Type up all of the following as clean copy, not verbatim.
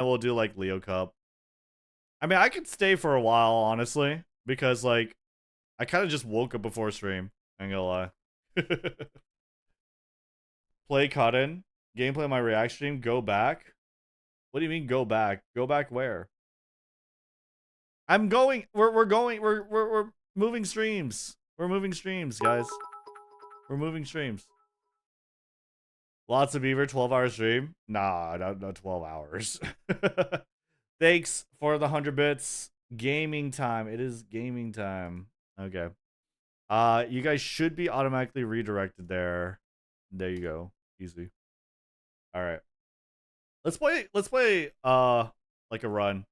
I will do like Leo Cup. I mean, I could stay for a while, honestly, because like I kind of just woke up before stream. I ain't gonna lie. Play Cotton. Gameplay on my react stream. Go back. What do you mean go back? Go back where? I'm going. We're going. We're moving streams. We're moving streams, guys. We're moving streams. Lots of beaver. 12-hour stream. Nah, not 12 hours. Thanks for the 100 bits. Gaming time. It is gaming time. Okay. You guys should be automatically redirected there. There you go. Easy. All right. Let's play like a run.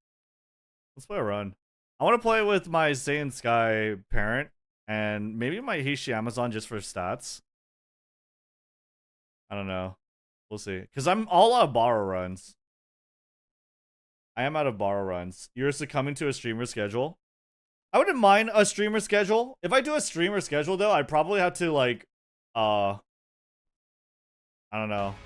Let's play a run. I want to play with my Saiyan Sky parent and maybe my Hishi Amazon just for stats. I don't know. We'll see. Cuz I'm all out of borrow runs. I am out of borrow runs. You're succumbing to a streamer schedule. I wouldn't mind a streamer schedule. If I do a streamer schedule though, I'd probably have to like I don't know.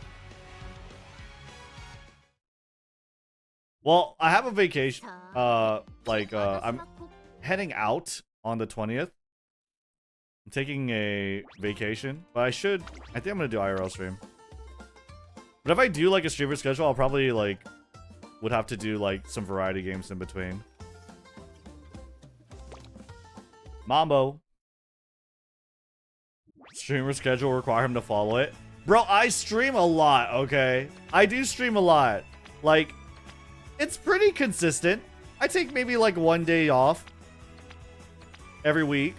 Well, I have a vacation. I'm heading out on the 20th. I'm taking a vacation, but I think I'm gonna do IRL stream. But if I do like a streamer schedule, I'll probably like would have to do like some variety games in between. Mambo. Streamer schedule require him to follow it. Bro, I stream a lot, okay? I do stream a lot. Like, it's pretty consistent. I take maybe like 1 day off every week.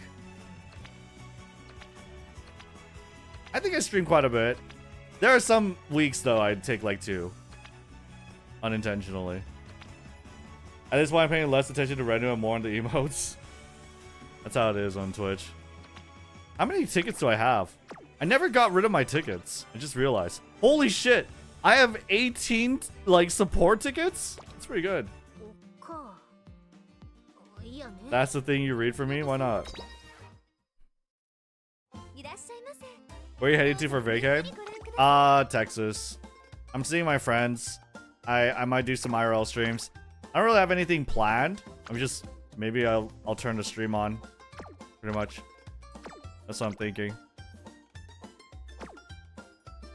I think I stream quite a bit. There are some weeks though I'd take like 2. Unintentionally. At this point I'm paying less attention to Rednu and more on the emotes. That's how it is on Twitch. How many tickets do I have? I never got rid of my tickets. I just realized. Holy shit! I have 18 like support tickets? That's pretty good. That's the thing you read for me? Why not? Where are you heading to for vacay? Texas. I'm seeing my friends. I might do some IRL streams. I don't really have anything planned. I'm just maybe I'll turn the stream on. Pretty much. That's what I'm thinking.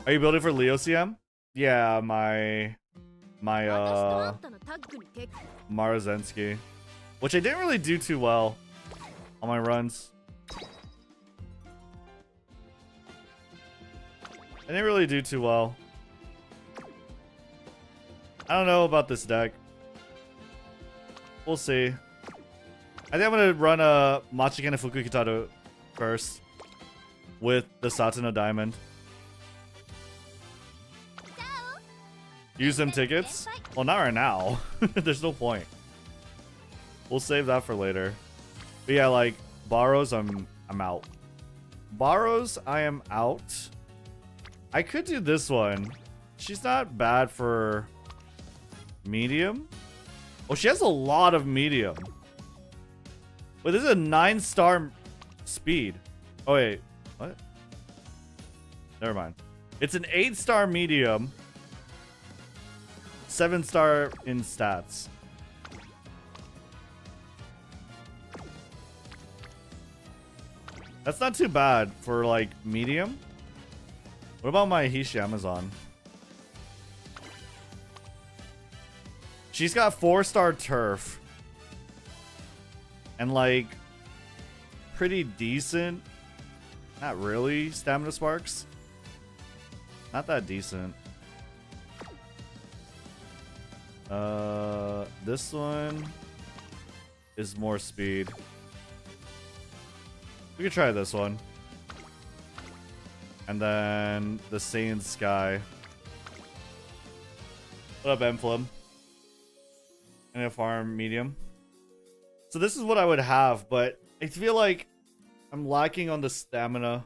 Are you building for Leo CM? Yeah, my Marazensky. Which I didn't really do too well on my runs. I didn't really do too well. I don't know about this deck. We'll see. I think I'm gonna run a Machiken and Fukukitaru first with the Satano Diamond. Use them tickets? Well, not right now. There's no point. We'll save that for later. But yeah, like borrows, I'm out. Borrows, I am out. I could do this one. She's not bad for medium. Oh, she has a lot of medium. Wait, this is a 9-star speed. Oh wait, what? Never mind. It's an 8-star medium. 7-star in stats. That's not too bad for like medium. What about my Hishi Amazon? She's got 4-star turf. And like pretty decent. Not really stamina sparks. Not that decent. This one is more speed. We could try this one. And then the Saiyan Sky. What up, Enflum? And a farm medium. So this is what I would have, but I feel like I'm lacking on the stamina.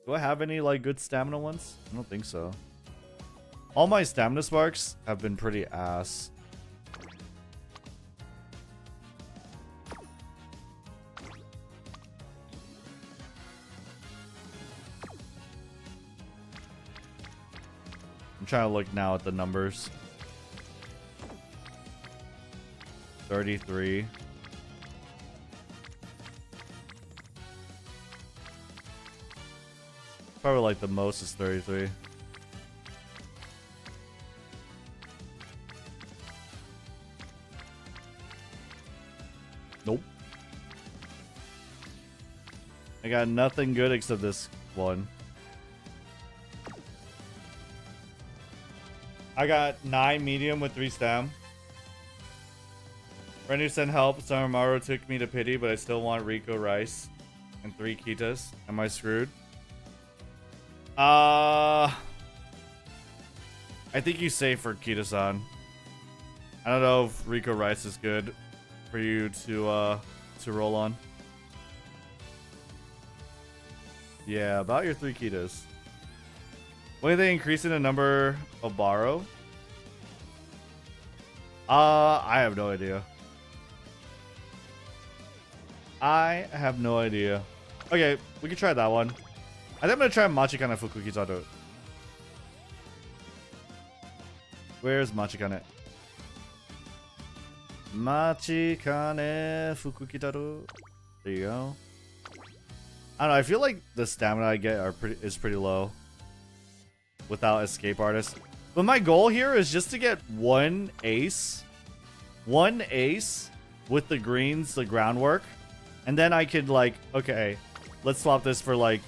Do I have any like good stamina ones? I don't think so. All my stamina sparks have been pretty ass. I'm trying to look now at the numbers. 33. Probably like the most is 33. Nope. I got nothing good except this one. I got 9 medium with 3 stam. Rednu sent help. Samaru took me to pity, but I still want Rico Rice and 3 Kitas. Am I screwed? I think you save for Kita-san. I don't know if Rico Rice is good for you to roll on. Yeah, about your 3 Kitas. When are they increasing the number of borrow? I have no idea. I have no idea. Okay, we can try that one. I think I'm gonna try Machikane Fukukitaru. Where's Machikane? Machikane Fukukitaru. There you go. I don't know. I feel like the stamina I get is pretty low without escape artist. But my goal here is just to get one ace with the greens, the groundwork, and then I could like, okay, let's swap this for like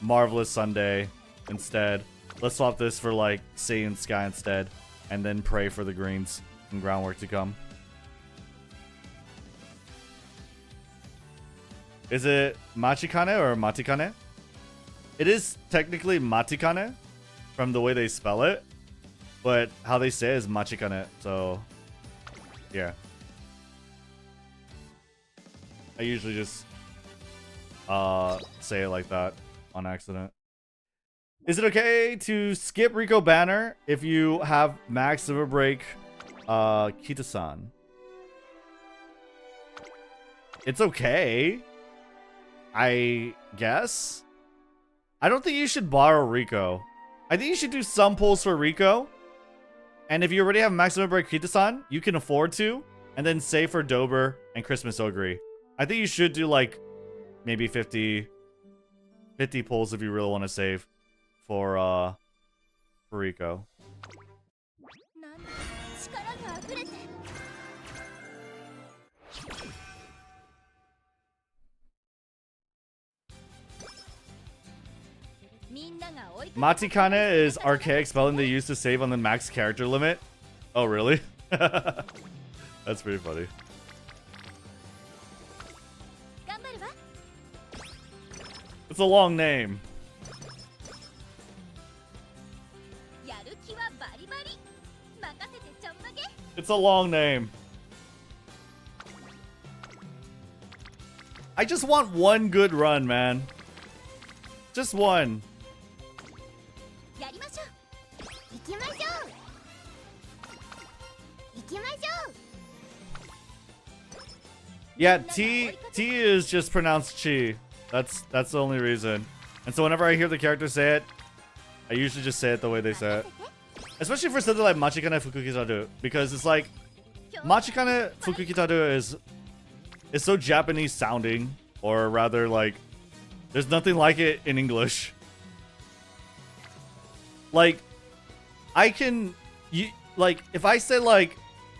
Marvelous Sunday instead. Let's swap this for like Saiyan Sky instead, and then pray for the greens and groundwork to come. Is it Machikane or Matikane? It is technically Matikane from the way they spell it, but how they say it is Machikane, so yeah. I usually just say it like that on accident. Is it okay to skip Rico Banner if you have Max Silver Break Kita-san? It's okay, I guess. I don't think you should borrow Rico. I think you should do some pulls for Rico. And if you already have Max Silver Break Kita-san, you can afford to. And then save for Dober and Christmas Ogre. I think you should do like maybe 50 pulls if you really want to save for Rico. Matikane is archaic spelling they used to save on the max character limit. Oh, really? That's pretty funny. It's a long name. It's a long name. I just want one good run, man. Just one. Yeah, T is just pronounced chi. That's the only reason. And so whenever I hear the character say it, I usually just say it the way they say it. Especially for something like Machikane Fukukitaru, because it's like Machikane Fukukitaru is so Japanese sounding, or rather like there's nothing like it in English. Like if I say like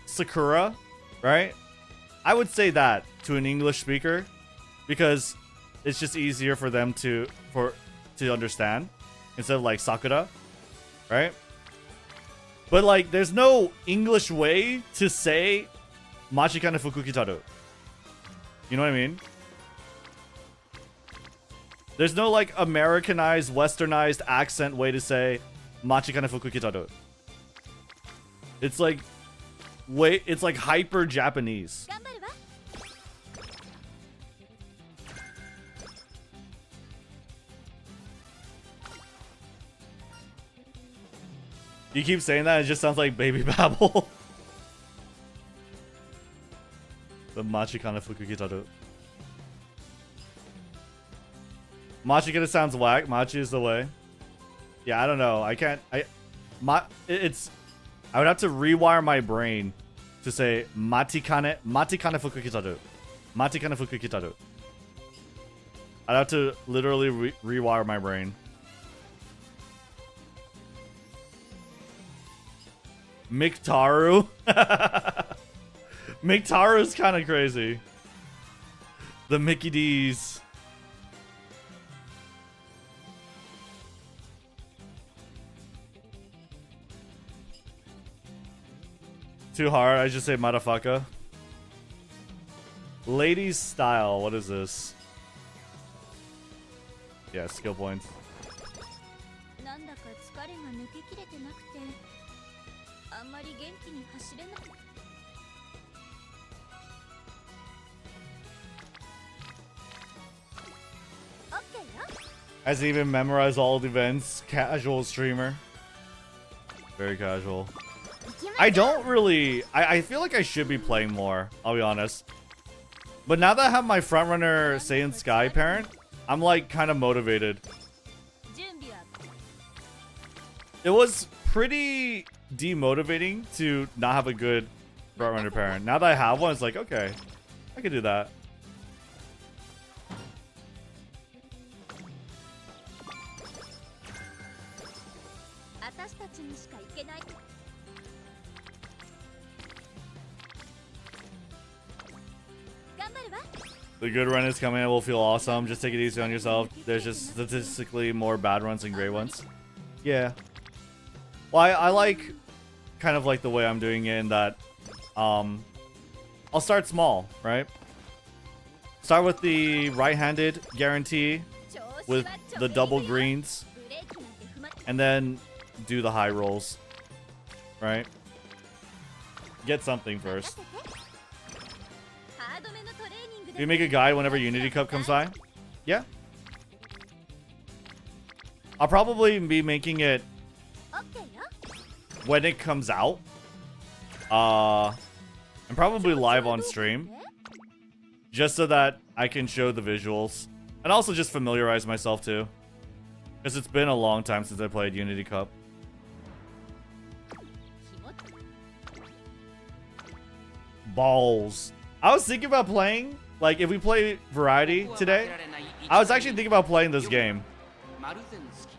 Sakura, right? I would say that to an English speaker because it's just easier for them to understand instead of like Sakura, right? But like there's no English way to say Machikane Fukukitaru. You know what I mean? There's no like Americanized, westernized accent way to say Machikane Fukukitaru. It's like it's like hyper Japanese. You keep saying that, it just sounds like baby babble. The Machikane Fukukitaru. Machikane sounds whack. Machi is the way. Yeah, I don't know. I can't. I would have to rewire my brain to say matikane fuku kitaru. Matikane fuku kitaru. I'd have to literally rewire my brain. Miktaru. Miktaru is kind of crazy. The Mickey D's. Too hard. I just say motherfucker. Ladies style. What is this? Yeah, skill points. Has even memorized all the events. Casual streamer. Very casual. I don't really... I feel like I should be playing more. I'll be honest. But now that I have my frontrunner Saiyan Sky parent, I'm like kind of motivated. It was pretty demotivating to not have a good frontrunner parent. Now that I have one, it's like, okay, I could do that. The good run is coming. It will feel awesome. Just take it easy on yourself. There's just statistically more bad runs than great ones. Yeah. Well, I like kind of like the way I'm doing it in that I'll start small, right? Start with the right-handed guarantee with the double greens and then do the high rolls, right? Get something first. You make a guide whenever Unity Cup comes by? Yeah. I'll probably be making it when it comes out. And probably live on stream. Just so that I can show the visuals. And also just familiarize myself too. Because it's been a long time since I played Unity Cup. Balls. I was thinking about playing... Like, if we play Variety today, I was actually thinking about playing this game.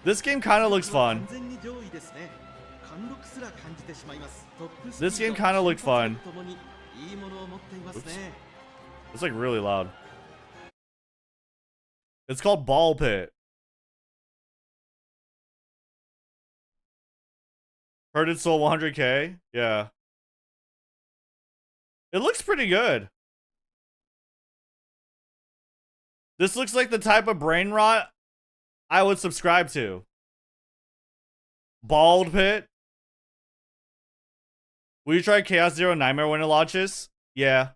This game kind of looks fun. This game kind of looked fun. Oops. It's like really loud. It's called Ball Pit. Heard it sold 100K? Yeah. It looks pretty good. This looks like the type of brain rot I would subscribe to. Bald Pit. Will you try Chaos Zero Nightmare when it launches? Yeah.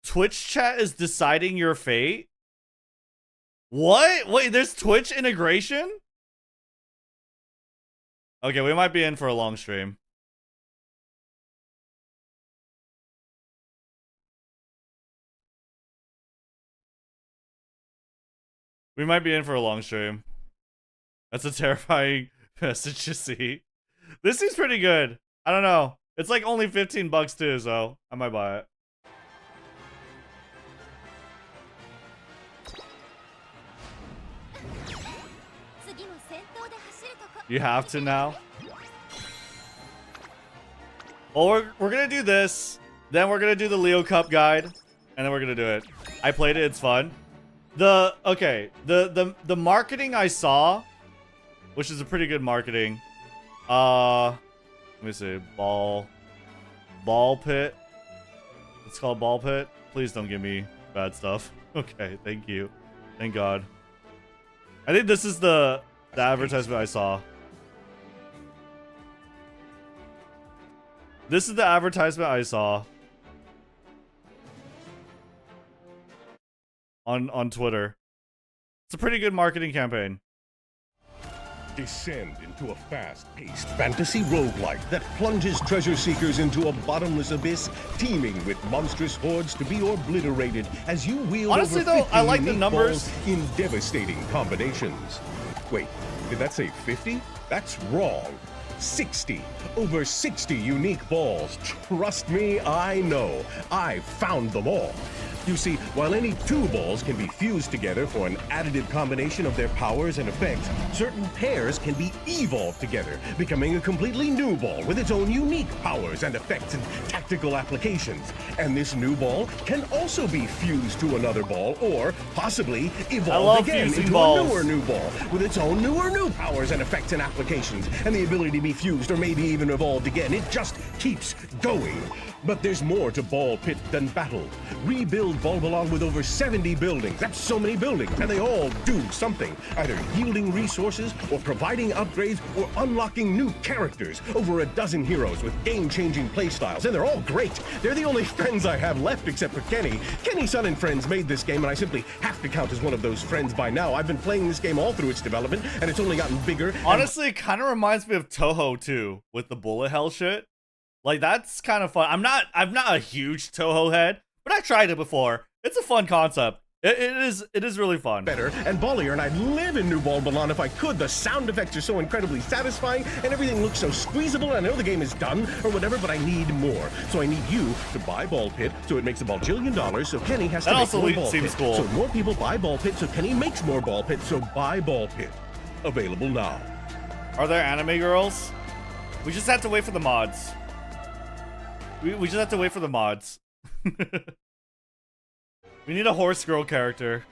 Twitch chat is deciding your fate? What? Wait, there's Twitch integration? Okay, we might be in for a long stream. We might be in for a long stream. That's a terrifying message to see. This seems pretty good. I don't know. It's like only 15 bucks too, so I might buy it. You have to now? Well, we're gonna do this. Then we're gonna do the Leo Cup guide. And then we're gonna do it. I played it, it's fun. The marketing I saw, which is a pretty good marketing. Let me see. Ball Pit. It's called Ball Pit. Please don't give me bad stuff. Okay, thank you. Thank God. I think this is the advertisement I saw. This is the advertisement I saw on Twitter. It's a pretty good marketing campaign. Descend into a fast-paced fantasy roguelike that plunges treasure seekers into a bottomless abyss teeming with monstrous hordes to be obliterated as you wield Honestly, over though, 50 I like the unique numbers balls in devastating combinations. Wait, did that say 50? That's wrong. 60. Over 60 unique balls. Trust me, I know. I found them all. You see, while any two balls can be fused together for an additive combination of their powers and effects, certain pairs can be evolved together, becoming a completely new ball with its own unique powers and effects and tactical applications. And this new ball can also be fused to another ball or possibly evolved again into a newer new ball with its own newer new powers and effects and applications and the ability to be fused or maybe even evolved again. It just keeps going. But there's more to Ball Pit than battle. Rebuild Bulbalong with over 70 buildings. That's so many buildings, and they all do something, either yielding resources or providing upgrades or unlocking new characters. Over a dozen heroes with game-changing playstyles, and they're all great. They're the only friends I have left except for Kenny. Kenny's son and friends made this game, and I simply have to count as one of those friends by now. I've been playing this game all through its development, and it's only gotten bigger. Honestly, it kind of reminds me of Toho too, with the bullet hell shit. Like, that's kind of fun. I'm not a huge Toho head, but I tried it before. It's a fun concept. It is really fun. Better and ballier, and I'd live in New Bulbalon if I could. The sound effects are so incredibly satisfying, and everything looks so squeezable. I know the game is done or whatever, but I need more. So I need you to buy Ball Pit, so it makes a $1,000,000,000. So Kenny has to make more Ball Pit. Cool. So more people buy Ball Pit, so Kenny makes more Ball Pit. So buy Ball Pit. Available now. Are there anime girls? We just have to wait for the mods. We just have to wait for the mods. We need a horse girl character.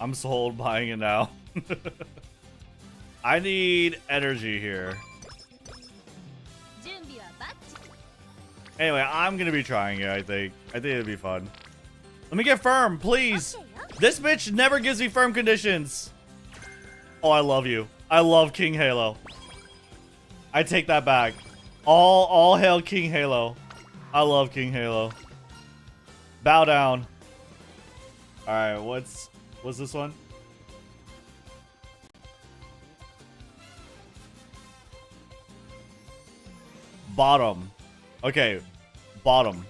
I'm sold, buying it now. I need energy here. Anyway, I'm gonna be trying it, I think. I think it'd be fun. Let me get firm, please. This bitch never gives me firm conditions. Oh, I love you. I love King Halo. I take that back. All hail King Halo. I love King Halo. Bow down. All right, what's this one? Bottom. Okay, bottom.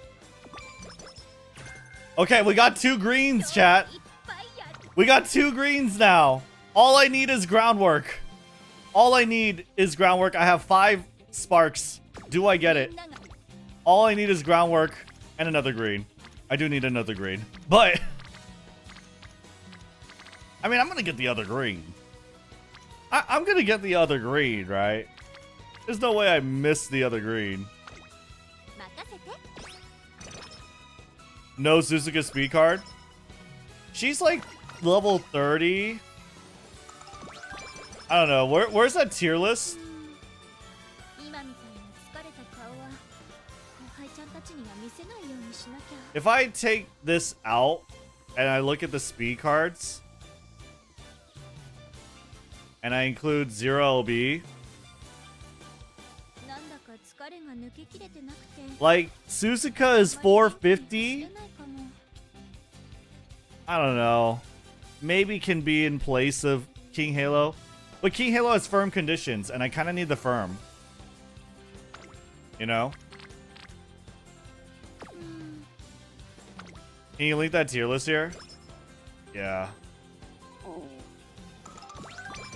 Okay, we got 2 greens, chat. We got 2 greens now. All I need is groundwork. All I need is groundwork. I have 5 sparks. Do I get it? All I need is groundwork and another green. I do need another green. But I mean, I'm gonna get the other green. I'm gonna get the other green, right? There's no way I missed the other green. No Suzuka speed card. She's like level 30. I don't know. Where's that tier list? If I take this out and I look at the speed cards and I include 0 LB, like Suzuka is 450. I don't know. Maybe can be in place of King Halo. But King Halo has firm conditions, and I kind of need the firm. You know? Can you link that tier list here? Yeah.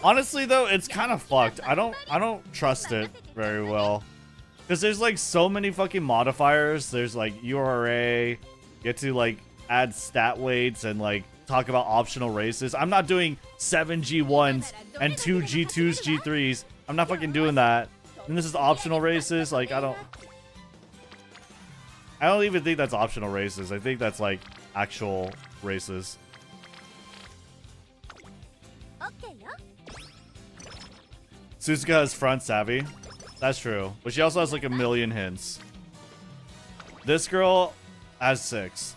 Honestly, though, it's kind of fucked. I don't trust it very well. Because there's, like, so many fucking modifiers. There's, like, URA. You get to, like, add stat weights and, like, talk about optional races. I'm not doing 7 G1s and 2 G2s, G3s. I'm not fucking doing that. And this is optional races. Like, I don't even think that's optional races. I think that's, like, actual races. Suzuka has front savvy. That's true. But she also has like 1,000,000 hints. This girl has 6.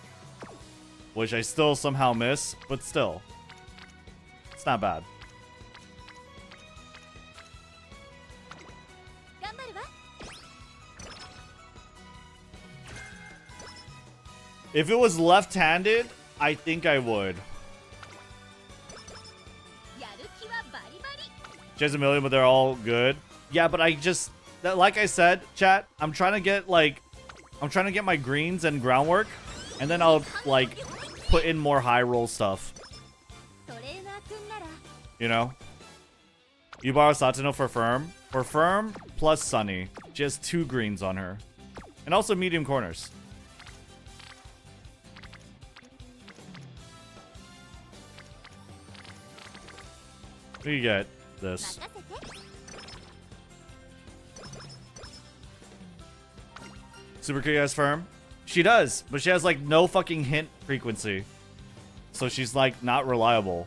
Which I still somehow miss, but still. It's not bad. If it was left-handed, I think I would. She has 1,000,000, but they're all good. Yeah, but I just, like I said, chat, I'm trying to get like I'm trying to get my greens and groundwork, and then I'll like put in more high roll stuff. You know? You borrow Satano for firm. For firm plus Sunny. She has 2 greens on her. And also medium corners. We get this. Super Kree has firm? She does, but she has like no fucking hint frequency. So she's like not reliable.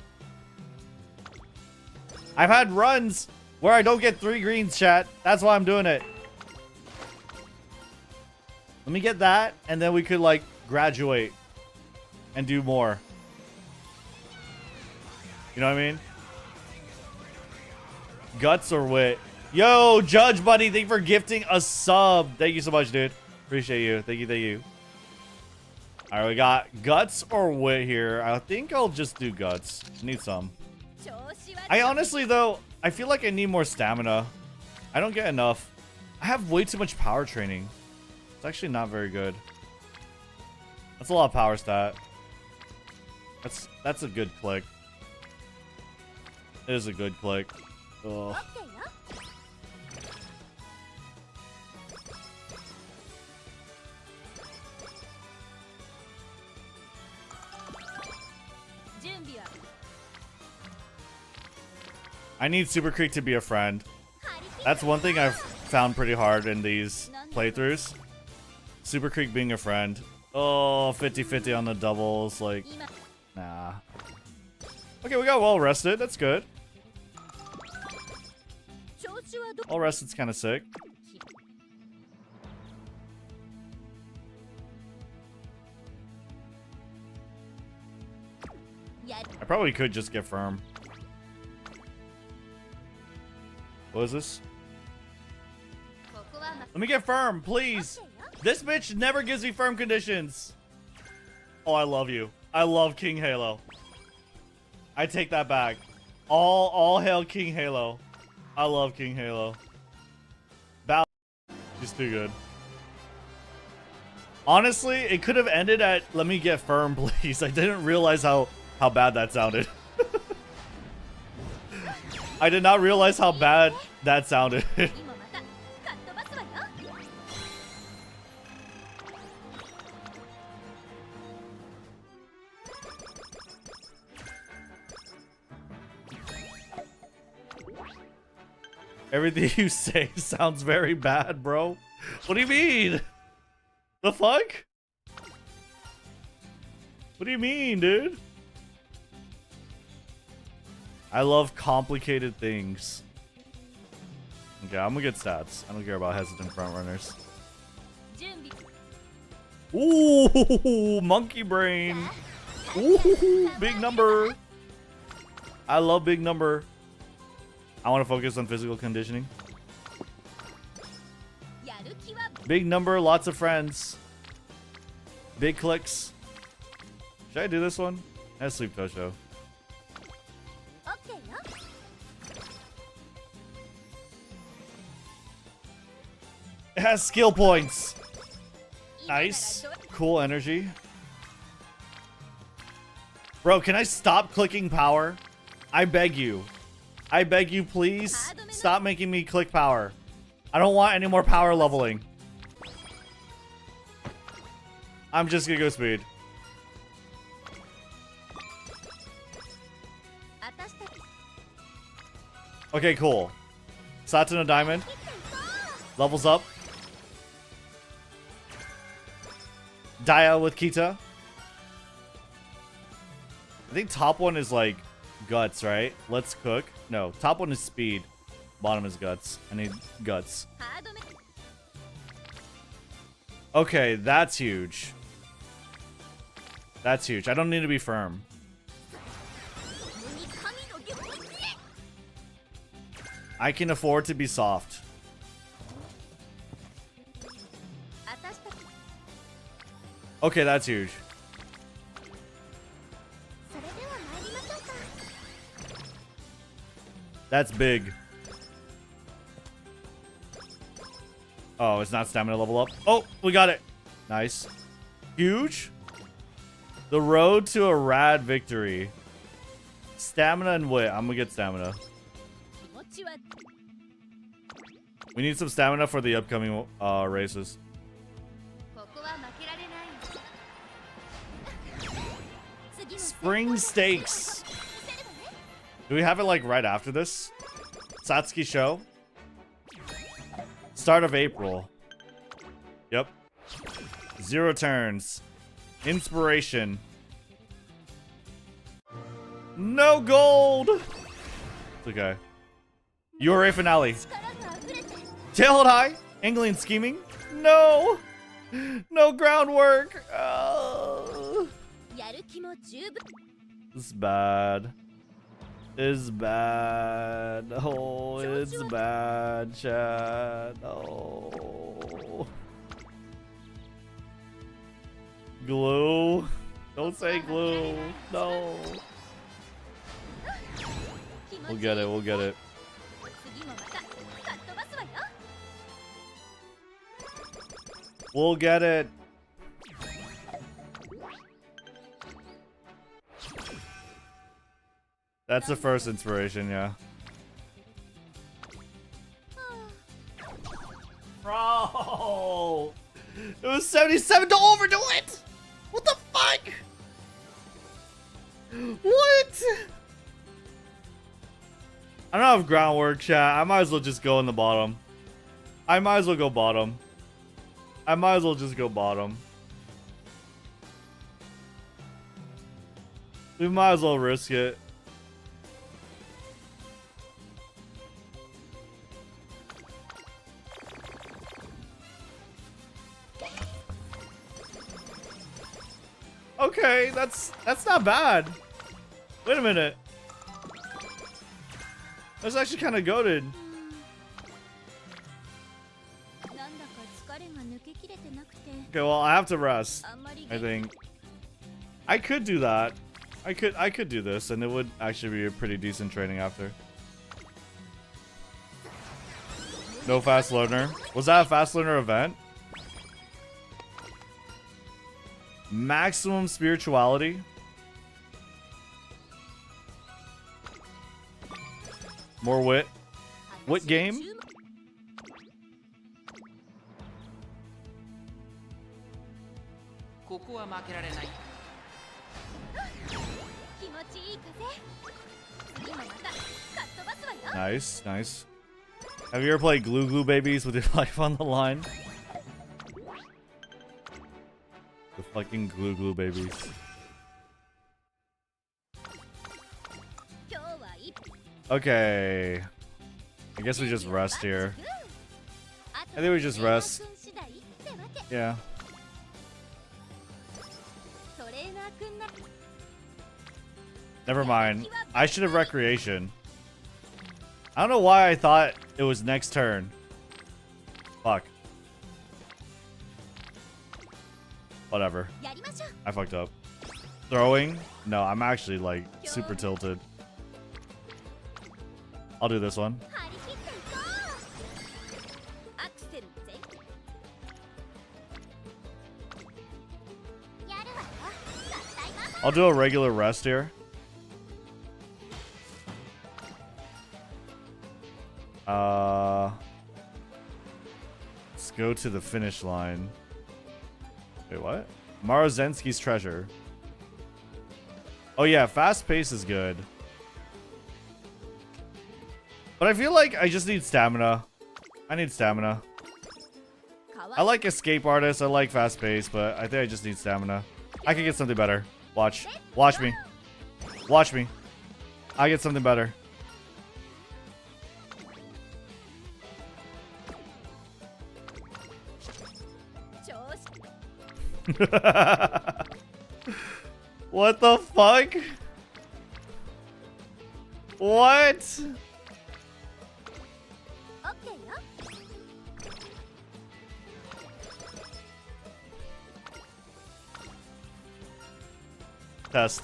I've had runs where I don't get 3 greens, chat. That's why I'm doing it. Let me get that, and then we could like graduate and do more. You know what I mean? Guts or wit? Yo, Judge Buddy, thank you for gifting a sub. Thank you so much, dude. Appreciate you. Thank you, thank you. All right, we got guts or wit here. I think I'll just do guts. Need some. I honestly, though, I feel like I need more stamina. I don't get enough. I have way too much power training. It's actually not very good. That's a lot of power stat. That's a good click. It is a good click. Ugh. I need Super Creek to be a friend. That's one thing I've found pretty hard in these playthroughs. Super Creek being a friend. Oh, 50-50 on the doubles. Like, nah. Okay, we got well rested. That's good. All rested's kind of sick. I probably could just get firm. What is this? Let me get firm, please. This bitch never gives me firm conditions. Oh, I love you. I love King Halo. I take that back. All hail King Halo. I love King Halo. He's too good. Honestly, it could have ended at let me get firm, please. I didn't realize how bad that sounded. I did not realize how bad that sounded. Everything you say sounds very bad, bro. What do you mean? The fuck? What do you mean, dude? I love complicated things. Okay, I'm gonna get stats. I don't care about hesitant front runners. Ooh, monkey brain. Ooh, big number. I love big number. I want to focus on physical conditioning. Big number, lots of friends. Big clicks. Should I do this one? I have Sleep Tosho. It has skill points. Nice. Cool energy. Bro, can I stop clicking power? I beg you. I beg you, please. Stop making me click power. I don't want any more power leveling. I'm just gonna go speed. Okay, cool. Satano Diamond. Levels up. Dia with Kita. I think top one is like guts, right? Let's cook. No, top one is speed. Bottom is guts. I need guts. Okay, that's huge. That's huge. I don't need to be firm. I can afford to be soft. Okay, that's huge. That's big. Oh, it's not stamina level up. Oh, we got it. Nice. Huge. The road to a rad victory. Stamina and wit. I'm gonna get stamina. We need some stamina for the upcoming races. Spring Stakes. Do we have it like right after this? Satsuki show? Start of April. Yep. 0 turns. Inspiration. No gold! It's okay. URA finale. Tailhold high. Angling and scheming. No! No groundwork. It's bad. It's bad. Oh, it's bad, chat. Oh. Glue. Don't say glue. No. We'll get it. We'll get it. We'll get it. That's the first inspiration, yeah. Bro! It was 77 to overdo it! What the fuck? What? I don't have groundwork, chat. I might as well just go in the bottom. I might as well go bottom. I might as well just go bottom. We might as well risk it. Okay, that's not bad. Wait a minute. That's actually kind of goated. Okay, well, I have to rest. I think I could do that. I could do this, and it would actually be a pretty decent training after. No fast learner. Was that a fast learner event? Maximum spirituality. More wit. Wit game. Nice, nice. Have you ever played Glue Glue Babies with your life on the line? The fucking Glue Glue Babies. Okay. I guess we just rest here. I think we just rest. Yeah. Never mind. I should have recreation. I don't know why I thought it was next turn. Fuck. Whatever. I fucked up. Throwing? No, I'm actually like super tilted. I'll do this one. I'll do a regular rest here. Let's go to the finish line. Wait, what? Marozensky's treasure. Oh yeah, fast pace is good. But I feel like I just need stamina. I need stamina. I like escape artist, I like fast pace, but I think I just need stamina. I can get something better. Watch. Watch me. Watch me. I get something better. What the fuck? What? Test.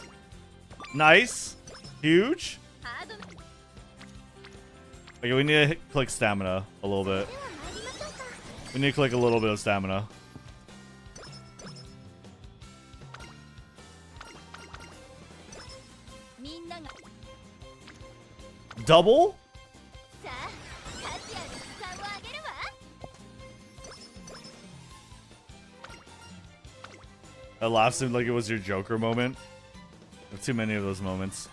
Nice. Huge. Okay, we need to click stamina a little bit. We need to click a little bit of stamina. Double? さあ価値ある時間をあげるわ That laugh seemed like it was your Joker moment. I have too many of those moments.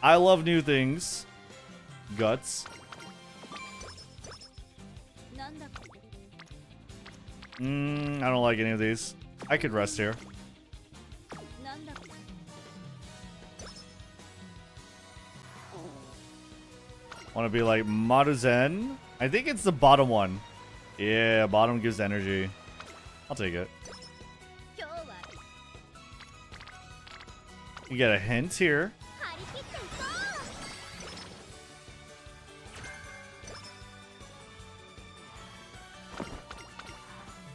I love new things. Guts. なんだ I don't like any of these. I could rest here. なんだ Want to be like Maruzen? I think it's the bottom one. Yeah, bottom gives energy. I'll take it. 今日は You get a hint here. 張り切っていこう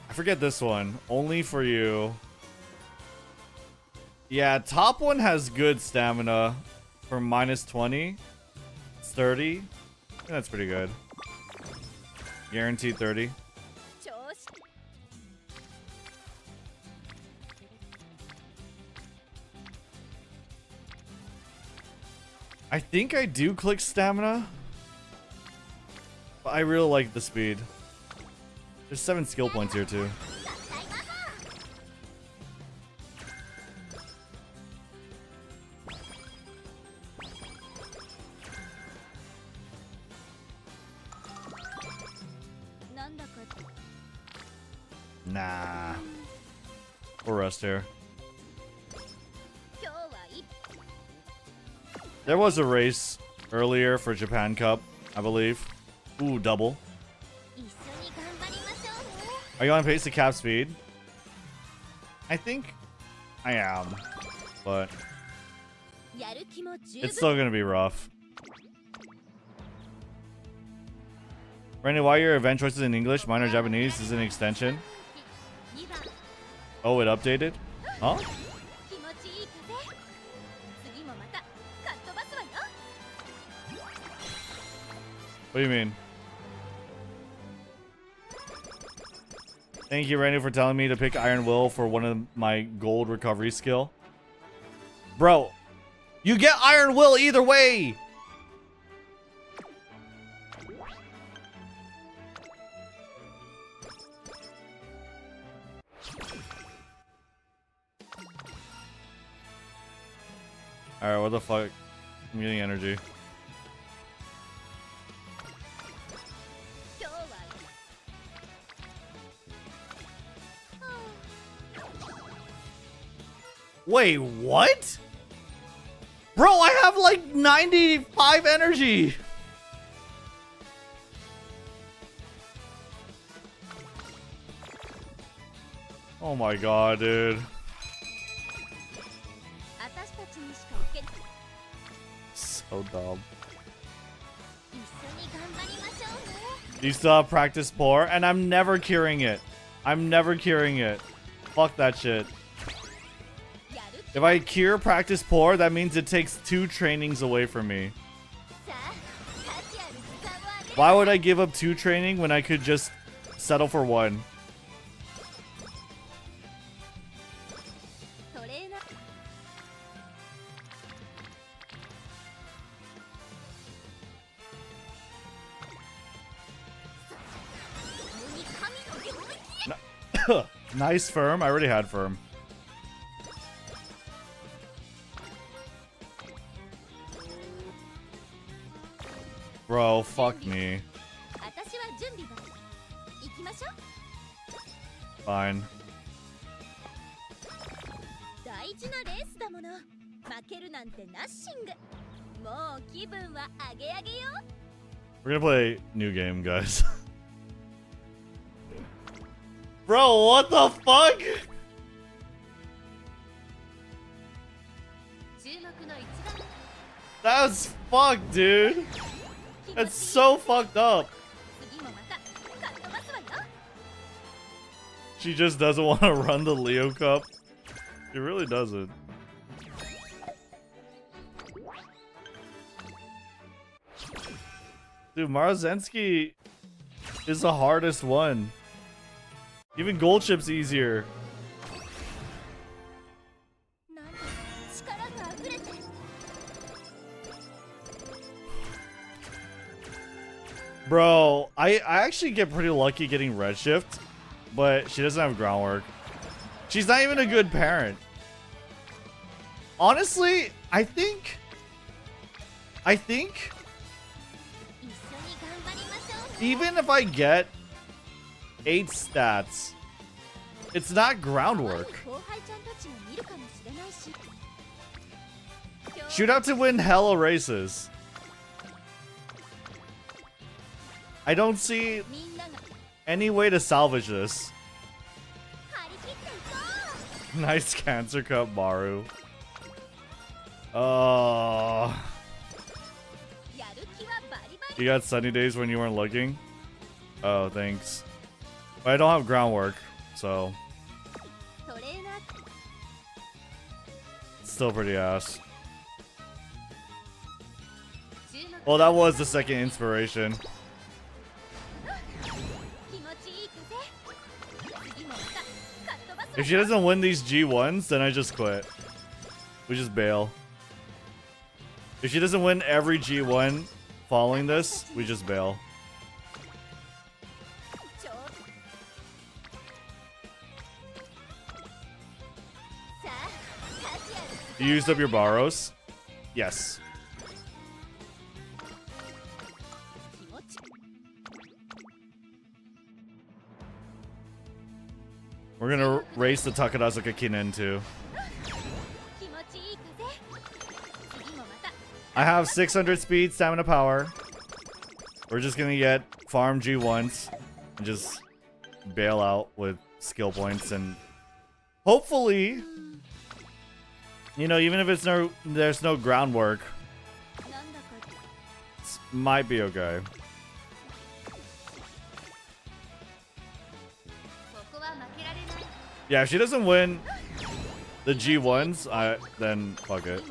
I forget this one. Only for you. Yeah, top one has good stamina for minus 20. It's 30. I think that's pretty good. Guaranteed 30. 調子 I think I do click stamina. But I really like the speed. There's 7 skill points here too. 合体魔法 なんだか Nah. We'll rest here. 今日はいい There was a race earlier for Japan Cup, I believe. Ooh, double. 一緒に頑張りましょうね Are you on pace to cap speed? I think I am, but やる気も十 it's 分 still gonna be rough. Randy, why are your event choices in English? Mine are Japanese. This is an extension. 2番 Oh, it updated? Huh? 気持ちいい風次もまたかっ飛ばすわよ What do you mean? Thank you, Randy, for telling me to pick Iron Will for one of my gold recovery skill. Bro, you get Iron Will either way! Alright, what the fuck? I'm getting energy. 今日はいい Wait, what? Bro, I have like 95 energy! Oh my god, dude. 私たちにしか行けない So dumb. 一緒に頑張りましょうね You still have practice poor, and I'm never curing it. I'm never curing it. Fuck that shit. やる If I cure practice poor, that means it takes 2 trainings away from me. さあ価値ある時間をあげる Why would I give up 2 training when I could just settle for 1? トレーナー に神の領域 Nice firm. I already had firm. Bro, fuck me. 私は準備だ行きましょう Fine. 大事なレースだもの負けるなんてナッシングもう気分はアゲアゲよ We're gonna play new game, guys. Bro, what the fuck? 注目の一番 That's fucked, dude. That's so fucked up. 次もまたかっ飛ばすわよ She just doesn't want to run the Leo Cup. She really doesn't. Dude, Marozensky is the hardest one. Even Gold Chip's easier. なんだ力が溢れて Bro, I actually get pretty lucky getting Redshift, but she doesn't have groundwork. She's not even a good parent. Honestly, I think even if I get 8 stats, it's not groundwork. Shoot out to win hella races. I don't see any way to salvage this. Nice Cancer Cup, Maru. Oh. You got sunny days when you weren't looking? Oh, thanks. But I don't have groundwork, so. Still pretty ass. Well, that was the second inspiration. If she doesn't win these G1s, then I just quit. We just bail. If she doesn't win every G1 following this, we just bail. You used up your borrows? Yes. We're gonna race the Takarazuka Kinen too. I have 600 speed, stamina, power. We're just gonna get farm G1s and just bail out with skill points, and hopefully, you know, even if there's no groundwork, it might be okay. Yeah, if she doesn't win the G1s, then fuck it.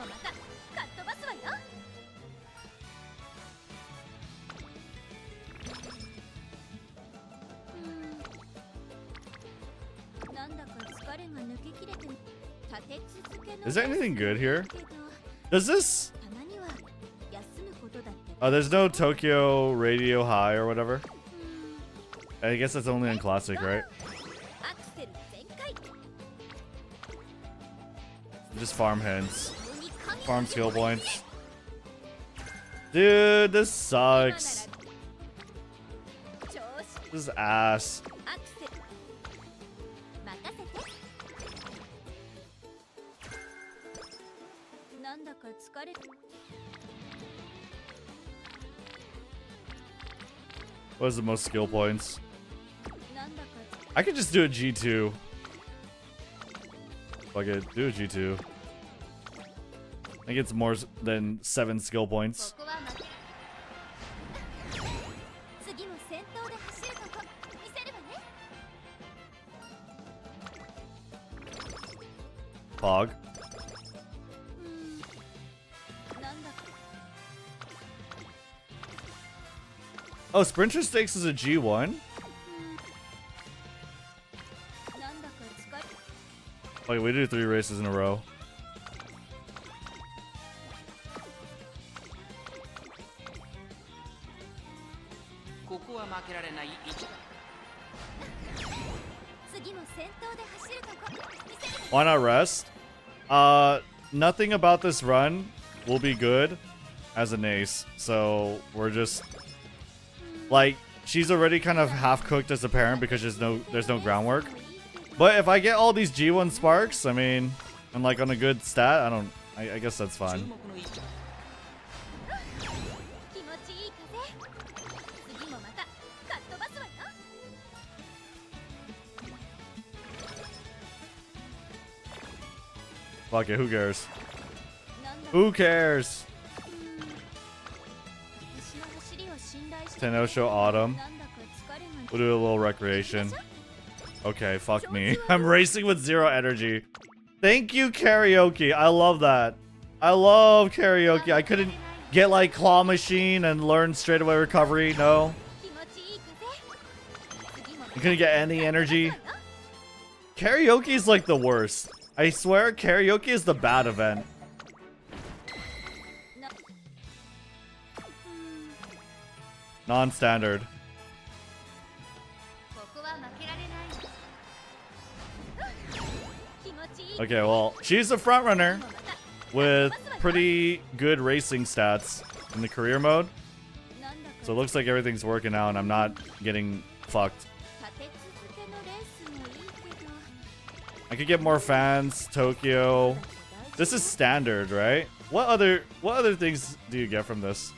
Is there anything good here? Does this... Oh, there's no Tokyo Radio High or whatever. I guess that's only in Classic, right? Just farm hens. Farm skill points. Dude, this sucks. This is ass. What is the most skill points? I could just do a G2. Fuck it, do a G2. I think it's more than 7 skill points. Pog. Oh, Sprinter Stakes is a G1? Wait, we do 3 races in a row. Why not rest? Nothing about this run will be good as an ace, so we're just like, she's already kind of half cooked as a parent because there's no groundwork. But if I get all these G1 sparks, I mean, and like on a good stat, I guess that's fine. Fuck it, who cares? Who cares? Tenosho Autumn. We'll do a little recreation. Okay, fuck me. I'm racing with 0 energy. Thank you, karaoke. I love that. I love karaoke. I couldn't get like claw machine and learn straightaway recovery. No. I couldn't get any energy. Karaoke is like the worst. I swear, karaoke is the bad event. Non-standard. ここは負けられない。気持ちいい。 Okay, well, she's a front runner with pretty good racing stats in the career mode. So it looks like everything's working out and I'm not getting fucked. I could get more fans, Tokyo. This is standard, right? What other things do you get from this?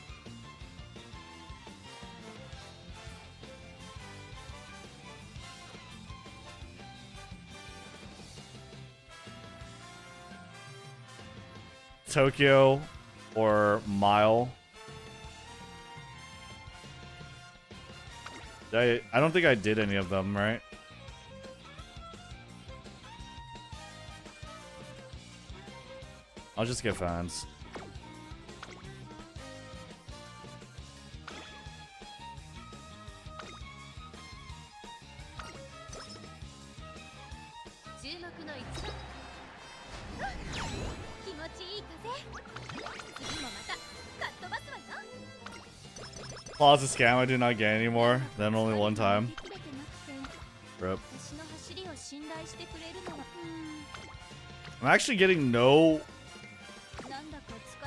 Tokyo or Mile. I don't think I did any of them, right? I'll just get fans. Pause a scam I do not get anymore. Then only one time. Rip. I'm actually getting no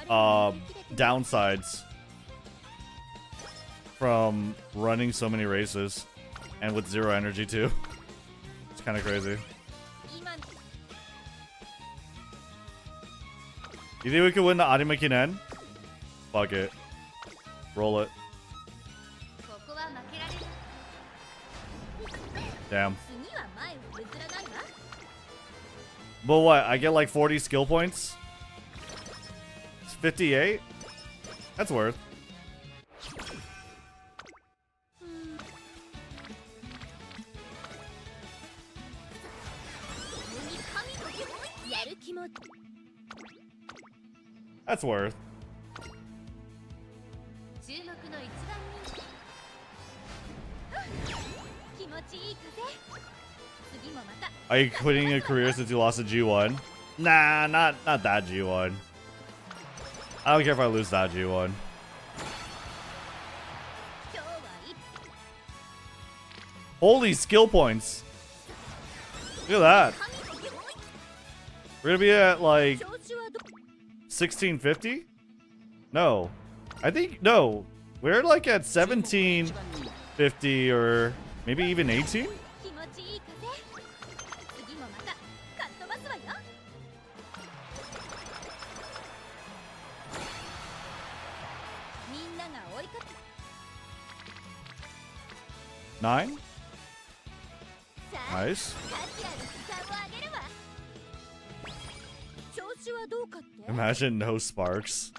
downsides from running so many races and with 0 energy too. It's kind of crazy. You think we could win the Anime Kinen? Fuck it. Roll it. Damn. But what? I get like 40 skill points? It's 58? That's worth. That's worth. Are you quitting your career since you lost a G1? Nah, not that G1. I don't care if I lose that G1. Holy skill points. Look at that. We're gonna be at like 1650? No. I think, no. We're like at 1750 or maybe even 18? Nine? Nice. Imagine no sparks.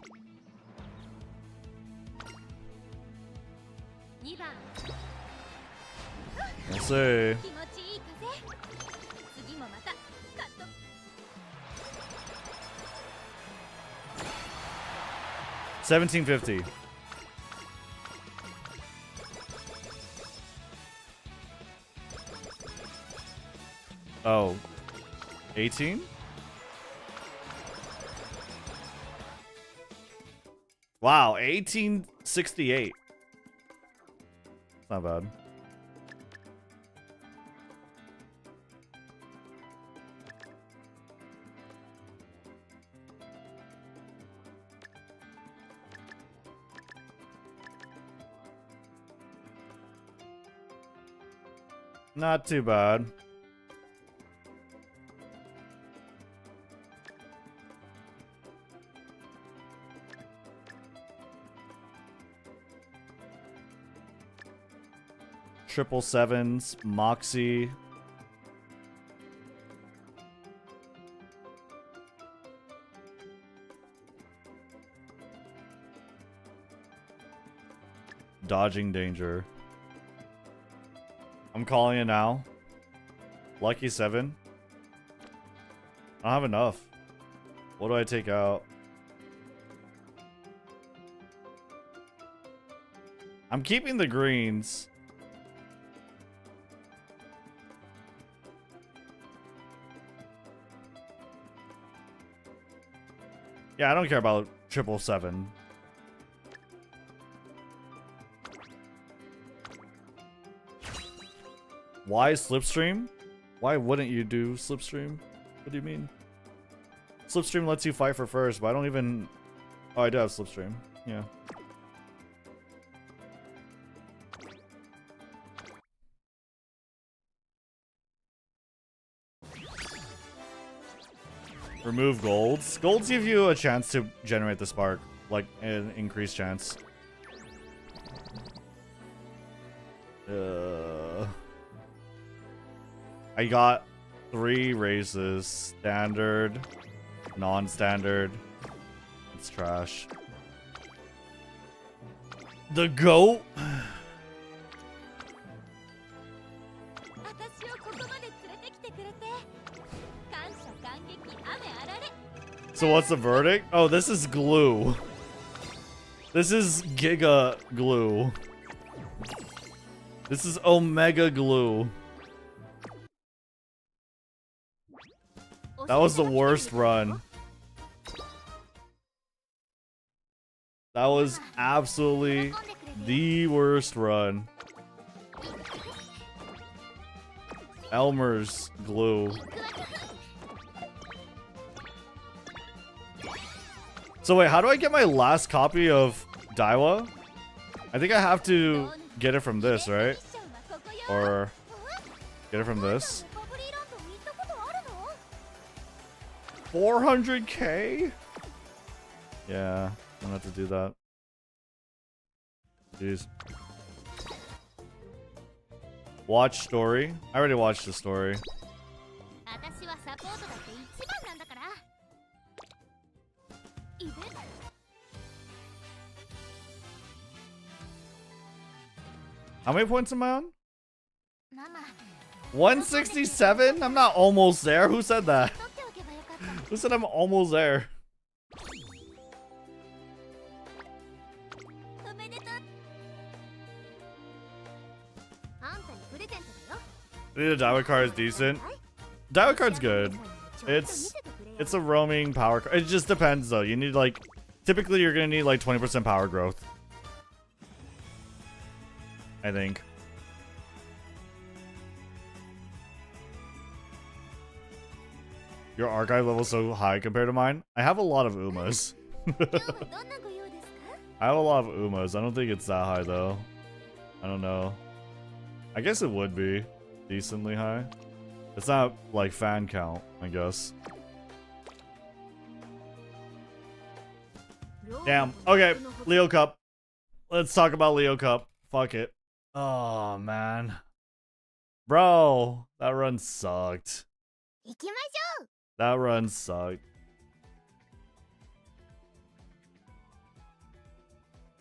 We'll see. 1750. Oh. 18? Wow, 1868. Not bad. Not too bad. Triple sevens, Moxie. Dodging danger. I'm calling it now. Lucky 7. I don't have enough. What do I take out? I'm keeping the greens. Yeah, I don't care about 777. Why Slipstream? Why wouldn't you do Slipstream? What do you mean? Slipstream lets you fight for first, but I don't even... Oh, I do have Slipstream. Yeah. Remove golds. Golds give you a chance to generate the spark. Like, an increased chance. I got 3 raises. Standard. Non-standard. It's trash. The goat? So what's the verdict? Oh, this is glue. This is giga glue. This is omega glue. That was the worst run. That was absolutely the worst run. Elmer's glue. So wait, how do I get my last copy of Daiwa? I think I have to get it from this, right? Or get it from this. 400k? Yeah, I'm gonna have to do that. Jeez. Watch story. I already watched the story. How many points am I on? 167? I'm not almost there. Who said that? Who said I'm almost there? The Daiwa card is decent. Daiwa card's good. It's a roaming power card. It just depends though. You need like, typically you're gonna need like 20% power growth, I think. Your archive level is so high compared to mine. I have a lot of Umas. I have a lot of Umas. I don't think it's that high though. I don't know. I guess it would be decently high. It's not like fan count, I guess. Damn. Okay, Leo Cup. Let's talk about Leo Cup. Fuck it. Oh man. Bro, that run sucked. That run sucked.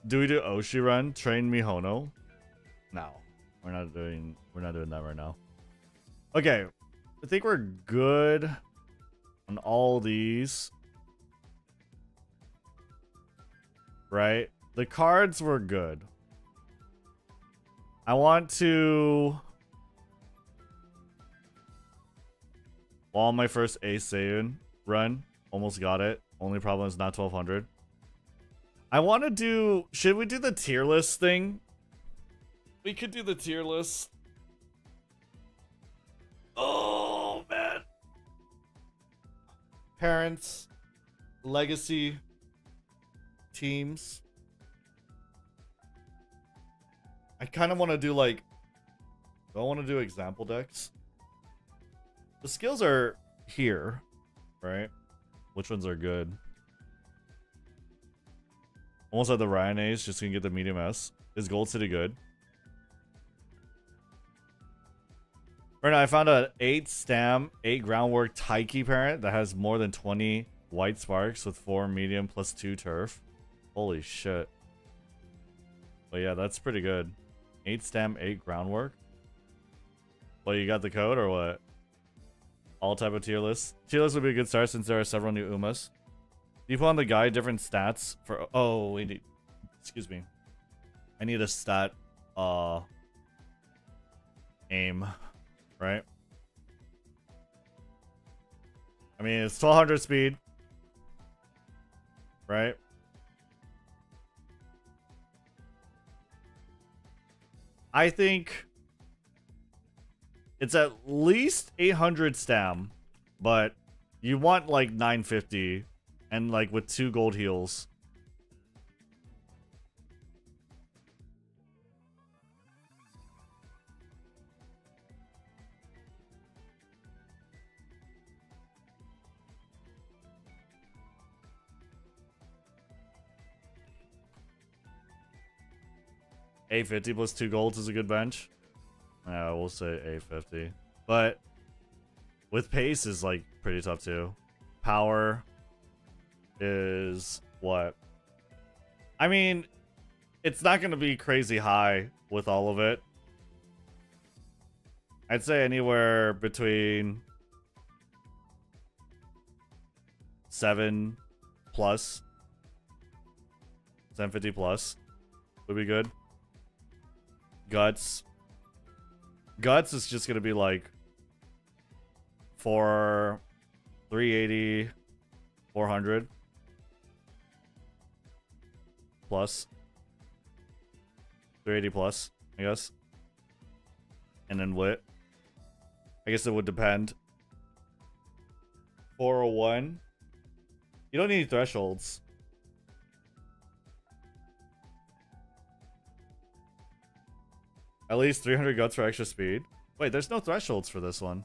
Do we do Oshi run? Train Mihono? No. We're not doing that right now. Okay. I think we're good on all these. Right? The cards were good. I want to... Well, my first Ace Seiyun run. Almost got it. Only problem is not 1200. I want to do... Should we do the tier list thing? We could do the tier list. Oh, man. Parents. Legacy. Teams. I kind of want to do like... Do I want to do example decks? The skills are here, right? Which ones are good? Almost at the Ryan Ace, just gonna get the medium S. Is Gold City good? Right now, I found an 8 stam, 8 groundwork Taiki parent that has more than 20 white sparks with 4 medium plus 2 turf. Holy shit. But yeah, that's pretty good. 8 stam, 8 groundwork. Well, you got the code or what? All type of tier lists. Tier lists would be a good start since there are several new Umas. Do you put on the guide different stats for... Oh, we need... Excuse me. I need a stat... aim. Right? I mean, it's 1200 speed. Right? I think... it's at least 800 stam, but you want like 950 and like with 2 gold heals. $850 plus 2 golds is a good bench. Yeah, we'll say $850. But with pace is like pretty tough too. Power is what? I mean, it's not going to be crazy high with all of it. I'd say anywhere between 7 plus, 750 plus would be good. Guts is just gonna be like 380, 400 plus, 380 plus, I guess. And then wit, I guess it would depend. 401, you don't need thresholds. At least 300 guts for extra speed. Wait, there's no thresholds for this one.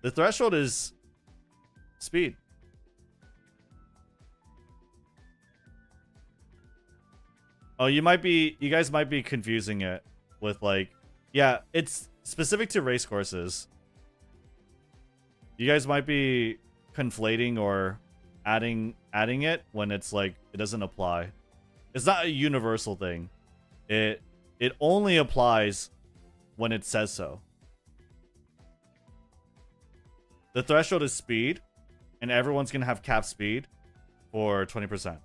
The threshold is speed. Oh, you guys might be confusing it with like, yeah, it's specific to race courses. You guys might be conflating or adding it when it's like, it doesn't apply. It's not a universal thing. It only applies when it says so. The threshold is speed, and everyone's gonna have cap speed for 20%.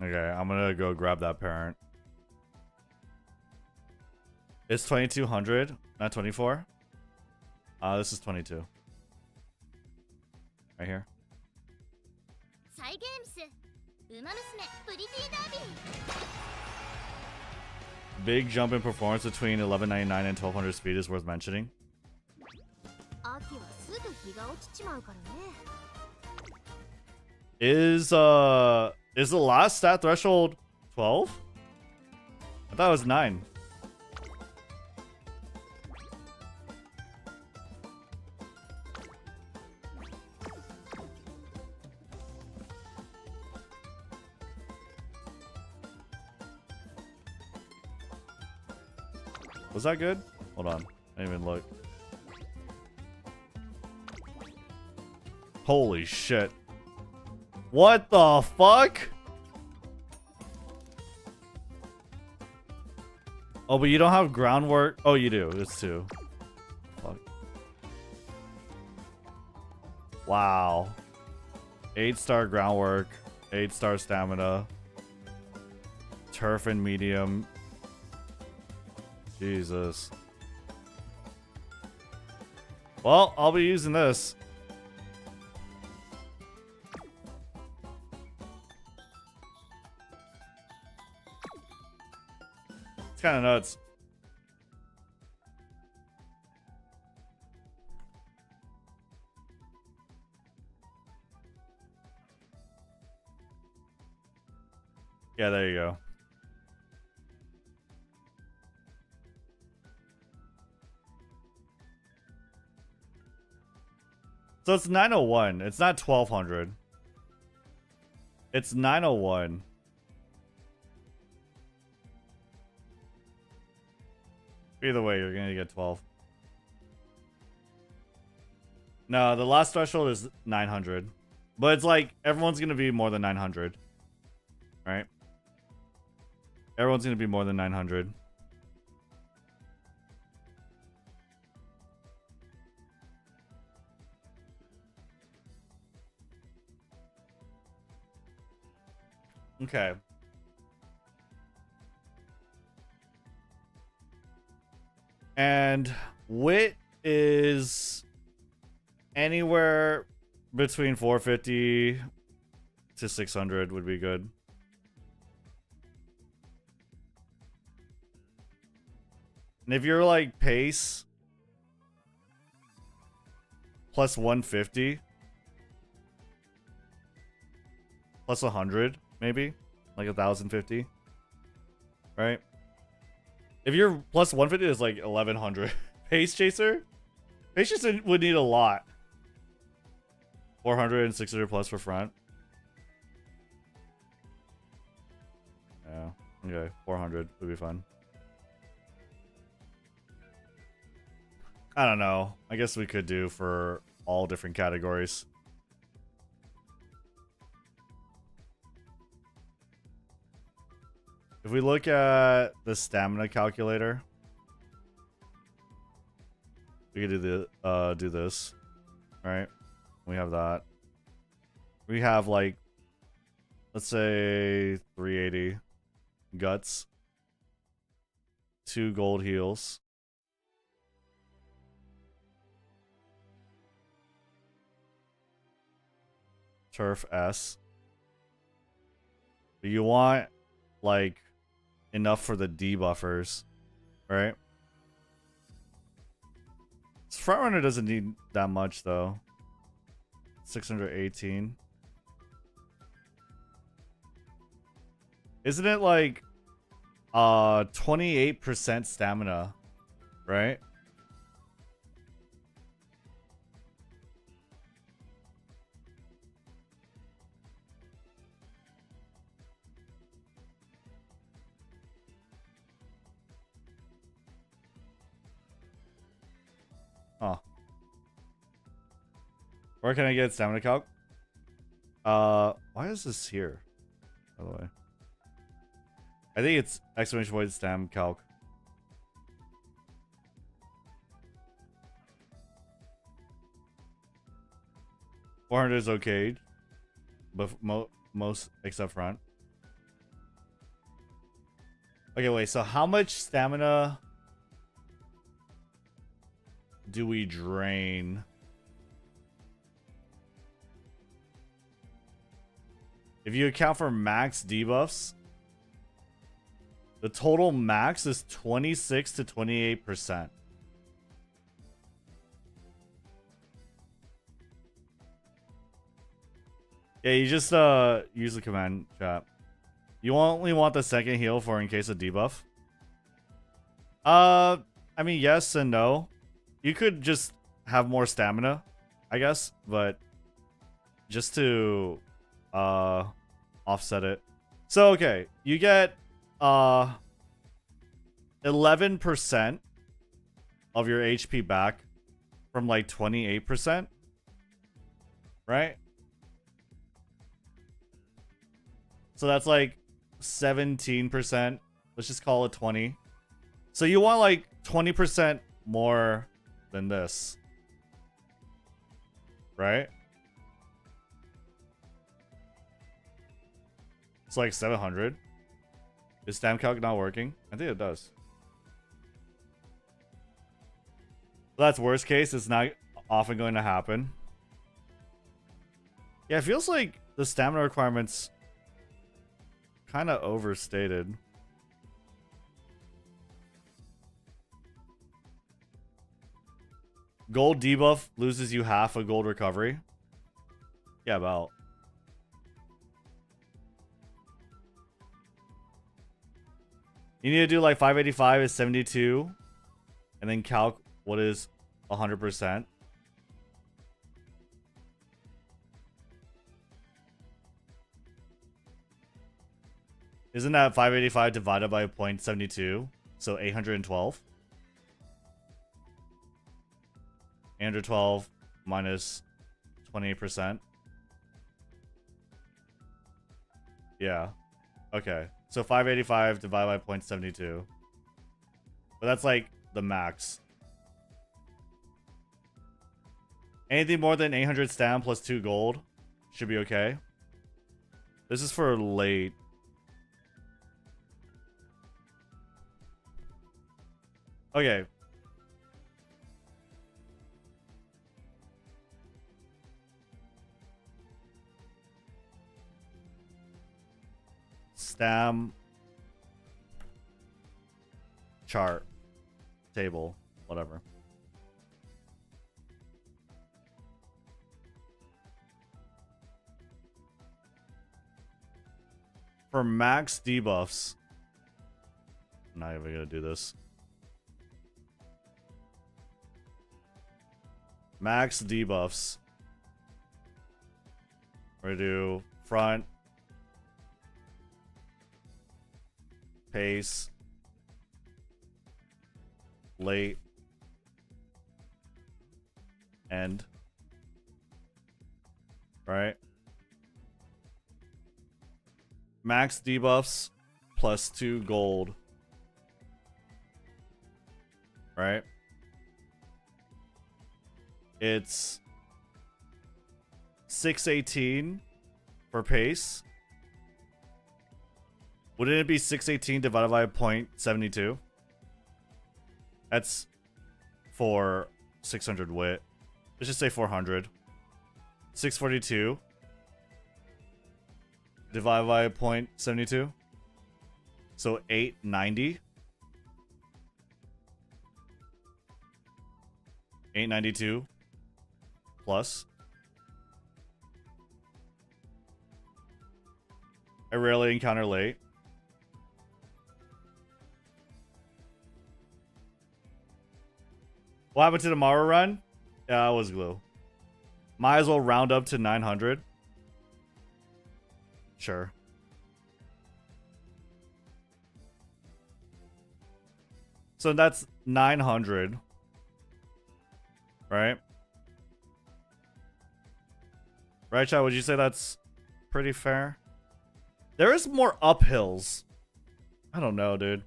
Okay, I'm gonna go grab that parent. It's 2200, not 24. This is 22. Right here. Big jump in performance between 1199 and 1200 speed is worth mentioning. Is the last stat threshold 12? I thought it was 9. Was that good? Hold on. I didn't even look. Holy shit. What the fuck? Oh, but you don't have groundwork. Oh, you do. It's 2. Fuck. Wow. 8-star groundwork. 8-star stamina. Turf and medium. Jesus. Well, I'll be using this. It's kind of nuts. Yeah, there you go. So it's 901. It's not 1200. It's 901. Either way, you're gonna get 12. No, the last threshold is 900. But it's like, everyone's gonna be more than 900. Right? Everyone's gonna be more than 900. Okay. And wit is anywhere between 450 to 600 would be good. And if you're like pace plus 150 plus 100, maybe like 1050, right? If you're plus 150 is like 1100. Pace chaser would need a lot. 400 and 600 plus for front. Yeah, okay, 400 would be fun. I don't know. I guess we could do for all different categories. If we look at the stamina calculator, we could do this, right? We have that. We have like, let's say 380 guts, 2 gold heals, turf S. But you want like enough for the debuffers, right? Front runner doesn't need that much though. 618. Isn't it like 28% stamina, right? Huh. Where can I get stamina calc? Why is this here? By the way, I think it's exclamation point stam calc. $400 is okay, but most except front. Okay, wait. So how much stamina do we drain? If you account for max debuffs, the total max is 26 to 28%. Yeah, you just use the command chat. You only want the second heal for in case of debuff. I mean, yes and no. You could just have more stamina, I guess, but just to offset it. So okay, you get 11% of your HP back from like 28%, right? So that's like 17%. Let's just call it 20. So you want like 20% more than this, right? It's like 700. Is stam calc not working? I think it does. That's worst case. It's not often going to happen. Yeah, it feels like the stamina requirements kind of overstated. Gold debuff loses you half a gold recovery. Yeah, about. You need to do like 585 is 72. And then calc what is 100%. Isn't that 585 divided by 0.72? So 812. 812 minus 28%. Yeah. Okay. So 585 divided by 0.72. But that's like the max. Anything more than 800 stam plus 2 gold should be okay. This is for late. Okay. Stam chart table, whatever. For max debuffs, I'm not even gonna do this. Max debuffs. We're gonna do front, pace, late, end. Right? Max debuffs plus 2 gold. Right? It's 618 for pace. Wouldn't it be 618 divided by 0.72? That's for 600 wit. Let's just say 400. 642 divided by 0.72. So 890. 892 plus. I rarely encounter late. What happened to the Mara run? Yeah, it was glue. Might as well round up to 900. Sure. So that's 900. Right? Right, chat? Would you say that's pretty fair? There is more uphills. I don't know, dude.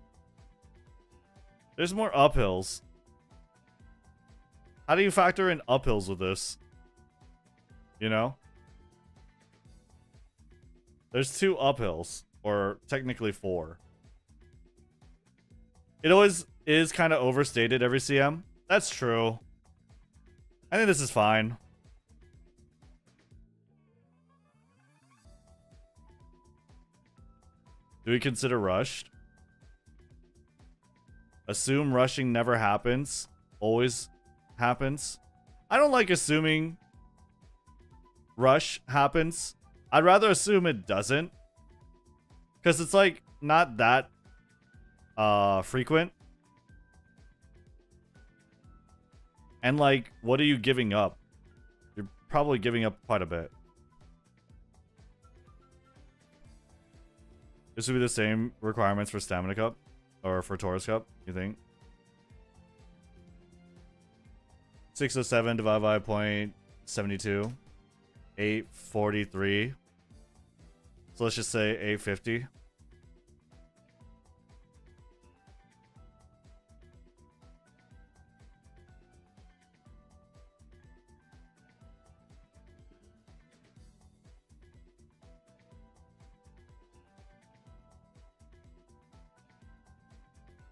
There's more uphills. How do you factor in uphills with this? You know? There's 2 uphills. Or technically 4. It always is kind of overstated every CM. That's true. I think this is fine. Do we consider rushed? Assume rushing never happens. Always happens. I don't like assuming rush happens. I'd rather assume it doesn't. Because it's like not that frequent. And like, what are you giving up? You're probably giving up quite a bit. This would be the same requirements for Stamina Cup or for Taurus Cup, you think? 607 divided by 0.72. 843. So let's just say 850.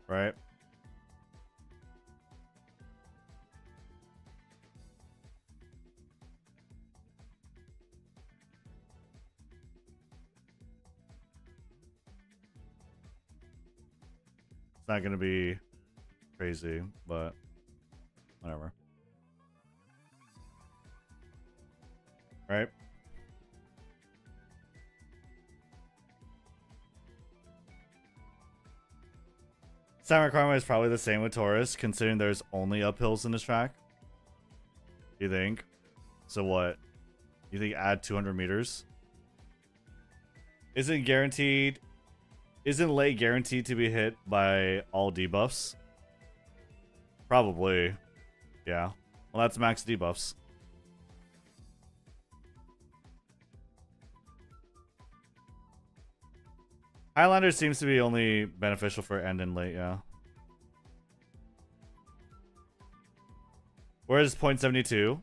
Right? It's not gonna be crazy, but whatever. Right? Sound requirement is probably the same with Taurus, considering there's only uphills in this track. You think? So what? You think add 200 meters? Isn't guaranteed... Isn't late guaranteed to be hit by all debuffs? Probably. Yeah. Well, that's max debuffs. Highlander seems to be only beneficial for end and late, yeah. Where's 0.72?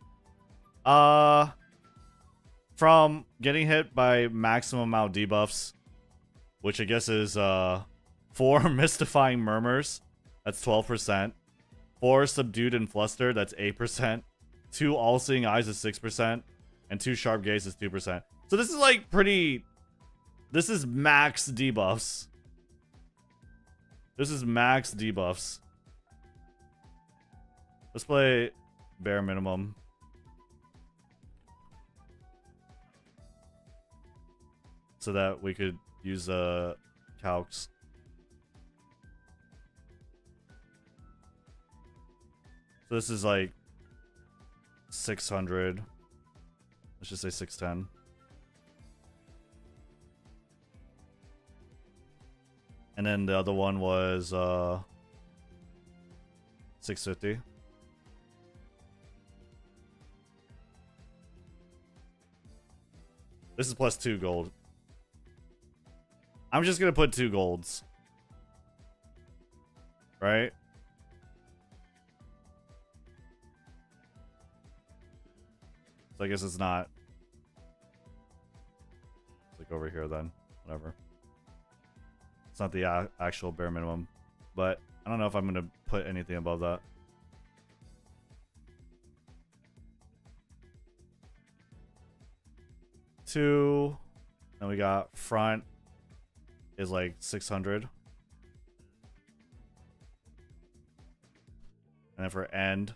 From getting hit by maximum amount of debuffs, which I guess is 4 mystifying murmurs, that's 12%. 4 subdued and flustered, that's 8%. 2 all-seeing eyes is 6%, and 2 sharp gaze is 2%. So this is like pretty This is max debuffs. This is max debuffs. Let's play bare minimum. So that we could use calcs. So this is like 600. Let's just say 610. And then the other one was 650. This is plus 2 gold. I'm just gonna put 2 golds. Right? So I guess it's not. It's like over here then. Whatever. It's not the actual bare minimum. But I don't know if I'm gonna put anything above that. Two. Then we got front is like 600. And then for end,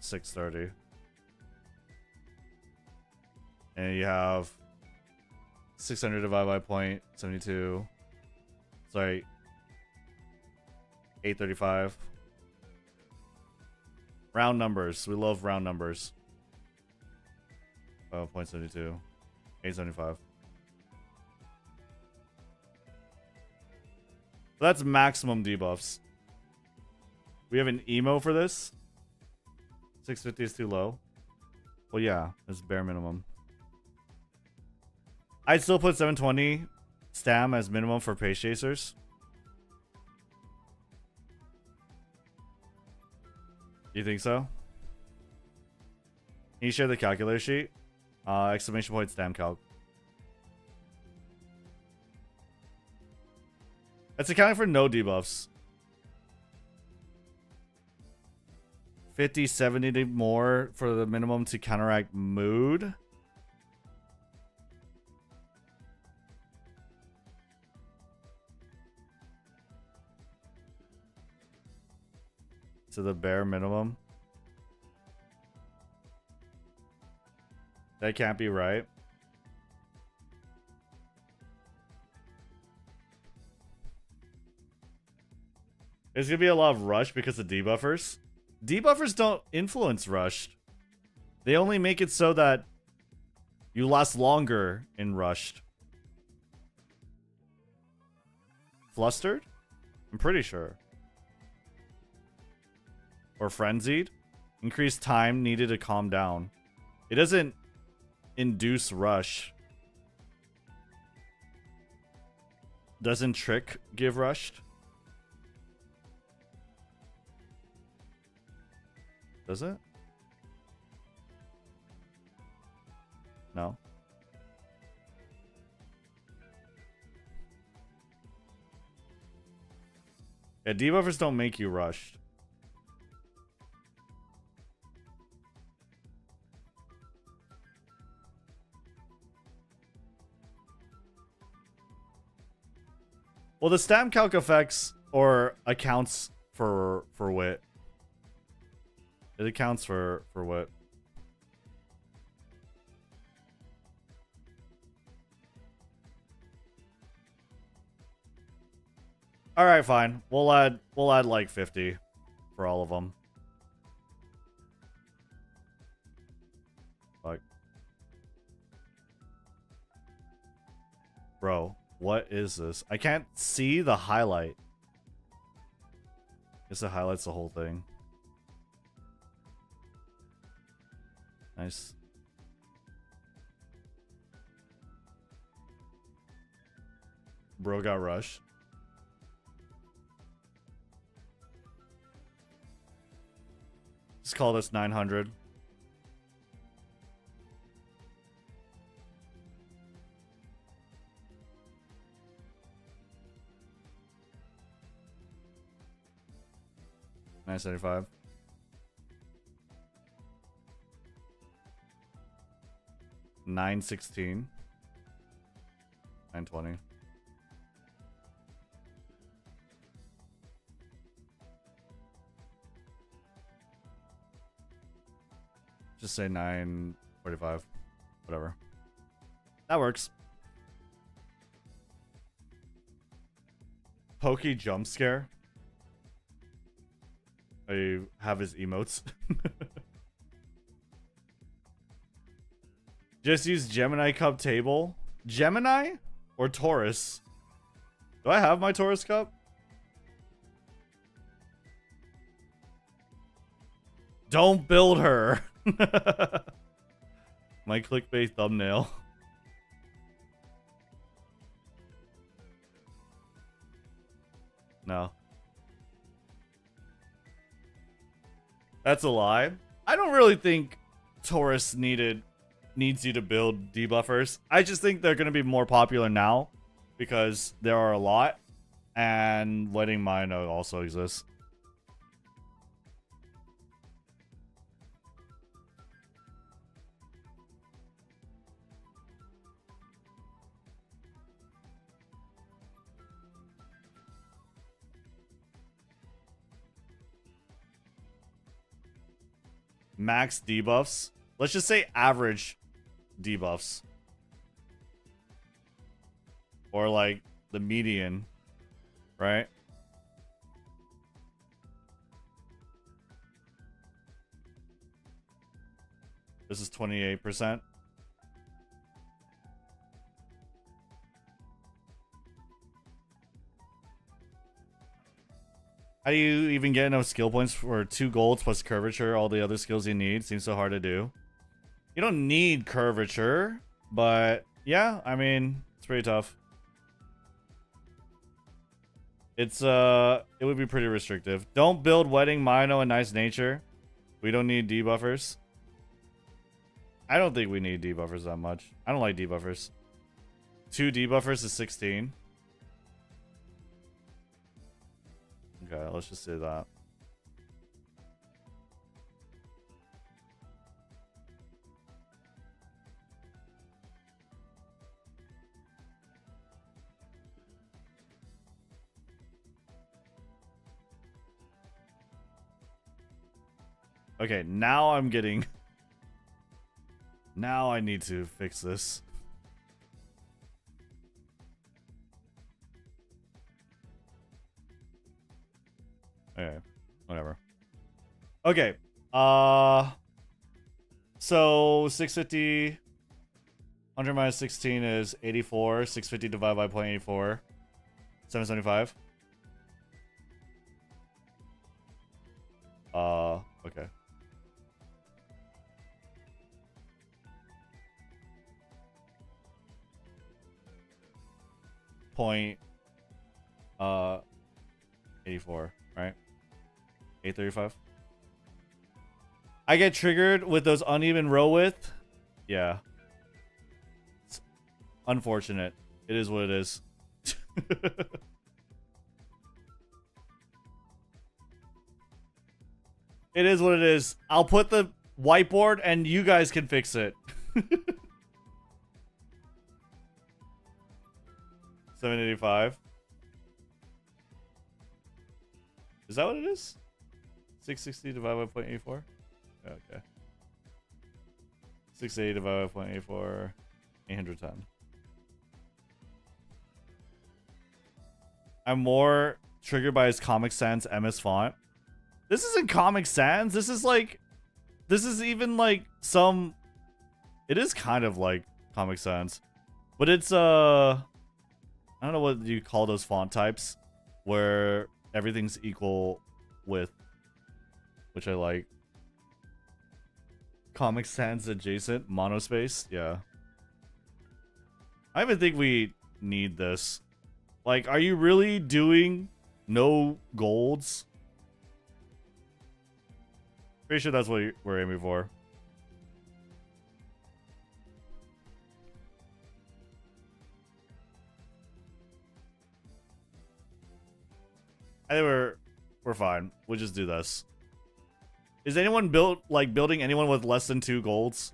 630. And you have 600 divided by 0.72. Sorry. 835. Round numbers. We love round numbers. 0.72. 875. So that's maximum debuffs. We have an emo for this. 650 is too low. Well, yeah, it's bare minimum. I'd still put 720 stam as minimum for pace chasers. You think so? Can you share the calculator sheet? Exclamation point stam calc. That's accounting for no debuffs. 50, 70 more for the minimum to counteract mood. To the bare minimum. That can't be right. There's gonna be a lot of rush because of debuffers. Debuffers don't influence rushed. They only make it so that you last longer in rushed. Flustered? I'm pretty sure. Or frenzied? Increased time needed to calm down. It doesn't induce rush. Doesn't trick give rushed? Does it? No. Yeah, debuffers don't make you rushed. Well, the stam calc affects or accounts for wit. It accounts for wit. All right, fine. We'll add like 50 for all of them. Fuck. Bro, what is this? I can't see the highlight. Guess it highlights the whole thing. Nice. Bro got rushed. Let's call this 900. $975. 916. 920. Just say 945. Whatever. That works. Pokey jump scare. I have his emotes. Just use Gemini Cup table. Gemini or Taurus? Do I have my Taurus Cup? Don't build her. My clickbait thumbnail. No. That's a lie. I don't really think Taurus needs you to build debuffers. I just think they're going to be more popular now because there are a lot, and Wedding Mino also exists. Max debuffs. Let's just say average debuffs. Or like the median, right? This is 28%. How do you even get enough skill points for 2 golds plus curvature? All the other skills you need seems so hard to do. You don't need curvature, but yeah, I mean, it's pretty tough. It would be pretty restrictive. Don't build Wedding Mino and Nice Nature. We don't need debuffers. I don't think we need debuffers that much. I don't like debuffers. 2 debuffers is 16. Okay, let's just say that. Okay, now I'm getting... Now I need to fix this. Okay, whatever. Okay, so 650, 100 minus 16 is 84. 650 divided by 0.84, 775. Okay. Point, 84, right? 835. I get triggered with those uneven row width. Yeah. It's unfortunate. It is what it is. It is what it is. I'll put the whiteboard and you guys can fix it. 785. Is that what it is? 660 divided by 0.84? Okay. 680 divided by 0.84. 810. I'm more triggered by his Comic Sans MS font. This isn't Comic Sans. This is like... This is even like some... It is kind of like Comic Sans. But it's, I don't know what you call those font types. Where everything's equal width. Which I like. Comic Sans adjacent. Monospace. Yeah. I even think we need this. Like, are you really doing no golds? Pretty sure that's what we're aiming for. I think we're fine. We'll just do this. Is anyone building anyone with less than 2 golds?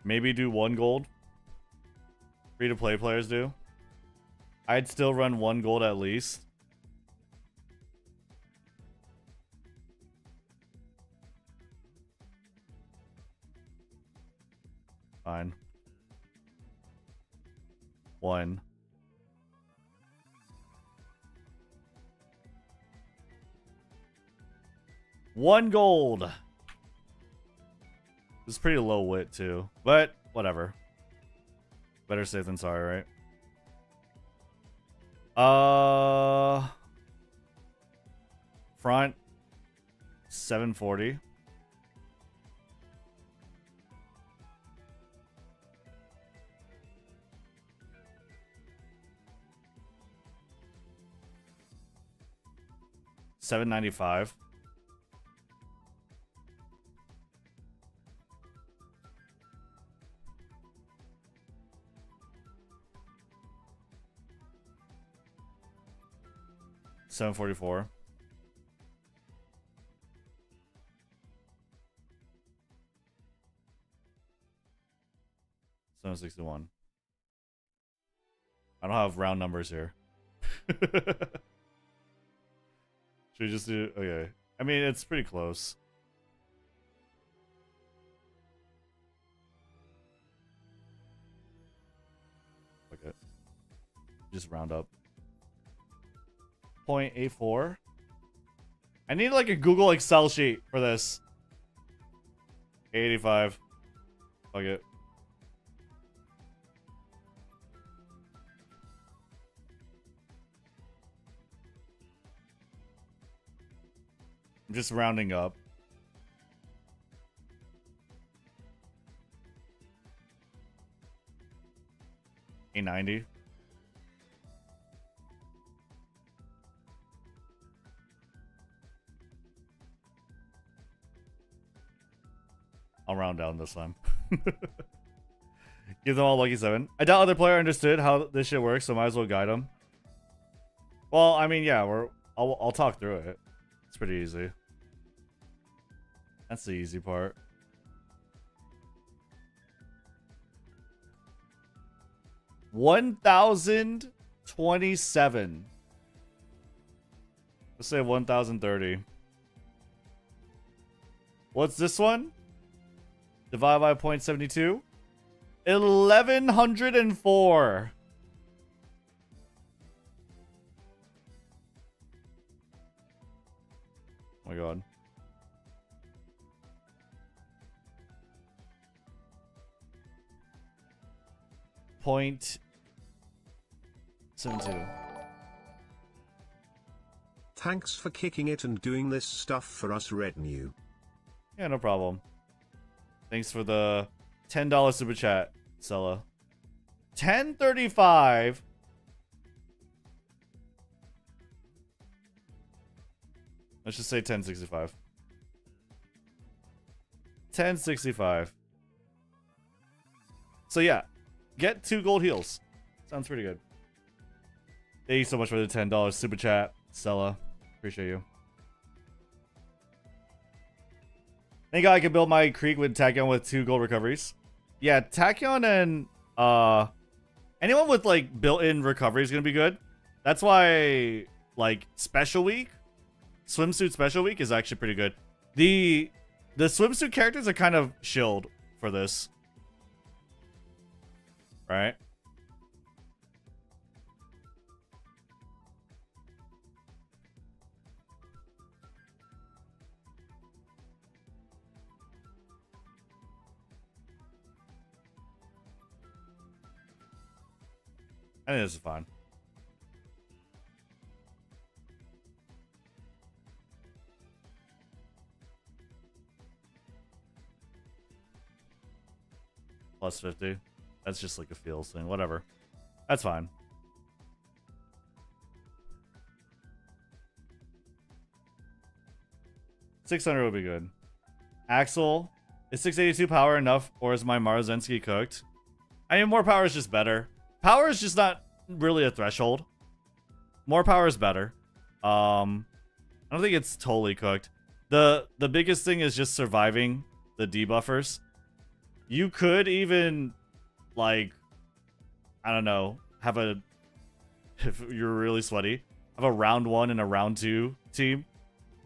Maybe do 1 gold. Free-to-play players do. I'd still run 1 gold at least. Fine. 1. One gold. It's pretty low wit too, but whatever. Better safe than sorry, right? Front 740. $795. $744. $761. I don't have round numbers here. Should we just do... Okay. I mean, it's pretty close. Okay. Just round up. 0.84. I need like a Google Excel sheet for this. 85. Fuck it. I'm just rounding up. $890. I'll round down this time. Give them all lucky 7. I doubt other player understood how this shit works, so might as well guide them. Well, I mean, yeah, I'll talk through it. It's pretty easy. That's the easy part. $1,027. Let's say 1,030. What's this one? Divide by 0.72. 1,104. Oh my god. Point 72. Thanks for kicking it and doing this stuff for us, Rednu. Yeah, no problem. Thanks for the $10 super chat, Sella. 1035. Let's just say 1065. 1065. So yeah, get 2 gold heals. Sounds pretty good. Thank you so much for the $10 super chat, Stella. Appreciate you. Thank God I can build my creek with Tachyon with 2 gold recoveries. Yeah, Tachyon and anyone with like built-in recovery is gonna be good. That's why like special week, swimsuit special week is actually pretty good. The swimsuit characters are kind of shilled for this, right? I think this is fine. Plus 50. That's just like a feels thing. Whatever. That's fine. $600 would be good. Axel, is 682 power enough, or is my Marzensky cooked? I mean, more power is just better. Power is just not really a threshold. More power is better. I don't think it's totally cooked. The biggest thing is just surviving the debuffers. You could even, like, I don't know, have a, if you're really sweaty, have a round 1 and a round 2 team.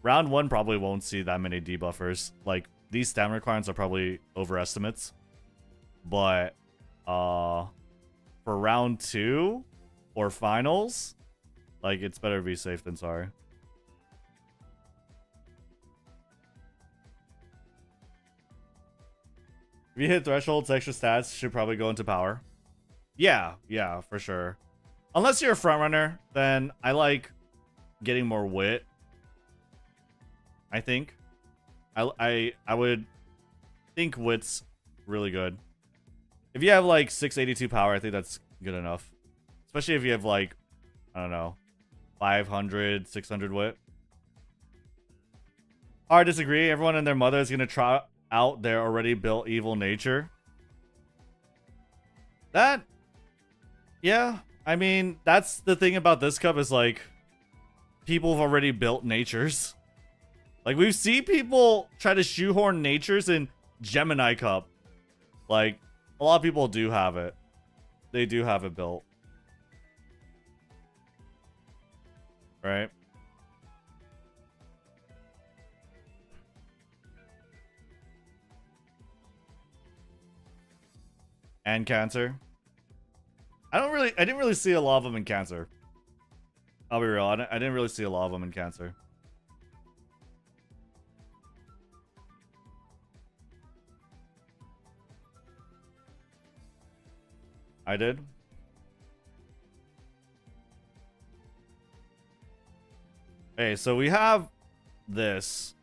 Round 1 probably won't see that many debuffers. Like, these stamina requirements are probably overestimates. But, for round 2 or finals, like, it's better to be safe than sorry. If you hit thresholds, extra stats should probably go into power. Yeah, for sure. Unless you're a front runner, then I like getting more wit. I think. I would think wit's really good. If you have like 682 power, I think that's good enough. Especially if you have like, I don't know, 500, 600 wit. Hard disagree. Everyone and their mother is gonna try out their already built evil nature. That, yeah, I mean, that's the thing about this cup is like, people have already built natures. Like, we've seen people try to shoehorn natures in Gemini Cup. Like, a lot of people do have it. They do have it built. Right? And Cancer. I didn't really see a lot of them in Cancer. I'll be real, I didn't really see a lot of them in Cancer. I did. Okay, so we have this.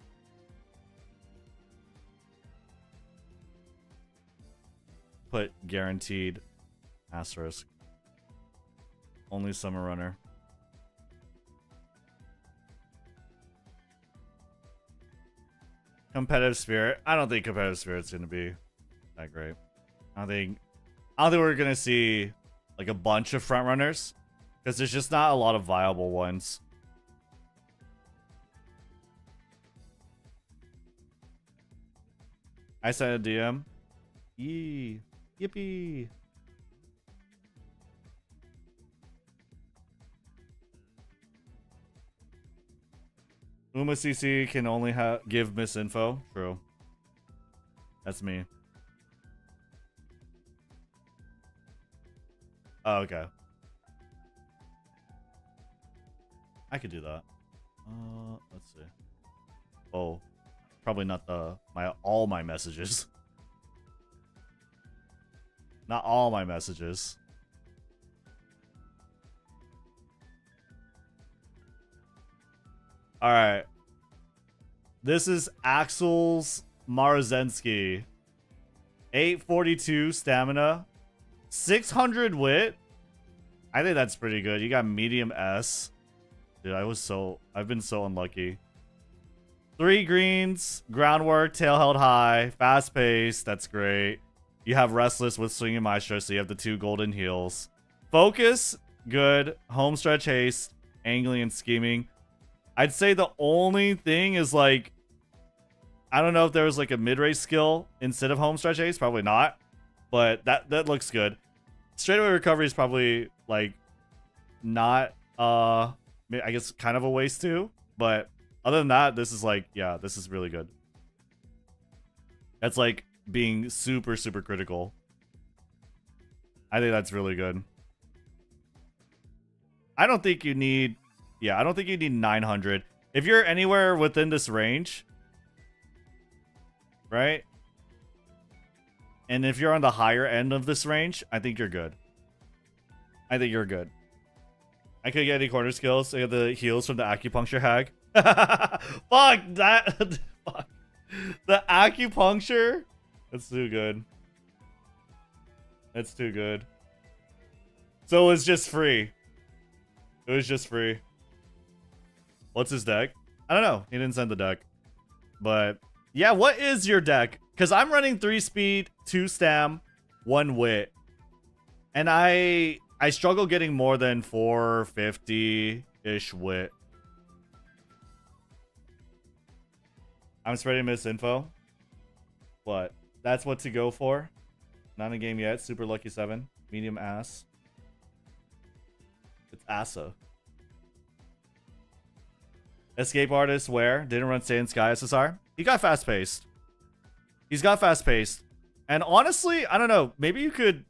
Put guaranteed asterisk. Only summer runner. Competitive spirit. I don't think competitive spirit's gonna be that great. I don't think we're gonna see like a bunch of front runners because there's just not a lot of viable ones. I sent a DM. Yee. Yippee. UmaCC can only give misinfo. True. That's me. Oh, okay. I could do that. Let's see. Oh, probably not all my messages. Not all my messages. All right. This is Axel's Marozensky. 842 stamina. 600 wit. I think that's pretty good. You got medium S. Dude, I've been so unlucky. 3 greens, groundwork, tail held high, fast pace. That's great. You have restless with swinging maestro, so you have the 2 golden heals. Focus, good. Homestretch haste, angling and scheming. I'd say the only thing is like, I don't know if there was like a mid-race skill instead of homestretch haste. Probably not. But that looks good. Straightaway recovery is probably like not I guess kind of a waste too. But other than that, this is like, yeah, this is really good. That's like being super, super critical. I think that's really good. I don't think you need 900. If you're anywhere within this range, right? And if you're on the higher end of this range, I think you're good. I think you're good. I could get any corner skills. I got the heals from the acupuncture hag. Fuck that. Fuck. The acupuncture. That's too good. That's too good. So it was just free. It was just free. What's his deck? I don't know. He didn't send the deck. But yeah, what is your deck? Because I'm running 3 speed, 2 stam, 1 wit. And I struggle getting more than 450-ish wit. I'm spreading misinfo. What? That's what to go for. Not in a game yet. Super Lucky 7. Medium ass. It's Asa. Escape Artist where? Didn't run Stay in Sky SSR. He got fast paced. He's got fast paced. And honestly, I don't know. Maybe you could...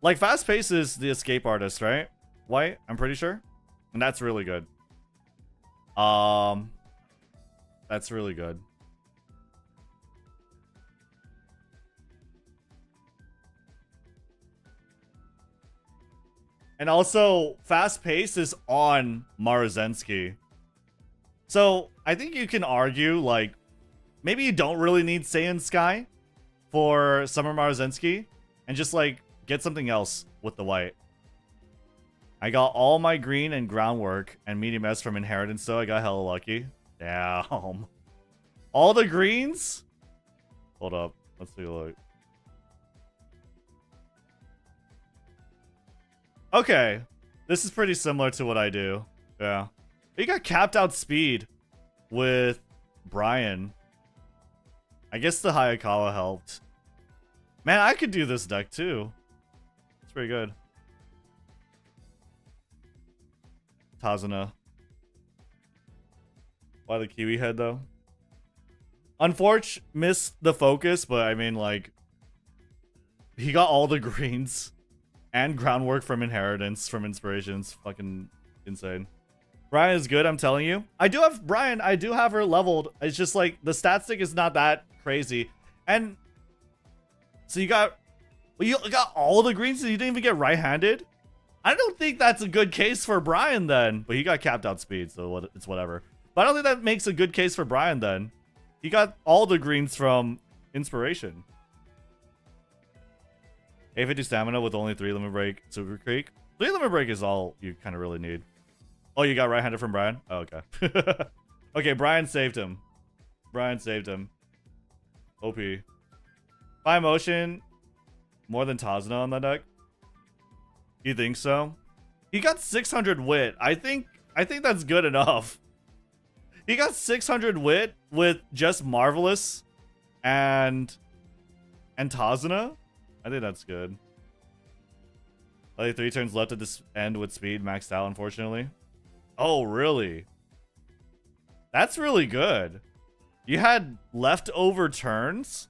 Like, fast pace is the Escape Artist, right? White, I'm pretty sure. And that's really good. That's really good. And also, fast pace is on Maruzensky. So, I think you can argue, like, maybe you don't really need Saiyan Sky for Summer Maruzensky. And just, like, get something else with the white. I got all my green and groundwork and medium S from Inheritance, so I got hella lucky. Damn. All the greens? Hold up. Let's take a look. Okay. This is pretty similar to what I do. Yeah. You got capped out speed with Brian. I guess the Hayakawa helped. Man, I could do this deck too. It's pretty good. Tazuna. Why the Kiwi head though? Unfortunately, missed the focus, but I mean, like, he got all the greens and groundwork from Inheritance, from Inspirations. Fucking insane. Brian is good, I'm telling you. I do have Brian. I do have her leveled. It's just like the stat stick is not that crazy, and so you got all the greens, and you didn't even get right-handed. I don't think that's a good case for Brian then. But he got capped out speed, so it's whatever. But I don't think that makes a good case for Brian then. He got all the greens from Inspiration. 850 stamina with only 3 limit break, Super Creek. 3 limit break is all you kind of really need. Oh, you got right-handed from Brian? Oh, okay. Okay, Brian saved him. Brian saved him. OP. By motion, more than Tazuna on that deck. You think so? He got 600 wit. I think that's good enough. He got 600 wit with just Marvelous and Tazuna. I think that's good. Only 3 turns left at this end with speed maxed out, unfortunately. Oh, really? That's really good. You had leftover turns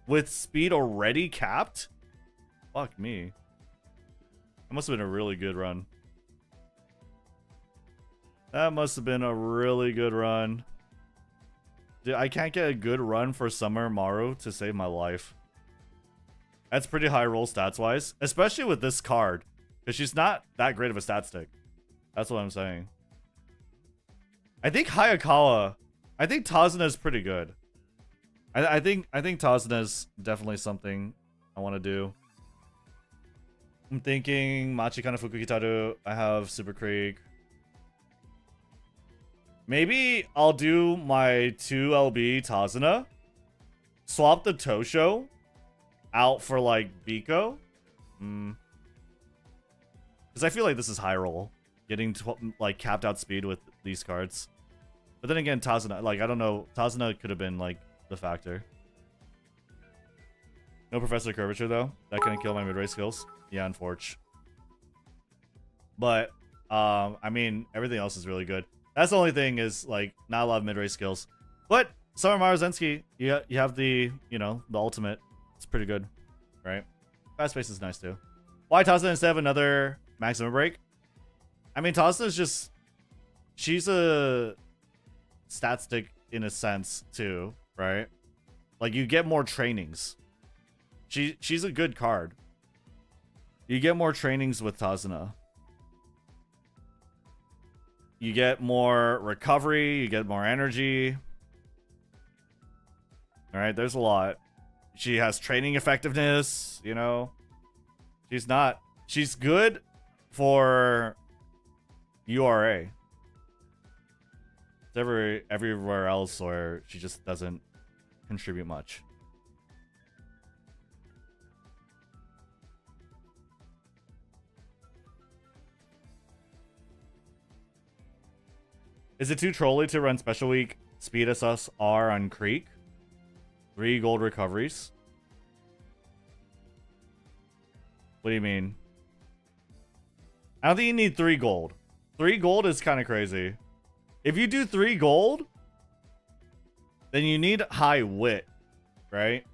with speed already capped? Fuck me. That must have been a really good run. That must have been a really good run. Dude, I can't get a good run for Summer Maru to save my life. That's pretty high roll stats-wise, especially with this card, because she's not that great of a stat stick. That's what I'm saying. I think Hayakawa... I think Tazuna is pretty good. I think Tazuna is definitely something I want to do. I'm thinking Machikana Fukukitaru. I have Super Creek. Maybe I'll do my 2LB Tazuna. Swap the Tosho out for like Biko. Because I feel like this is high roll. Getting like capped out speed with these cards. But then again, Tazuna, like, I don't know. Tazuna could have been like the factor. No Professor Curvature though. That couldn't kill my mid-range skills. Yeah, unfortunately. But I mean, everything else is really good. That's the only thing is like not a lot of mid-range skills. But Summer Maruzensky, you have the, you know, the ultimate. It's pretty good, right? Fast pace is nice too. Why Tazuna instead of another maximum break? I mean, Tazuna is just, she's a stat stick in a sense too, right? Like you get more trainings. She's a good card. You get more trainings with Tazuna. You get more recovery. You get more energy. All right, there's a lot. She has training effectiveness, you know. She's good for URA. It's everywhere else where she just doesn't contribute much. Is it too trolly to run Special Week Speed SSR on Creek? 3 gold recoveries. What do you mean? I don't think you need 3 gold. 3 gold is kind of crazy. If you do 3 gold, then you need high wit, right?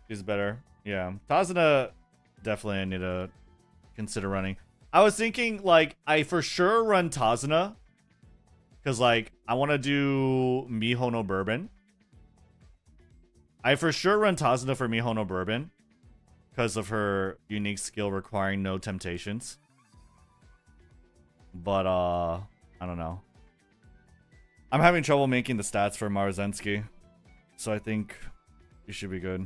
She's better. Yeah. Tazuna, definitely I need to consider running. I was thinking, like, I for sure run Tazuna. Because, like, I want to do Miho no Bourbon. I for sure run Tazuna for Miho no Bourbon. Because of her unique skill requiring no temptations. But, I don't know. I'm having trouble making the stats for Marzensky. So I think you should be good.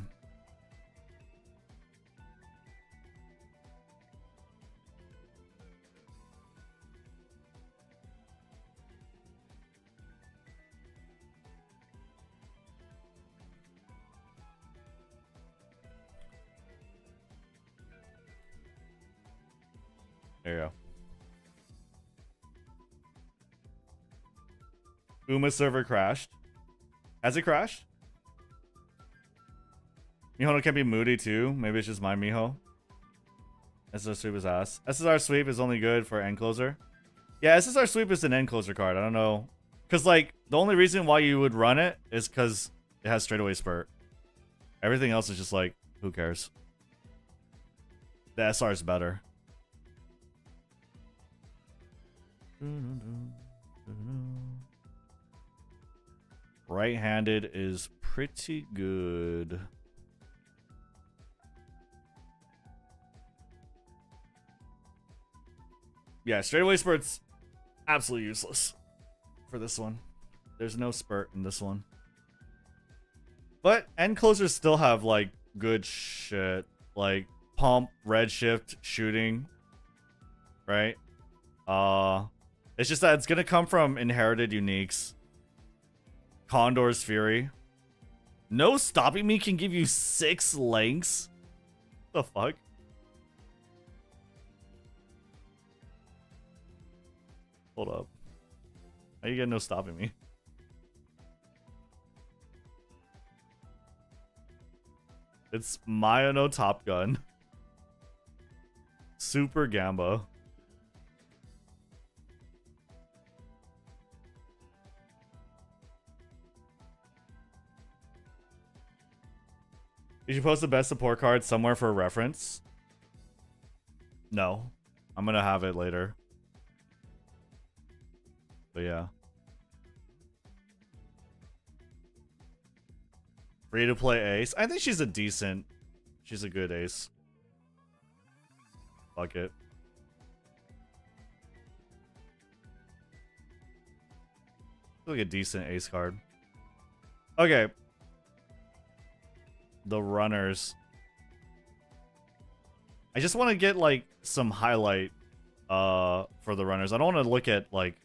There you go. Uma server crashed. Has it crashed? Miho can be moody too. Maybe it's just my Miho. SSR sweep is ass. SSR sweep is only good for end closer. Yeah, SSR sweep is an end closer card. I don't know. Because, like, the only reason why you would run it is because it has straightaway spurt. Everything else is just like, who cares? The SR is better. Right-handed is pretty good. Yeah, straightaway spurt's absolutely useless for this one. There's no spurt in this one. But end closers still have, like, good shit. Like, pump, redshift, shooting. Right? It's just that it's gonna come from inherited uniques. Condor's Fury. No stopping me can give you 6 lengths? The fuck? Hold up. How you get no stopping me? It's Maya no Top Gun. Super Gamba. You should post the best support card somewhere for reference. No. I'm gonna have it later. But yeah. Free to play ace. I think she's a decent. She's a good ace. Fuck it. Like a decent ace card. Okay. The runners. I just want to get like some highlight for the runners. I don't want to look at like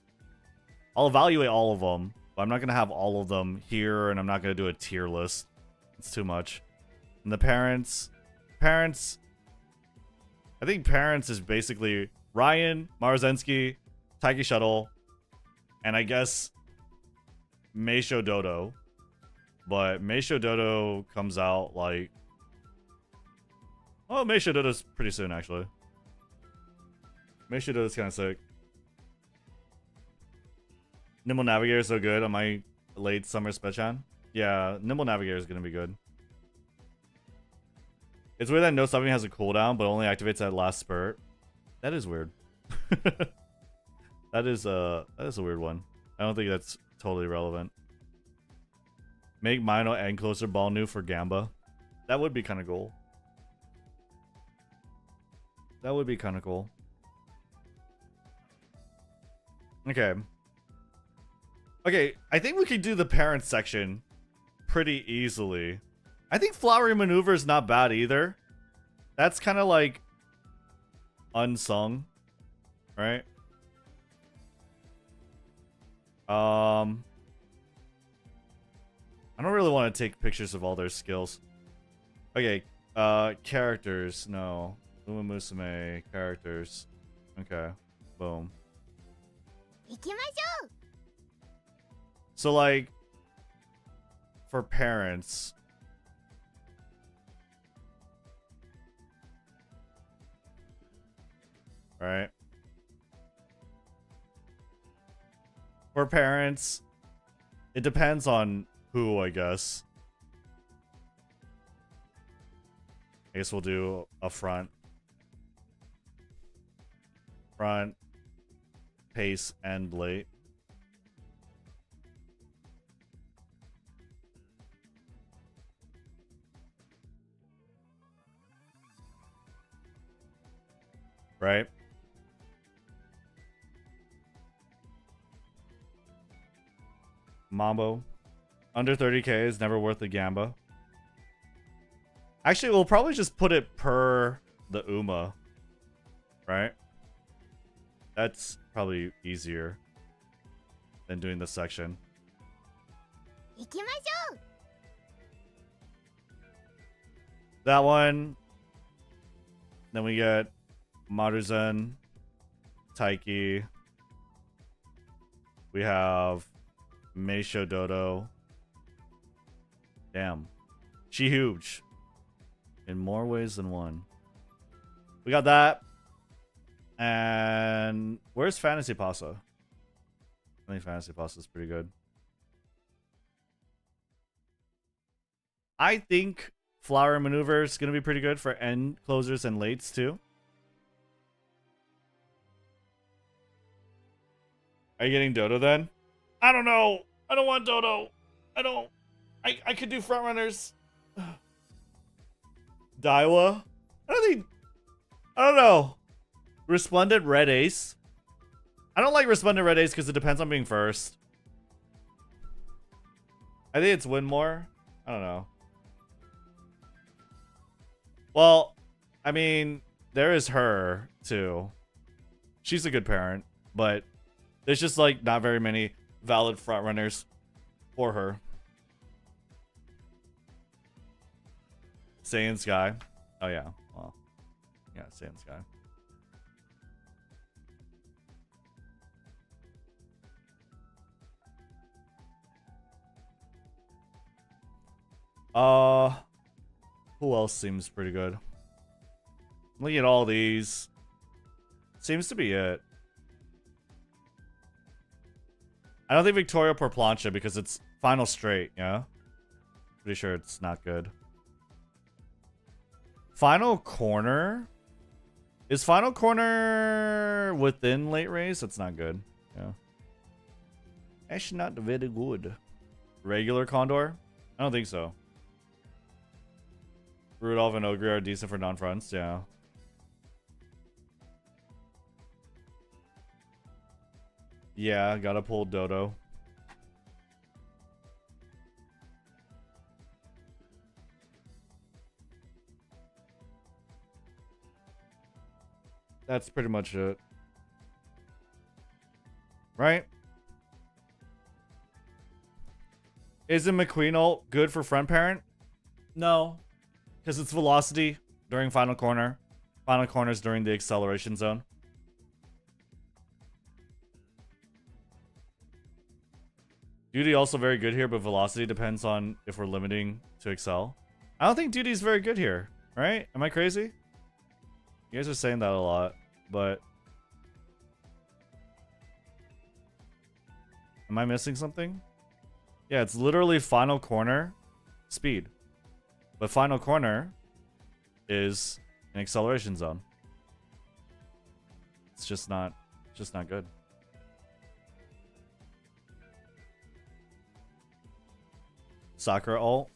I'll evaluate all of them, but I'm not going to have all of them here, and I'm not going to do a tier list. It's too much. And the parents, I think parents is basically Ryan, Marzensky, Taiki Shuttle, and I guess Meisho Dodo. But Meisho Dodo comes out like... Oh, Meisho Dodo's pretty soon, actually. Meisho Dodo's kind of sick. Nimble Navigator is so good on my late summer Spechan. Yeah, Nimble Navigator is going to be good. It's weird that No Stopping has a cooldown, but only activates at last spurt. That is weird. That is a weird one. I don't think that's totally relevant. Make Mino and closer ball new for Gamba. That would be kind of cool. That would be kind of cool. Okay. Okay, I think we could do the parents section pretty easily. I think Flowery Maneuver is not bad either. That's kind of like unsung, right? I don't really want to take pictures of all their skills. Okay, characters, no. Umamusume characters. Okay. Boom. 行きましょう So like for parents, right? For parents, it depends on who, I guess. I guess we'll do a front, pace, and late. Right? Mambo. Under 30k is never worth the gamba. Actually, we'll probably just put it per the Uma. Right? That's probably easier than doing the section. 行きましょう That one. Then we get Maruzen, Taiki. We have Meisho Dodo. Damn. She huge. In more ways than one. We got that. And where's Fantasy Pasta? I think Fantasy Pasta is pretty good. I think Flower Maneuver is going to be pretty good for end closers and lates too. Are you getting Dodo then? I don't know. I don't want Dodo. I could do front runners. Daiwa? I don't know. Resplendent Red Ace. I don't like Resplendent Red Ace because it depends on being first. I think it's Winmore. I don't know. Well, I mean, there is her too. She's a good parent, but there's just like not very many valid front runners for her. Saiyan Sky. Oh yeah. Well, yeah, Saiyan Sky. Who else seems pretty good? Looking at all these, seems to be it. I don't think Victoria per plancha because it's final straight, yeah? Pretty sure it's not good. Final corner? Is final corner within late race? That's not good. Yeah. Actually not very good. Regular Condor? I don't think so. Rudolph and Ogre are decent for non-fronts, yeah. Yeah, gotta pull Dodo. That's pretty much it. Right? Isn't McQueen ult good for front parent? No. Because it's velocity during final corner. Final corners during the acceleration zone. Duty also very good here, but velocity depends on if we're limiting to excel. I don't think Duty's very good here, right? Am I crazy? You guys are saying that a lot, but... Am I missing something? Yeah, it's literally final corner speed. But final corner is an acceleration zone. It's just not good. Sakura ult.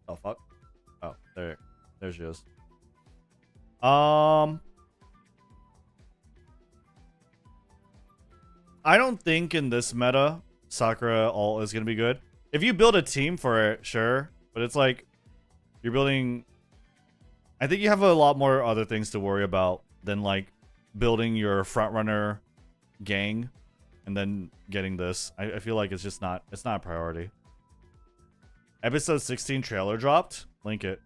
Oh fuck. Oh, there she is. I don't think in this meta Sakura ult is gonna be good. If you build a team for it, sure. But it's like you're building. I think you have a lot more other things to worry about than like building your frontrunner gang and then getting this. I feel like it's just not. It's not a priority. Episode 16 trailer dropped. Link it.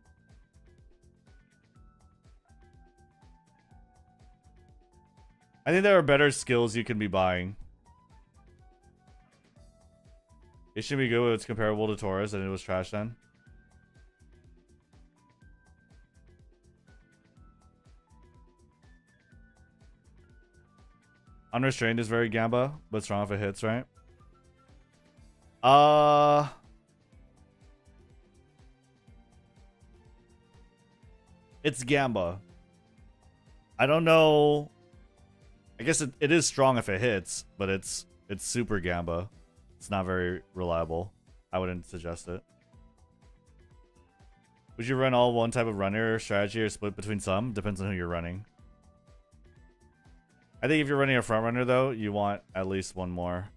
I think there are better skills you can be buying. It should be good when it's comparable to Taurus, and it was trash then. Unrestrained is very Gamba, but strong if it hits, right? It's Gamba. I don't know. I guess it is strong if it hits, but it's super Gamba. It's not very reliable. I wouldn't suggest it. Would you run all one type of runner strategy or split between some? Depends on who you're running. I think if you're running a front runner though, you want at least one more.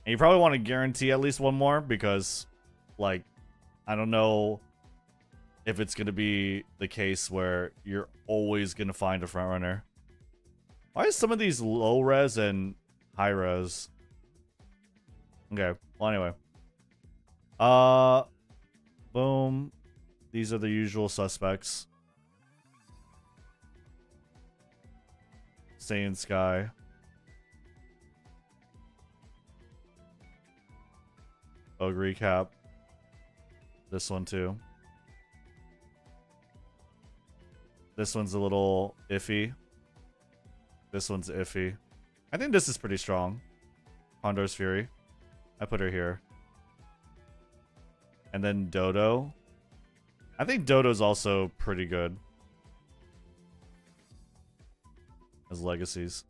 And you probably want to guarantee at least one more because, like, I don't know if it's going to be the case where you're always going to find a front runner. Why is some of these low res and high res? Okay, well anyway. Boom. These are the usual suspects. Saiyan Sky. Ogre Recap. This one too. This one's a little iffy. This one's iffy. I think this is pretty strong. Condor's Fury. I put her here. And then Dodo. I think Dodo's also pretty good. As legacies.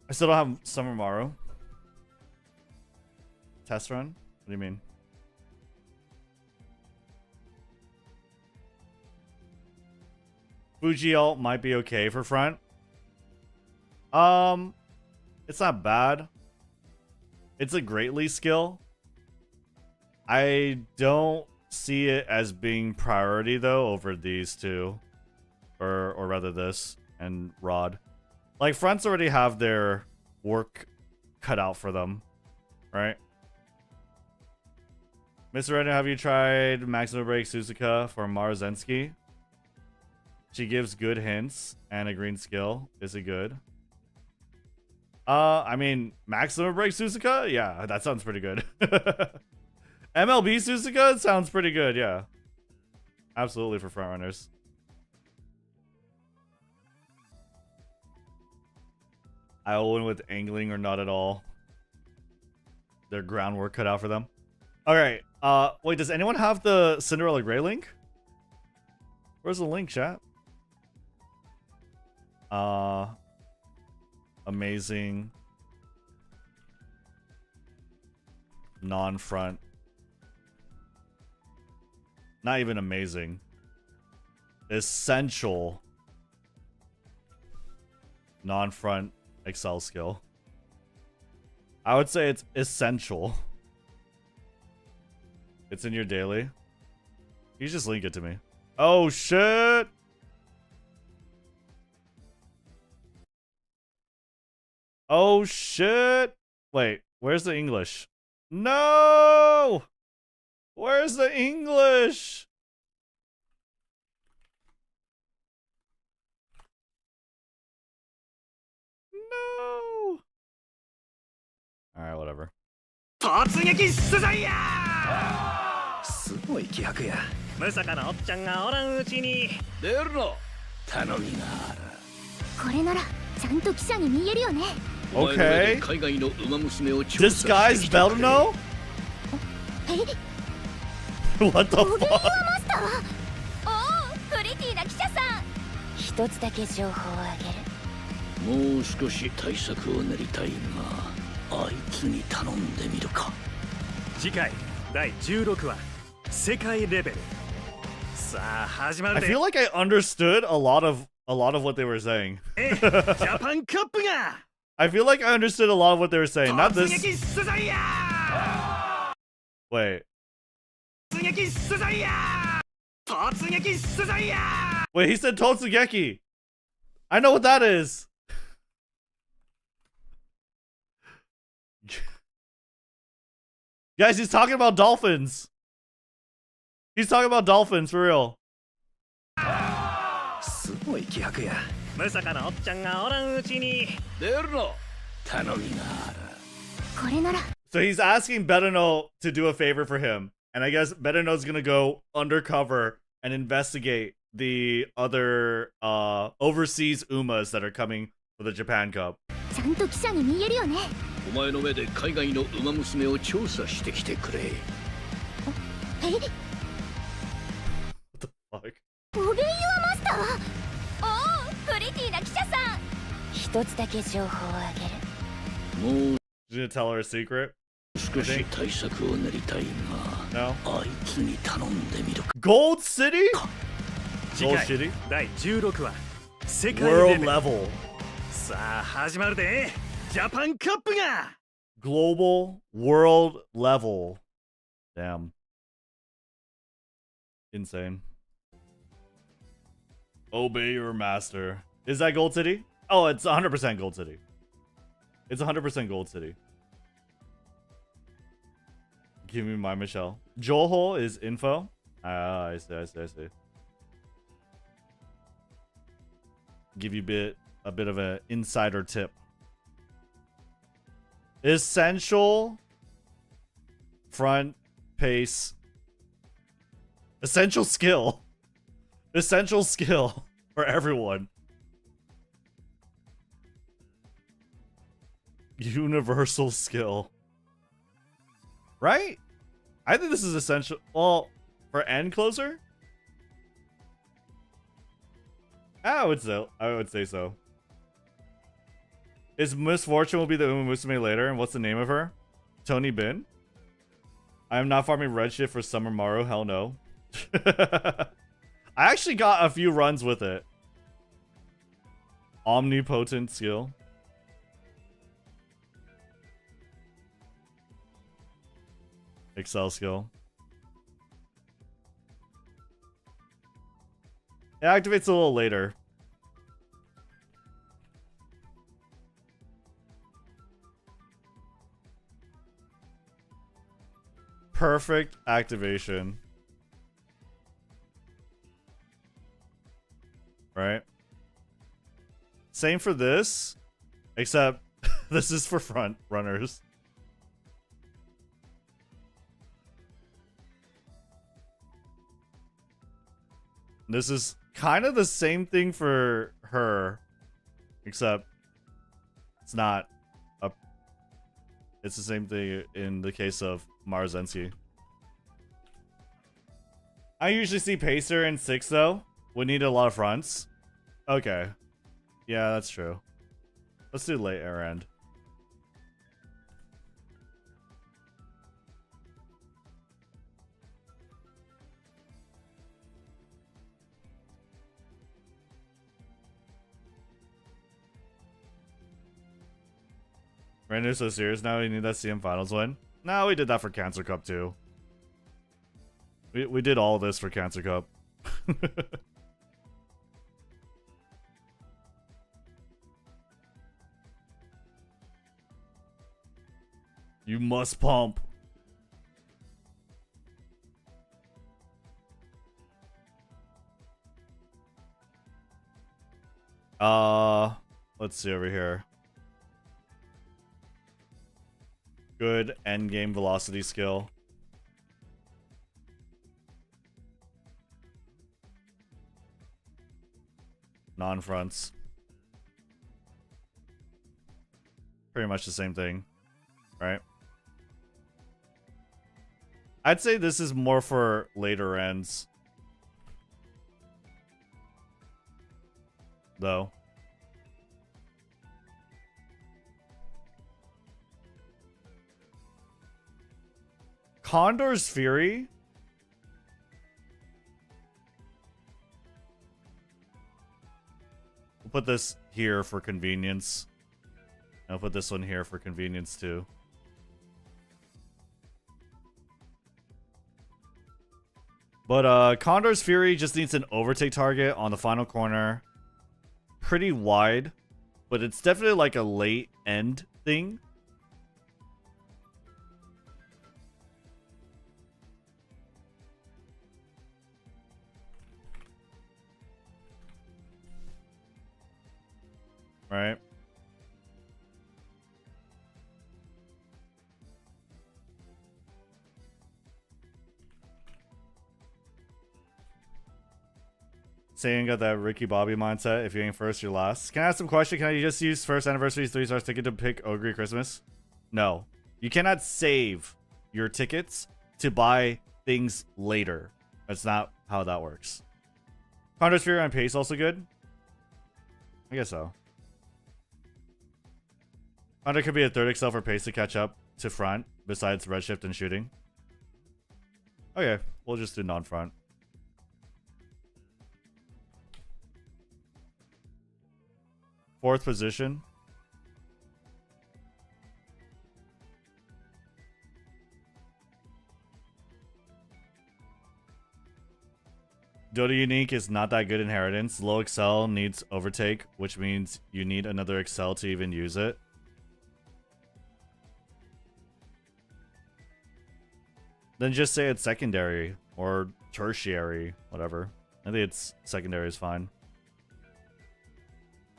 I still don't have Summer Maru. Test run? What do you mean? Fuji ult might be okay for front. It's not bad. It's a greatly skill. I don't see it as being priority though over these two. Or rather this and Rod. Like, fronts already have their work cut out for them, right? Mr. Rednu, have you tried Maximum Break Suzuka for Marzensky? She gives good hints and a green skill. Is it good? I mean, Maximum Break Suzuka? Yeah, that sounds pretty good. MLB Suzuka sounds pretty good, yeah. Absolutely for frontrunners. I will win with angling or not at all. Their groundwork cut out for them. Alright, wait, does anyone have the Cinderella Grey link? Where's the link, chat? Amazing. Non-front. Not even amazing. Essential. Non-front Excel skill. I would say it's essential. It's in your daily. You just link it to me. Oh shit! Oh shit! Wait, where's the English? No! Where's the English? No! Alright, whatever. 突撃取材やすごい気迫やまさかのおっちゃんがおらんうちに出るの頼みがあるこれならちゃんと記者に見えるよね Okay. 海外のウマ娘を調査 This guy's Belno? え What the おげん fuck? はマスターおおプリティな記者さん一つだけ情報をあげるもう少し対策を練りたいがあいつに頼んでみるか次回第16話世界レベルさあ始まる I で feel like I understood a lot of what they were saying. ジャパンカップが I feel like I understood a lot of what they were saying. Not 突 this. 撃取材や Wait. 突撃取材や突 Wait, he said Totsugeki. I know what that is. Guys, he's talking about dolphins. He's talking about dolphins for real. すごい気迫や。まさかのおっちゃんがおらんうちに出るの頼みがある。これなら So he's asking Bedeno to do a favor for him. And I guess Bedeno's gonna go undercover and investigate the other overseas Umas that are coming for the Japan Cup. ちゃんと記者に見えるよね。お前の目で海外のウマ娘を調査してきてくれ。え What the fuck? オベイユアマスター。おお、プリティな記者さん。一つだけ情報をあげる。もう She's gonna tell her a secret? 少し対策を練りたいが、 No? あいつに頼んでみるか。 Gold City? 次 Gold 回 City? 第16話世界レ World ベル。 level. さあ始まるで。ジャパンカップが。 Global world level. Damn. Insane. Obey your master. Is that Gold City? Oh, it's 100% Gold City. It's 100% Gold City. Give me my Michelle. Joho is info. Ah, I see. Give you a bit of an insider tip. Essential front pace. Essential skill. Essential skill for everyone. Universal skill. Right? I think this is essential. Well, for end closer? I would say so. Is Misfortune will be the umamusume later, and what's the name of her? Tony Bin? I am not farming red shit for Summer Maru, hell no. I actually got a few runs with it. Omnipotent skill. Excel skill. It activates a little later. Perfect activation. Right? Same for this, except this is for front runners. This is kind of the same thing for her, except it's not a... It's the same thing in the case of Marzensky. I usually see Pacer in 6 though. Would need a lot of fronts. Okay. Yeah, that's true. Let's do late air end. Rednu so serious now. We need that CM Finals win. No, we did that for Cancer Cup too. We did all this for Cancer Cup. You must pump. Let's see over here. Good endgame velocity skill. Non-fronts. Pretty much the same thing, right? I'd say this is more for later ends, though. Condor's Fury? We'll put this here for convenience. I'll put this one here for convenience too. But Condor's Fury just needs an overtake target on the final corner. Pretty wide, but it's definitely like a late end thing. Right? Saying got that Ricky Bobby mindset. If you ain't first, you're last. Can I ask some question? Can I just use first anniversary 3 stars ticket to pick Ogre Christmas? No. You cannot save your tickets to buy things later. That's not how that works. Condor Sphere on pace also good? I guess so. Condor could be a third excel for pace to catch up to front, besides redshift and shooting. Okay, we'll just do non-front. Fourth position. Dota Unique is not that good inheritance. Low Excel needs overtake, which means you need another Excel to even use it. Then just say it's secondary or tertiary, whatever. I think it's secondary is fine.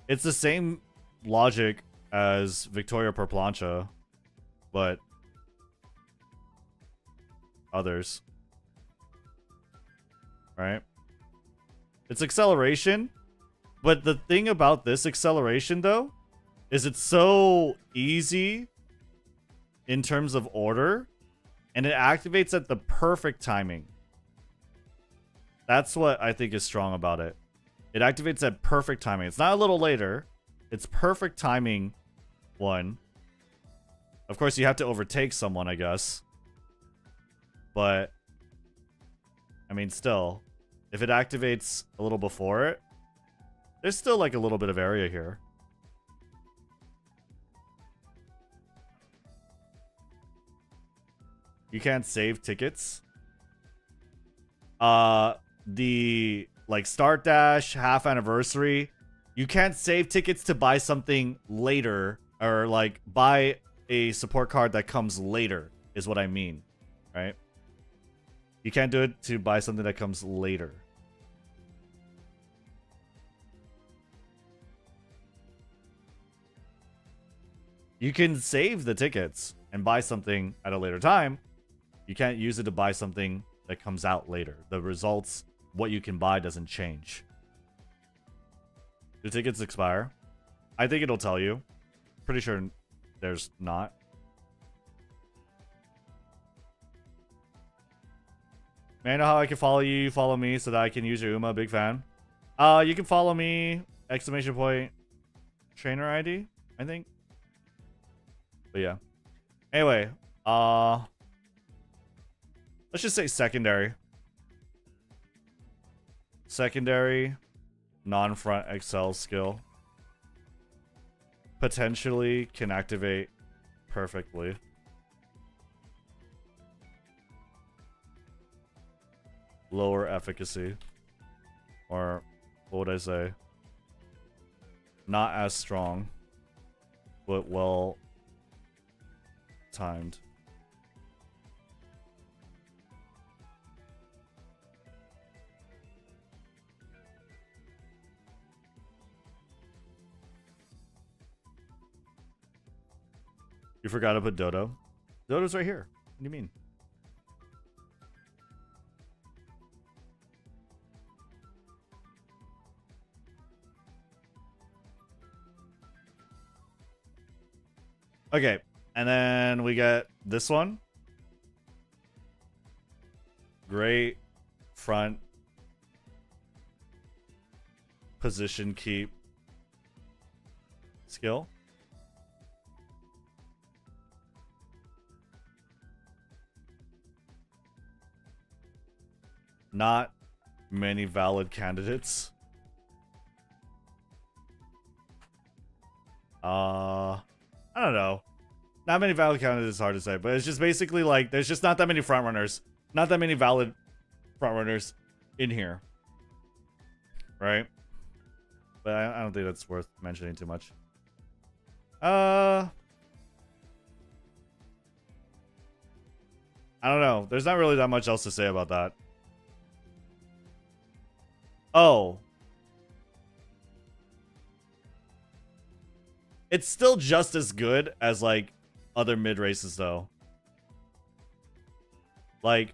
It's the same logic as Victoria per plancha, but others. Right? It's acceleration, but the thing about this acceleration, though, is it's so easy in terms of order, and it activates at the perfect timing. That's what I think is strong about it. It activates at perfect timing. It's not a little later. It's perfect timing one. Of course, you have to overtake someone, I guess. But, I mean, still, if it activates a little before it, there's still like a little bit of area here. You can't save tickets. The like start dash, half anniversary, you can't save tickets to buy something later, or like buy a support card that comes later is what I mean, right? You can't do it to buy something that comes later. You can save the tickets and buy something at a later time. You can't use it to buy something that comes out later. The results, what you can buy, doesn't change. Do tickets expire? I think it'll tell you. Pretty sure there's not. May I know how I can follow you? Follow me so that I can use your Uma. Big fan. You can follow me. ! Trainer ID, I think. But yeah. Anyway, let's just say secondary. Secondary, non-front Excel skill. Potentially can activate perfectly. Lower efficacy. Or, what would I say? Not as strong, but well timed. You forgot to put Dodo. Dodo's right here. What do you mean? Okay, and then we get this one. Great front position keep skill. Not many valid candidates. I don't know. Not many valid candidates is hard to say, but it's just basically like there's just not that many front runners. Not that many valid front runners in here, right? But I don't think that's worth mentioning too much. I don't know. There's not really that much else to say about that. Oh. It's still just as good as, like, other mid races, though. Like,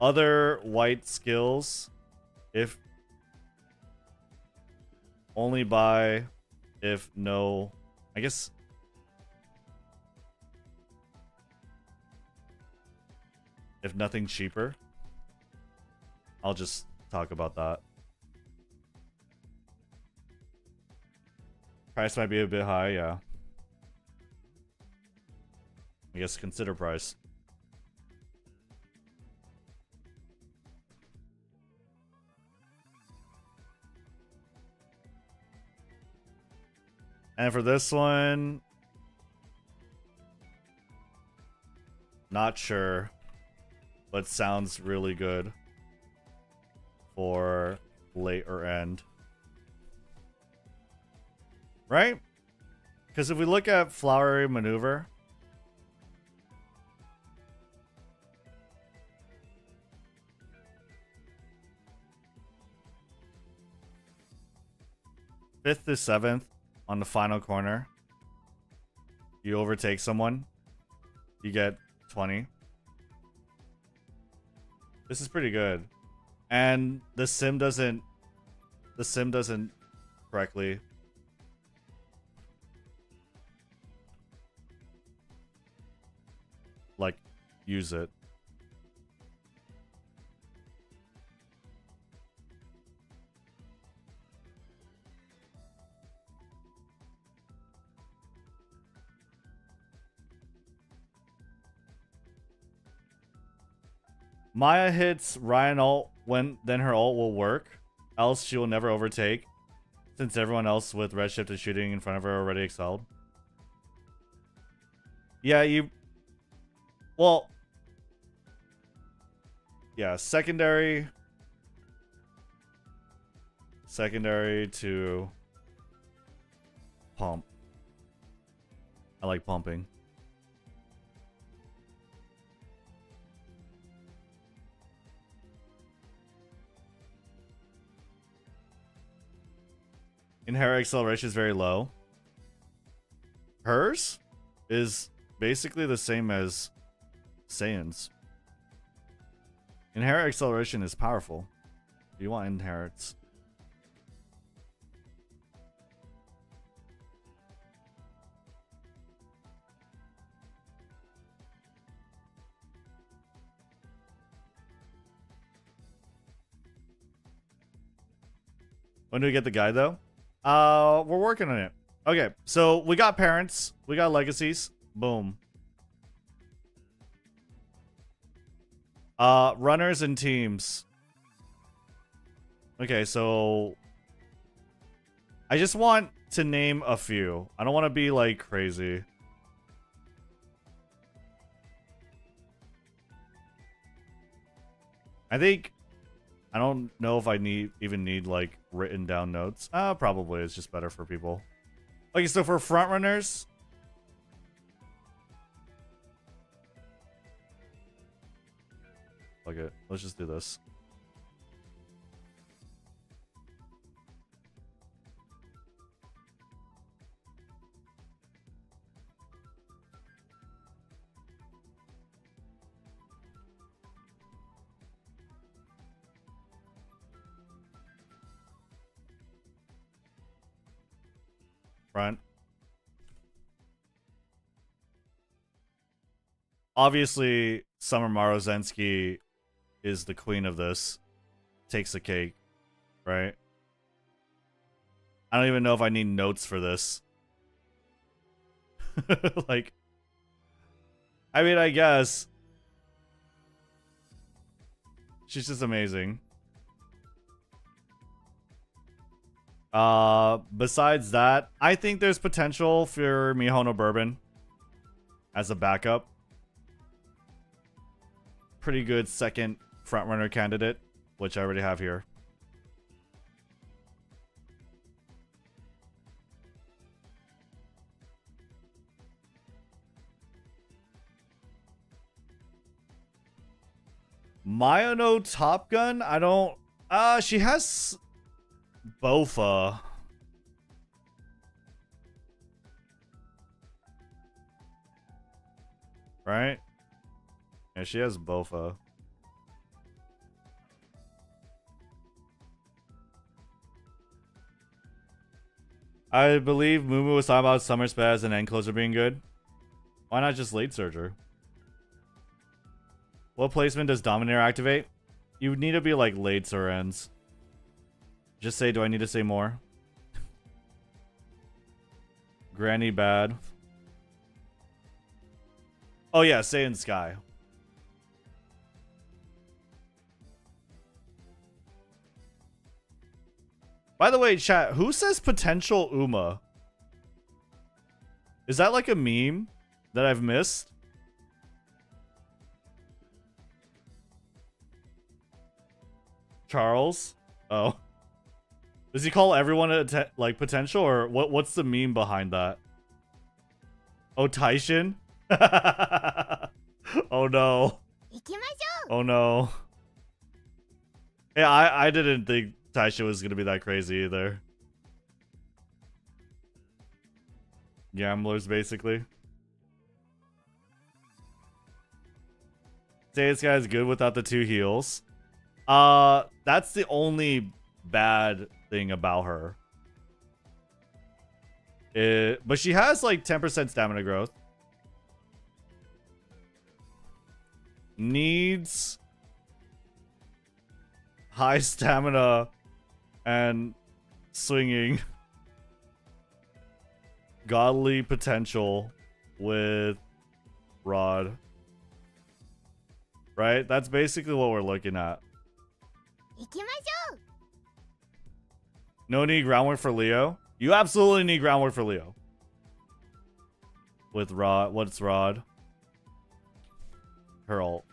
other white skills, if only buy, if no, I guess. If nothing cheaper, I'll just talk about that. Price might be a bit high, yeah. I guess consider price. And for this one, not sure, but sounds really good for late or end. Right? Because if we look at Flowery Maneuver, fifth to seventh on the final corner, you overtake someone, you get 20. This is pretty good. And the sim doesn't correctly like use it. Maya hits Ryan ult when then her ult will work, else she will never overtake, since everyone else with redshift is shooting in front of her already excelled. Yeah, well, yeah, secondary to pump. I like pumping. Inherent acceleration is very low. Hers is basically the same as Saiyan's. Inherent acceleration is powerful. You want inherits. When do we get the guide though? We're working on it. Okay, so we got parents, we got legacies. Boom. Runners and teams. Okay, so I just want to name a few. I don't want to be like crazy. I don't know if I even need like written down notes. Probably it's just better for people. Okay, so for front runners, fuck it. Let's just do this. Front. Obviously, Summer Marozensky is the queen of this. Takes the cake, right? I don't even know if I need notes for this. Like, I mean, I guess. She's just amazing. Besides that, I think there's potential for Mihono Bourbon as a backup. pretty good second frontrunner candidate, which I already have here. Mayano Top Gun? I don't... she has... Bofa. Right? Yeah, she has Bofa. I believe Mumu was talking about Summer Spaz and End Closer being good. Why not just Late Surger? What placement does Dominator activate? You would need to be like Lates or Ends. Just say, do I need to say more? Granny bad. Oh yeah, say in Sky. By the way, chat, who says potential Uma? Is that like a meme that I've missed? Charles? Oh. Does he call everyone like potential, or what's the meme behind that? Oh, Taishin? Oh no. Oh no. Yeah, I didn't think Taishin was gonna be that crazy either. Gamblers, basically. Say this guy's good without the 2 heals. That's the only bad thing about her. But she has like 10% stamina growth. Needs high stamina and swinging. Godly potential with Rod. Right? That's basically what we're looking at. No need groundwork for Leo? You absolutely need groundwork for Leo. With Rod. What's Rod? Her ult.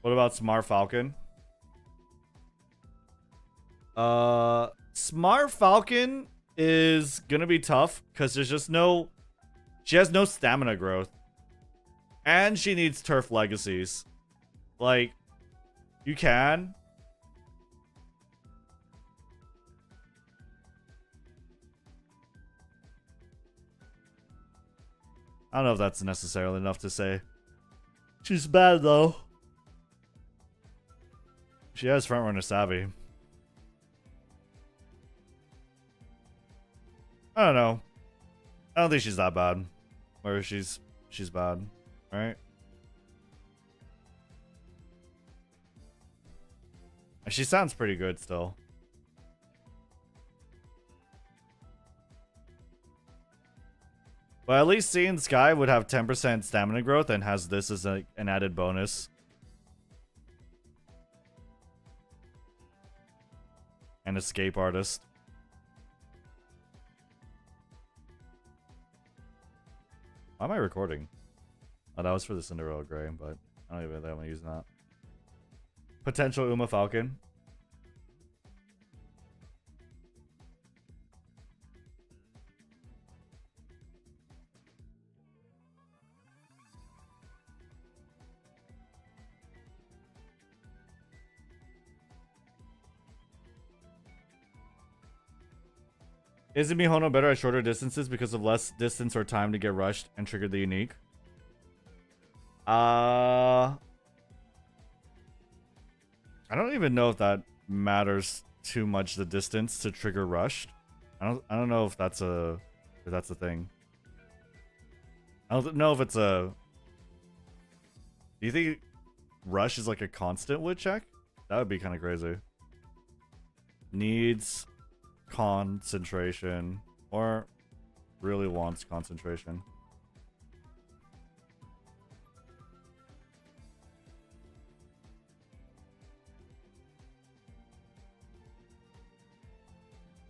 What about Smart Falcon? Smart Falcon is gonna be tough because there's just no... She has no stamina growth. And she needs turf legacies. Like, you can. I don't know if that's necessarily enough to say. She's bad though. She has frontrunner savvy. I don't know. I don't think she's that bad. Or she's bad, right? She sounds pretty good still. But at least Seeing Sky would have 10% stamina growth and has this as an added bonus. And Escape Artist. Why am I recording? Oh, that was for the Cinderella Grey, but I don't even think I'm gonna use that. Potential Uma Falcon. Isn't Mihono better at shorter distances because of less distance or time to get rushed and trigger the unique? I don't even know if that matters too much, the distance to trigger rushed. I don't know if that's a thing. I don't know if it's a... Do you think rush is like a constant would check? That would be kind of crazy. Needs concentration, or really wants concentration.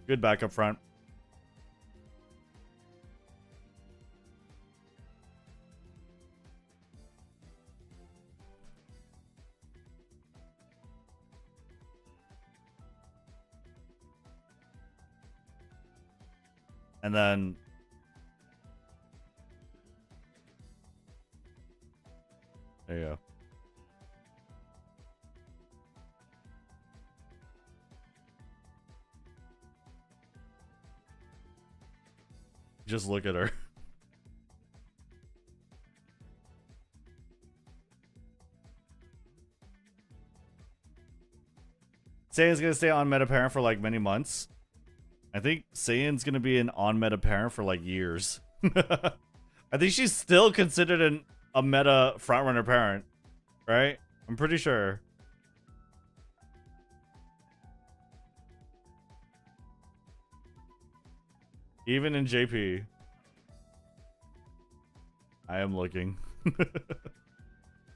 Good backup front. And then there you go. Just look at her. Saiyan's gonna stay on meta parent for like many months. I think Saiyan's gonna be an on meta parent for like years. I think she's still considered a meta frontrunner parent, right? I'm pretty sure. Even in JP. I am looking.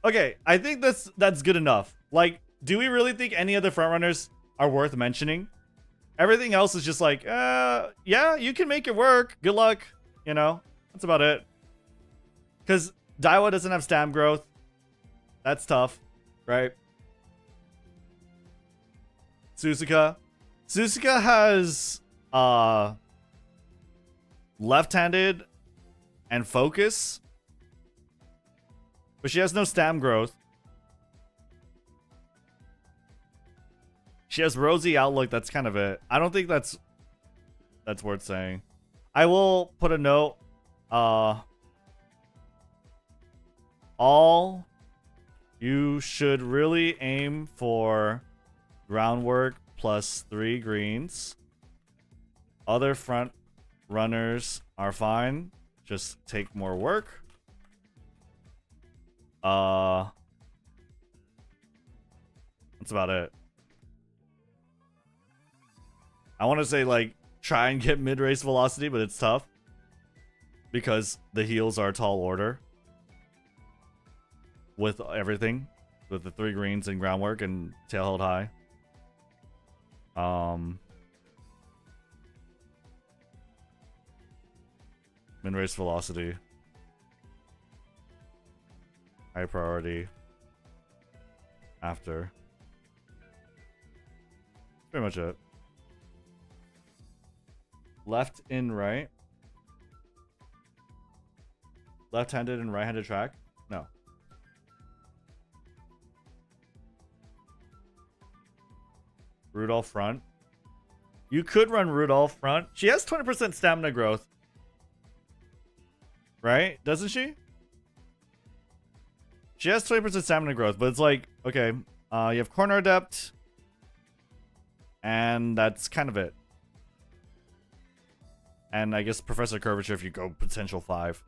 Okay, I think that's good enough. Like, do we really think any other frontrunners are worth mentioning? Everything else is just like, yeah, you can make it work. Good luck. You know, that's about it. Because Daiwa doesn't have stam growth. That's tough, right? Suzuka. Suzuka has left-handed and focus, but she has no stam growth. She has rosy outlook. That's kind of it. I don't think that's worth saying. I will put a note. All you should really aim for groundwork plus 3 greens. Other front runners are fine. Just take more work. That's about it. I want to say, like, try and get mid-race velocity, but it's tough. Because the heals are tall order. With everything. With the 3 greens and groundwork and tail held high. Mid-race velocity. High priority. After. Pretty much it. Left in right. Left-handed and right-handed track? No. Rudolph front. You could run Rudolph front. She has 20% stamina growth. Right? Doesn't she? She has 20% stamina growth, but it's like, okay, you have corner adept. And that's kind of it. And I guess Professor Curvature if you go potential 5.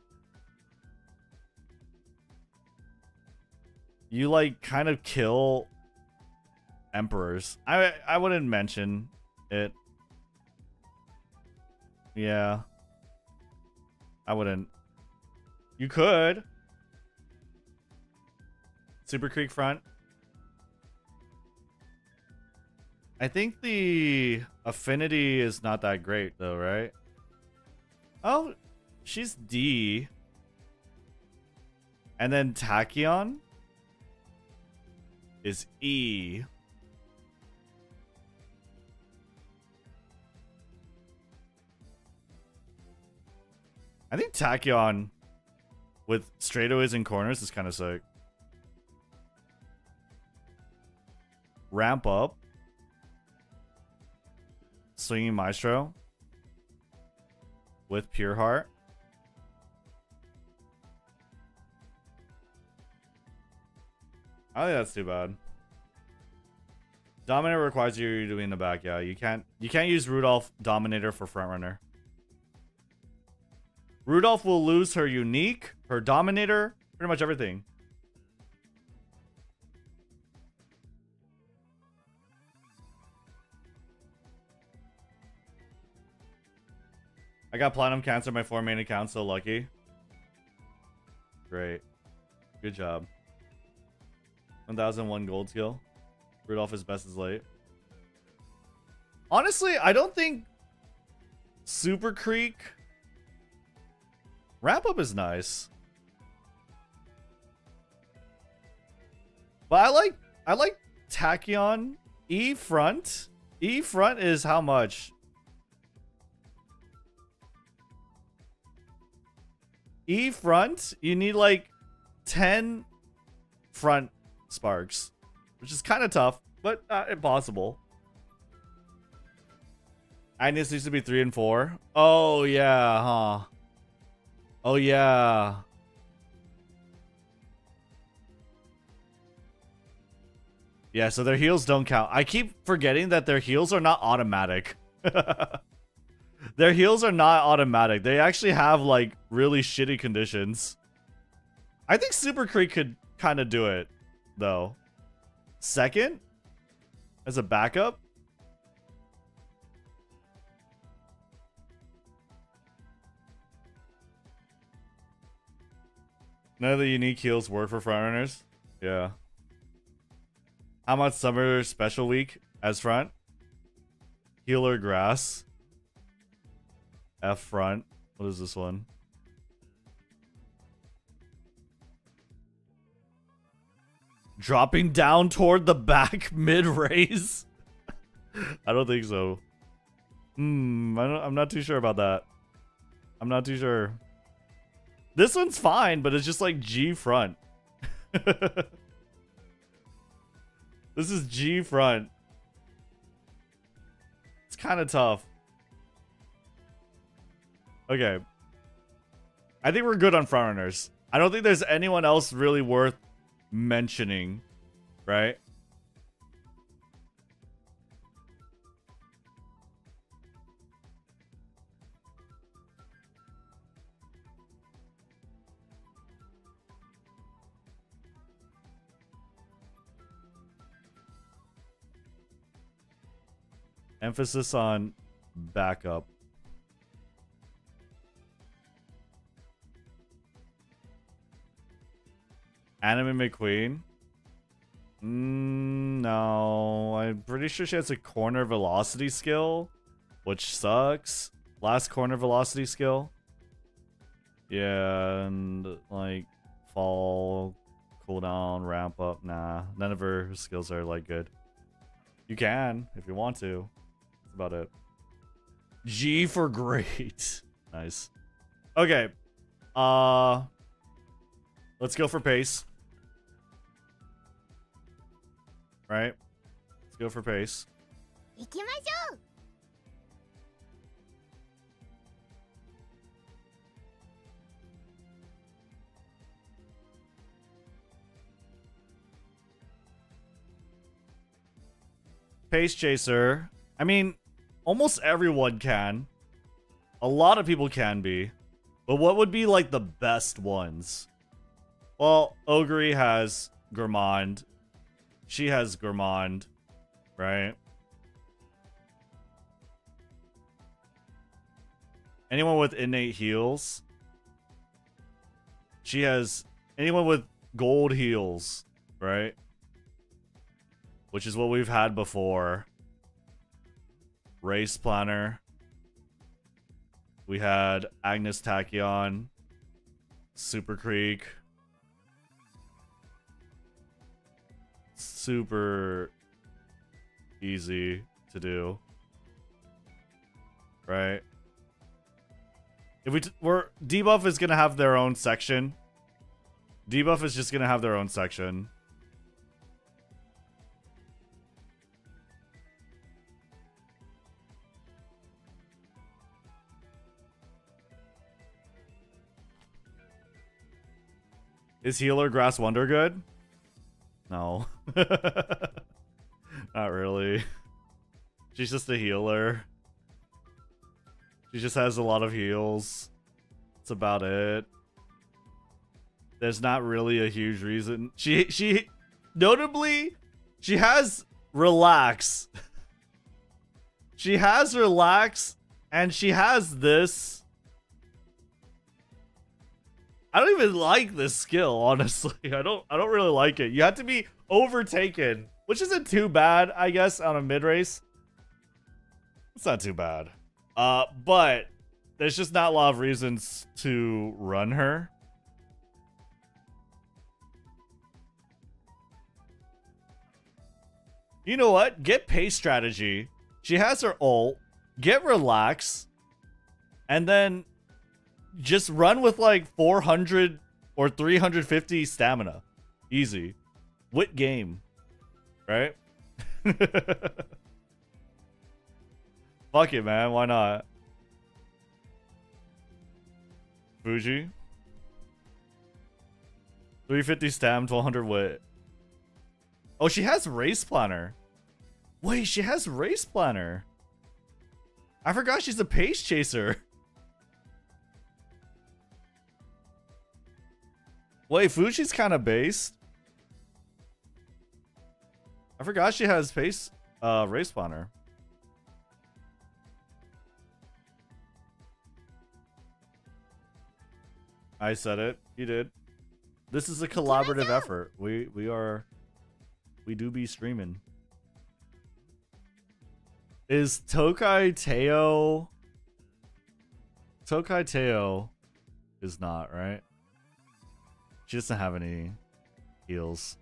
You like kind of kill emperors. I wouldn't mention it. Yeah. I wouldn't. You could. Super Creek front. I think the affinity is not that great though, right? Oh, she's D. And then Tachyon is E. I think Tachyon with straightaways and corners is kind of sick. Ramp up. Swinging Maestro. With Pure Heart. I don't think that's too bad. Dominator requires you to be in the back. Yeah, you can't use Rudolph Dominator for frontrunner. Rudolph will lose her unique, her Dominator, pretty much everything. I got Platinum Cancer, my 4 main account, so lucky. Great. Good job. 1001 gold skill. Rudolph is best as late. Honestly, I don't think Super Creek. Ramp up is nice. But I like Tachyon. E front. E front is how much? E front, you need like 10 front sparks, which is kind of tough, but not impossible. Agnes used to be 3 and 4. Oh yeah, huh? Oh yeah. Yeah, so their heals don't count. I keep forgetting that their heals are not automatic. Their heals are not automatic. They actually have like really shitty conditions. I think Super Creek could kind of do it though. Second as a backup. None of the unique heals work for frontrunners. Yeah. How much summer special week as front? Healer grass. F front. What is this one? Dropping down toward the back mid raise? I don't think so. I'm not too sure about that. I'm not too sure. This one's fine, but it's just like G front. This is G front. It's kind of tough. Okay. I think we're good on frontrunners. I don't think there's anyone else really worth mentioning, right? Emphasis on backup. Anime McQueen? No. I'm pretty sure she has a corner velocity skill, which sucks. Last corner velocity skill. Yeah, and like fall, cooldown, ramp up. Nah, none of her skills are like good. You can if you want to. That's about it. G for great. Nice. Okay. Let's go for pace. Right? Let's go for pace. 行きましょう Pace chaser. I mean, almost everyone can. A lot of people can be. But what would be like the best ones? Well, Ogre has Gourmand. She has Gourmand, right? Anyone with innate heals? She has anyone with gold heals, right? Which is what we've had before. Race Planner. We had Agnes Tachyon. Super Creek. Super easy to do. Right? If we're debuff is gonna have their own section. Debuff is just gonna have their own section. Is Healer Grass Wonder good? No. Not really. She's just a healer. She just has a lot of heals. That's about it. There's not really a huge reason. She notably, she has Relax. She has Relax, and she has this. I don't even like this skill, honestly. I don't really like it. You have to be overtaken, which isn't too bad, I guess, on a mid race. It's not too bad. But there's just not a lot of reasons to run her. You know what? Get pace strategy. She has her ult. Get relax. And then just run with like 400 or 350 stamina. Easy. Wit game. Right? Fuck it, man. Why not? Fuji. 350 stam, 1200 wit. Oh, she has race planner. Wait, she has race planner. I forgot she's a pace chaser. Wait, Fuji's kind of based. I forgot she has pace race planner. I said it. You did. This is a collaborative effort. We do be streaming. Is Tokai Teo? Tokai Teo is not, right? She doesn't have any heals.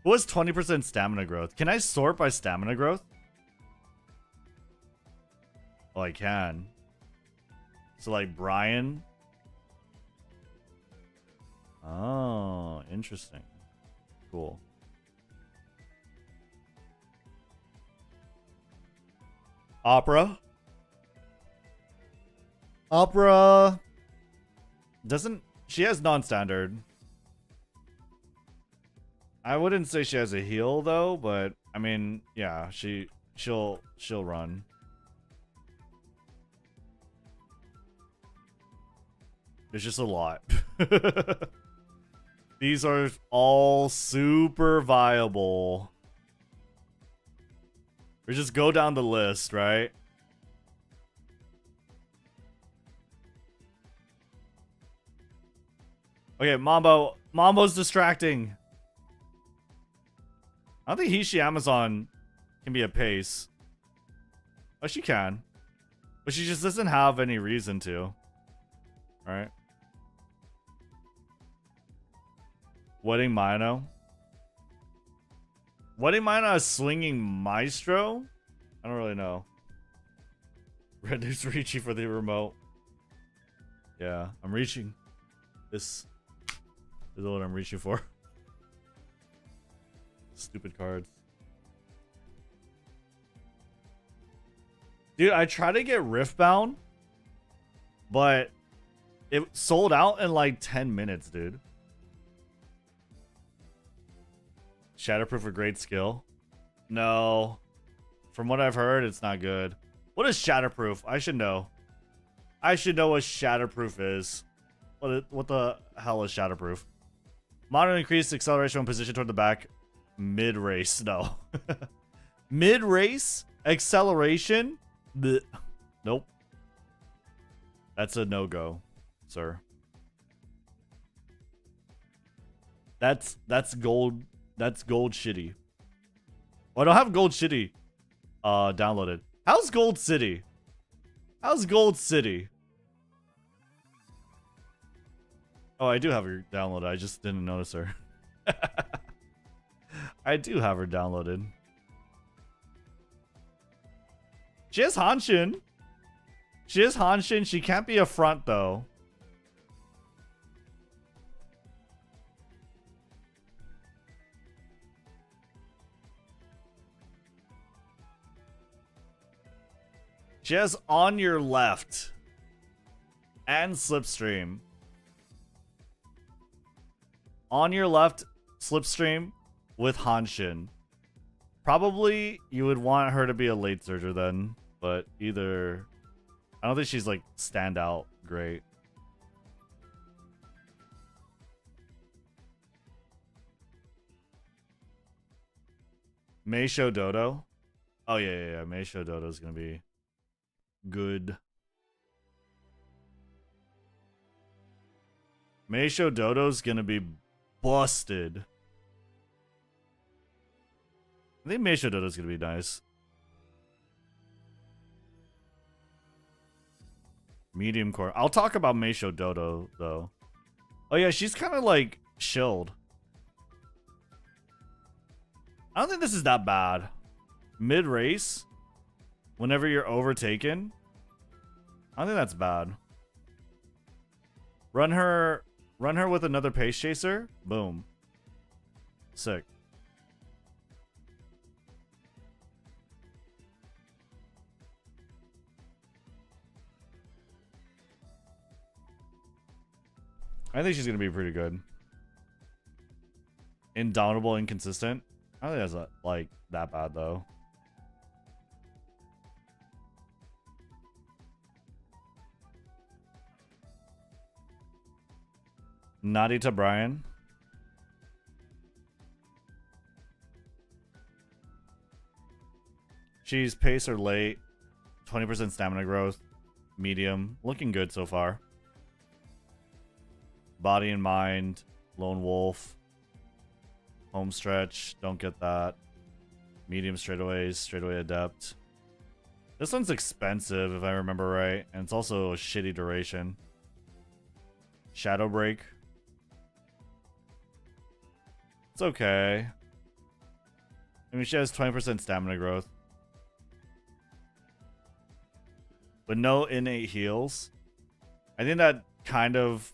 What was 20% stamina growth? Can I sort by stamina growth? Oh, I can. So like Brian. Oh, interesting. Cool. Opera. Opera doesn't. She has non-standard. I wouldn't say she has a heal though, but I mean, yeah, she'll run. It's just a lot. These are all super viable. We just go down the list, right? Okay, Mambo. Mambo's distracting. I don't think Hishi Amazon can be a pace. Oh, she can. But she just doesn't have any reason to. Right? Wedding Mino. Wedding Mino is swinging Maestro? I don't really know. Rednu's reaching for the remote. Yeah, I'm reaching. This is what I'm reaching for. Stupid cards. Dude, I tried to get Riftbound, but it sold out in like 10 minutes, dude. Shatterproof a great skill? No. From what I've heard, it's not good. What is Shatterproof? I should know. I should know what Shatterproof is. What the hell is Shatterproof? Modern increased acceleration when positioned toward the back. Mid-race. No. Mid-race? Acceleration? Blech. Nope. That's a no-go, sir. That's gold. That's gold shitty. Oh, I don't have gold shitty downloaded. How's Gold City? How's Gold City? Oh, I do have her downloaded. I just didn't notice her. I do have her downloaded. She has Hanshin. She has Hanshin. She can't be a front, though. She has On Your Left and Slipstream. On Your Left, Slipstream with Hanshin. Probably you would want her to be a late surger then, but either... I don't think she's like standout great. Meisho Dodo? Oh yeah. Meisho Dodo is gonna be good. Meisho Dodo's gonna be busted. I think Meisho Dodo's gonna be nice. Medium core. I'll talk about Meisho Dodo though. Oh yeah, she's kind of like chilled. I don't think this is that bad. Mid race, whenever you're overtaken, I don't think that's bad. Run her with another pace chaser. Boom. Sick. I think she's gonna be pretty good. Indomitable, inconsistent. I don't think that's like that bad though. Nadita Bryan. She's pace or late. 20% stamina growth. Medium. Looking good so far. Body and mind. Lone Wolf. Home stretch. Don't get that. Medium straightaways. Straightaway adept. This one's expensive if I remember right. And it's also a shitty duration. Shadow Break. It's okay. I mean, she has 20% stamina growth. But no innate heals. I think that kind of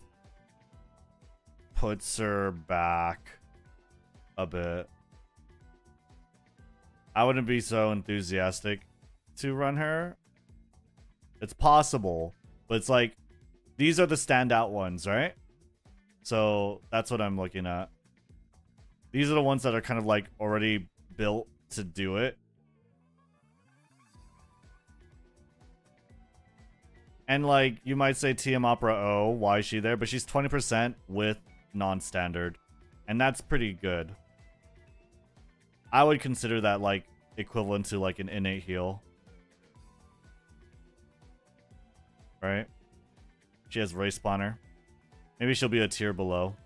puts her back a bit. I wouldn't be so enthusiastic to run her. It's possible, but it's like, these are the standout ones, right? So that's what I'm looking at. These are the ones that are kind of like already built to do it. And like, you might say TM Opera, oh, why is she there? But she's 20% with non-standard. And that's pretty good. I would consider that like equivalent to like an innate heal. Right? She has race spawner. Maybe she'll be a tier below.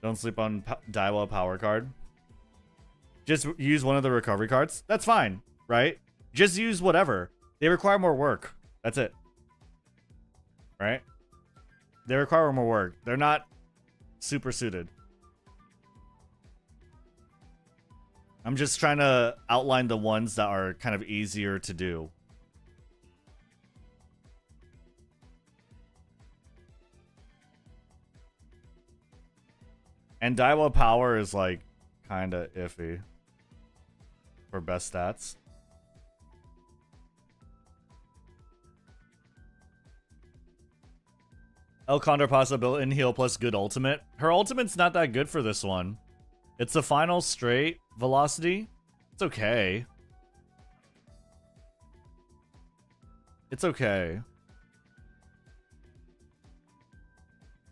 Don't sleep on Daiwa power card. Just use one of the recovery cards. That's fine, right? Just use whatever. They require more work. That's it. Right? They require more work. They're not super suited. I'm just trying to outline the ones that are kind of easier to do. And Daiwa power is like kind of iffy for best stats. El Condorpasa built in heal plus good ultimate. Her ultimate's not that good for this one. It's the final straight velocity. It's okay. It's okay.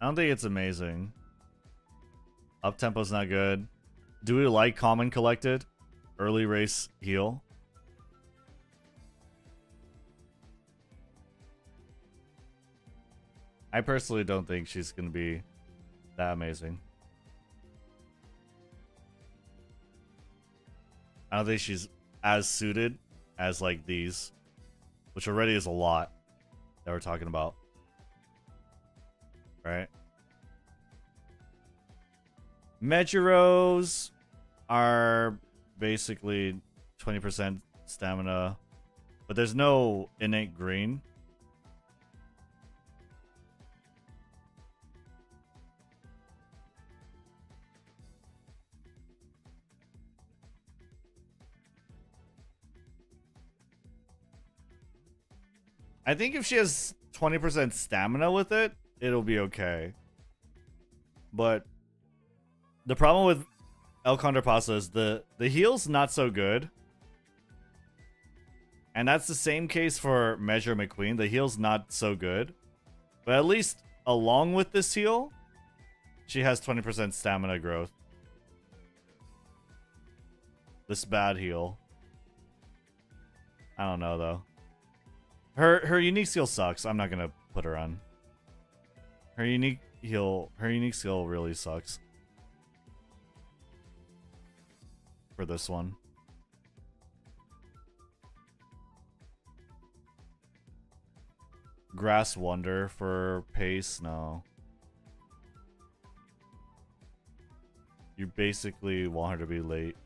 I don't think it's amazing. Up tempo's not good. Do we like Common Collected? Early race heal. I personally don't think she's going to be that amazing. I don't think she's as suited as like these, which already is a lot that we're talking about. Right? Mejiros are basically 20% stamina, but there's no innate green. I think if she has 20% stamina with it, it'll be okay. But the problem with El Condorpasa is the heal's not so good. And that's the same case for Measure McQueen. The heal's not so good. But at least along with this heal, she has 20% stamina growth. This bad heal. I don't know though. Her unique skill sucks. I'm not gonna put her on. Her unique skill really sucks. For this one. Grass Wonder for pace? No. You basically want her to be late.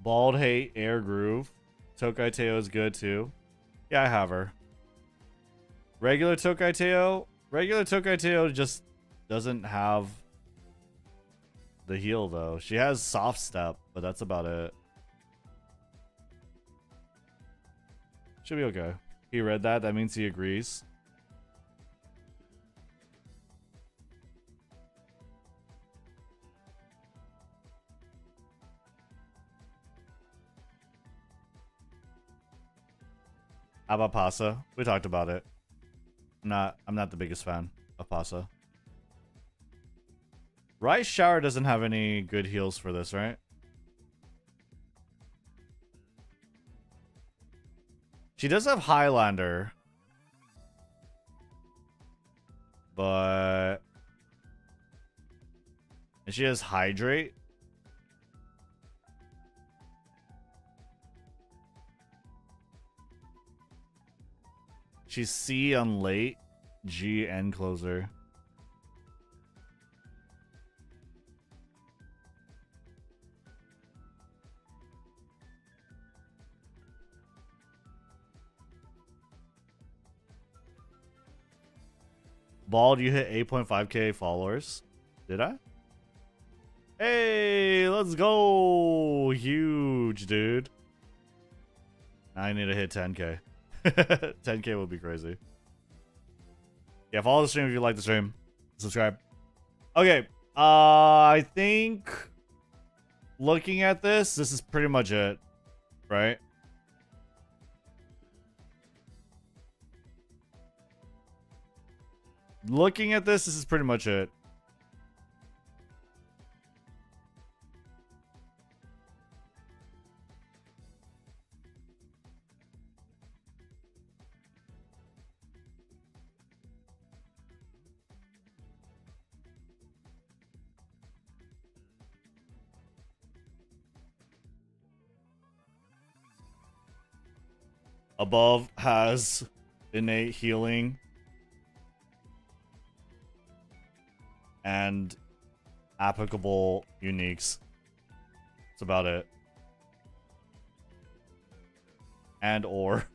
Bald Hate, Air Groove. Tokai Teo is good too. Yeah, I have her. Regular Tokai Teo? Regular Tokai Teo just doesn't have the heal though. She has soft step, but that's about it. Should be okay. He read that. That means he agrees. How about Pasa? We talked about it. I'm not the biggest fan of Pasa. Rice Shower doesn't have any good heals for this, right? She does have Highlander. But... and she has Hydrate. She's C on late, G end closer. Bald, you hit 8.5k followers. Did I? Hey, let's go. Huge, dude. I need to hit 10k. 10k would be crazy. Yeah, follow the stream if you like the stream. Subscribe. Okay, I think looking at this is pretty much it, right? Looking at this is pretty much it. Above has innate healing and applicable uniques. That's about it. And or.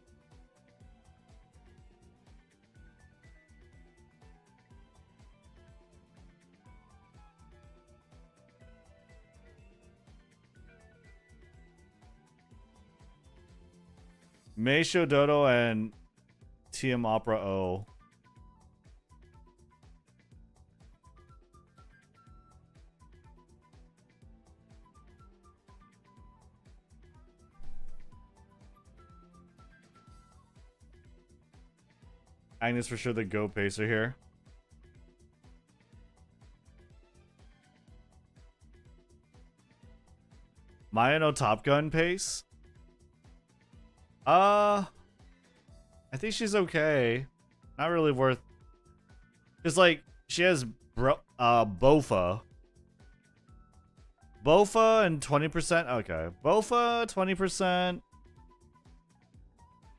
Meisho Dodo and TM Opera O. Agnes for sure the Go Pacer here. Maya no Top Gun pace? I think she's okay. Not really worth... Cause like, she has Bofa. Bofa and 20%? Okay. Bofa, 20%.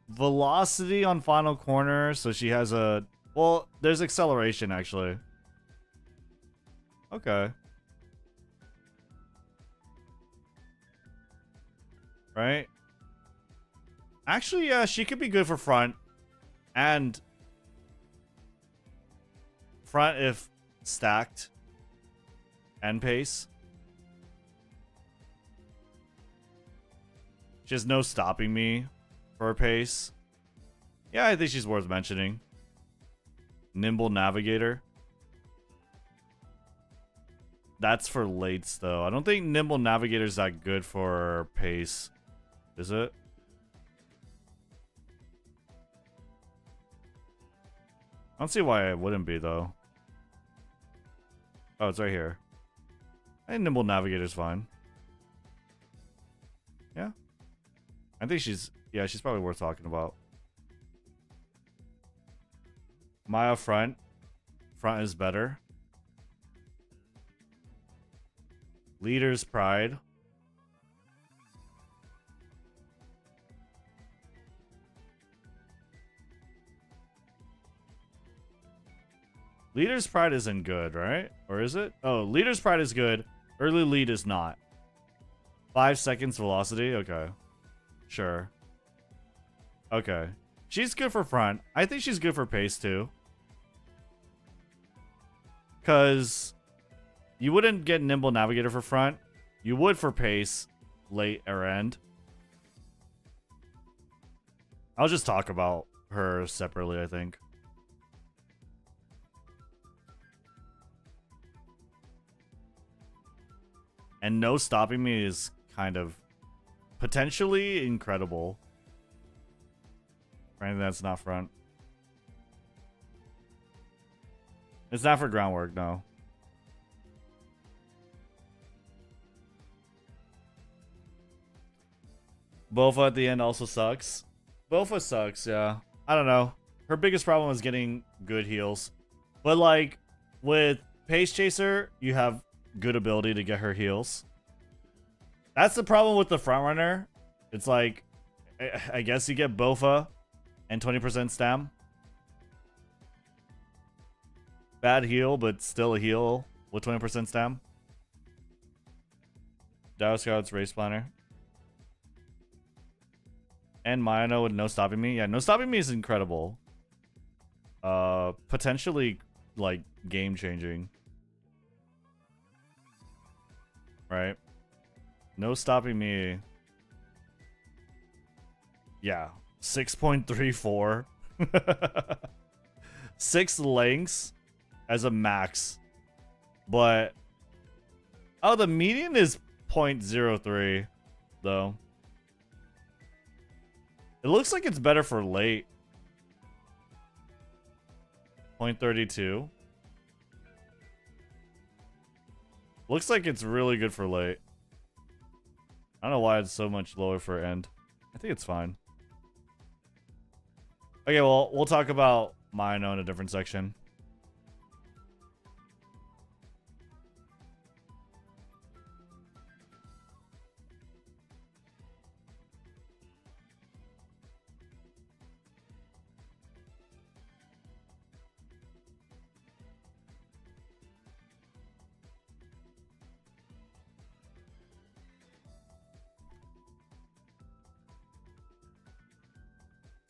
Velocity on final corner, so she has a... well, there's acceleration, actually. Okay. Right? Actually, yeah, she could be good for front. And... front if stacked. And pace. She has no stopping me for her pace. Yeah, I think she's worth mentioning. Nimble Navigator. That's for lates, though. I don't think Nimble Navigator's that good for pace. Is it? I don't see why it wouldn't be, though. Oh, it's right here. I think Nimble Navigator's fine. Yeah. I think she's... yeah, she's probably worth talking about. Maya front. Front is better. Leader's Pride. Leader's Pride isn't good, right? Or is it? Oh, Leader's Pride is good. Early lead is not. 5 seconds velocity? Okay. Sure. Okay. She's good for front. I think she's good for pace too. Because you wouldn't get Nimble Navigator for front. You would for pace, late or end. I'll just talk about her separately, I think. And no stopping me is kind of potentially incredible. For anything that's not front. It's not for groundwork, no. Bofa at the end also sucks. Bofa sucks, yeah. I don't know. Her biggest problem is getting good heals. But like, with Pace Chaser, you have good ability to get her heals. That's the problem with the frontrunner. It's like, I guess you get Bofa and 20% stam. Bad heal, but still a heal with 20% stam. Dow Scout's Race Planner. And Mayano with no stopping me. Yeah, no stopping me is incredible. Potentially, like, game changing. Right? No stopping me. Yeah. 6.34. 6 lengths as a max. But oh, the median is 0.03 though. It looks like it's better for late. 0.32. Looks like it's really good for late. I don't know why it's so much lower for end. I think it's fine. Okay, well, we'll talk about Mino in a different section.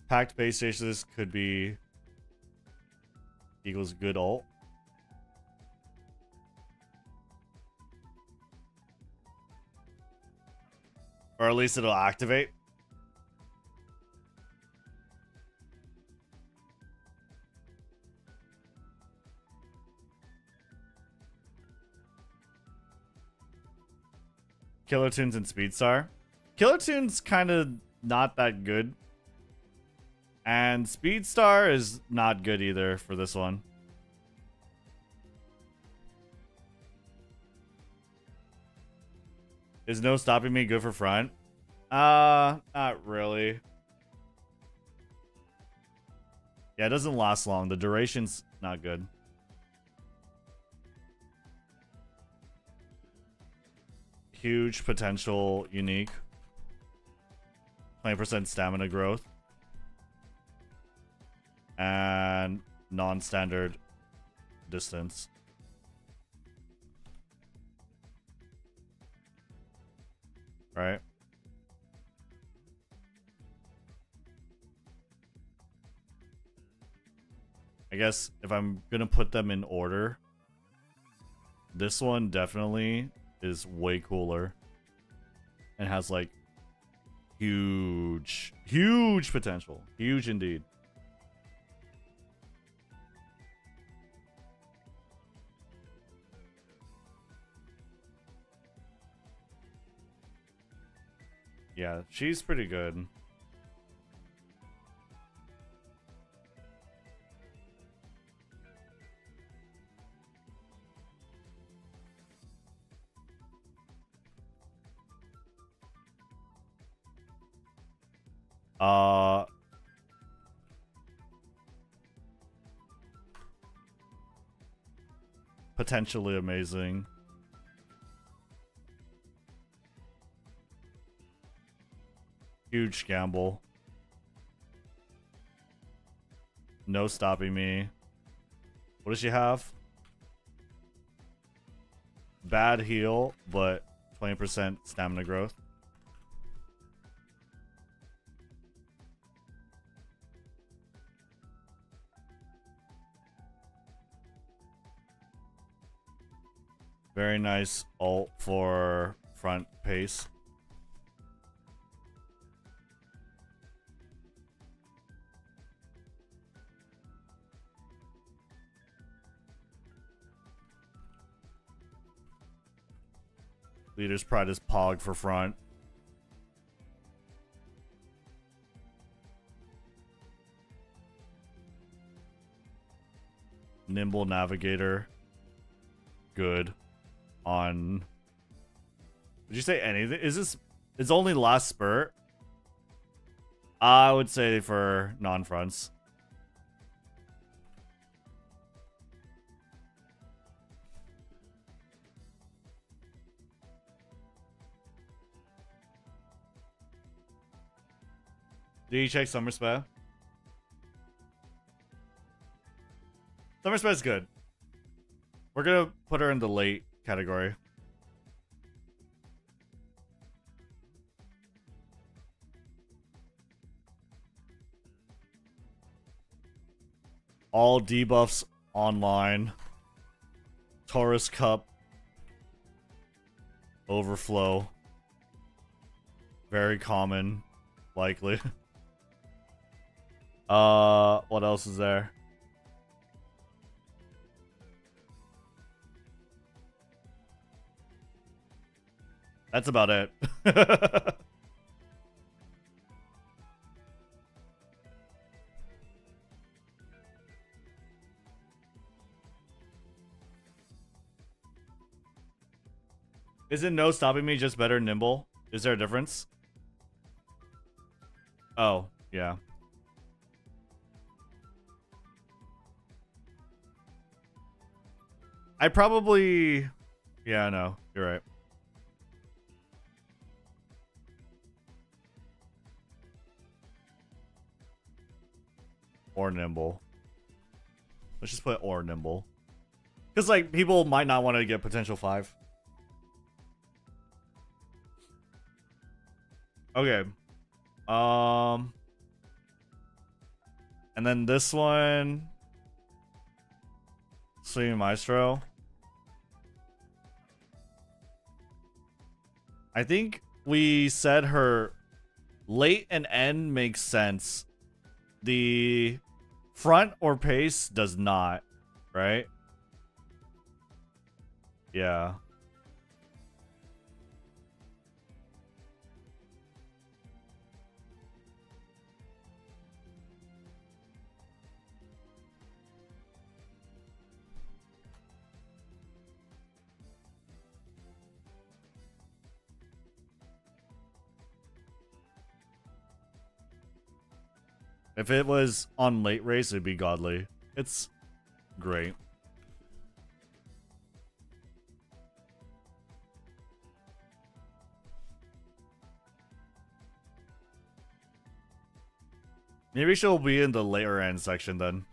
Packed base stations could be equals good ult. Or at least it'll activate. Killer Tunes and Speedstar. Killer Tunes kind of not that good. And Speedstar is not good either for this one. Is no stopping me good for front? Not really. Yeah, it doesn't last long. The duration's not good. Huge potential unique. 20% stamina growth. And non-standard distance. Right? I guess if I'm gonna put them in order, this one definitely is way cooler. And has like huge potential. Huge indeed. Yeah, she's pretty good. Potentially amazing. Huge gamble. No stopping me. What does she have? Bad heal, but 20% stamina growth. Very nice ult for front pace. Leader's Pride is Pog for front. Nimble Navigator. Good. On... Did you say anything? Is this... It's only last spurt? I would say for non-fronts. Did you check Summer Spa? Summer Spa is good. We're gonna put her in the late category. All debuffs online. Taurus Cup. Overflow. Very common. Likely. What else is there? That's about it. Isn't no stopping me just better nimble? Is there a difference? Oh, yeah. I probably... Yeah, no, you're right. Or nimble. Let's just put or nimble. Because, like, people might not want to get potential 5. Okay. And then this one... Swinging Maestro. I think we said her late and end makes sense. The front or pace does not, right? Yeah. If it was on late race, it'd be godly. It's great. Maybe she'll be in the later end section then.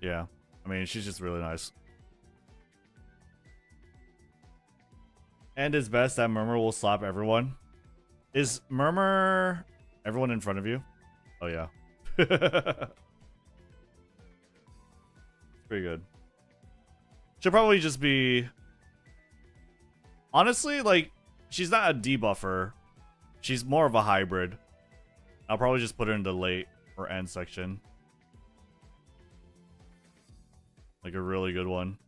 Yeah. I mean, she's just really nice. And is best that Murmur will slap everyone. Is Murmur everyone in front of you? Oh, yeah. Pretty good. She'll probably just be... Honestly, like, she's not a debuffer. She's more of a hybrid. I'll probably just put her in the late or end section. Like a really good one.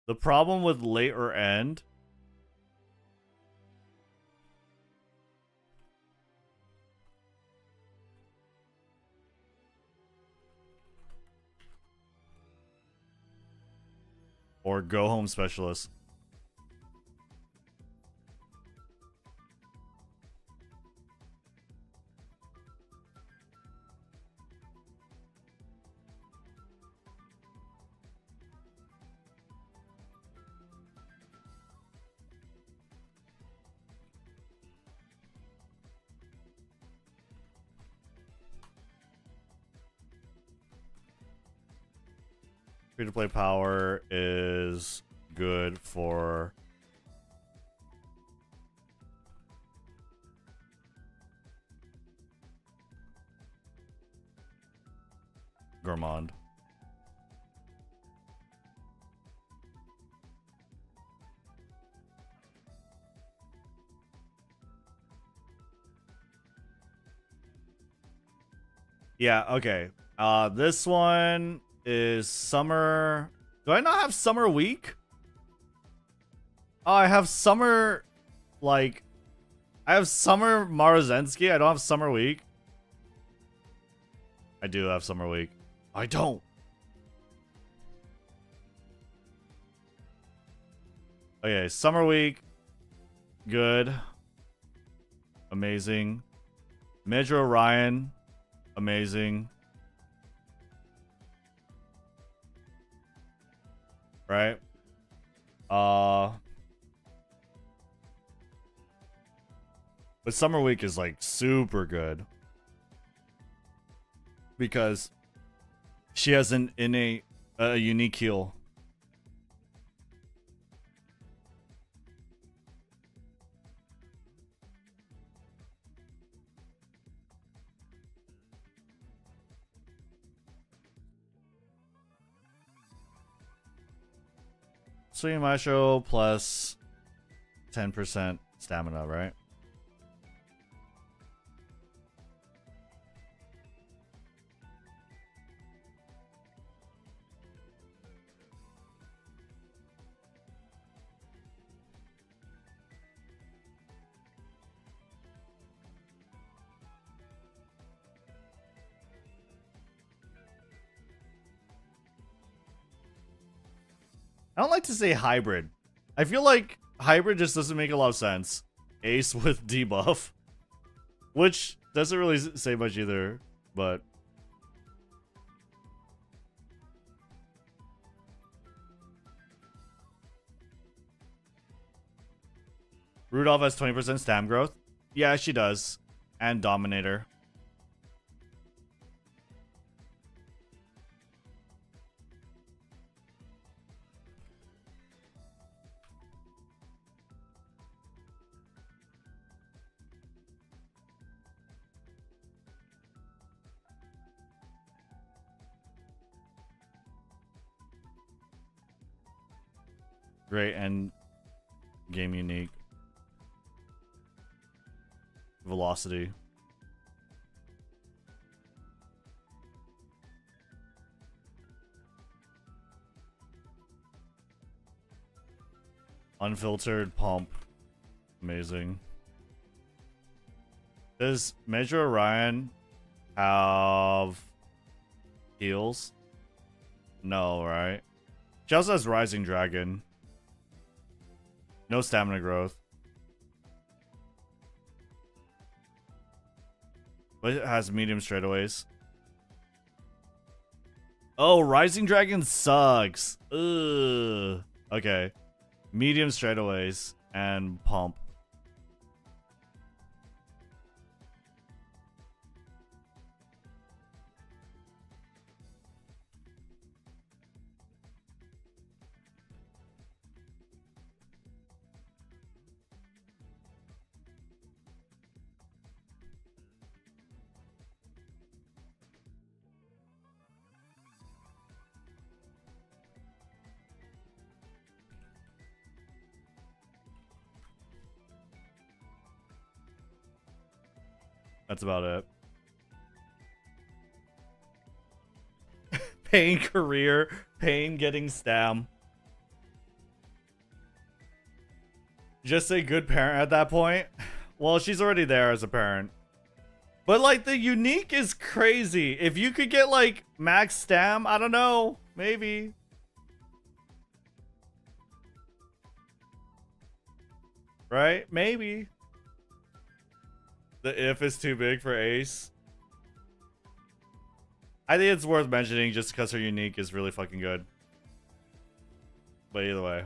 The problem with late or end Or go home specialist. Free to play power is good for Gourmand. Yeah, okay. This one is summer. Do I not have summer week? Oh, I have summer, like, I have summer Marozensky. I don't have summer week. I do have summer week. I don't. Okay, summer week. Good. Amazing. Major Orion. Amazing. Right? But summer week is like super good. Because she has an innate, a unique heal. Swing Maestro plus 10% stamina, right? I don't like to say hybrid. I feel like hybrid just doesn't make a lot of sense. Ace with debuff. Which doesn't really say much either, but... Rudolph has 20% stam growth. Yeah, she does. And Dominator. Great and game unique. Velocity. Unfiltered pump. Amazing. Does Major Orion have heals? No, right? She also has Rising Dragon. No stamina growth. But it has medium straightaways. Oh, Rising Dragon sucks. Ugh. Okay. Medium straightaways and pump. That's about it. Pain career, Pain getting stam. Just a good parent at that point. Well, she's already there as a parent. But like the unique is crazy. If you could get like max stam, I don't know, maybe. Right? Maybe. The if is too big for Ace. I think it's worth mentioning just because her unique is really fucking good. But either way.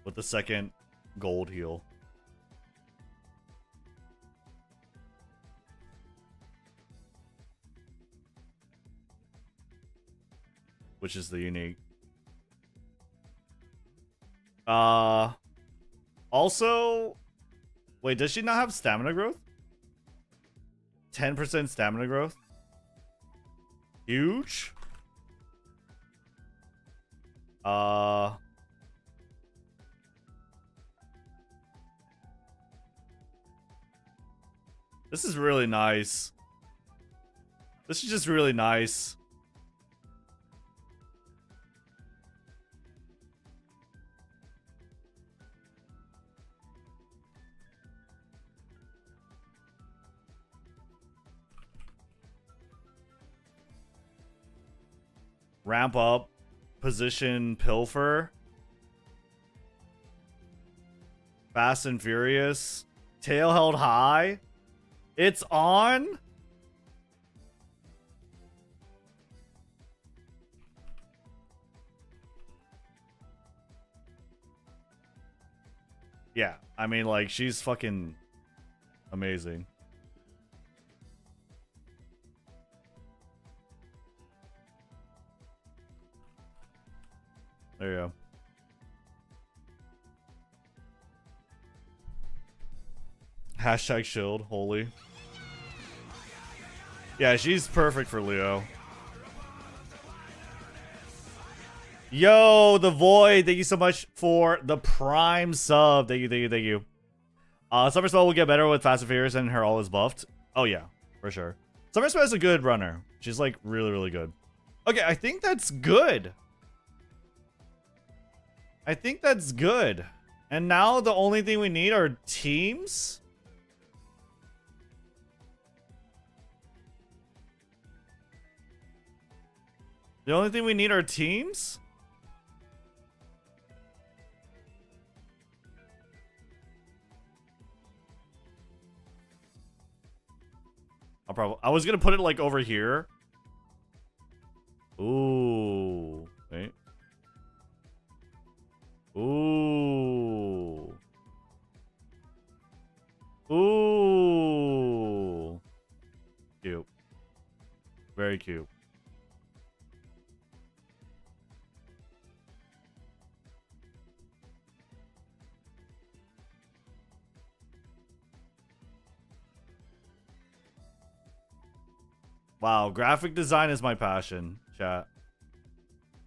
With the second gold heal. Which is the unique. Also, wait, does she not have stamina growth? 10% stamina growth? Huge? This is really nice. This is just really nice. Ramp up, position pilfer, fast and furious, tail held high. It's on. Yeah, I mean, like, she's fucking amazing. There you go. Hashtag shield, holy. Yeah, she's perfect for Leo. Yo, the Void, thank you so much for the Prime sub. Thank you, thank you, thank you. Summer Spell will get better with Fast and Furious and her all is buffed. Oh yeah, for sure. Summer Spell is a good runner. She's like really, really good. Okay, I think that's good. I think that's good. And now the only thing we need are teams. The only thing we need are teams? I was gonna put it like over here. Ooh. Wait. Ooh. Ooh. Cute. Very cute. Wow, graphic design is my passion, chat.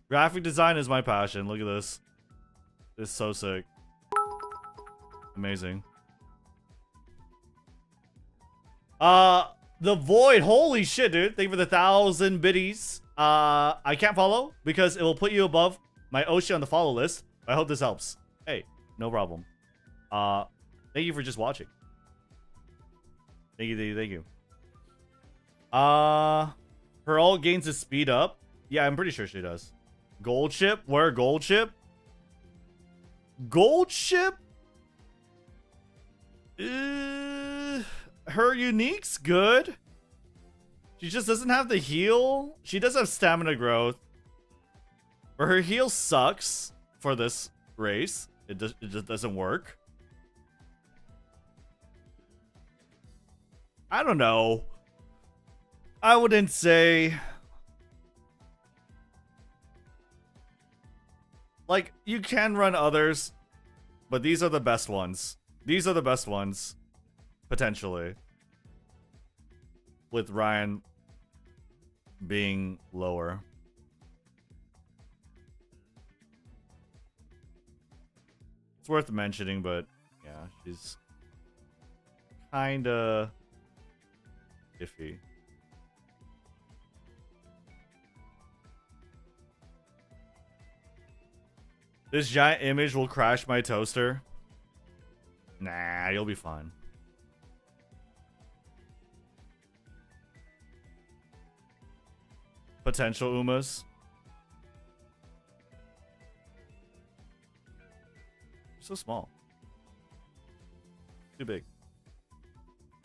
Graphic design is my passion. Look at this. It's so sick. Amazing. The Void. Holy shit, dude. Thank you for the 1,000 biddies. I can't follow because it will put you above my Oshi on the follow list. I hope this helps. Hey, no problem. Thank you for just watching. Thank you, thank you, thank you. Her ult gains a speed up. Yeah, I'm pretty sure she does. Gold ship? Where gold ship? Gold ship? Her unique's good. She just doesn't have the heal. She does have stamina growth. But her heal sucks for this race. It just doesn't work. I don't know. I wouldn't say... Like, you can run others, but these are the best ones. These are the best ones. Potentially. With Ryan being lower. It's worth mentioning, but yeah, she's kinda iffy. This giant image will crash my toaster. Nah, you'll be fine. Potential Umas. So small. Too big.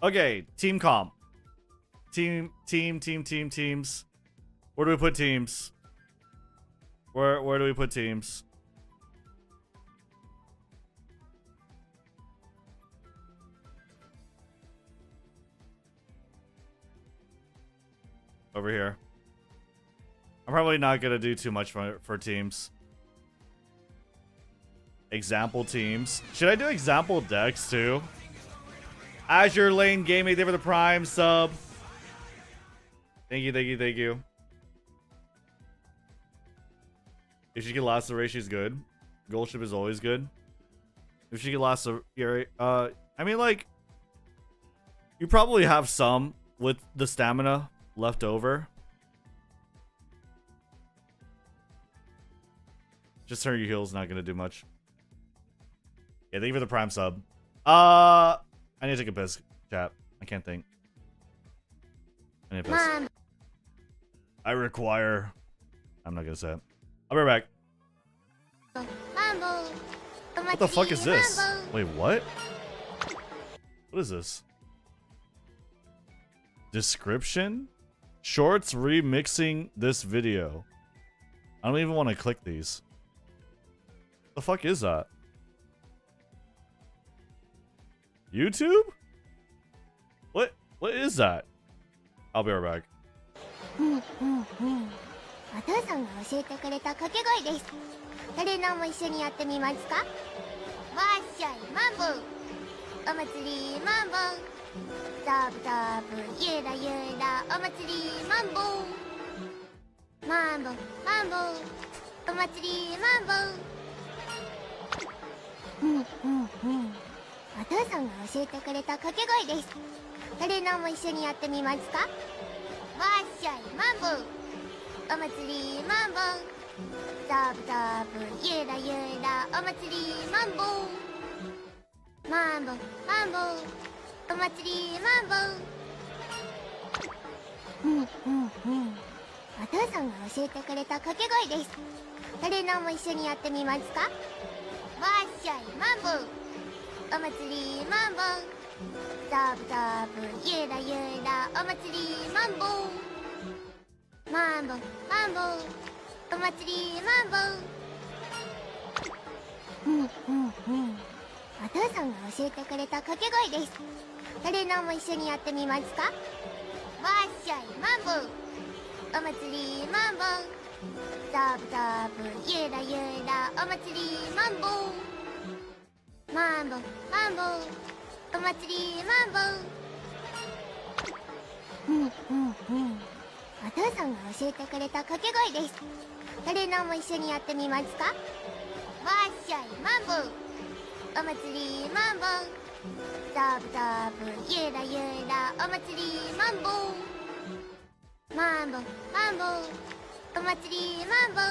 Okay, team comp. Teams. Where do we put teams? Where do we put teams? Over here. I'm probably not gonna do too much for teams. Example teams. Should I do example decks too? Azure Lane Gaming, they were the Prime sub. Thank you, thank you, thank you. If she can last the race, she's good. Gold ship is always good. If she can last the I mean, like, you probably have some with the stamina left over. Just turn your heels, not gonna do much. Yeah, thank you for the Prime sub. I need to take a piss, chat. I can't think. I need a piss. Mom. I require. I'm not gonna say it. I'll be right back. Mambo. What the fuck is this? Wait, what? What is this? Description? Shorts remixing this video. I don't even want to click these. The fuck is that? YouTube? What is that? I'll be right back. お父さんが教えてくれた掛け声です。誰のも一緒にやってみますか？わっしゃいマンボウ。お祭りマンボウ。ザブザブゆらゆらお祭りマンボウ。マンボウマンボウ。お祭りマンボウ。お父さんが教えてくれた掛け声です。誰のも一緒にやってみますか？わっしゃいマンボウ。お祭りマンボウ。ザブザブゆらゆらお祭りマンボウ。マンボウマンボウ。お祭りマンボウ。お父さんが教えてくれた掛け声です。誰のも一緒にやってみますか？わっしゃいマンボウ。お祭りマンボウ。ザブザブゆらゆらお祭りマンボウ。マンボウマンボウ。お祭りマンボウ。お父さんが教えてくれた掛け声です。誰のも一緒にやってみますか？わっしゃいマンボウ。お祭りマンボウ。ザブザブゆらゆらお祭りマンボウ。マンボウマンボウ。お祭りマンボウ。お父さんが教えてくれた掛け声です。誰のも一緒にやってみますか？わっしゃいマンボウ。お祭りマンボウ。ザブザブゆらゆらお祭りマンボウ。マンボウマンボウ。お祭りマンボウ。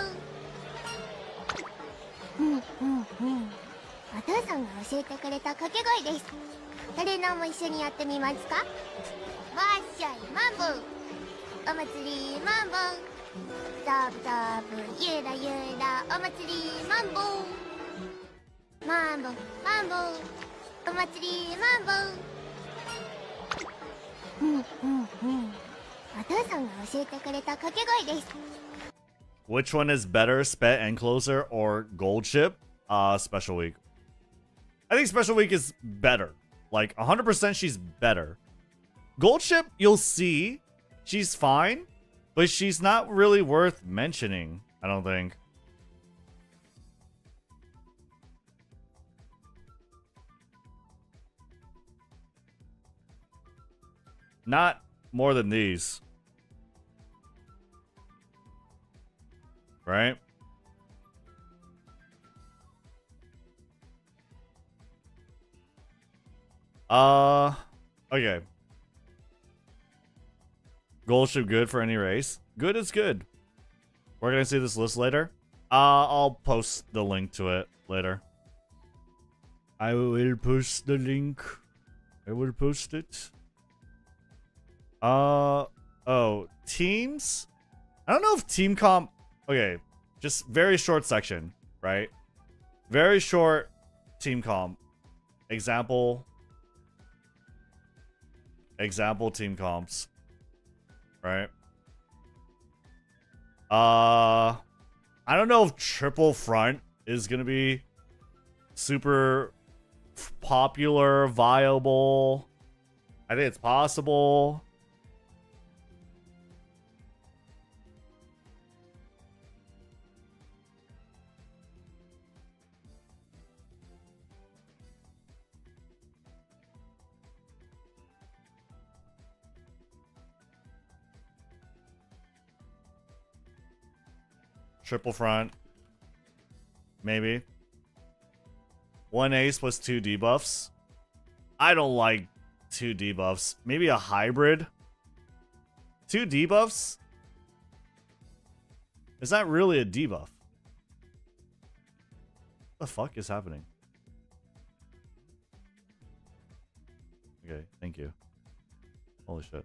お父さんが教えてくれた掛け声です。誰のも一緒にやってみますか？わっしゃいマンボウ。お祭りマンボウ。ザブザブゆらゆらお祭りマンボウ。マンボウマンボウ。お祭りマンボウ。お父さんが教えてくれた掛け声です。Which one is better, Spet and Closer or Gold Ship? Special Week. I think Special Week is better. Like, 100% she's better. Gold Ship, you'll see. She's fine. But she's not really worth mentioning, I don't think. Not more than these. Right? Okay. Gold ship good for any race. Good is good. We're gonna see this list later. I'll post the link to it later. I will post the link. I will post it. Oh, teams? I don't know if team comp... Okay, just very short section, right? Very short team comp. Example team comps. Right? I don't know if triple front is gonna be super popular, viable. I think it's possible. Triple front. Maybe. 1 ace plus 2 debuffs. I don't like 2 debuffs. Maybe a hybrid. 2 debuffs? Is that really a debuff? What the fuck is happening? Okay, thank you. Holy shit.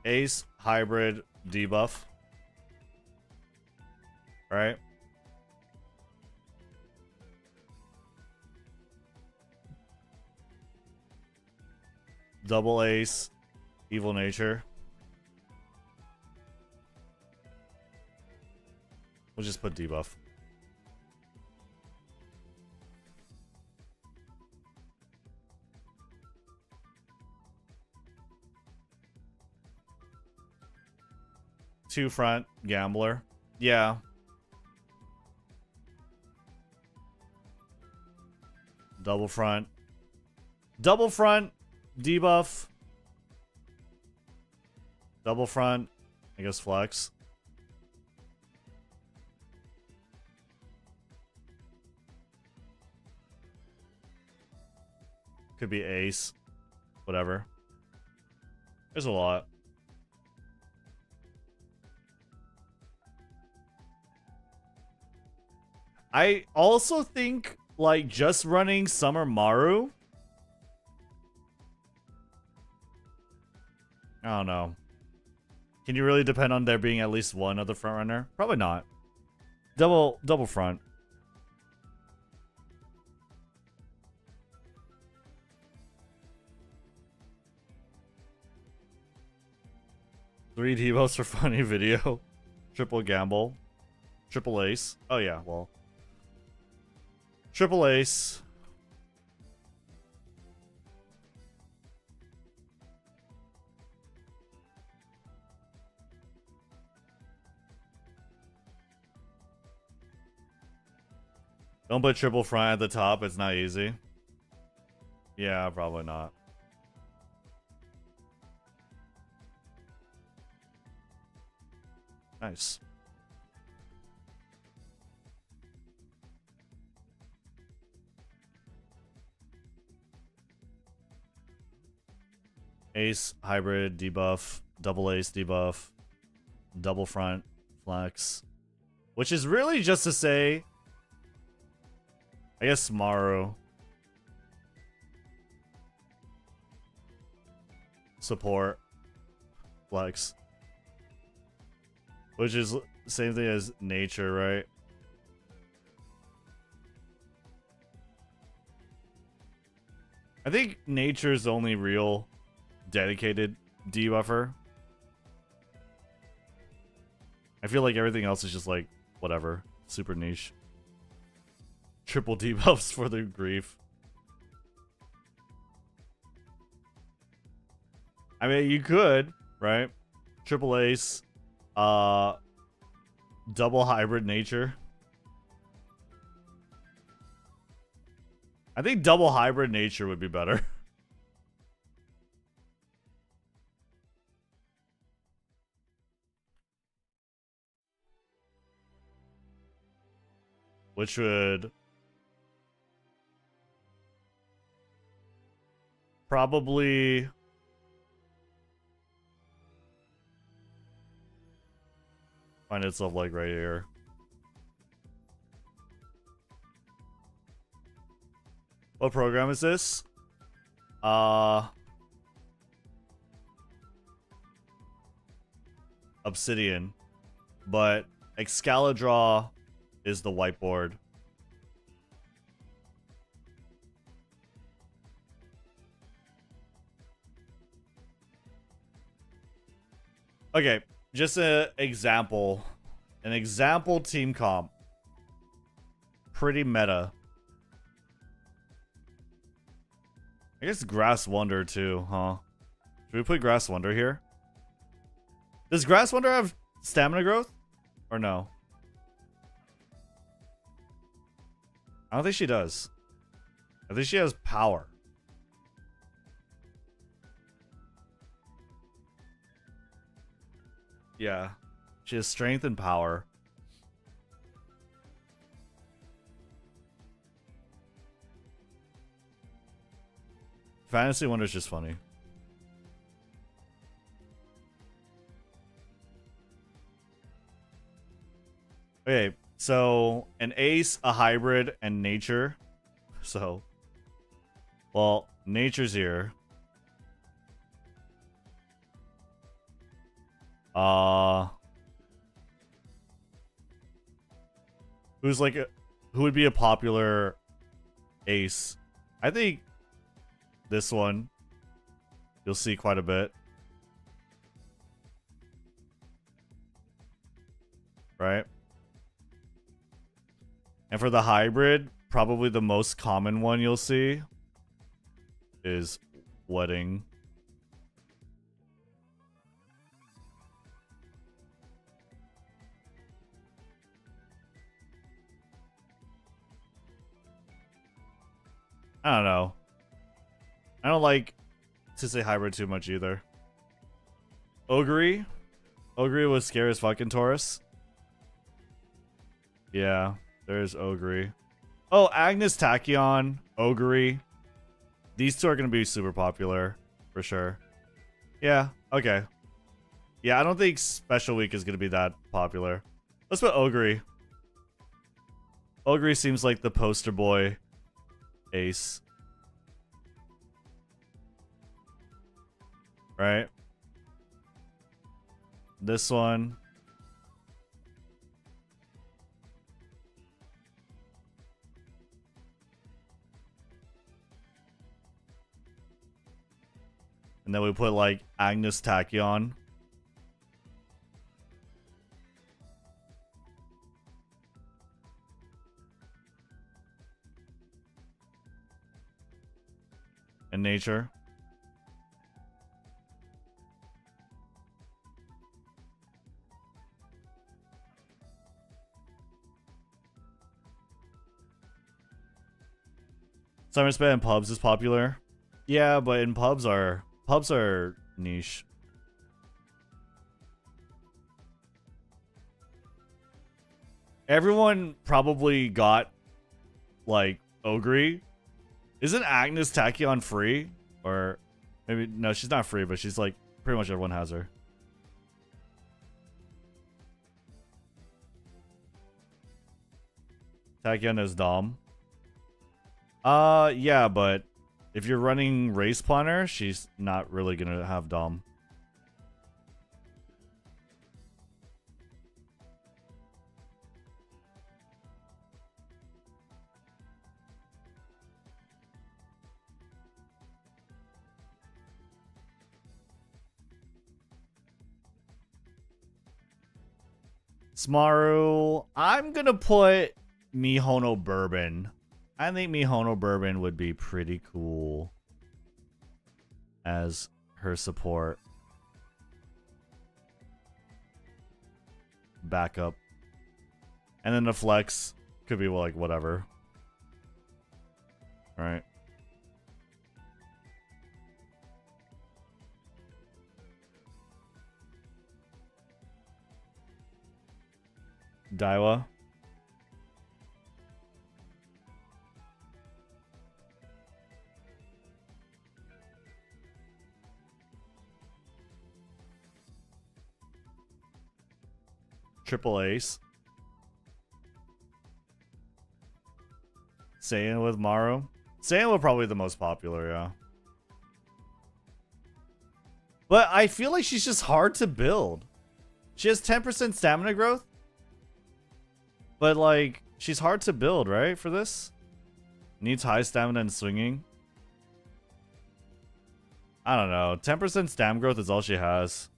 Ace, hybrid, debuff. Right? Double ace, evil nature. We'll just put debuff. Two front, gambler. Yeah. Double front. Double front, debuff. Double front, I guess flex. Could be ace. Whatever. There's a lot. I also think, like, just running Summer Maru. I don't know. Can you really depend on there being at least one other front runner? Probably not. Double front. Three debuffs for funny video. Triple gamble. Triple ace. Oh yeah, well. Triple ace. Don't put triple front at the top, it's not easy. Yeah, probably not. Nice. Ace, hybrid, debuff, double ace, debuff, double front, flex. Which is really just to say, I guess Maru. Support, flex. Which is same thing as nature, right? I think nature is the only real dedicated debuffer. I feel like everything else is just like whatever, super niche. Triple debuffs for the grief. I mean, you could, right? Triple ace, double hybrid nature. I think double hybrid nature would be better. which would probably find itself like right here. What program is this? Obsidian, but Excalidraw is the whiteboard. Okay, just an example team comp. Pretty meta. I guess Grass Wonder too, huh? Should we put Grass Wonder here? Does Grass Wonder have stamina growth? Or no? I don't think she does. I think she has power. Yeah. She has strength and power. Fantasy Wonder is just funny. Okay, so an ace, a hybrid, and nature. So, well, nature's here. Who's like who would be a popular ace? I think this one you'll see quite a bit. Right? And for the hybrid, probably the most common one you'll see is wedding. I don't know. I don't like to say hybrid too much either. Ogre? Ogre was scary as fucking Taurus. Yeah, there's Ogre. Oh, Agnes Tachyon, Ogre. These two are going to be super popular, for sure. Yeah, okay. Yeah, I don't think Special Week is going to be that popular. Let's put Ogre. Ogre seems like the poster boy ace. Right? This one. And then we put like Agnes Tachyon. And nature. Summer Spit in pubs is popular. Yeah, but in pubs are niche. Everyone probably got like Ogre. Isn't Agnes Tachyon free? Or maybe no, she's not free, but she's like pretty much everyone has her. Tachyon is Dom. Yeah, but if you're running Race Planner, she's not really gonna have Dom. Smaru, I'm gonna put Mihono Bourbon. I think Mihono Bourbon would be pretty cool as her support. Backup. And then the flex could be like whatever. Right. Daiwa. Triple ace. Saiyan with Maru. Saiyan was probably the most popular, yeah. But I feel like she's just hard to build. She has 10% stamina growth. But like, she's hard to build, right, for this? Needs high stamina and swinging. I don't know. 10% stam growth is all she has.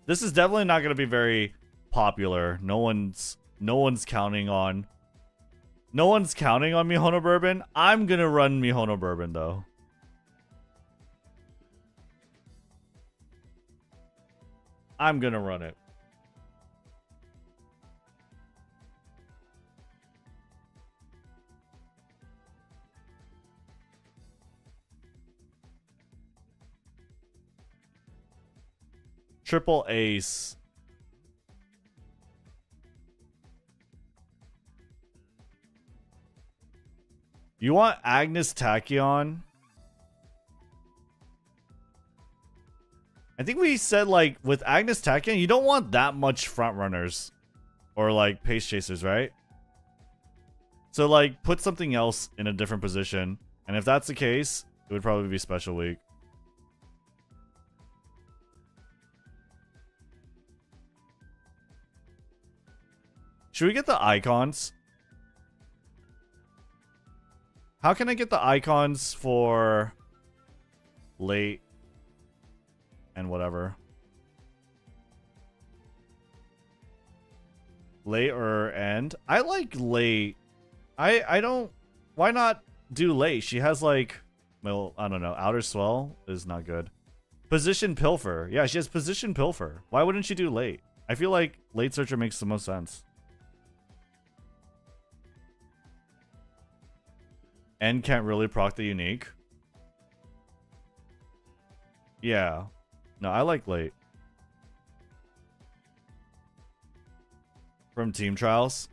This is definitely not going to be very popular. No one's counting on Mihono Bourbon. I'm going to run Mihono Bourbon though. I'm going to run it. Triple ace. You want Agnes Tachyon? I think we said, like, with Agnes Tachyon, you don't want that much front runners or like pace chasers, right? So like put something else in a different position. And if that's the case, it would probably be Special Week. Should we get the icons? How can I get the icons for late and whatever? Late or end? I like late. I don't... Why not do late? She has like... Well, I don't know. Outer Swell is not good. Position Pilfer. Yeah, she has Position Pilfer. Why wouldn't she do late? I feel like Late Searcher makes the most sense. End can't really proc the unique. Yeah. No, I like late. From Team Trials.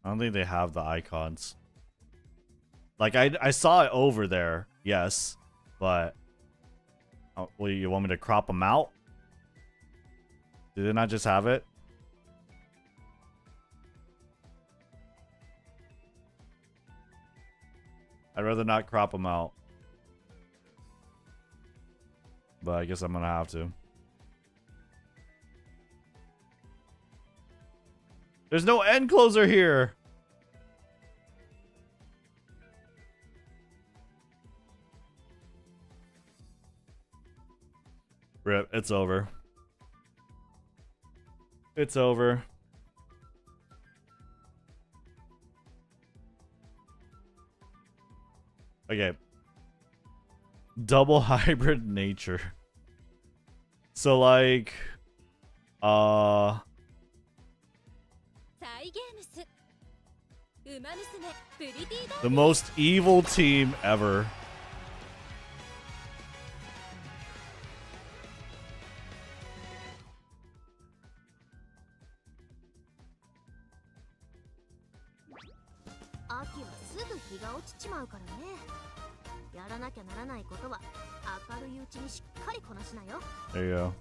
I don't think they have the icons. Like, I saw it over there, yes, but... Oh, well, you want me to crop them out? Did they not just have it? I'd rather not crop them out. But I guess I'm gonna have to. There's no end closer here! Rip, it's over. It's over. Okay. Double hybrid nature. So like the most evil team ever. There you go.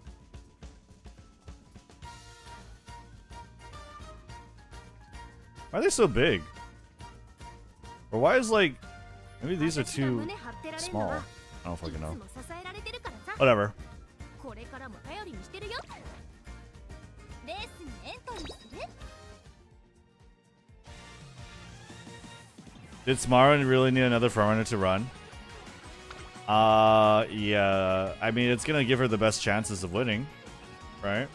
Why are they so big? Or why is like... Maybe these are too small. I don't fucking know. Whatever. Did Smaran really need another frontrunner to run? Yeah. I mean, it's gonna give her the best chances of winning, right?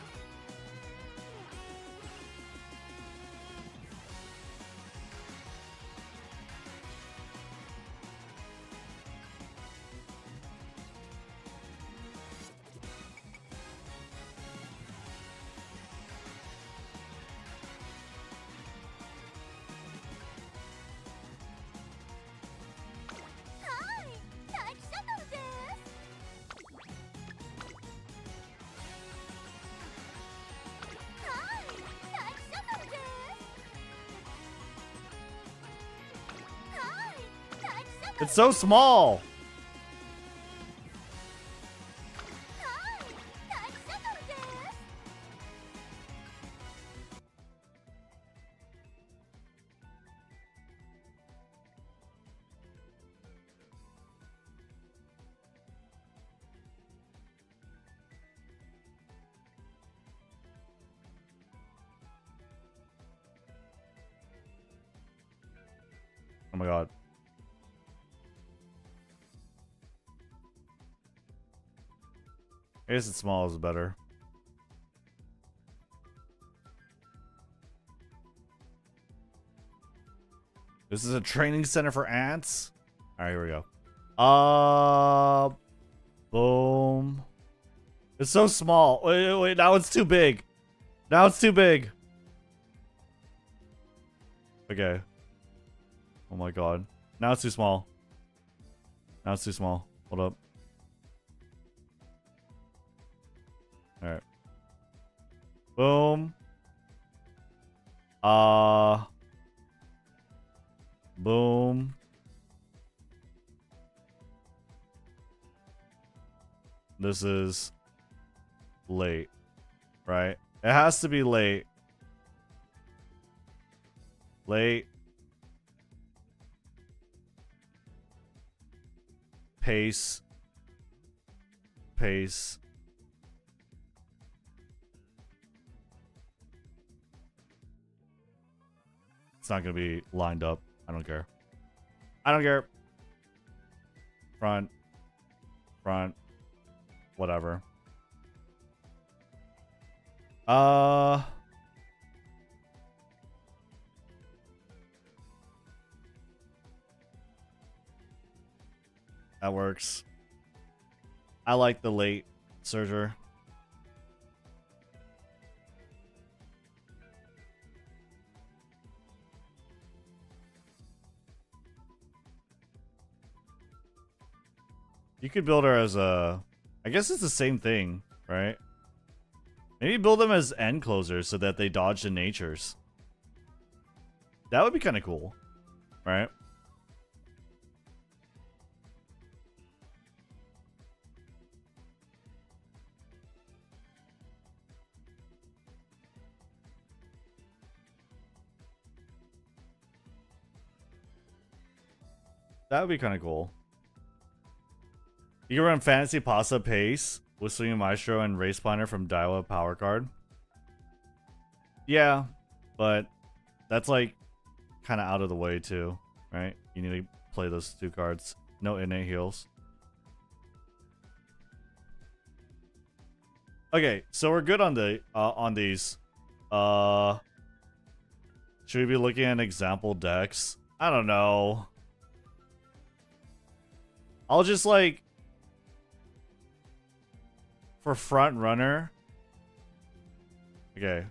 It's so small. Oh my god. I guess it's small is better. This is a training center for ants? Alright, here we go. Boom. It's so small. Wait, now it's too big. Now it's too big. Okay. Oh my god. Now it's too small. Now it's too small. Hold up. Alright. Boom. Boom. This is late, right? It has to be late. Late. Pace. Pace. It's not gonna be lined up. I don't care. I don't care. Front. Front. Whatever. That works. I like the late surger. You could build her as a... I guess it's the same thing, right? Maybe build them as end closers so that they dodge the natures. That would be kind of cool, right? That would be kind of cool. You can run Fantasy Pasta Pace with Swinging Maestro and Race Planner from Daiwa Power Card. Yeah, but that's like kind of out of the way too, right? You need to play those two cards. No innate heals. Okay, so we're good on the on these. Should we be looking at example decks? I don't know. I'll just like for front runner. Okay.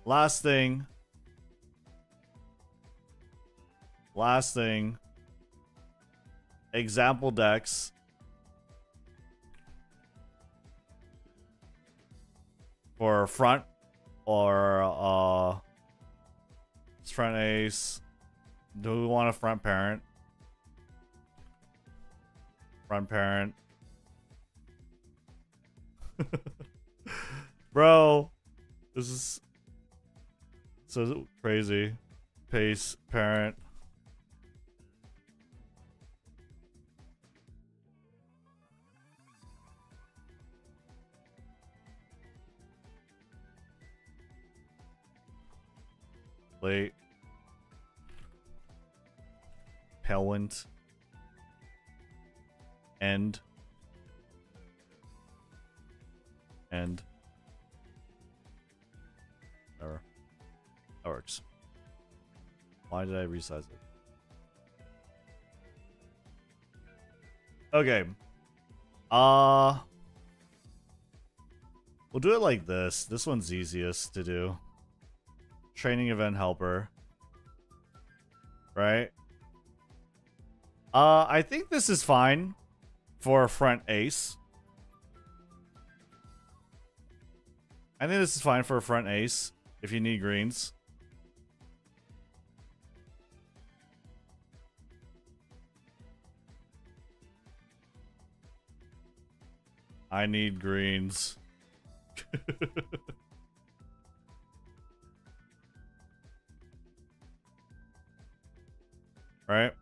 Last thing. Last thing. Example decks. For front or front ace. Do we want a front parent? Front parent. Bro, this is so crazy. Pace parent. Late. Pelwant. End. End. There. That works. Why did I resize it? Okay. We'll do it like this. This one's easiest to do. Training event helper. Right? I think this is fine for front ace. I think this is fine for a front ace. if you need greens. I need greens. Right?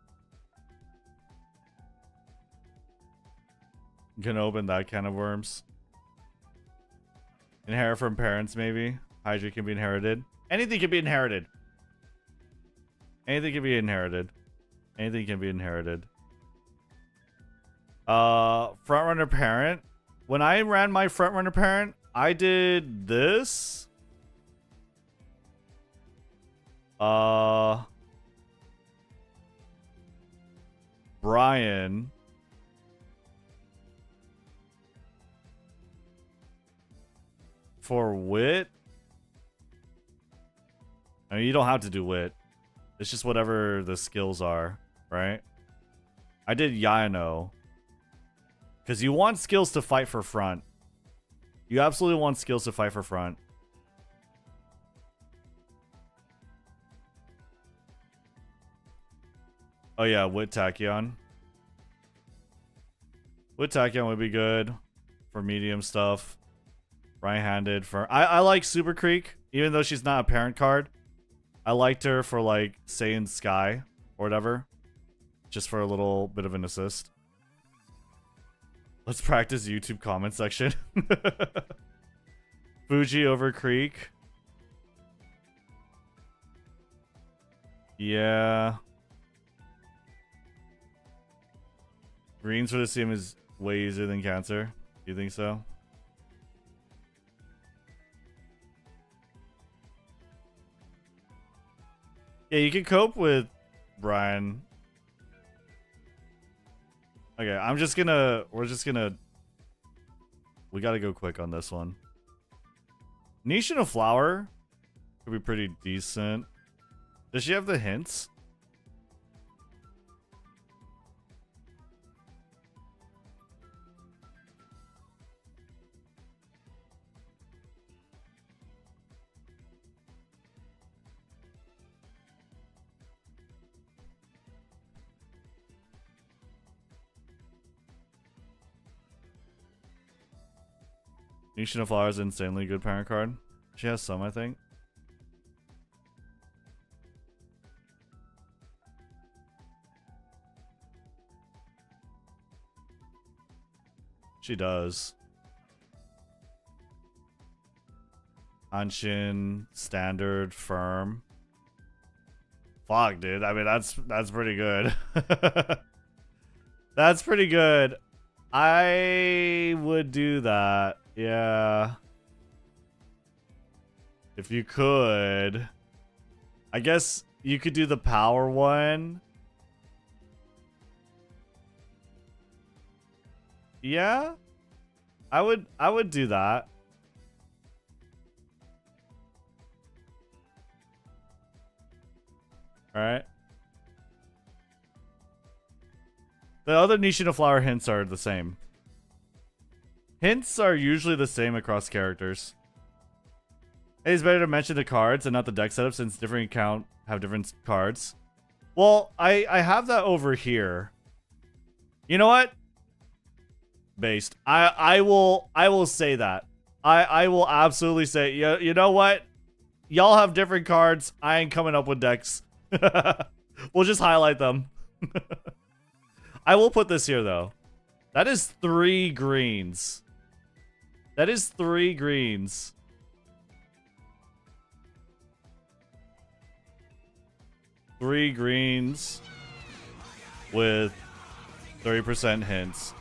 Can open that can of worms. Inherit from parents, maybe. Hydra can be inherited. Anything can be inherited. Anything can be inherited. Anything can be inherited. Frontrunner parent. When I ran my frontrunner parent, I did this. Brian. For wit? I mean, you don't have to do wit. It's just whatever the skills are, right? I did Yano. Because you want skills to fight for front. You absolutely want skills to fight for front. Oh yeah, Wit Tachyon. Wit Tachyon would be good for medium stuff. Right-handed for... I like Super Creek, even though she's not a parent card. I liked her for like Saiyan Sky or whatever. Just for a little bit of an assist. Let's practice YouTube comment section. Fuji over Creek. Yeah. Greens for the CM is way easier than Cancer. Do you think so? Yeah, you can cope with Brian. Okay, we gotta go quick on this one. Niche and a flower could be pretty decent. Does she have the hints? Nation of Flowers, insanely good parent card. She has some, I think. She does. Anshin, standard, firm. Fuck, dude. I mean, that's pretty good. That's pretty good. I would do that. Yeah. If you could. I guess you could do the power one. Yeah. I would do that. All right. The other niche and a flower hints are the same. Hints are usually the same across characters. It's better to mention the cards and not the deck setup since different account have different cards. Well, I have that over here. You know what? Based. I will say that. I will absolutely say, you know what? Y'all have different cards. I ain't coming up with decks. We'll just highlight them. I will put this here though. That is 3 greens. That is 3 greens. Three greens with 30% hints.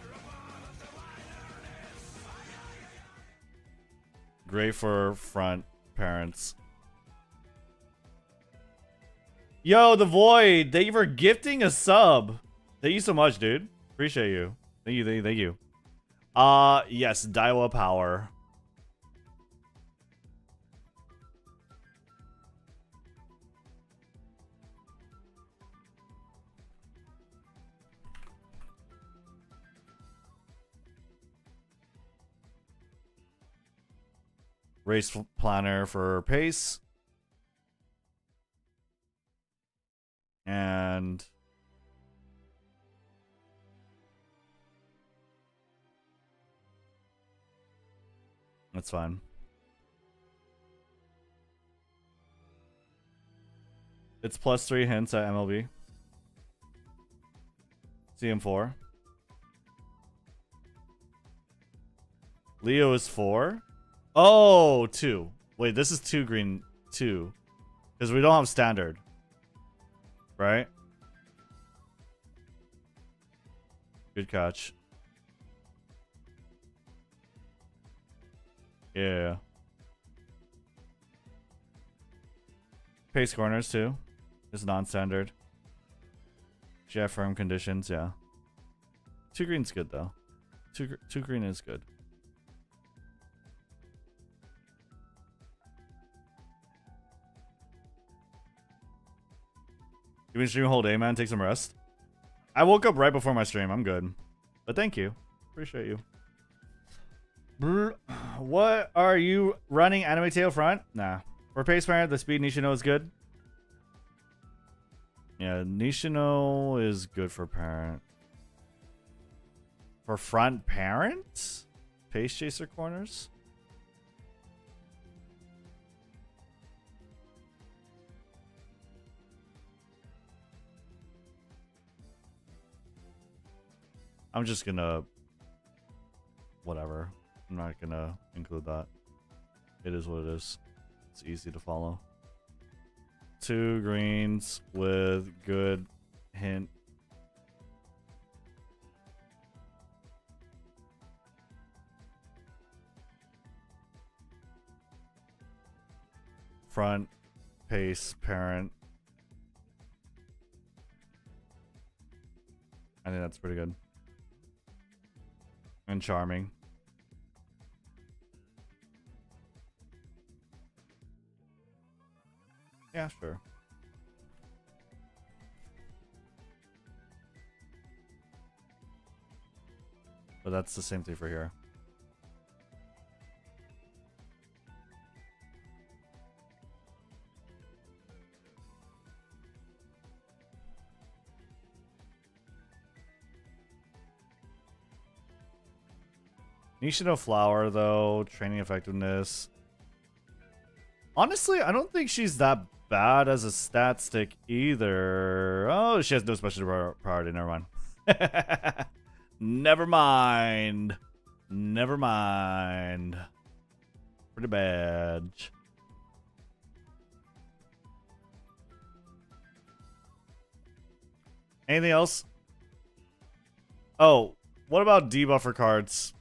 Great for front parents. Yo, the Void, thank you for gifting a sub. Thank you so much, dude. Appreciate you. Thank you, thank you. Yes, Daiwa power. Race planner for pace. And that's fine. It's +3 hints at MLB. CM4. Leo is 4. Oh, 2. Wait, this is 2 green 2. Because we don't have standard. Right? Good catch. Yeah. Pace corners too. Is non-standard. She have firm conditions, yeah. 2 green's good though. 2 green is good. You been streaming whole day, man? Take some rest. I woke up right before my stream. I'm good. But thank you. Appreciate you. What are you running? Anime tail front? Nah. For pace parent, the speed Nishino is good. Yeah, Nishino is good for parent. For front parent? Pace chaser corners? I'm just gonna... Whatever. I'm not gonna include that. It is what it is. It's easy to follow. 2 greens with good hint. Front, pace, parent. I think that's pretty good. And charming. Yeah, sure. But that's the same thing for here. Nishino Flower, though. Training effectiveness. Honestly, I don't think she's that bad as a stat stick either. Oh, she has no special priority. Never mind. Never mind. Never mind. Pretty bad. Anything else? Oh, what about debuffer cards?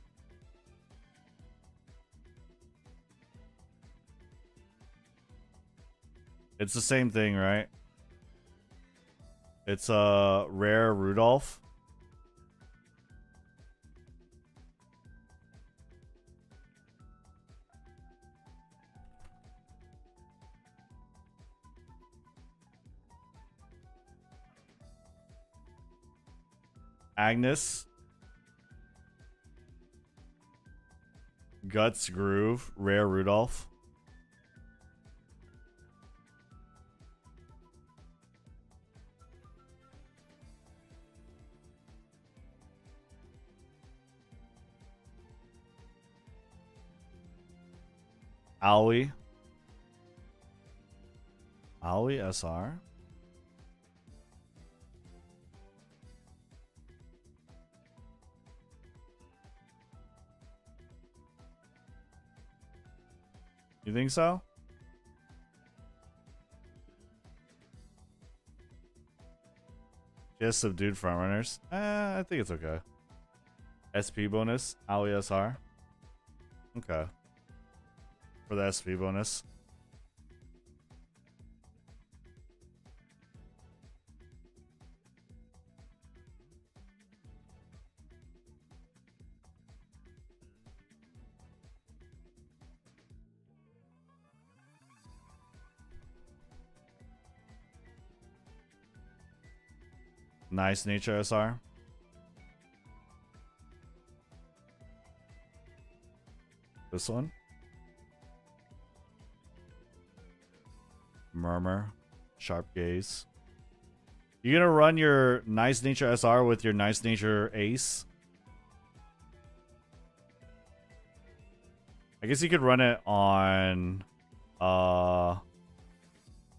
It's the same thing, right? It's a rare Rudolph. Agnes. Guts Groove, rare Rudolph. Aoi. Aoi SR. You think so? Just subdued frontrunners. I think it's okay. SP bonus, Aoi SR. Okay. For the SP bonus. Nice nature SR. This one. Murmur. Sharp gaze. You gonna run your Nice Nature SR with your Nice Nature Ace? I guess you could run it on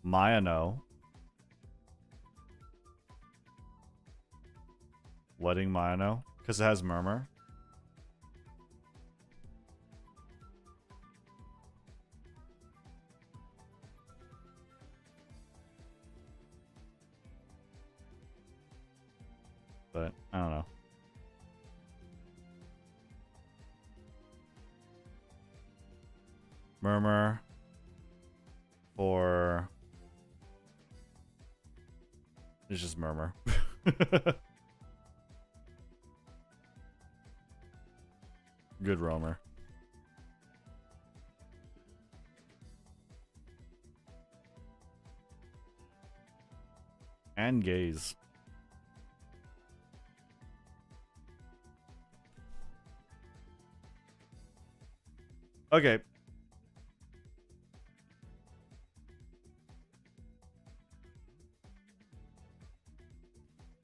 Mayano. Wedding Mayano, because it has Murmur. But I don't know. Murmur for it's just Murmur. Good roamer. And gaze. Okay.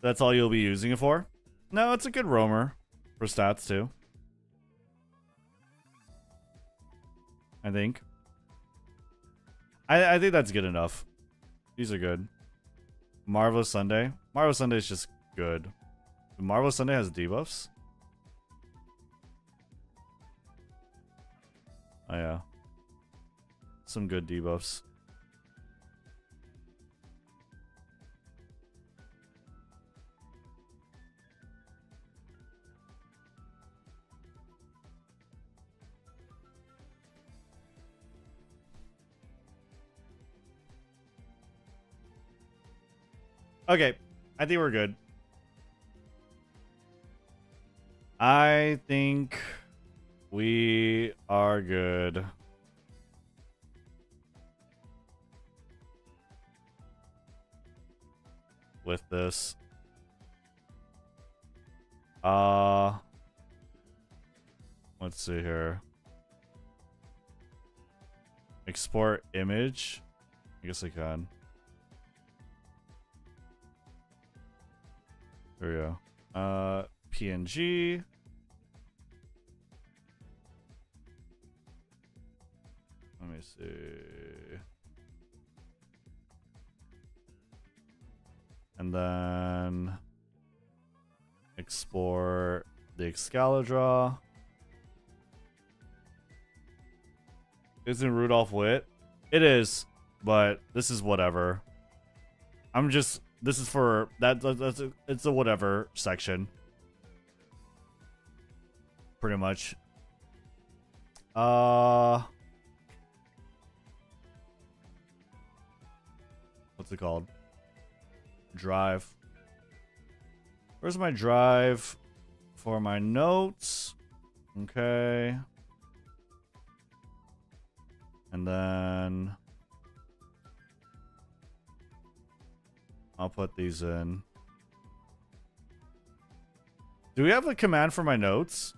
That's all you'll be using it for? No, it's a good roamer for stats too. I think. I think that's good enough. These are good. Marvelous Sunday. Marvelous Sunday is just good. Marvelous Sunday has debuffs? Oh yeah. Some good debuffs. Okay, I think we're good. I think we are good. With this. Let's see here. Export image. I guess I can. There we go. PNG. Let me see. And then export the Excalibur. Isn't Rudolph Witt? It is, but this is whatever. I'm just. This is for it's a whatever section. Pretty much. What's it called? Drive. Where's my drive for my notes? Okay. And then I'll put these in. Do we have a command for my notes?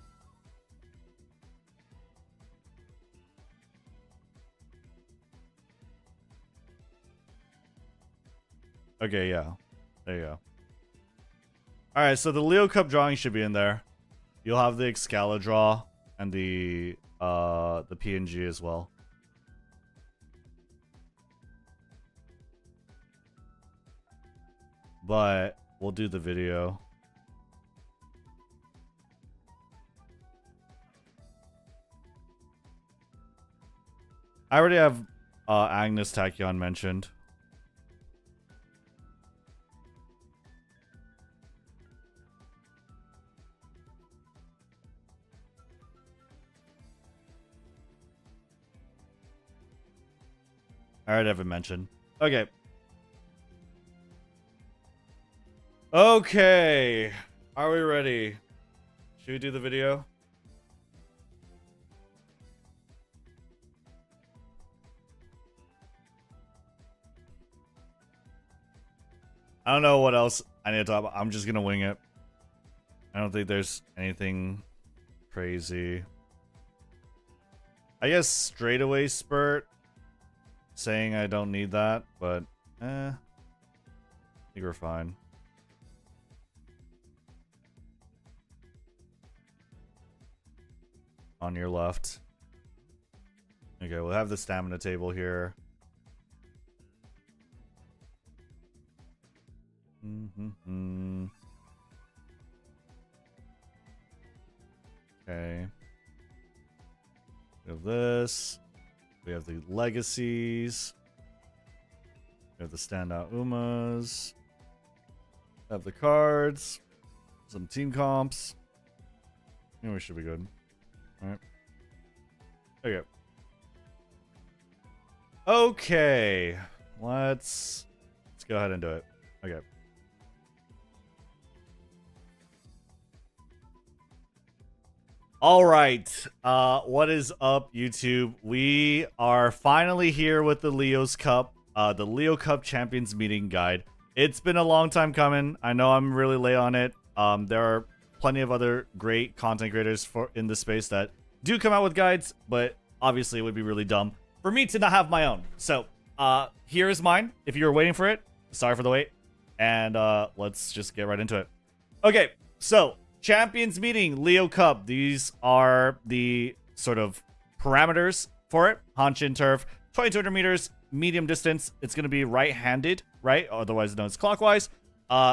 Okay, yeah. There you go. Alright, so the Leo Cup drawing should be in there. You'll have the Excalibur draw and the PNG as well. But we'll do the video. I already have Agnes Tachyon mentioned. I already have it mentioned. Okay. Okay. Are we ready? Should we do the video? I don't know what else I need to talk about. I'm just gonna wing it. I don't think there's anything crazy. I guess straightaway spurt. Saying I don't need that, but think we're fine. On your left. Okay, we'll have the stamina table here. Okay. We have this. We have the legacies. We have the standout Umas. We have the cards. Some team comps. I think we should be good. Alright. Okay. Okay. Let's go ahead and do it. Okay. All right. What is up, YouTube? We are finally here with the Leo's Cup, the Leo Cup Champions Meeting Guide. It's been a long time coming. I know I'm really late on it. There are plenty of other great content creators in the space that do come out with guides, but obviously it would be really dumb for me to not have my own. So here is mine. If you were waiting for it, sorry for the wait. And let's just get right into it. Okay, so Champions Meeting, Leo Cup. These are the sort of parameters for it. Hanshin turf, 2200 meters, medium distance. It's going to be right-handed, right? Otherwise known as clockwise.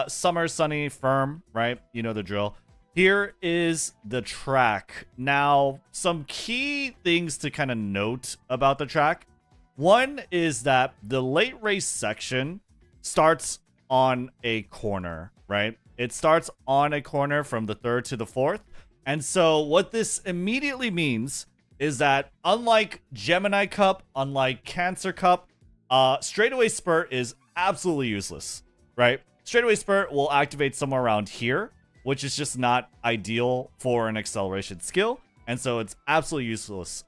Summer, sunny, firm, right? You know the drill. Here is the track. Now, some key things to kind of note about the track. One is that the late race section starts on a corner, right? It starts on a corner from the 3rd to the 4th. And so what this immediately means is that unlike Gemini Cup, unlike Cancer Cup, straightaway spurt is absolutely useless, right? Straightaway spurt will activate somewhere around here, which is just not ideal for an acceleration skill. And so it's absolutely useless.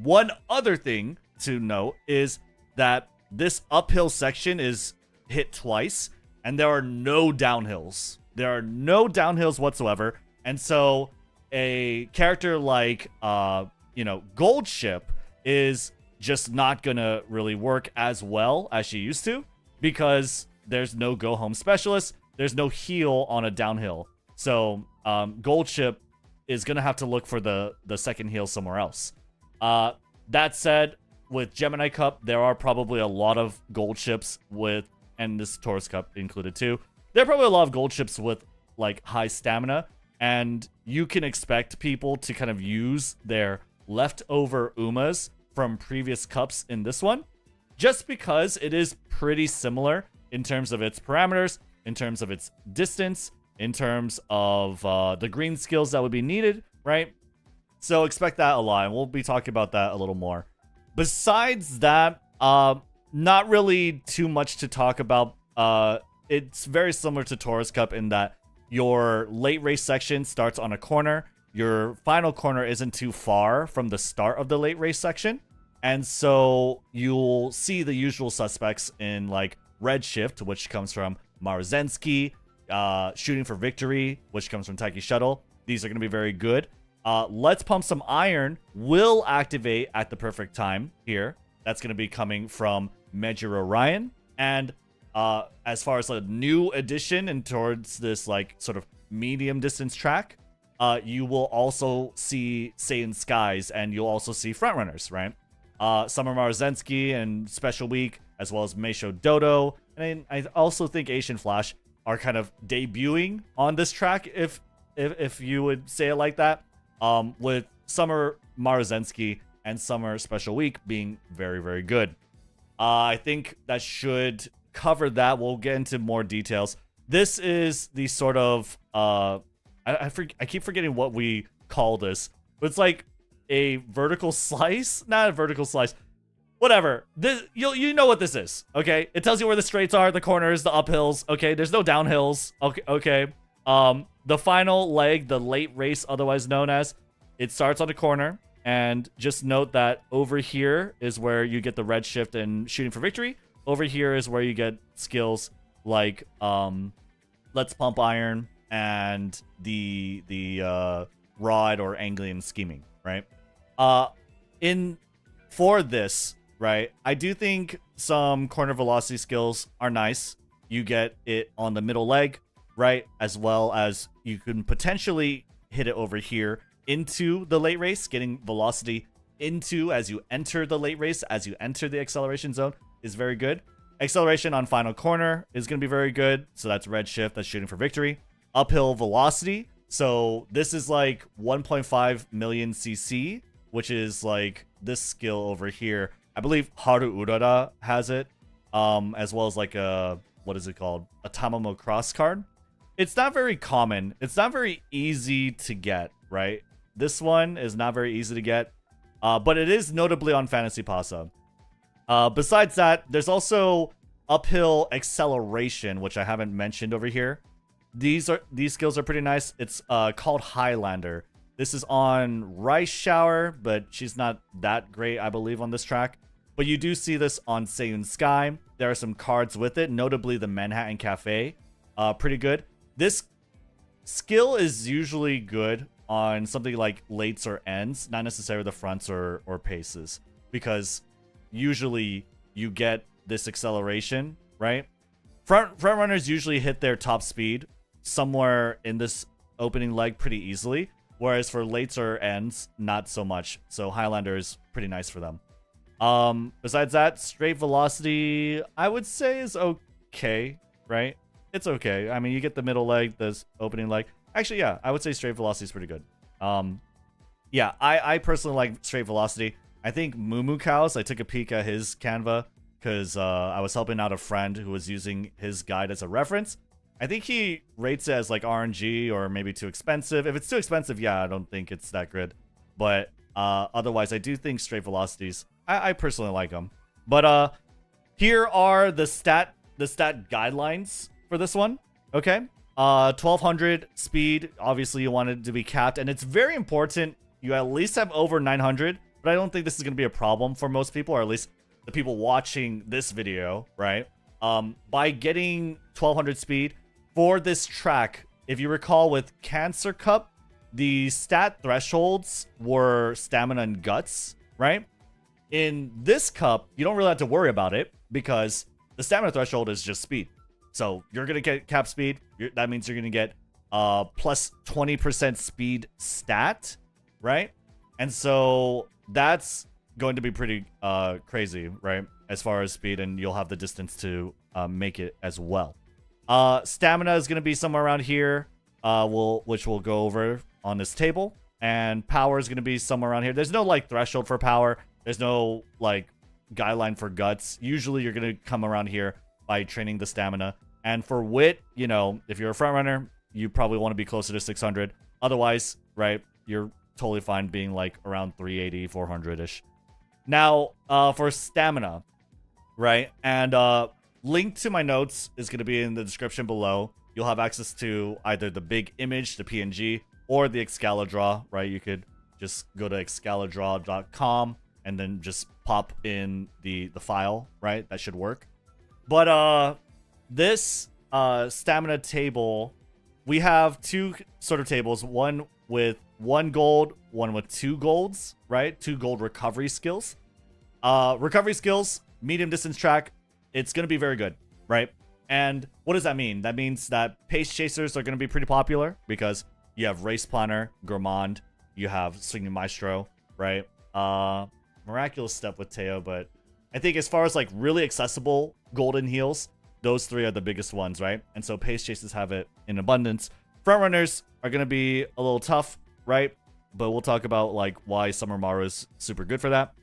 One other thing to note is that this uphill section is hit twice, and there are no downhills. There are no downhills whatsoever. And so a character like, Gold Ship is just not going to really work as well as she used to because there's no go home specialist. There's no heal on a downhill. So Gold Ship is going to have to look for the second heal somewhere else. That said, with Gemini Cup, there are probably a lot of gold ships with, and this Taurus Cup included too, there are probably a lot of gold ships with like high stamina, and you can expect people to kind of use their leftover Umas from previous cups in this one, just because it is pretty similar in terms of its parameters, in terms of its distance, in terms of the green skills that would be needed, right? So expect that a lot, and we'll be talking about that a little more. Besides that, not really too much to talk about. It's very similar to Taurus Cup in that your late race section starts on a corner. Your final corner isn't too far from the start of the late race section. And so you'll see the usual suspects in like Redshift, which comes from Maruzensky, Shooting for Victory, which comes from Taiki Shuttle. These are going to be very good. Let's Pump Some Iron will activate at the perfect time here. That's going to be coming from Major Orion. And as far as a new addition and towards this like sort of medium distance track, you will also see Saiyan Skies, and you'll also see frontrunners, right? Summer Maruzensky and Special Week, as well as Meisho Dodo. And I also think Asian Flash are kind of debuting on this track, if you would say it like that. With Summer Maruzensky and Summer Special Week being very, very good. I think that should cover that. We'll get into more details. This is the sort of I keep forgetting what we call this, but it's like a vertical slice, not a vertical slice. Whatever. This you know what this is, okay? It tells you where the straights are, the corners, the uphills. Okay, there's no downhills. Okay. The final leg, the late race, otherwise known as, it starts on a corner. And just note that over here is where you get the red shift and Shooting for Victory. Over here is where you get skills like Let's Pump Iron and the Rod or Angling Scheming, right? For this, right, I do think some corner velocity skills are nice. you get it on the middle leg, right? As well as you can potentially hit it over here into the late race, getting velocity into as you enter the late race, as you enter the acceleration zone is very good. Acceleration on final corner is going to be very good. So that's red shift, that's shooting for victory. Uphill velocity. So this is like 1.5 million CC, which is like this skill over here. I believe Haru Urara has it, as well as like a, what is it called? A Tamamo cross card. It's not very common. It's not very easy to get, right? This one is not very easy to get, but it is notably on Fantasy Pasa. Besides that, there's also uphill acceleration, which I haven't mentioned over here. These skills are pretty nice. It's called Highlander. This is on Rice Shower, but she's not that great, I believe, on this track. But you do see this on Seiyun Sky. There are some cards with it, notably the Manhattan Cafe. Pretty good. This skill is usually good on something like lates or ends, not necessarily the fronts or paces, because usually you get this acceleration, right? Front runners usually hit their top speed somewhere in this opening leg pretty easily, whereas for lates or ends, not so much. So Highlander is pretty nice for them. Besides that, straight velocity, I would say is okay, right? It's okay. I mean, you get the middle leg, this opening leg. Actually, yeah, I would say straight velocity is pretty good. Yeah, I personally like straight velocity. I think Mumu Cows, I took a peek at his Canva because I was helping out a friend who was using his guide as a reference. I think he rates it as like RNG or maybe too expensive. If it's too expensive, yeah, I don't think it's that good. But otherwise, I do think straight velocities, I personally like them. But here are the stat guidelines for this one. Okay, 1200 speed. Obviously, you want it to be capped, and it's very important you at least have over 900. But I don't think this is going to be a problem for most people, or at least the people watching this video, right? By getting 1200 speed for this track, if you recall with Cancer Cup, the stat thresholds were stamina and guts, right? In this cup, you don't really have to worry about it because the stamina threshold is just speed. So you're going to get cap speed. That means you're going to get plus 20% speed stat, right? And so that's going to be pretty crazy, right? As far as speed, and you'll have the distance to make it as well. Stamina is going to be somewhere around here, which we'll go over on this table. And power is going to be somewhere around here. There's no like threshold for power. There's no like guideline for guts. Usually you're going to come around here by training the stamina. And for wit, you know, if you're a front runner, you probably want to be closer to 600. Otherwise, right, you're totally fine being like around 380, 400-ish. Now, for stamina, right, and link to my notes is going to be in the description below. You'll have access to either the big image, the PNG, or the Excalidraw, right? You could just go to excalidraw.com and then just pop in the file, right? That should work. But this stamina table, we have two sort of tables, one with 1 gold, one with 2 golds, right? 2 gold recovery skills. Recovery skills, medium distance track, it's going to be very good, right? And what does that mean? That means that pace chasers are going to be pretty popular because you have Race Planner, Gourmand, you have Swinging Maestro, right? Miraculous Step with Teo, but I think as far as like really accessible golden heals, those 3 are the biggest ones, right? And so pace chasers have it in abundance. Front runners are going to be a little tough, right? But we'll talk about like why Summer Maru is super good for that.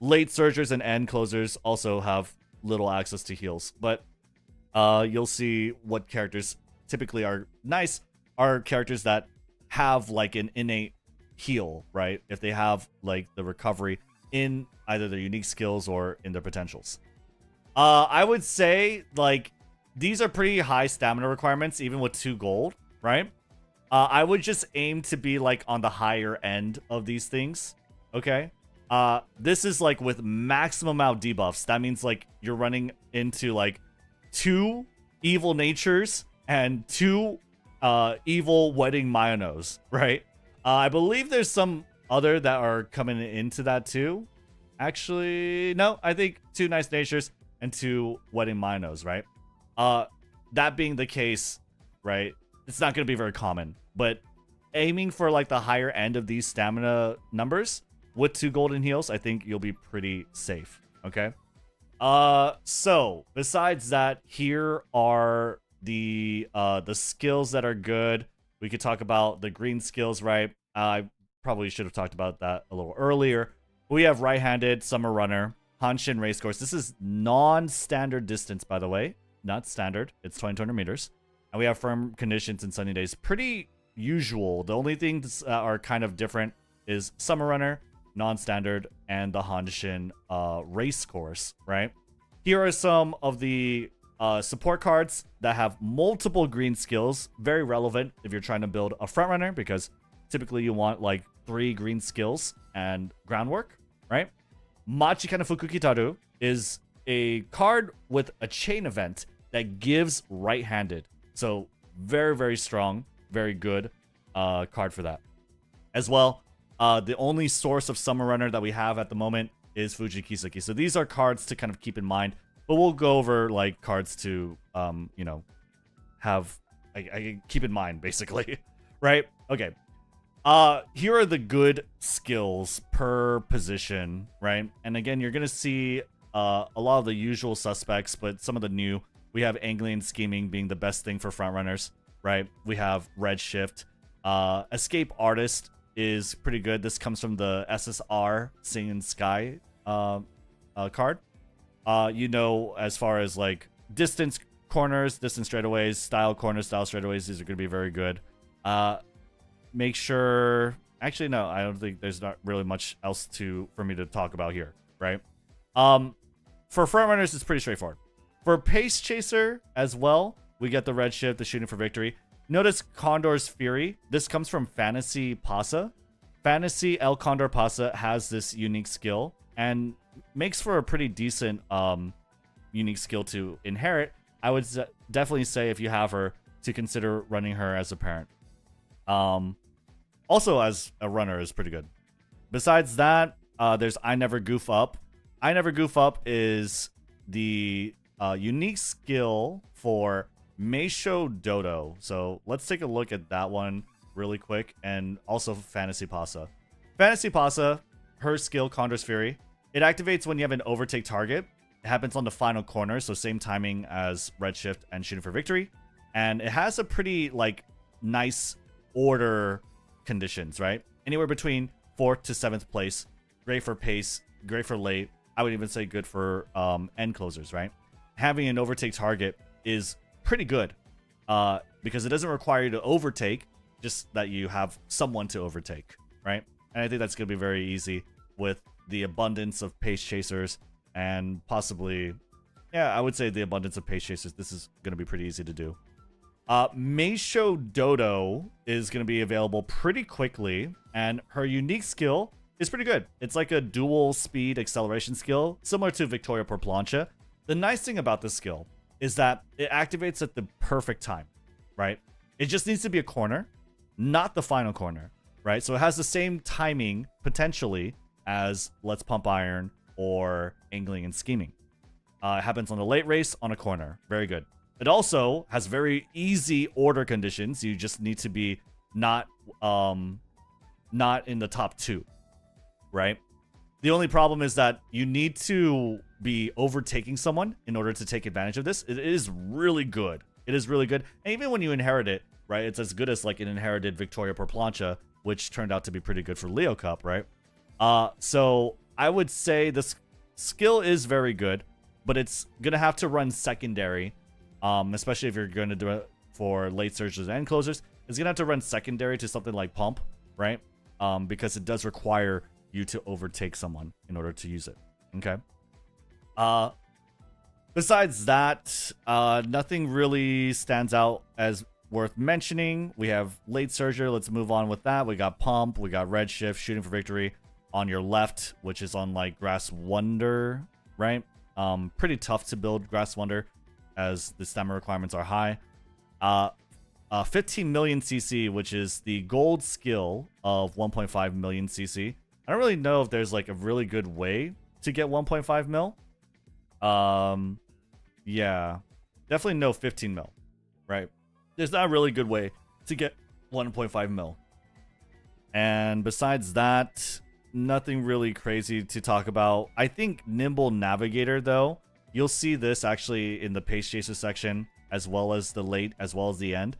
Late surgers and end closers also have little access to heals, but you'll see what characters typically are nice are characters that have like an innate heal, right? If they have like the recovery in either their unique skills or in their potentials. I would say like these are pretty high stamina requirements, even with 2 gold, right? I would just aim to be like on the higher end of these things, okay? This is like with maximum amount of debuffs. That means like you're running into like 2 evil natures and 2 evil wedding Mayanos, right? I believe there's some other that are coming into that too. Actually, no, I think 2 nice natures and 2 wedding Mayanos, right? that being the case, right, it's not going to be very common. But aiming for like the higher end of these stamina numbers with 2 golden heals, I think you'll be pretty safe. Okay. So besides that, here are the skills that are good. We could talk about the green skills, right? I probably should have talked about that a little earlier. We have right-handed, summer runner, Hanshin race course. This is non-standard distance, by the way, not standard. It's 2200 meters, and we have firm conditions and sunny days. Pretty usual. The only things that are kind of different is summer runner, non-standard, and the Hanshin race course, right? Here are some of the support cards that have multiple green skills. Very relevant if you're trying to build a front runner, because typically you want like 3 green skills and groundwork, right? Machikana Fukukitaru is a card with a chain event that gives right-handed. So very, very strong, very good card for that. As well, the only source of Summer Runner that we have at the moment is Fuji Kiseki. So these are cards to kind of keep in mind, but we'll go over like cards to, you know, have, I keep in mind basically, right? Okay. Here are the good skills per position, right? And again, you're going to see a lot of the usual suspects, but some of the new. We have angling and scheming being the best thing for front runners, right? We have redshift. Escape artist is pretty good. This comes from the SSR Sing in Sky card. You know, as far as like distance corners, distance straightaways, style corners, style straightaways, these are going to be very good. Make sure, actually no, I don't think there's not really much else for me to talk about here, right? For front runners, it's pretty straightforward. For pace chaser as well, we get the red shift, the shooting for victory. Notice Condor's Fury. This comes from Fantasy Pasa. Fantasy El Condor Pasa has this unique skill and makes for a pretty decent unique skill to inherit. I would definitely say, if you have her, to consider running her as a parent. Also as a runner is pretty good. Besides that, there's I Never Goof Up. I Never Goof Up is the unique skill for Meisho Dodo. So let's take a look at that one really quick, and also Fantasy Pasa. Fantasy Pasa, her skill, Condor's Fury. It activates when you have an overtake target. It happens on the final corner, so same timing as Redshift and Shooting for Victory. And it has a pretty, like, nice order conditions, right? Anywhere between 4th to 7th place. Great for pace, great for late. I would even say good for end closers, right? Having an overtake target is pretty good because it doesn't require you to overtake, just that you have someone to overtake, right? And I think that's going to be very easy with the abundance of pace chasers, and possibly, yeah, I would say the abundance of pace chasers. This is going to be pretty easy to do. Meisho Dodo is going to be available pretty quickly, and her unique skill is pretty good. It's like a dual speed acceleration skill, similar to Victoria por Plancha. The nice thing about this skill is that it activates at the perfect time, right? It just needs to be a corner, not the final corner, right? So it has the same timing, potentially, as Let's Pump Iron or Angling and Scheming. It happens on the late race on a corner. Very good. It also has very easy order conditions. You just need to be not in the top 2, right? The only problem is that you need to be overtaking someone in order to take advantage of this. It is really good. It is really good. And even when you inherit it, right, it's as good as like an inherited Victoria por Plancha, which turned out to be pretty good for Leo Cup, right? So I would say this skill is very good, but it's going to have to run secondary, especially if you're going to do it for late surges and closers. It's going to have to run secondary to something like Pump, right? Because it does require you to overtake someone in order to use it. Okay. Besides that, nothing really stands out as worth mentioning. We have late surger. Let's move on with that. We got Pump. We got Redshift, Shooting for Victory on your left, which is on like Grass Wonder, right? Pretty tough to build Grass Wonder as the stamina requirements are high. 15 million CC, which is the gold skill of 1.5 million CC. I don't really know if there's like a really good way to get 1.5 mil. Yeah, definitely no 15 mil. right? There's not a really good way to get 1.5 mil. And besides that, nothing really crazy to talk about. I think Nimble Navigator, though, you'll see this actually in the Pace Chaser section, as well as the late, as well as the end.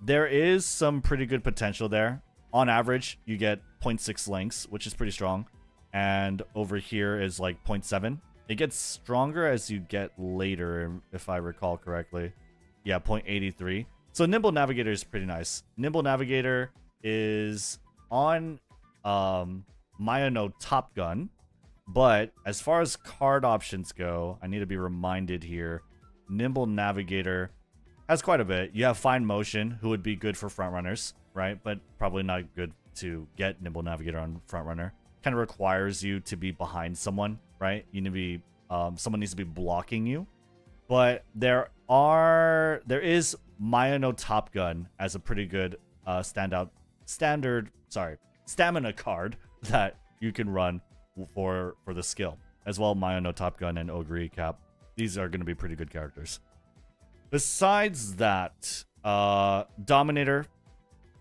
There is some pretty good potential there. On average, you get 0.6 lengths, which is pretty strong. And over here is like 0.7. It gets stronger as you get later, if I recall correctly. Yeah, 0.83. So Nimble Navigator is pretty nice. Nimble Navigator is on Mayano Top Gun. But as far as card options go, I need to be reminded here. Nimble Navigator has quite a bit. You have Fine Motion, who would be good for frontrunners, right? But probably not good to get Nimble Navigator on frontrunner. Kind of requires you to be behind someone, right? You need to be someone needs to be blocking you. But there is Mayano Top Gun as a pretty good stamina card that you can run for the skill, as well. Mayano Top Gun and Ogre Cap. These are going to be pretty good characters. Besides that, Dominator,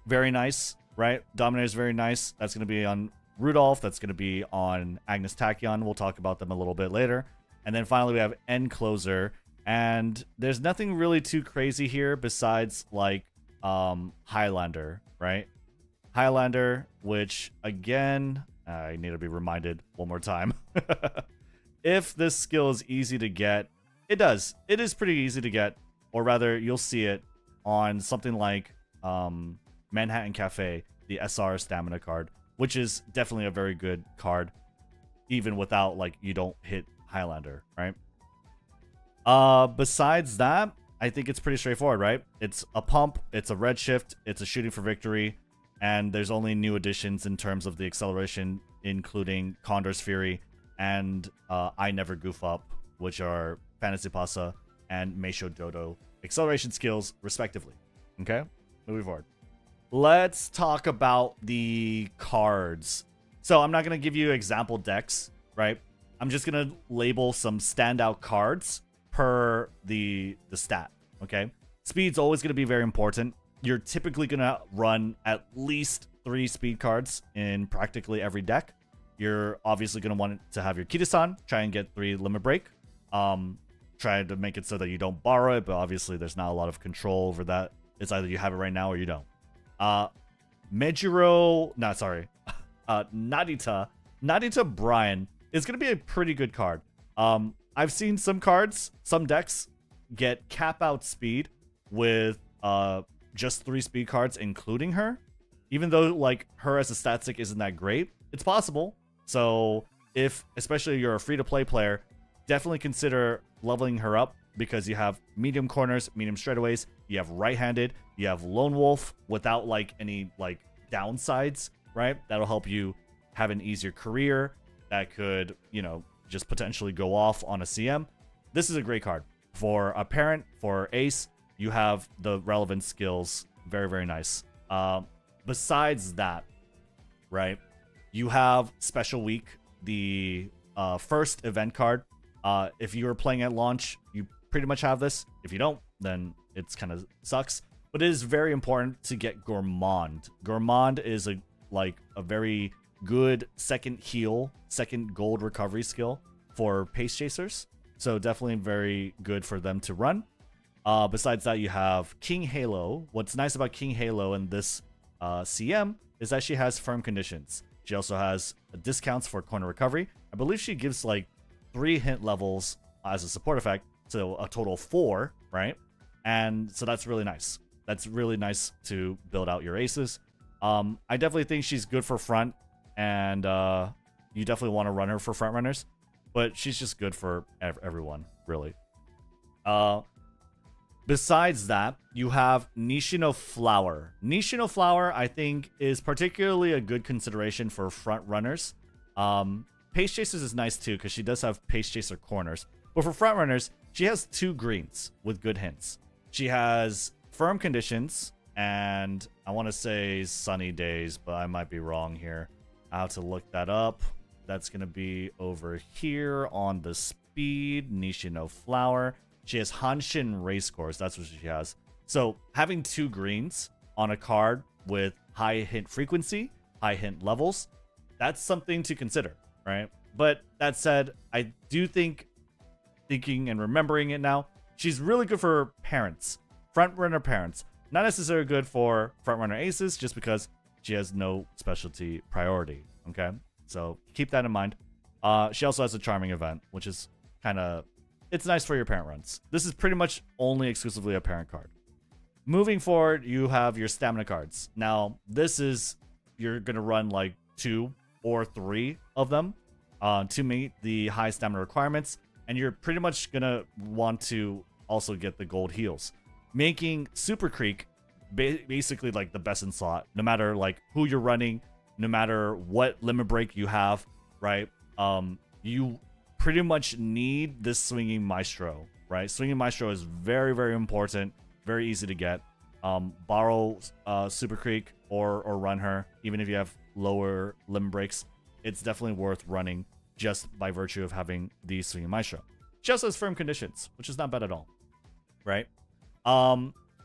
very nice, right? Dominator is very nice. That's going to be on Rudolph. That's going to be on Agnes Tachyon. We'll talk about them a little bit later. And then finally, we have End Closer. And there's nothing really too crazy here besides, like, Highlander, right? Highlander, which, again, I need to be reminded one more time. If this skill is easy to get, it does. It is pretty easy to get. Or rather, you'll see it on something like Manhattan Cafe, the SR stamina card, which is definitely a very good card, even without, like, you don't hit Highlander, right? Besides that, I think it's pretty straightforward, right? It's a pump, it's a redshift, it's a shooting for victory, and there's only new additions in terms of the acceleration, including Condor's Fury and I Never Goof Up, which are Fantasy Pasa and Meisho Dodo acceleration skills, respectively. Okay? Moving forward. Let's talk about the cards. So I'm not going to give you example decks, right? I'm just going to label some standout cards per the stat, okay? Speed's always going to be very important. You're typically going to run at least 3 speed cards in practically every deck. You're obviously going to want to have your Kitasan, try and get 3 limit break. Try to make it so that you don't borrow it, but obviously there's not a lot of control over that. It's either you have it right now or you don't. Nadita Brian is going to be a pretty good card. I've seen some cards, some decks get cap out speed with just 3 speed cards, including her. Even though, like, her as a stat stick isn't that great, it's possible. So if, especially you're a free-to-play player, definitely consider leveling her up, because you have medium corners, medium straightaways, you have right-handed, you have lone wolf without, like, any, like, downsides, right? That'll help you have an easier career that could, you know, just potentially go off on a CM. This is a great card. For a parent, for ace, you have the relevant skills. Very, very nice. Besides that, right, you have Special Week, the first event card. If you were playing at launch, you pretty much have this. If you don't, then it's kind of sucks. But it is very important to get Gourmand. Gourmand is a very good second heal, second gold recovery skill for pace chasers. So definitely very good for them to run. Besides that, you have King Halo. What's nice about King Halo in this CM is that she has firm conditions. She also has discounts for corner recovery. I believe she gives like 3 hint levels as a support effect, so a total of 4, right? And so that's really nice. That's really nice to build out your aces. I definitely think she's good for front, and you definitely want to run her for front runners, but she's just good for everyone, really. Besides that, you have Nishino Flower. Nishino Flower, I think, is particularly a good consideration for front runners. Pace Chasers is nice too, because she does have Pace Chaser corners. But for front runners, she has 2 greens with good hints. She has Firm Conditions, and I want to say Sunny Days, but I might be wrong here. I have to look that up. That's going to be over here on the speed, Nishino Flower. She has Hanshin Racecourse. That's what she has. So having 2 greens on a card with high hint frequency, high hint levels, that's something to consider, right? But that said, I do think, thinking and remembering it now, she's really good for parents, front runner parents. Not necessarily good for front runner aces, just because she has no specialty priority. Okay, so keep that in mind. She also has a charming event, which is kind of, it's nice for your parent runs. This is pretty much only exclusively a parent card. Moving forward, you have your stamina cards. Now, this is, you're gonna run like 2 or 3 of them to meet the high stamina requirements, and you're pretty much gonna want to also get the gold heals, making Super Creek basically like the best in slot, no matter like who you're running, no matter what limit break you have, right? You pretty much need this Swinging Maestro, right? Swinging Maestro is very, very important, very easy to get. Borrow Super Creek or run her, even if you have lower limit breaks. It's definitely worth running just by virtue of having the Swinging Maestro. She also has Firm Conditions, which is not bad at all, right?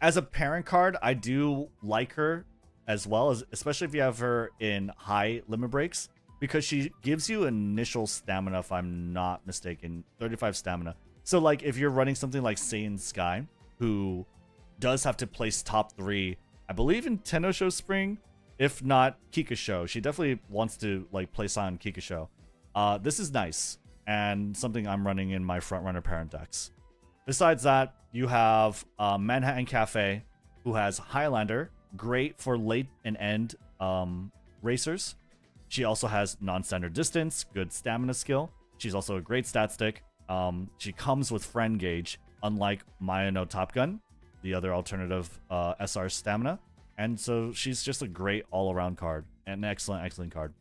As a parent card, I do like her as well, especially if you have her in high limit breaks, because she gives you initial stamina, if I'm not mistaken, 35 stamina. So like if you're running something like Saiyan Sky, who does have to place top 3, I believe in Tenno Spring, if not Kikasho. She definitely wants to like place on Kikasho. This is nice and something I'm running in my frontrunner parent decks. Besides that, you have Manhattan Cafe, who has Highlander, great for late and end racers. She also has non-standard distance, good stamina skill. She's also a great stat stick. She comes with Friend Gauge, unlike Maya no Top Gun, the other alternative SR stamina. And so she's just a great all-around card, and an excellent, excellent card.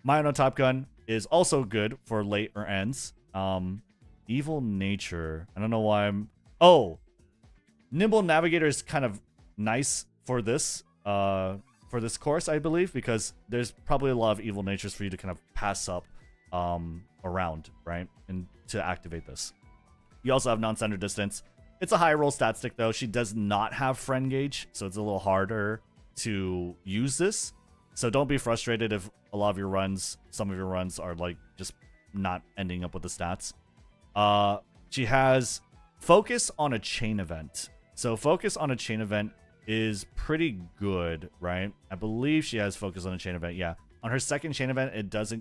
Maya no Top Gun is also good for late or ends. Evil Nature, I don't know why I'm... Oh! Nimble Navigator is kind of nice for this course, I believe, because there's probably a lot of Evil Natures for you to kind of pass up around, right? And to activate this. You also have non-standard distance. It's a high roll stat stick, though. She does not have Friend Gauge, so it's a little harder to use this. So don't be frustrated if a lot of your runs, some of your runs are like just not ending up with the stats. She has Focus on a Chain Event. So Focus on a Chain Event is pretty good, right? I believe she has Focus on a Chain Event. Yeah. On her second Chain Event, it does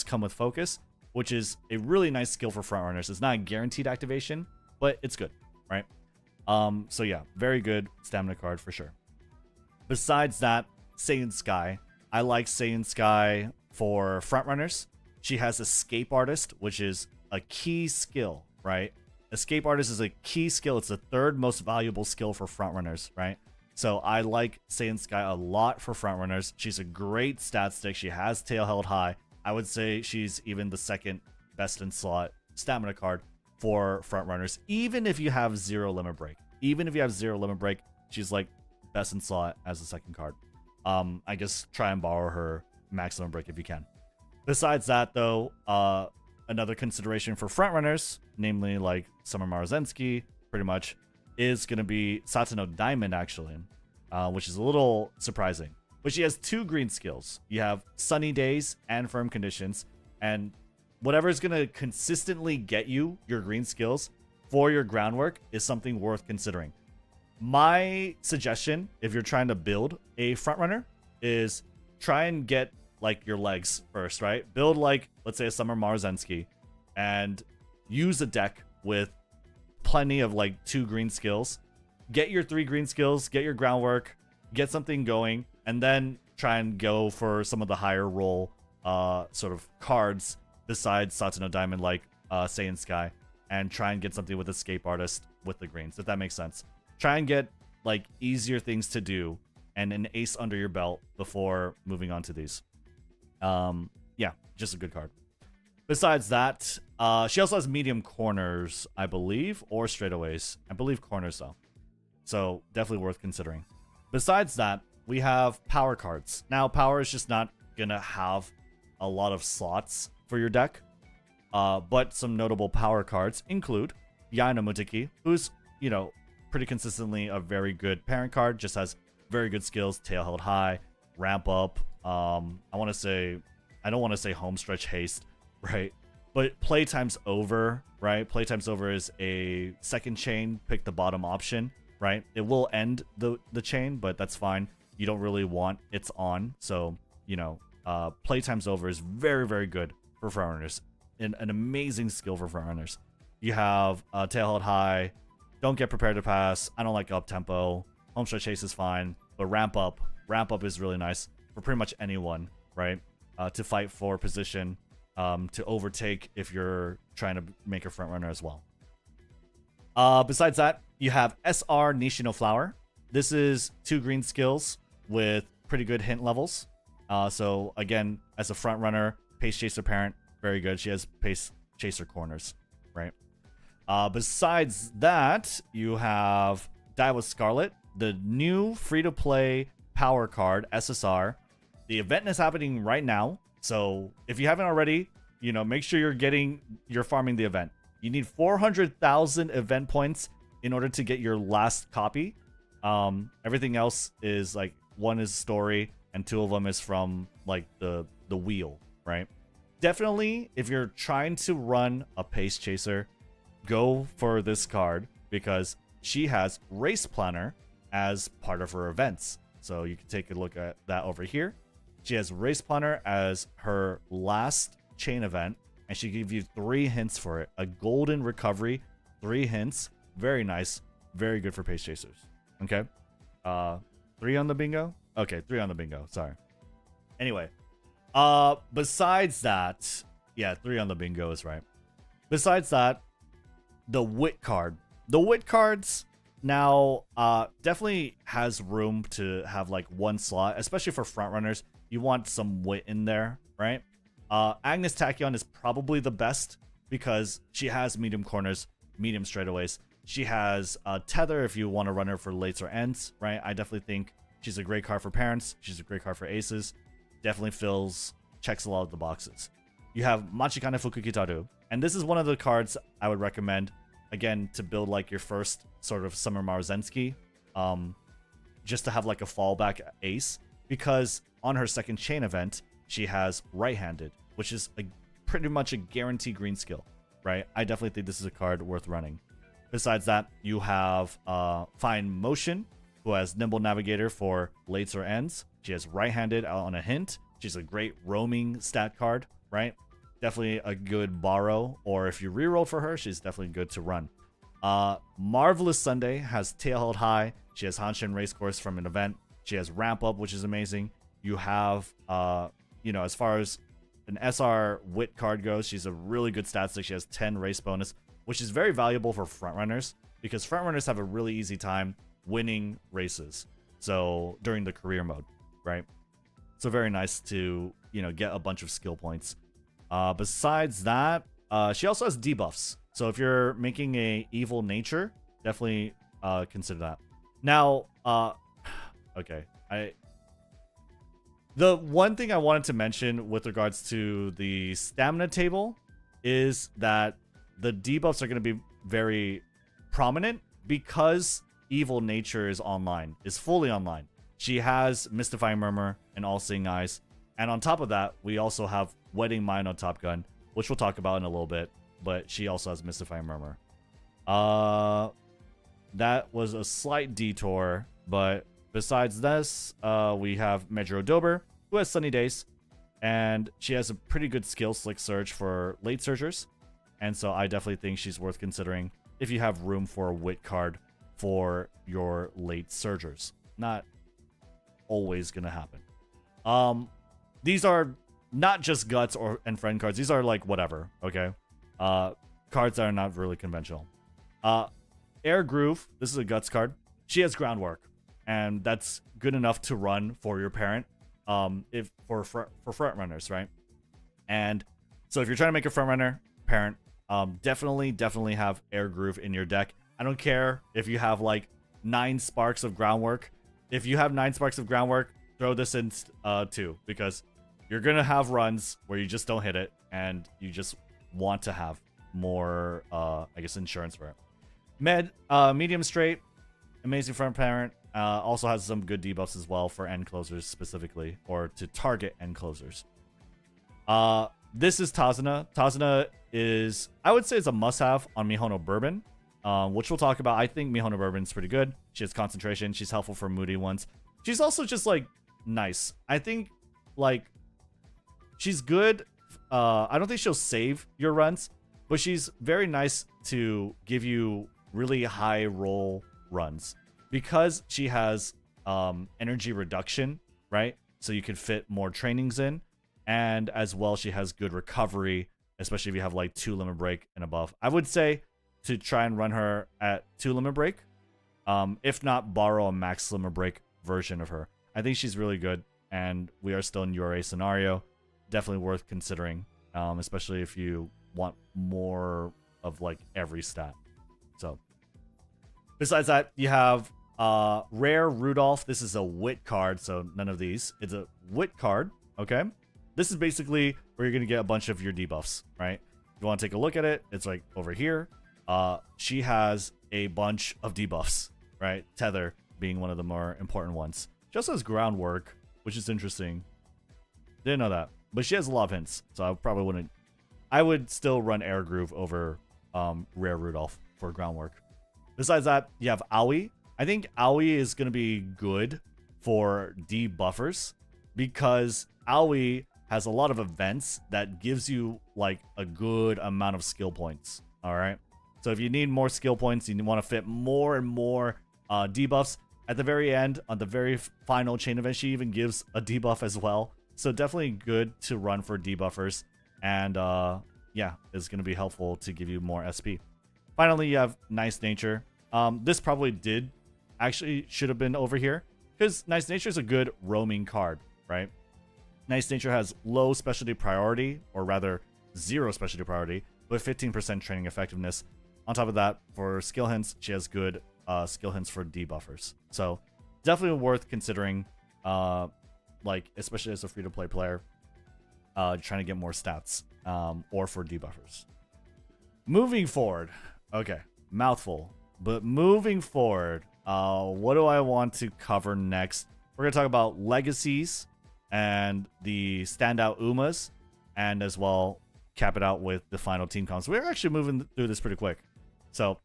come with Focus, which is a really nice skill for frontrunners. It's not a guaranteed activation, but it's good, right? So yeah, very good stamina card for sure. Besides that, Saiyan Sky. I like Saiyan Sky for frontrunners. She has Escape Artist, which is a key skill, right? Escape Artist is a key skill. It's the 3rd most valuable skill for frontrunners, right? So I like Saiyan Sky a lot for frontrunners. She's a great stat stick. She has tail held high. I would say she's even the 2nd best in slot stamina card for frontrunners, even if you have 0 limit break. Even if you have 0 limit break, she's like best in slot as the 2nd card. I guess try and borrow her maximum break if you can. Besides that, though, another consideration for frontrunners, namely like Summer Marozensky, pretty much, is going to be Satano Diamond, actually, which is a little surprising. But she has 2 green skills. You have Sunny Days and Firm Conditions, and whatever is going to consistently get you your green skills for your groundwork is something worth considering. My suggestion, if you're trying to build a frontrunner, is try and get like your legs first, right? Build like, let's say, a Summer Marozensky, and use a deck with plenty of like 2 green skills. Get your 3 green skills, get your groundwork, get something going, and then try and go for some of the higher roll sort of cards besides Satano Diamond, like Saiyan Sky, and try and get something with Escape Artist with the greens, if that makes sense. Try and get like easier things to do and an ace under your belt before moving on to these. Yeah, just a good card. Besides that, she also has medium corners, I believe, or straightaways. I believe corners, though. So definitely worth considering. Besides that, we have power cards. Now, power is just not going to have a lot of slots for your deck. But some notable power cards include Yaina Muteki, who's, you know, pretty consistently a very good parent card, just has very good skills, tail held high, ramp up. I want to say, I don't want to say home stretch haste, right? But playtime's over, right? Playtime's over is a second chain, pick the bottom option, right? It will end the chain, but that's fine. You don't really want it's on, so, you know, playtime's over is very, very good for frontrunners. An amazing skill for frontrunners. You have tail held high, don't get prepared to pass. I don't like up tempo. Home stretch chase is fine, but ramp up is really nice for pretty much anyone, right? To fight for position, to overtake if you're trying to make a front runner as well. Besides that, you have SR Nishino Flower. This is 2 green skills with pretty good hint levels. So again, as a front runner, pace chaser parent, very good. She has pace chaser corners, right? Besides that, you have Daiwa Scarlet, the new free-to-play power card, SSR. The event is happening right now, so if you haven't already, you know, make sure you're farming the event. You need 400,000 event points in order to get your last copy. Everything else is like 1 is story and 2 of them is from like the wheel, right? Definitely, if you're trying to run a pace chaser, go for this card because she has Race Planner as part of her events. So you can take a look at that over here. She has Race Planner as her last chain event, and she gives you 3 hints for it. A golden recovery, 3 hints. Very nice. Very good for pace chasers. Okay. 3 on the bingo? Okay, 3 on the bingo. Sorry. Anyway. Besides that, yeah, 3 on the bingo is right. Besides that, the wit card. The wit cards now definitely has room to have like 1 slot, especially for front runners. You want some wit in there, right? Agnes Tachyon is probably the best because she has medium corners, medium straightaways. She has tether if you want to run her for lates or ends, right? I definitely think she's a great card for parents. She's a great card for aces. Definitely checks a lot of the boxes. You have Machikane Fukukitaru, and this is one of the cards I would recommend, again, to build like your first sort of Summer Maruzensky, just to have like a fallback ace, because on her second chain event, she has right-handed, which is pretty much a guaranteed green skill, right? I definitely think this is a card worth running. Besides that, you have Fine Motion, who has Nimble Navigator for lates or ends. She has right-handed on a hint. She's a great roaming stat card, right? Definitely a good borrow, or if you reroll for her, she's definitely good to run. Marvelous Sunday has tail held high. She has Hanshin Racecourse from an event. She has ramp up, which is amazing. You have, you know, as far as an SR wit card goes, she's a really good stat stick. She has 10 race bonus, which is very valuable for frontrunners because frontrunners have a really easy time winning races. So during the career mode, right? So very nice to, you know, get a bunch of skill points. Besides that, she also has debuffs. So if you're making a evil nature, definitely consider that. Now, okay, the one thing I wanted to mention with regards to the stamina table is that the debuffs are going to be very prominent because evil nature is online, is fully online. She has Mystifying Murmur and All Seeing Eyes. And on top of that, we also have Wedding Mind on Top Gun, which we'll talk about in a little bit. But she also has Mystifying Murmur. That was a slight detour. But besides this, we have Mejiro Dober, who has Sunny Days. And she has a pretty good skill, Slick Surge, for late surgers. And so I definitely think she's worth considering if you have room for a wit card for your late surgers. Not always going to happen. These are not just guts and friend cards. These are like whatever, okay? Cards that are not really conventional. Air Groove, this is a guts card. She has groundwork, and that's good enough to run for your parent. If for front runners, right? And so if you're trying to make a front runner parent, definitely have Air Groove in your deck. I don't care if you have like 9 sparks of groundwork. If you have 9 sparks of groundwork, throw this in too, because you're gonna have runs where you just don't hit it, and you just want to have more, I guess, insurance for it. Medium straight, amazing front parent. Also has some good debuffs as well for end closers specifically, or to target end closers. This is Tazuna. Tazuna is, I would say, is a must-have on Mihono Bourbon, which we'll talk about. I think Mihono Bourbon's pretty good. She has concentration. She's helpful for moody ones. She's also just like nice. I think like she's good. I don't think she'll save your runs, but she's very nice to give you really high roll runs because she has energy reduction, right? So you can fit more trainings in, and as well she has good recovery, especially if you have like 2 limit break and above. I would say to try and run her at 2 limit break, if not borrow a max limit break version of her. I think she's really good, and we are still in URA scenario. Definitely worth considering, especially if you want more of like every stat. So besides that, you have rare Rudolph. This is a wit card, so none of these. It's a wit card. Okay, this is basically where you're gonna get a bunch of your debuffs, right? If you want to take a look at it, it's like over here. She has a bunch of debuffs, right? Tether being one of the more important ones. She also has groundwork, which is interesting. Didn't know that, but she has a lot of hints, so I probably wouldn't. I would still run Air Groove over rare Rudolph for groundwork. Besides that, you have Aoi. I think Aoi is going to be good for debuffers because Aoi has a lot of events that gives you like a good amount of skill points. All right. So if you need more skill points, you want to fit more and more debuffs. At the very end, on the very final chain event, she even gives a debuff as well. So definitely good to run for debuffers. And yeah, it's going to be helpful to give you more SP. Finally, you have Nice Nature. This probably should have been over here, because Nice Nature is a good roaming card, right? Nice Nature has low specialty priority, or rather 0 specialty priority, but 15% training effectiveness. On top of that, for skill hints, she has good skill hints for debuffers. So definitely worth considering, like especially as a free-to-play player, trying to get more stats, or for debuffers. Moving forward, okay, mouthful. But moving forward, what do I want to cover next? We're gonna talk about legacies and the standout Umas, and as well cap it out with the final team comps. We're actually moving through this pretty quick. So,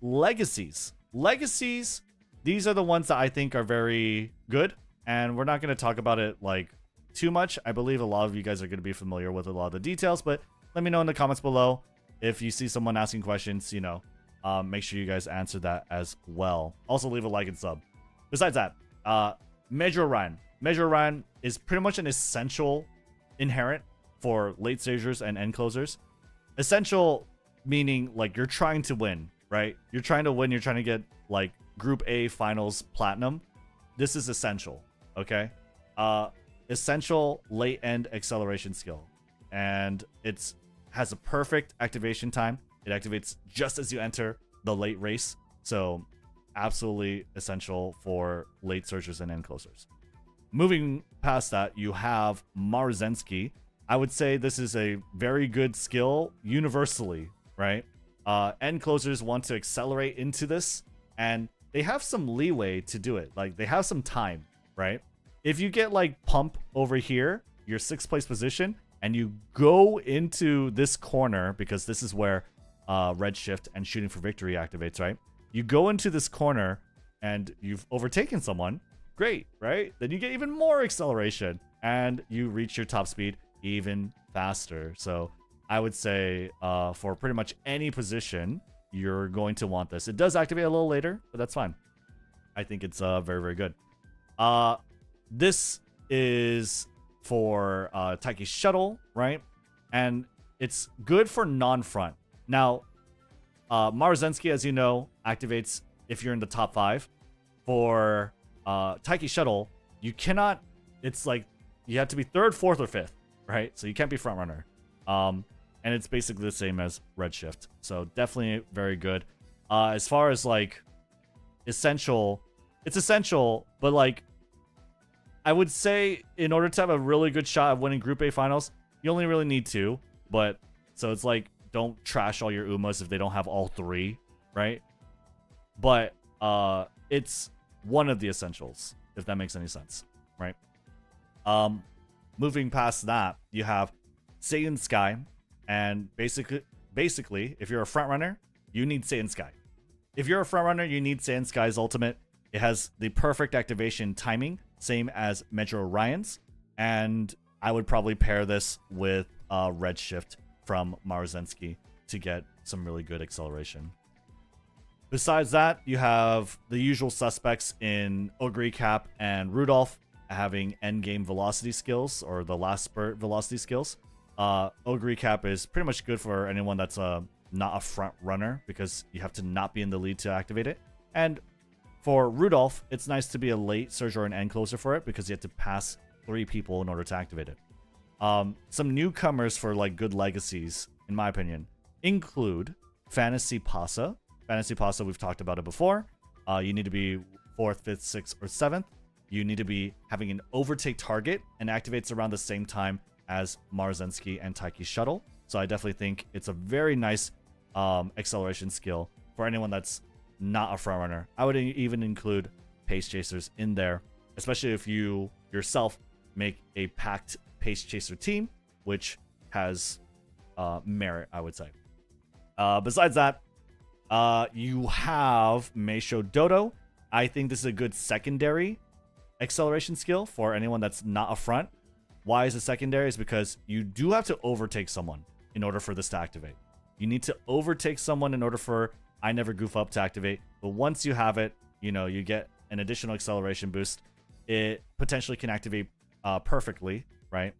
legacies. Legacies, these are the ones that I think are very good, and we're not going to talk about it like too much. I believe a lot of you guys are going to be familiar with a lot of the details, but let me know in the comments below if you see someone asking questions, you know, make sure you guys answer that as well. Also, leave a like and sub. Besides that, Major Ryan. Major Ryan is pretty much an essential inherent for late stagers and end closers. Essential meaning like you're trying to win, right? You're trying to win. You're trying to get like Group A finals platinum. This is essential, okay? Essential late end acceleration skill, and it's has a perfect activation time. It activates just as you enter the late race, so absolutely essential for late searchers and end closers. Moving past that, you have Maruzensky. I would say this is a very good skill universally, right? End closers want to accelerate into this, and they have some leeway to do it. Like, they have some time, right? If you get like pump over here, your 6th place position, and you go into this corner, because this is where Redshift and Shooting for Victory activates, right? You go into this corner and you've overtaken someone, great, right? Then you get even more acceleration and you reach your top speed even faster. So I would say for pretty much any position, you're going to want this. It does activate a little later, but that's fine. I think it's very, very good. This is for Taiki Shuttle, right? And it's good for non-front. Now, Maruzensky, as you know, activates if you're in the top 5. For Taiki Shuttle, you cannot, it's like, you have to be 3rd, 4th, or 5th, right? So you can't be front runner. And it's basically the same as Redshift. So definitely very good. As far as like essential, it's essential, but like I would say in order to have a really good shot of winning Group A finals, you only really need 2. But so it's like don't trash all your Umas if they don't have all three, right? But it's one of the essentials, if that makes any sense, right? Moving past that, you have Saiyan Sky, and basically, if you're a front runner, you need Saiyan Sky. If you're a front runner, you need Saiyan Sky's ultimate. It has the perfect activation timing, same as Metro Orion's, and I would probably pair this with Redshift from Maruzensky to get some really good acceleration. Besides that, you have the usual suspects in Ogre Cap and Rudolph having endgame velocity skills, or the last spurt velocity skills. Ogre Cap is pretty much good for anyone that's not a front runner, because you have to not be in the lead to activate it. And for Rudolph, it's nice to be a late surge or an end closer for it, because you have to pass 3 people in order to activate it. Some newcomers for like good legacies, in my opinion, include Fantasy Pasa. Fantasy Pasa, we've talked about it before. You need to be 4th, 5th, 6th, or 7th. You need to be having an overtake target and activates around the same time as Maruzensky and Taiki's shuttle. So I definitely think it's a very nice acceleration skill for anyone that's not a front runner. I would even include pace chasers in there, especially if you yourself make a packed pace chaser team, which has merit, I would say. Besides that, you have Meisho Dodo. I think this is a good secondary acceleration skill for anyone that's not a front. Why is it secondary? Is because you do have to overtake someone in order for this to activate. You need to overtake someone in order for I Never Goof Up to activate. But once you have it, you get an additional acceleration boost. It potentially can activate perfectly, right?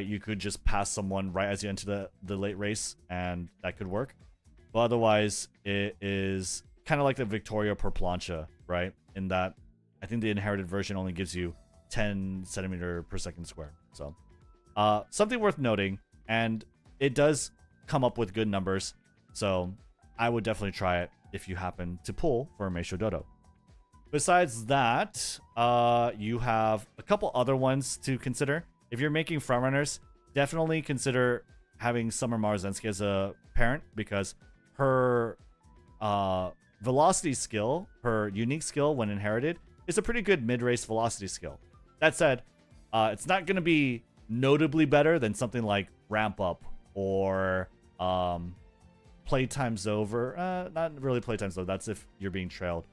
You could just pass someone right as you enter the late race, and that could work. But otherwise, it is kind of like the Victoria per plancha, right? In that, I think the inherited version only gives you 10 centimeter per second squared. So, something worth noting, and it does come up with good numbers. So, I would definitely try it if you happen to pull for a Meisho Dodo. Besides that, you have a couple other ones to consider. If you're making frontrunners, definitely consider having Summer Maruzensky as a parent, because her velocity skill, her unique skill when inherited, is a pretty good mid-race velocity skill. That said, it's not going to be notably better than something like Ramp Up or Playtime's Over. Not really Playtime's Over. That's if you're being trailed.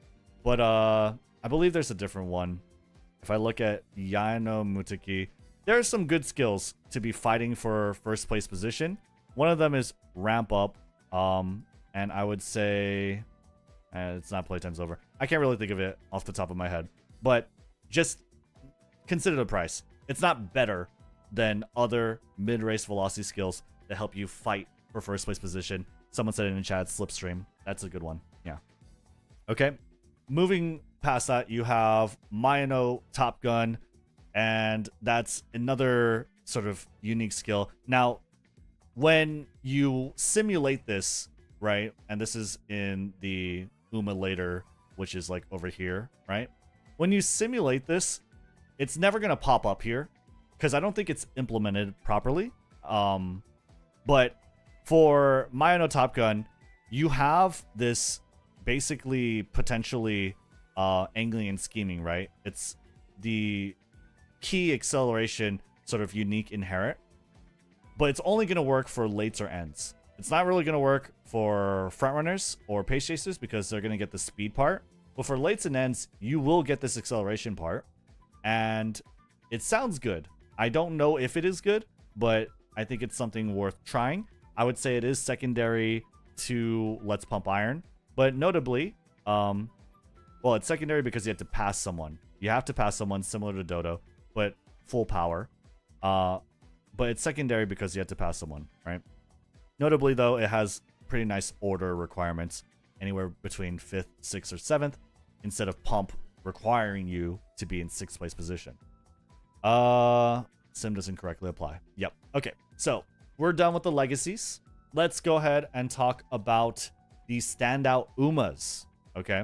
But I believe there's a different one. If I look at Yano Mutaki, there are some good skills to be fighting for first place position. One of them is Ramp Up. And I would say it's not Playtime's Over. I can't really think of it off the top of my head. But just consider the price. It's not better than other mid-race velocity skills that help you fight for first place position. Someone said in the chat, Slipstream. That's a good one. Yeah. Okay. Moving past that, you have Mayano Top Gun, and that's another sort of unique skill. Now, when you simulate this, right, and this is in the Uma later, which is like over here, right? When you simulate this, it's never going to pop up here because I don't think it's implemented properly. But for Mayano Top Gun, you have this basically potentially angling and scheming, right? It's the key acceleration sort of unique inherent, but it's only going to work for lates or ends. It's not really going to work for frontrunners or pace chasers because they're going to get the speed part. But for lates and ends, you will get this acceleration part. And it sounds good. I don't know if it is good, but I think it's something worth trying. I would say it is secondary to Let's Pump Iron. But notably, well, it's secondary because you have to pass someone. You have to pass someone similar to Dodo, but full power. But it's secondary because you have to pass someone, right? Notably, though, it has pretty nice order requirements, anywhere between 5th, 6th, or 7th, instead of Pump requiring you to be in 6th place position. Sim doesn't correctly apply. Yep. Okay, so we're done with the legacies. Let's go ahead and talk about the standout Umas, okay?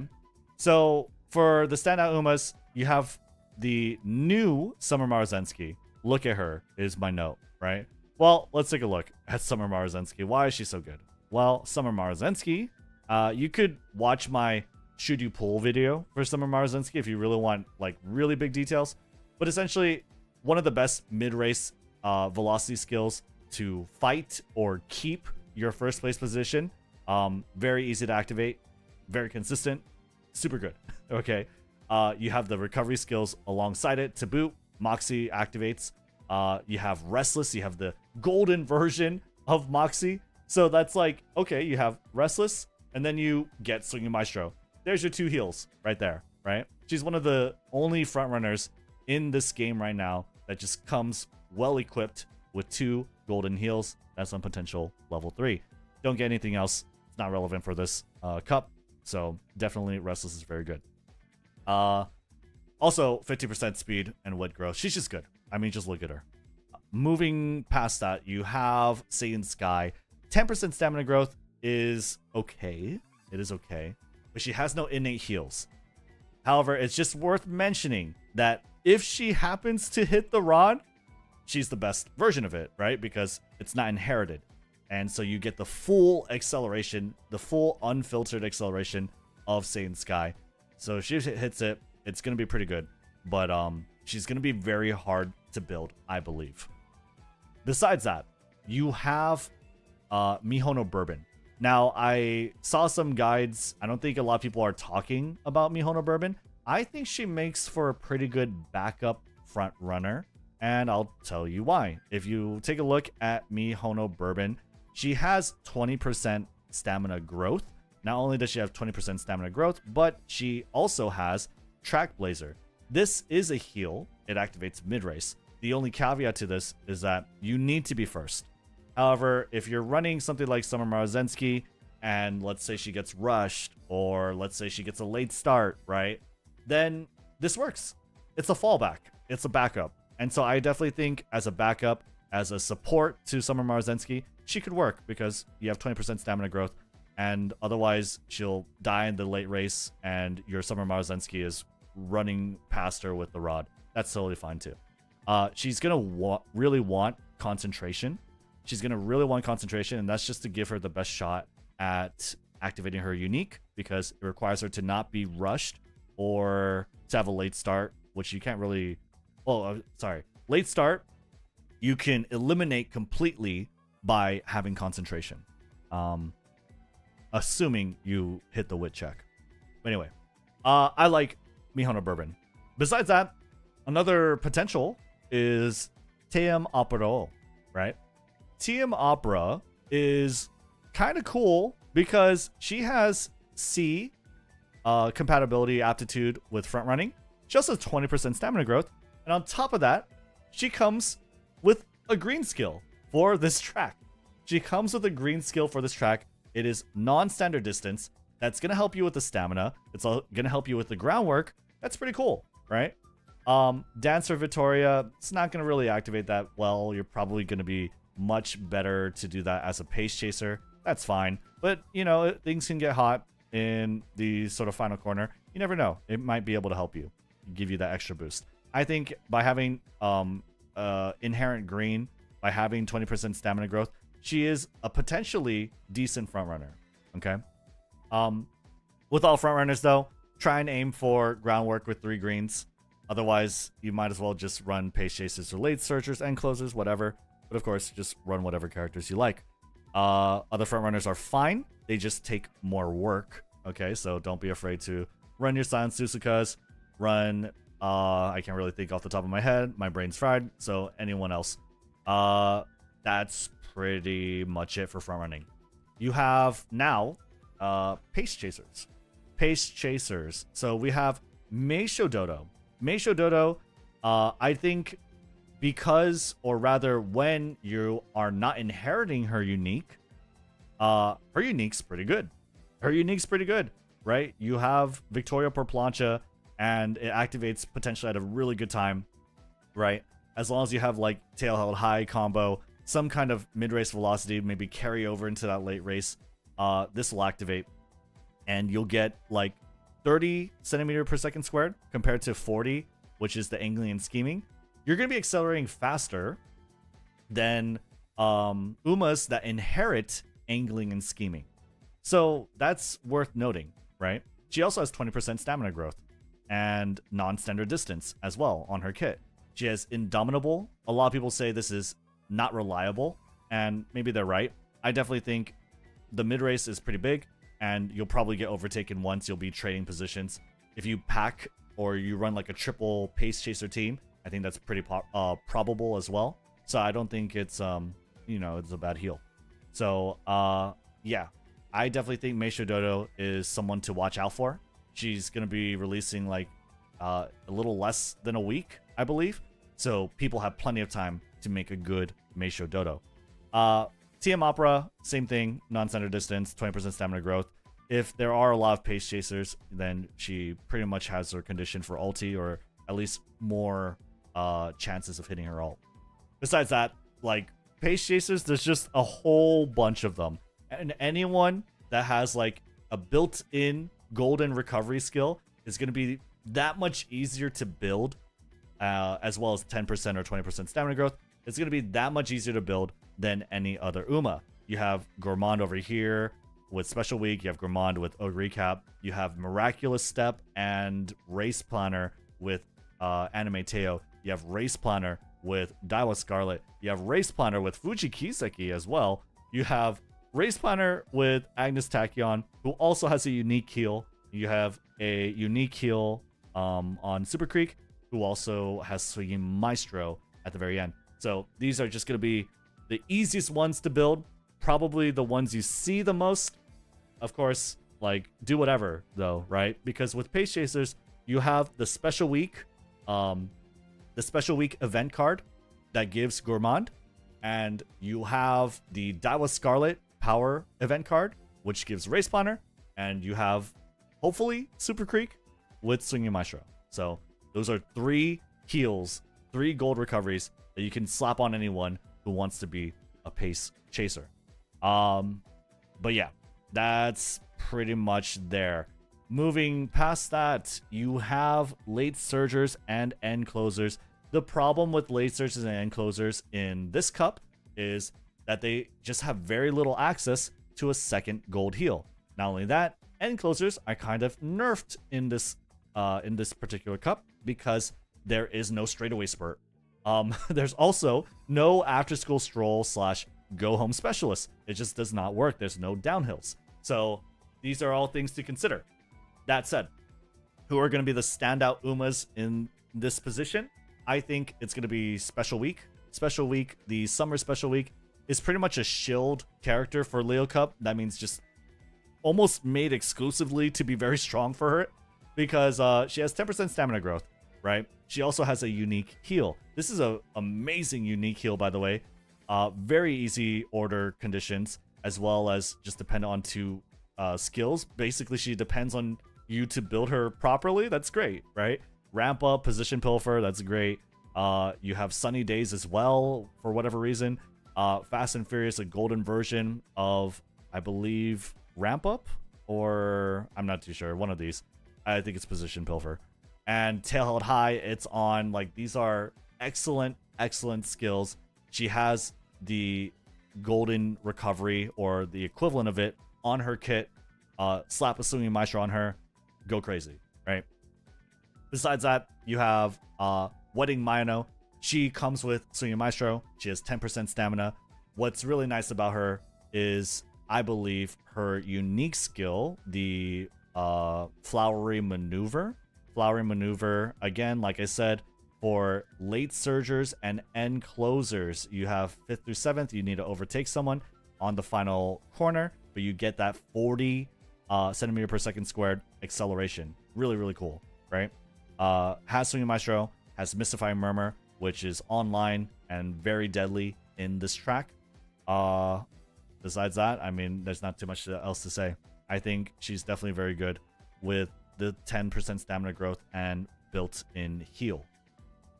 So for the standout Umas, you have the new Summer Maruzensky. Look at her is my note, right? Well, let's take a look at Summer Marzensky. Why is she so good? Well, Summer Marzensky, you could watch my Should You Pull video for Summer Marzensky if you really want like really big details. But essentially, one of the best mid-race velocity skills to fight or keep your first place position. Very easy to activate, very consistent, super good. Okay, you have the recovery skills alongside it to boot. Moxie activates. You have Restless. You have the golden version of Moxie. So that's like, okay, you have Restless, and then you get Swinging Maestro. There's your 2 heals right there, right? She's one of the only frontrunners in this game right now that just comes well equipped with 2 golden heals. That's on potential level 3. Don't get anything else. It's not relevant for this cup. So definitely Restless is very good. Also 50% speed and wit growth. She's just good. I mean, just look at her. Moving past that, you have Saiyan Sky. 10% stamina growth is okay. It is okay. But she has no innate heals. However, it's just worth mentioning that if she happens to hit the rod, she's the best version of it, right? Because it's not inherited. And so you get the full acceleration, the full unfiltered acceleration of Saiyan Sky. So if she hits it, it's going to be pretty good. But she's going to be very hard to build, I believe. Besides that, you have Mihono Bourbon. Now, I saw some guides. I don't think a lot of people are talking about Mihono Bourbon. I think she makes for a pretty good backup front runner. And I'll tell you why. If you take a look at Mihono Bourbon, she has 20% stamina growth. Not only does she have 20% stamina growth, but she also has Track Blazer. This is a heal. It activates mid-race. The only caveat to this is that you need to be first. However, if you're running something like Summer Marzensky, and let's say she gets rushed, or let's say she gets a late start, right? Then this works. It's a fallback. It's a backup. And so I definitely think as a backup, as a support to Summer Marzensky, she could work because you have 20% stamina growth, and otherwise she'll die in the late race, and your Summer Marzensky is running past her with the rod. That's totally fine too. She's gonna really want concentration. She's gonna really want concentration, and that's just to give her the best shot at activating her unique, because it requires her to not be rushed or to have a late start, which you can't really. Oh, sorry, late start. You can eliminate completely by having concentration, assuming you hit the wit check. But anyway, I like Mihono Bourbon. Besides that, another potential is TM Opera, right? TM Opera is kind of cool because she has C compatibility aptitude with front running. She also has 20% stamina growth. And on top of that, she comes with a green skill for this track. She comes with a green skill for this track. It is non-standard distance. That's going to help you with the stamina. It's going to help you with the groundwork. That's pretty cool, right? Dancer Vittoria, it's not going to really activate that well. You're probably going to be much better to do that as a pace chaser. That's fine. But, you know, things can get hot in the sort of final corner. You never know. It might be able to help you, give you that extra boost. I think by having inherent green, by having 20% stamina growth, she is a potentially decent frontrunner. Okay. With all frontrunners though, try and aim for groundwork with 3 greens. Otherwise, you might as well just run pace chasers or late searchers and closers, whatever. But of course, just run whatever characters you like. Other frontrunners are fine. They just take more work. Okay, so don't be afraid to run your Silent Susukas. Run, I can't really think off the top of my head. My brain's fried. So anyone else. That's pretty much it for frontrunning. You have now pace chasers. Pace chasers. So we have Meisho Dodo. Meisho Dodo, I think because, or rather when you are not inheriting her unique, her unique's pretty good. Her unique's pretty good, right? You have Victoria por plancha, and it activates potentially at a really good time, right? As long as you have like tail held high combo, some kind of mid-race velocity, maybe carry over into that late race, this will activate, and you'll get like 30 centimeter per second squared compared to 40, which is the angling and scheming. You're going to be accelerating faster than Umas that inherit angling and scheming. So that's worth noting, right? She also has 20% stamina growth and non-standard distance as well on her kit. She has Indomitable. A lot of people say this is not reliable, and maybe they're right. I definitely think the mid-race is pretty big, and you'll probably get overtaken once. You'll be trading positions. If you pack or you run like a triple pace chaser team, I think that's pretty probable as well. So I don't think it's, it's a bad heal. So, yeah. I definitely think Meisho Dodo is someone to watch out for. She's going to be releasing like a little less than a week, I believe. So people have plenty of time to make a good Meisho Dodo. TM Opera, same thing. Non-standard distance, 20% stamina growth. If there are a lot of pace chasers, then she pretty much has her condition for ulti, or at least more chances of hitting her ult. Besides that, like pace chasers, there's just a whole bunch of them. And anyone that has like a built-in golden recovery skill is going to be that much easier to build, as well as 10% or 20% stamina growth. It's going to be that much easier to build than any other Uma. You have Gourmand over here with Special Week. You have Gourmand with Ogre Recap. You have Miraculous Step and Race Planner with Anime Teo. You have Race Planner with Daiwa Scarlet. You have Race Planner with Fuji Kiseki as well. You have Race Planner with Agnes Tachyon, who also has a unique heal. You have a unique heal on Super Creek, who also has Swinging Maestro at the very end. So these are just going to be the easiest ones to build, probably the ones you see the most. Of course, like, do whatever, though, right? Because with Pace Chasers, you have the Special Week event card that gives Gourmand, and you have the Daiwa Scarlet Power event card, which gives Race Planner, and you have, hopefully, Super Creek with Swinging Maestro. So those are 3 heals, 3 gold recoveries that you can slap on anyone who wants to be a pace chaser. But yeah, that's pretty much there. Moving past that, you have late surgers and end closers. The problem with late surgers and end closers in this cup is that they just have very little access to a second gold heal. Not only that, end closers are kind of nerfed in this particular cup because there is no straightaway spurt. There's also no after school stroll / go home specialist. It just does not work. There's no downhills. So these are all things to consider. That said, who are going to be the standout Umas in this position? I think it's going to be Special Week. Special Week, the Summer Special Week, is pretty much a shield character for Leo Cup. That means just almost made exclusively to be very strong for her, because she has 10% stamina growth, right? She also has a unique heal. This is an amazing unique heal, by the way. Very easy order conditions, as well as just depend on 2 skills. Basically, she depends on you to build her properly. That's great, right? Ramp up, position pilfer, that's great. You have Sunny Days as well, for whatever reason. Fast and Furious, a golden version of, I believe, Ramp Up, or I'm not too sure, one of these. I think it's Position Pilfer. And Tail Held High, it's on, like, these are excellent skills. She has the golden recovery, or the equivalent of it, on her kit. Slap a Swinging Maestro on her, go crazy, right? Besides that, you have Wedding Mayano. She comes with Swinging Maestro. She has 10% stamina. What's really nice about her is, I believe, her unique skill, the Flowery Maneuver. Flowery Maneuver, again, like I said, for late surgers and end closers. You have 5th through 7th. You need to overtake someone on the final corner, but you get that 40 centimeter per second squared acceleration. Really, really cool, right? Has Swinging Maestro, has Mystifying Murmur, which is online and very deadly in this track. Besides that, I mean, there's not too much else to say. I think she's definitely very good with the 10% stamina growth and built-in heal.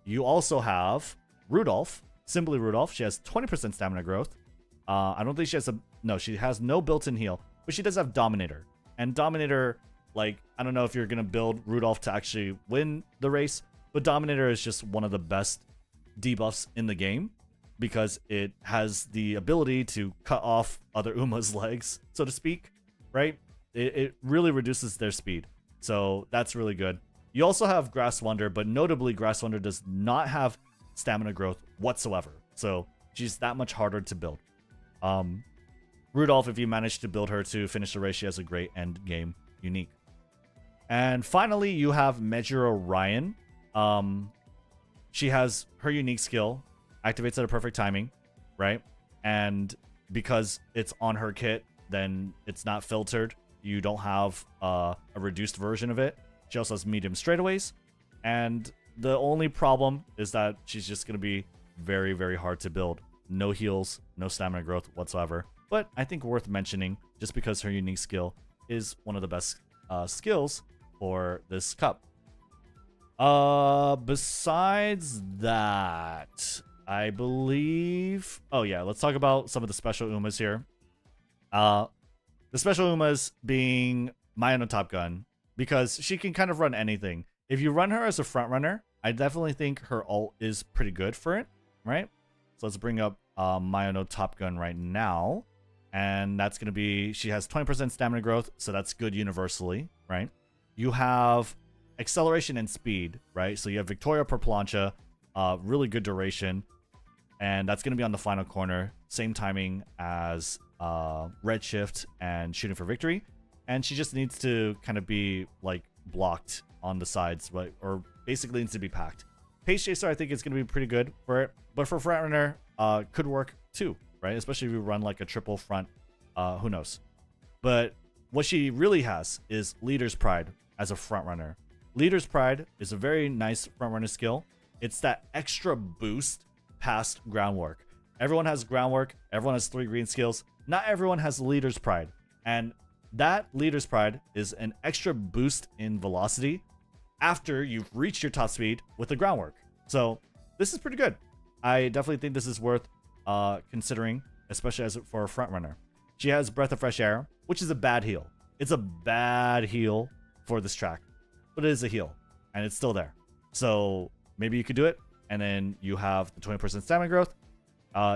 You also have Rudolph, simply Rudolph. She has 20% stamina growth. I don't think she has she has no built-in heal, but she does have Dominator. And Dominator, like, I don't know if you're going to build Rudolph to actually win the race, but Dominator is just one of the best debuffs in the game. because it has the ability to cut off other Uma's legs, so to speak, right? It really reduces their speed. So that's really good. You also have Grass Wonder, but notably Grass Wonder does not have stamina growth whatsoever. So she's that much harder to build. Rudolph, if you manage to build her to finish the race, she has a great end game unique. And finally, you have Measure Orion. She has her unique skill, activates at a perfect timing, right? And because it's on her kit, then it's not filtered. You don't have a reduced version of it. She also has medium straightaways. And the only problem is that she's just going to be very, very hard to build. No heals, no stamina growth whatsoever. But I think worth mentioning just because her unique skill is one of the best skills for this cup. Besides that, I believe... Oh yeah, let's talk about some of the special Umas here. The special Umas being Maya no Top Gun, because she can kind of run anything. If you run her as a front runner, I definitely think her ult is pretty good for it, right? So let's bring up Maya no Top Gun right now. And that's going to be, she has 20% stamina growth, so that's good universally, right? You have acceleration and speed, right? So you have Victoria per plancha, really good duration, and that's going to be on the final corner, same timing as Redshift and Shooting for Victory. And she just needs to kind of be like blocked on the sides, right? Or basically needs to be packed. Pace Chaser, I think, is going to be pretty good for it, but for front runner, could work too, right? Especially if you run like a triple front, who knows? But what she really has is Leader's Pride as a front runner. Leader's Pride is a very nice front runner skill. It's that extra boost past groundwork. Everyone has groundwork. Everyone has 3 green skills. Not everyone has Leader's Pride. And that Leader's Pride is an extra boost in velocity after you've reached your top speed with the groundwork. So this is pretty good. I definitely think this is worth considering, especially as for a front runner. She has Breath of Fresh Air, which is a bad heal. It's a bad heal for this track, but it is a heal, and it's still there. So maybe you could do it, and then you have the 20% stamina growth.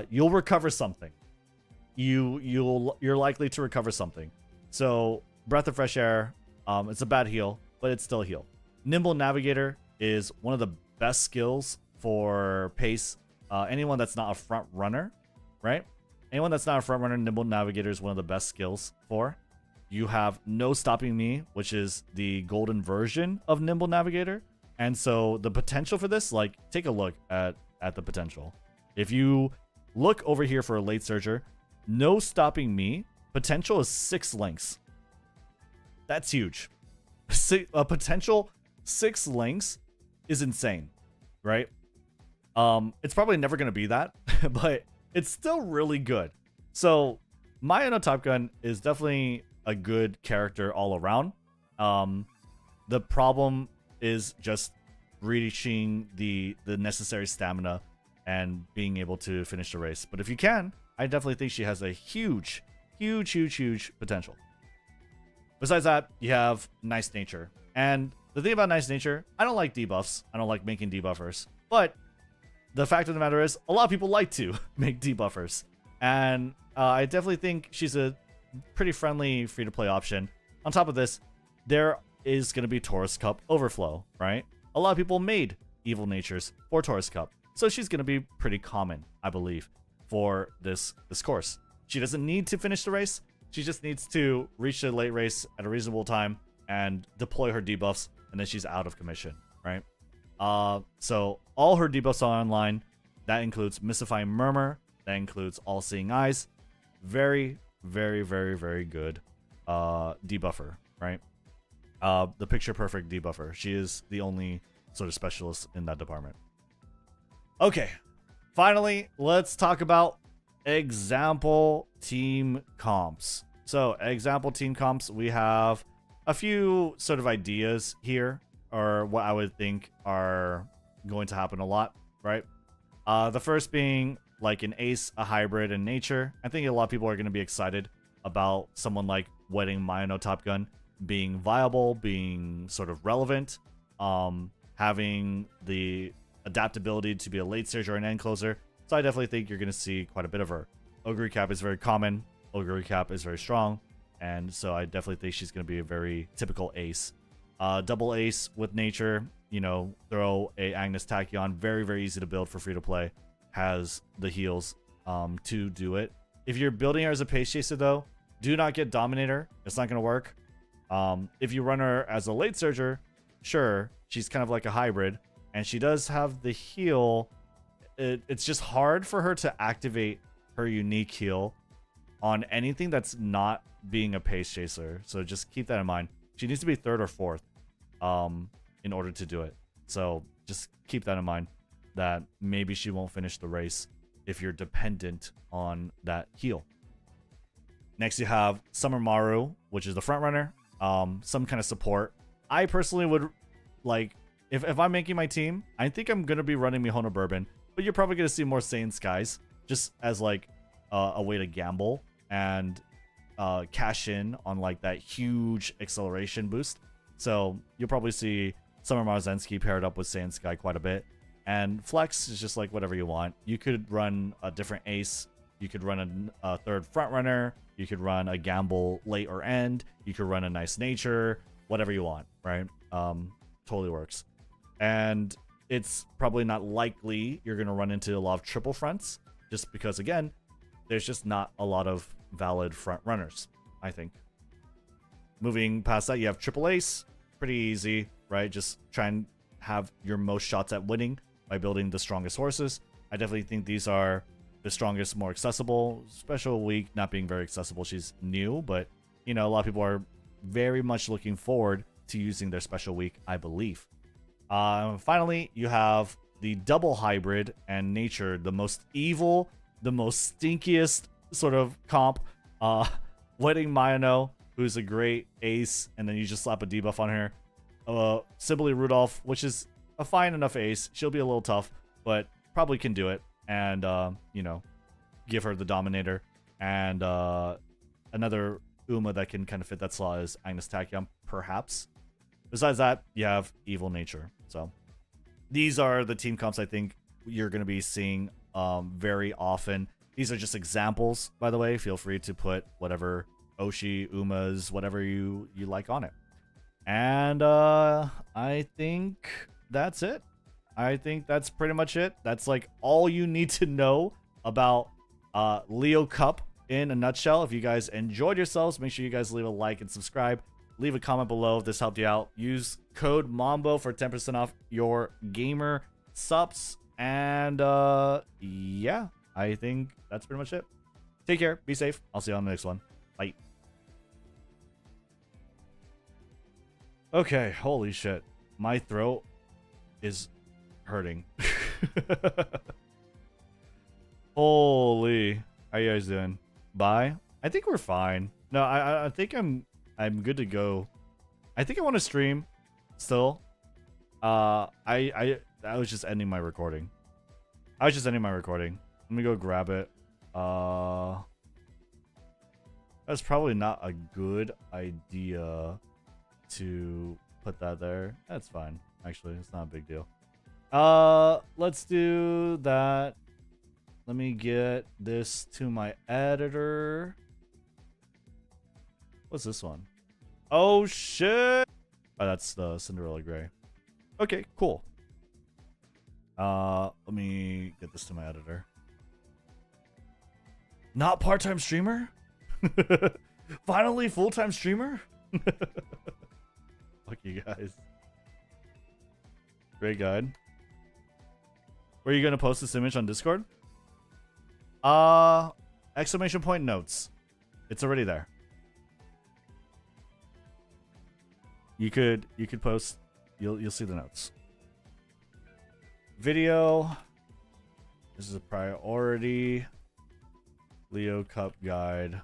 You'll recover something. You're likely to recover something. So Breath of Fresh Air, it's a bad heal, but it's still a heal. Nimble Navigator is one of the best skills for pace. Anyone that's not a front runner, right? Anyone that's not a front runner, Nimble Navigator is one of the best skills for. You have No Stopping Me, which is the golden version of Nimble Navigator. And so the potential for this, like, take a look at the potential. If you look over here for a late surger, No Stopping Me, potential is 6 links. That's huge. A potential 6 links is insane, right? It's probably never going to be that, but it's still really good. So Maya no Top Gun is definitely a good character all around. The problem is just reaching the necessary stamina and being able to finish the race. But if you can, I definitely think she has a huge potential. Besides that, you have Nice Nature. And the thing about Nice Nature, I don't like debuffs. I don't like making debuffers. But the fact of the matter is, a lot of people like to make debuffers. And I definitely think she's a pretty friendly free-to-play option. On top of this, there is going to be Taurus Cup Overflow, right? A lot of people made Evil Natures for Taurus Cup. So she's going to be pretty common, I believe, for this course. She doesn't need to finish the race. She just needs to reach the late race at a reasonable time and deploy her debuffs, and then she's out of commission, right? So all her debuffs are online. That includes Mystifying Murmur. That includes All Seeing Eyes. Very good debuffer, right? The picture perfect debuffer. She is the only sort of specialist in that department. Okay, finally, let's talk about example team comps. So example team comps, we have a few sort of ideas here, or what I would think are going to happen a lot, right? The first being like an ace, a hybrid, and nature. I think a lot of people are going to be excited about someone like Wedding Maya no Top Gun being viable, being sort of relevant, having the adaptability to be a late surge or an end closer. So I definitely think you're going to see quite a bit of her. Ogre Cap is very common. Ogre Cap is very strong. And so I definitely think she's going to be a very typical ace. Double ace with nature, you know, throw a Agnes Tachyon. Very, very easy to build for free to play. Has the heals to do it. If you're building her as a pace chaser though, do not get Dominator. It's not going to work. If you run her as a late surger, sure, she's kind of like a hybrid. And she does have the heal. It's just hard for her to activate her unique heal on anything that's not being a pace chaser. So just keep that in mind. She needs to be 3rd or 4th in order to do it. So just keep that in mind, that maybe she won't finish the race if you're dependent on that heal. Next you have Summer Maru, which is the front runner. Some kind of support. I personally would like, if I'm making my team, I think I'm going to be running Mihono Bourbon, but you're probably going to see more Saiyan Skies just as like a way to gamble and cash in on like that huge acceleration boost. So you'll probably see Summer Marzensky paired up with Saiyan Sky quite a bit. And Flex is just like whatever you want. You could run a different ace. You could run a 3rd front runner. You could run a gamble late or end. You could run a nice nature. Whatever you want, right? Totally works. And it's probably not likely you're going to run into a lot of triple fronts, just because, again, there's just not a lot of valid front runners, I think. Moving past that, you have triple ace. Pretty easy, right? Just try and have your most shots at winning by building the strongest horses. I definitely think these are the strongest, more accessible. Special week not being very accessible. She's new, but, you know, a lot of people are very much looking forward to using their special week, I believe. Finally, you have the double hybrid and nature, the most evil, the most stinkiest sort of comp. Wedding Mayano, who's a great ace, and then you just slap a debuff on her. Sibylle Rudolph, which is a fine enough ace. She'll be a little tough, but probably can do it. And, you know, give her the Dominator. And another Uma that can kind of fit that slot is Agnes Tachyon, perhaps. Besides that, you have Evil Nature. So these are the team comps I think you're going to be seeing very often. These are just examples, by the way. Feel free to put whatever Oshi, Umas, whatever you like on it. And I think that's it. I think that's pretty much it. That's like all you need to know about Leo Cup in a nutshell. If you guys enjoyed yourselves, make sure you guys leave a like and subscribe. Leave a comment below if this helped you out. Use code MAMBO for 10% off your gamer subs. And yeah, I think that's pretty much it. Take care. Be safe. I'll see you on the next one. Bye. Okay, holy shit. My throat is hurting. Holy. How you guys doing? Bye. I think we're fine. No, I think I'm good to go. I think I want to stream still. I was just ending my recording. Let me go grab it. That's probably not a good idea to put that there. That's fine. Actually, it's not a big deal. Let's do that. Let me get this to my editor. What's this one? Oh shit! Oh, that's the Cinderella Gray. Okay, cool. Let me get this to my editor. Not part-time streamer? Finally full-time streamer? Fuck you guys. Great guide. Where are you gonna post this image on Discord? Exclamation point notes. It's already there. You could post. You'll see the notes. Video. This is a priority. Leo Cup guide.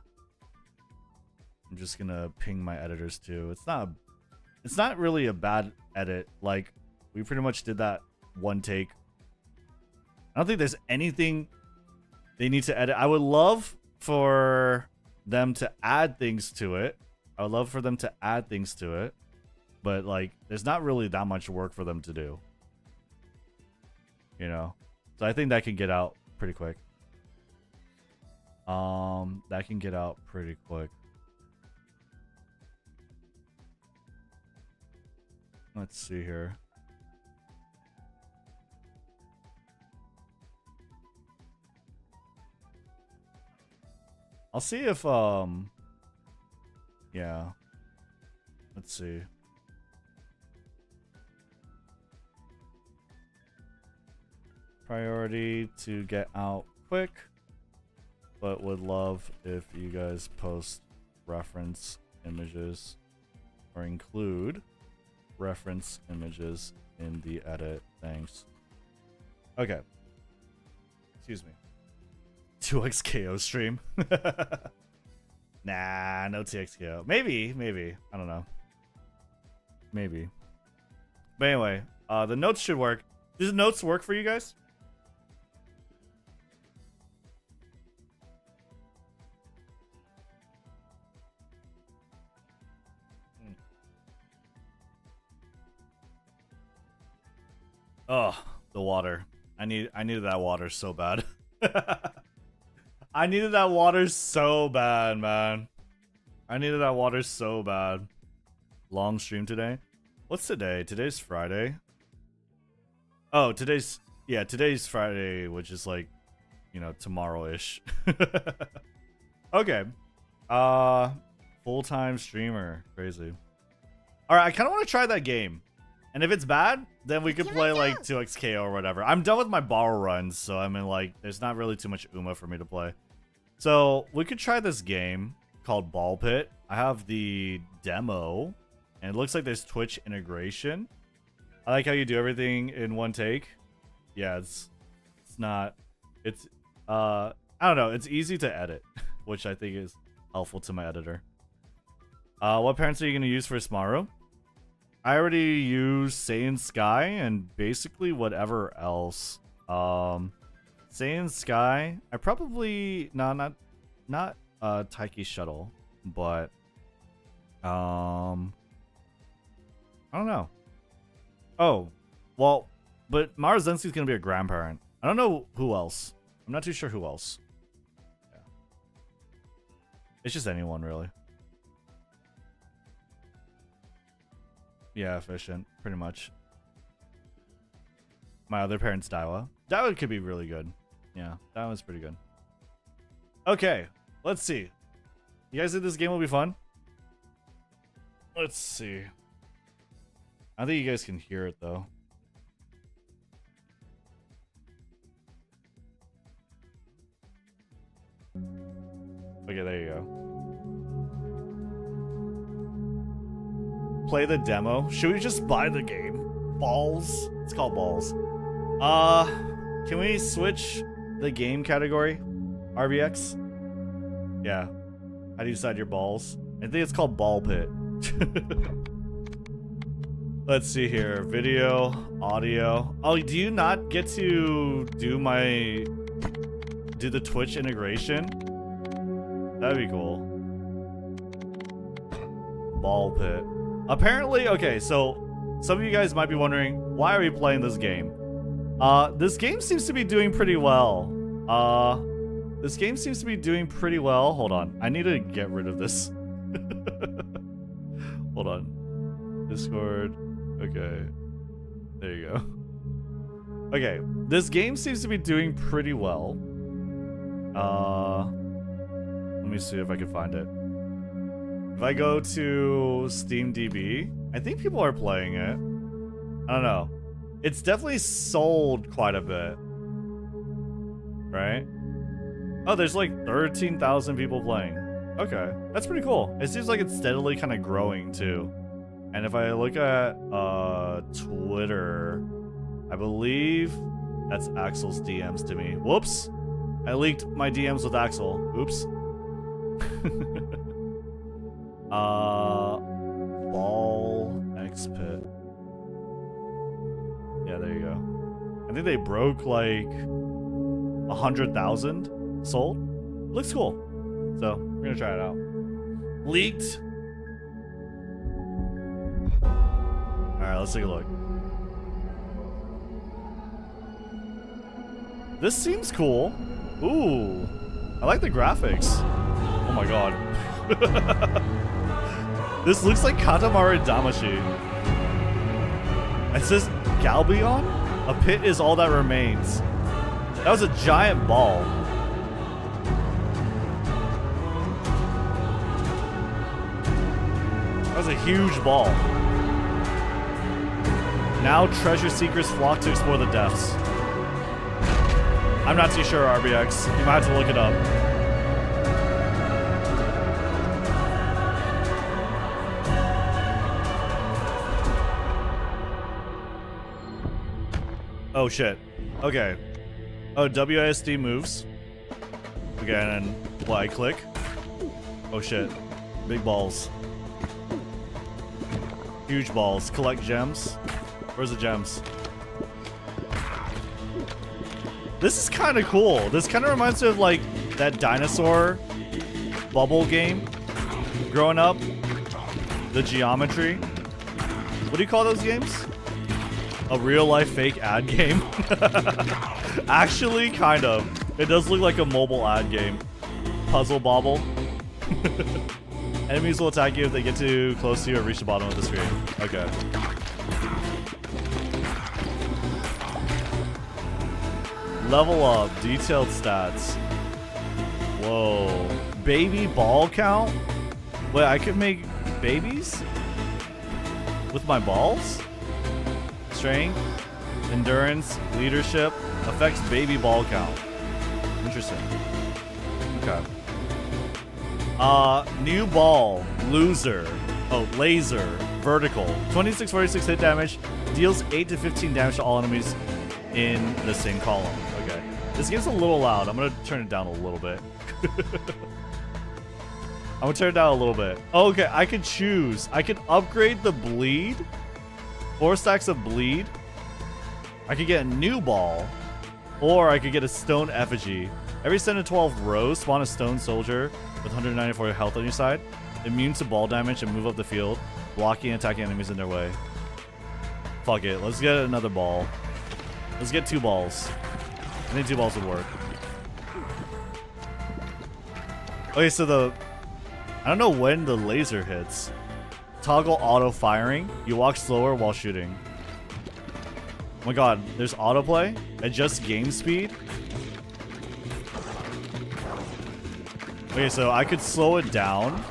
I'm just gonna ping my editors too. It's not really a bad edit. Like, we pretty much did that one take. I don't think there's anything they need to edit. I would love for them to add things to it. But like, there's not really that much work for them to do. You know? So I think that can get out pretty quick. That can get out pretty quick. Let's see here. I'll see if yeah. Let's see. Priority to get out quick, but would love if you guys post reference images or include reference images in the edit. Thanks. Okay. Excuse me. 2xKO stream. Nah, no TXKO. Maybe. I don't know. Maybe. But anyway, the notes should work. Does the notes work for you guys? Oh, the water. I needed that water so bad. I needed that water so bad, man. I needed that water so bad. Long stream today. What's today? Today's Friday. Oh, today's Friday, which is like, you know, tomorrow-ish. Okay. Full-time streamer. Crazy. All right, I kind of want to try that game. And if it's bad, then we could play like 2xKO or whatever. I'm done with my borrow runs, so I mean, like, there's not really too much Uma for me to play. So we could try this game called Ball Pit. I have the demo, and it looks like there's Twitch integration. I like how you do everything in one take. Yeah, it's not. It's I don't know. It's easy to edit, which I think is helpful to my editor. What parents are you gonna use for Smaru? I already used Saiyan Sky and basically whatever else. Saiyan Sky. I probably not Taiki Shuttle, but I don't know. Oh, well, but Mara Zenski's gonna be a grandparent. I don't know who else. I'm not too sure who else. Yeah. It's just anyone really. Yeah, efficient, pretty much. My other parents' Daiwa. Daiwa could be really good. Yeah, that was pretty good. Okay, let's see. You guys think this game will be fun? Let's see. I think you guys can hear it though. Okay, there you go. Play the demo. Should we just buy the game? Balls? It's called Balls. Can we switch the game category? RBX? Yeah. How do you decide your balls? I think it's called Ball Pit. Let's see here. Video, audio. Oh, do you not get to do the Twitch integration? That'd be cool. Ball Pit. Apparently, okay, so some of you guys might be wondering, why are we playing this game? This game seems to be doing pretty well. Hold on. I need to get rid of this. Hold on. Discord. Okay. There you go. Okay. This game seems to be doing pretty well. Let me see if I can find it. If I go to SteamDB, I think people are playing it. I don't know. It's definitely sold quite a bit. Right? Oh, there's like 13,000 people playing. Okay, that's pretty cool. It seems like it's steadily kind of growing too. And if I look at Twitter, I believe that's Axel's DMs to me. Whoops. I leaked my DMs with Axel. Oops. Ball X Pit. Yeah, there you go. I think they broke like 100,000 sold. Looks cool. So we're gonna try it out. Leaked. All right, let's take a look. This seems cool. Ooh. I like the graphics. Oh my god. This looks like Katamari Damacy. It says Galbion? A pit is all that remains. That was a giant ball. That was a huge ball. Now treasure seekers flock to explore the depths. I'm not too sure, RBX. You might have to look it up. Oh shit. Okay. Oh, WASD moves. Okay, and then what, I click? Oh shit. Big balls. Huge balls. Collect gems. Where's the gems? This is kind of cool. This kind of reminds me of like that dinosaur bubble game growing up. The geometry. What do you call those games? A real life fake ad game. Actually, kind of. It does look like a mobile ad game. Puzzle bobble. Enemies will attack you if they get too close to you or reach the bottom of the screen. Okay. Level up, detailed stats. Whoa. Baby ball count? Wait, I can make babies? With my balls? Strength, endurance, leadership, affects baby ball count. Interesting. Okay. New ball, loser. Oh, laser, vertical. 2646 hit damage, deals 8 to 15 damage to all enemies in the same column. Okay. This game's a little loud. I'm gonna turn it down a little bit. I'm gonna turn it down a little bit. Okay, I could choose. I could upgrade the bleed. 4 stacks of bleed. I could get a new ball. Or I could get a stone effigy. Every 7 to 12 rows, spawn a stone soldier with 194 health on your side. Immune to ball damage and move up the field. Blocking and attacking enemies in their way. Fuck it. Let's get another ball. Let's get 2 balls. I think 2 balls would work. Okay, so I don't know when the laser hits. Toggle auto firing. You walk slower while shooting. Oh my god, there's autoplay. Adjust game speed. Okay, so I could slow it down.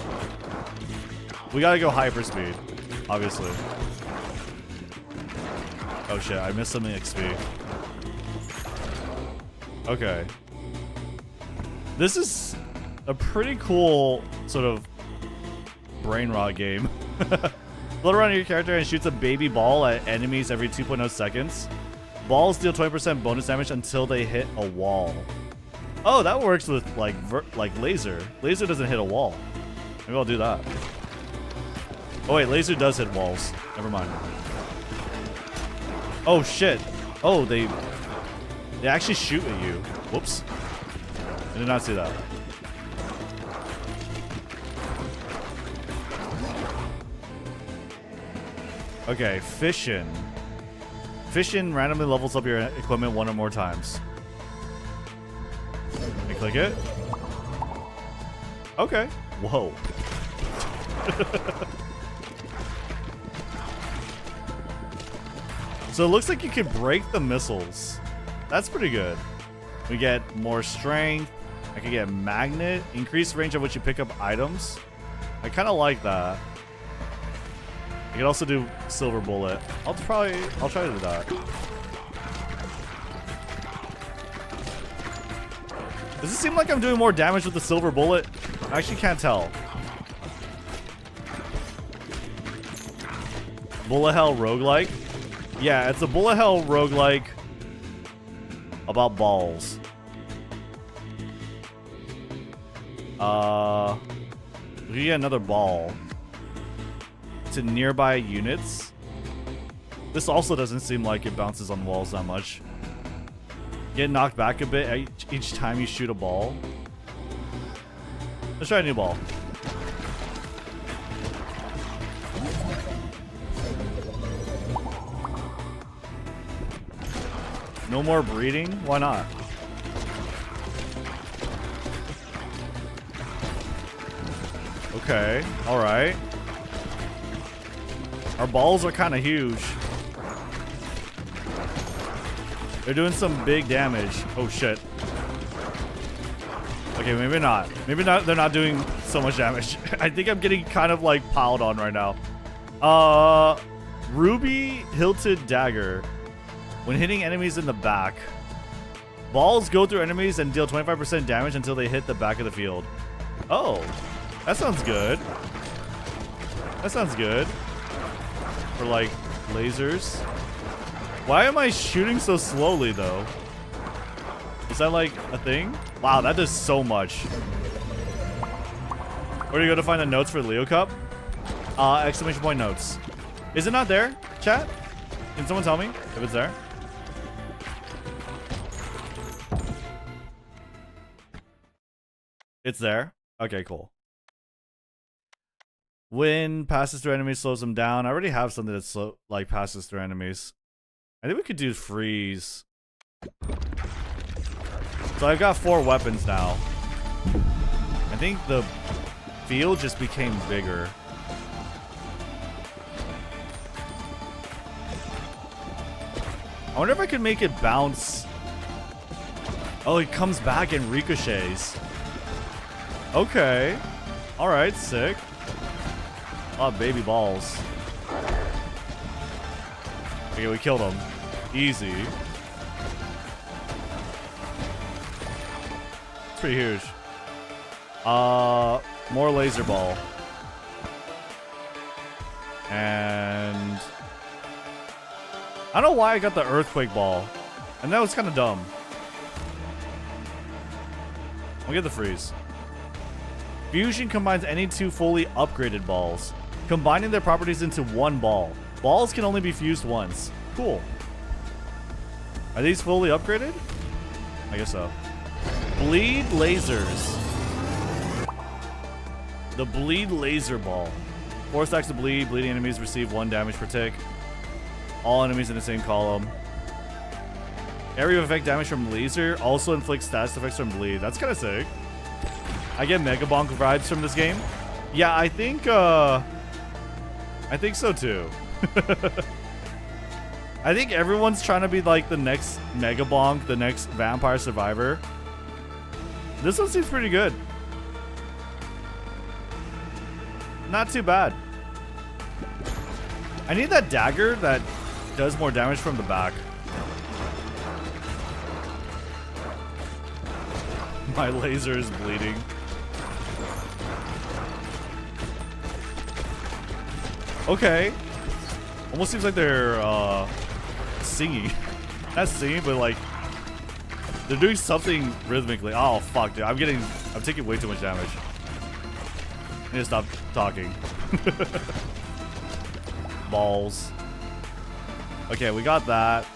We gotta go hyperspeed, obviously. Oh shit, I missed something XP. Okay. This is a pretty cool sort of brain rot game. Float around your character and shoots a baby ball at enemies every 2.0 seconds. Balls deal 20% bonus damage until they hit a wall. Oh, that works with like laser. Laser doesn't hit a wall. Maybe I'll do that. Oh wait, laser does hit walls. Never mind. Oh shit. Oh, they actually shoot at you. Whoops. I did not see that. Okay, fission. Fission randomly levels up your equipment 1 or more times. I click it. Okay. Whoa. So it looks like you could break the missiles. That's pretty good. We get more strength. I can get magnet. Increased range at which you pick up items. I kind of like that. I can also do silver bullet. I'll try to do that. Does it seem like I'm doing more damage with the silver bullet? I actually can't tell. Bullet hell roguelike? Yeah, it's a bullet hell roguelike about balls. We get another ball to nearby units. This also doesn't seem like it bounces on walls that much. Get knocked back a bit each time you shoot a ball. Let's try a new ball. No more breeding? Why not? Okay. All right. Our balls are kind of huge. They're doing some big damage. Oh shit. Okay, maybe not. Maybe not. They're not doing so much damage. I think I'm getting kind of like piled on right now. Ruby hilted dagger. When hitting enemies in the back, balls go through enemies and deal 25% damage until they hit the back of the field. Oh, that sounds good. That sounds good. For like lasers. Why am I shooting so slowly though? Is that like a thing? Wow, that does so much. Where do you go to find the notes for the Leo Cup? Exclamation point notes. Is it not there, chat? Can someone tell me if it's there? It's there? Okay, cool. When passes through enemies, slows them down. I already have something that slow, like passes through enemies. I think we could do freeze. So I've got 4 weapons now. I think the field just became bigger. I wonder if I could make it bounce. Oh, it comes back and ricochets. Okay. Alright, sick. Oh, baby balls. Okay, we killed him. Easy. It's pretty huge. More laser ball. And I don't know why I got the earthquake ball. And that was kind of dumb. I'll get the freeze. Fusion combines any 2 fully upgraded balls, combining their properties into 1 ball. Balls can only be fused once. Cool. Are these fully upgraded? I guess so. Bleed lasers. The bleed laser ball. 4 stacks of bleed. Bleeding enemies receive 1 damage per tick. All enemies in the same column. Area of effect damage from laser also inflicts status effects from bleed. That's kind of sick. I get Mega Bonk vibes from this game. Yeah, I think so too. I think everyone's trying to be like the next Mega Bonk, the next Vampire Survivor. This one seems pretty good. Not too bad. I need that dagger that does more damage from the back. My laser is bleeding. Okay. Almost seems like they're singing. Not singing, but like they're doing something rhythmically. Oh fuck, dude. I'm taking way too much damage. I need to stop talking. Balls. Okay, we got that.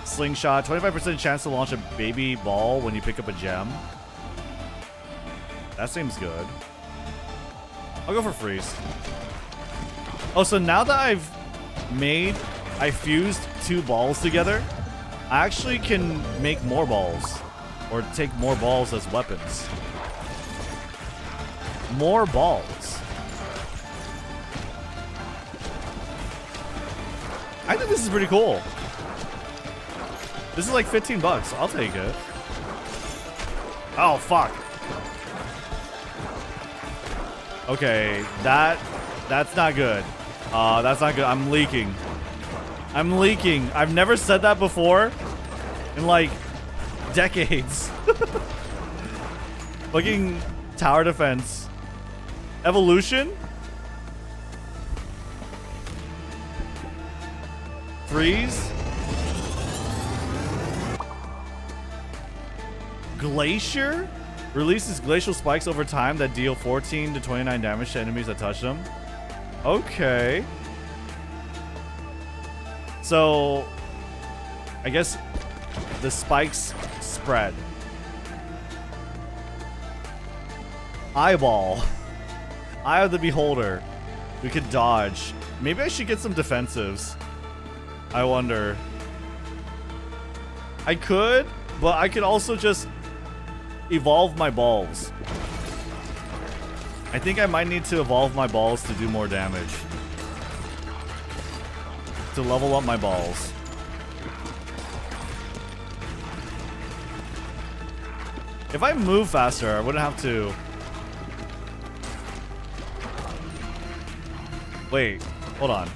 Slingshot. 25% chance to launch a baby ball when you pick up a gem. That seems good. I'll go for freeze. Oh, so now that I fused 2 balls together, I actually can make more balls. Or take more balls as weapons. More balls. I think this is pretty cool. This is like 15 bucks. I'll take it. Oh, fuck. Okay, that's not good. That's not good. I'm leaking. I'm leaking. I've never said that before in like decades. Fucking tower defense. Evolution? Freeze? Glacier? Releases glacial spikes over time that deal 14 to 29 damage to enemies that touch them. Okay. So, I guess the spikes spread. Eyeball. Eye of the Beholder. We could dodge. Maybe I should get some defensives. I wonder. I could, but I could also just evolve my balls. I think I might need to evolve my balls to do more damage. To level up my balls. If I move faster, I wouldn't have to... Wait, hold on.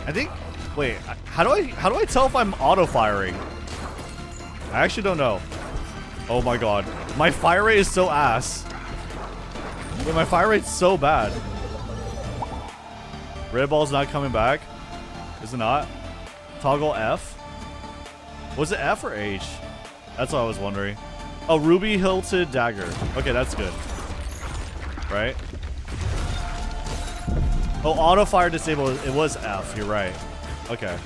I think... Wait, how do I tell if I'm auto-firing? I actually don't know. Oh my god. My fire rate is so ass. Wait, my fire rate's so bad. Red ball's not coming back. Is it not? Toggle F? Was it F or H? That's what I was wondering. Oh, ruby hilted dagger. Okay, that's good. Right? Oh, auto fire disable. It was F. You're right. Okay.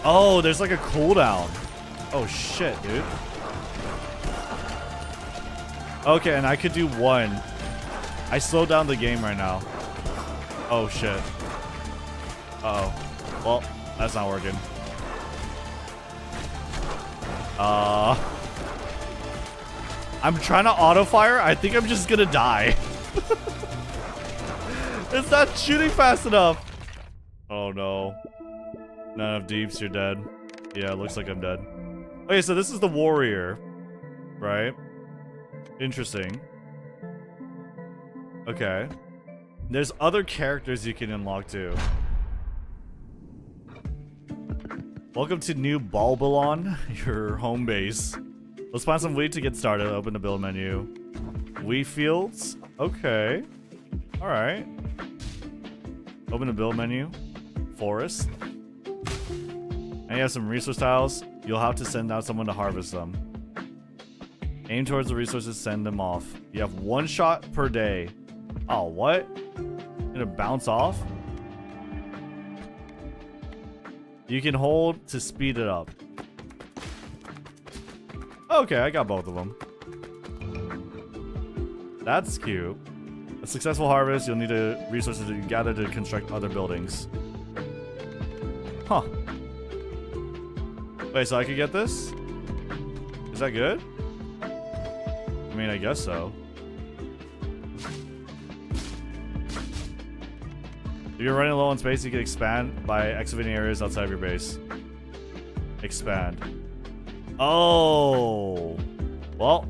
Oh, there's like a cooldown. Oh shit, dude. Okay, and I could do one. I slowed down the game right now. Oh shit. Uh-oh. Well, that's not working. I'm trying to auto fire. I think I'm just gonna die. It's not shooting fast enough. Oh no. None of deeps, you're dead. Yeah, it looks like I'm dead. Okay, so this is the warrior. Right? Interesting. Okay. There's other characters you can unlock too. Welcome to New Balbalon, your home base. Let's find some wheat to get started. Open the build menu. Wheat fields. Okay. Alright. Open the build menu. Forest. And you have some resource tiles. You'll have to send out someone to harvest them. Aim towards the resources, send them off. You have 1 shot per day. Oh, what? Gonna bounce off? You can hold to speed it up. Okay, I got both of them. That's cute. A successful harvest, you'll need resources to gather to construct other buildings. Huh. Wait, so I could get this? Is that good? I mean, I guess so. If you're running low on space, you can expand by excavating areas outside of your base. Expand. Oh. Well.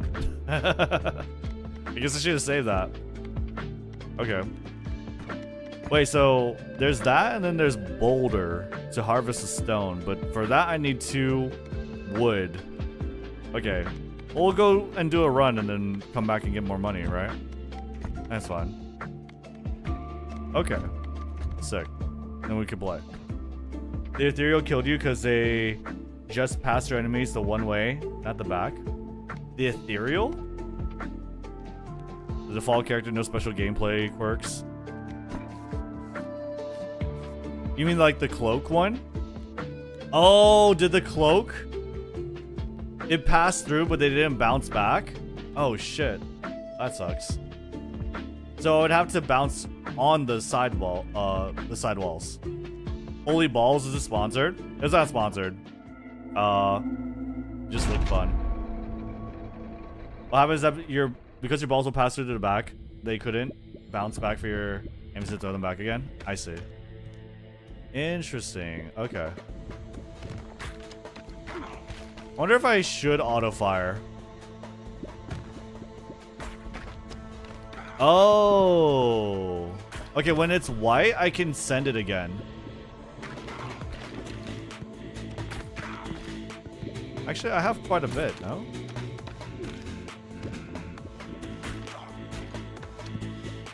I guess I should have saved that. Okay. Wait, so there's that, and then there's boulder to harvest a stone. But for that, I need 2 wood. Okay. We'll go and do a run and then come back and get more money, right? That's fine. Okay. Sick. Then we can play. The ethereal killed you because they just passed your enemies the one way, not the back. The ethereal? The default character, no special gameplay quirks. You mean like the cloak one? Oh, did the cloak? It passed through, but they didn't bounce back? Oh shit. That sucks. So I would have to bounce on the side wall, the side walls. Holy Balls, is it sponsored? It's not sponsored. Just look fun. What happens is that because your balls will pass through to the back, they couldn't bounce back for your aims to throw them back again? I see. Interesting. Okay. I wonder if I should auto fire. Oh. Okay, when it's white, I can send it again. Actually, I have quite a bit, no?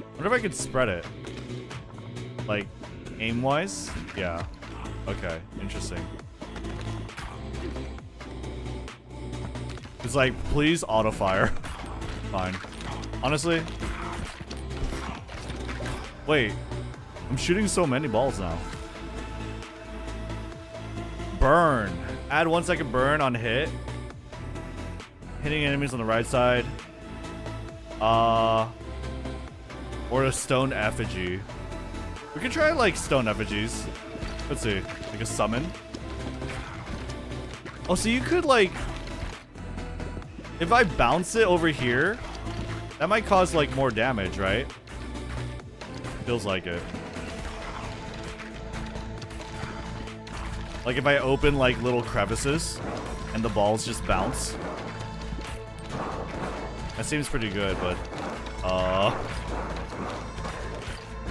I wonder if I could spread it. Like, aim-wise? Yeah. Okay, interesting. It's like, please auto-fire. Fine. Honestly. Wait. I'm shooting so many balls now. Burn. Add 1 second burn on hit. Hitting enemies on the right side. Or a stone effigy. We could try like stone effigies. Let's see. Like a summon. Oh, so you could like... if I bounce it over here, that might cause like more damage, right? Feels like it. Like if I open like little crevices and the balls just bounce. That seems pretty good, but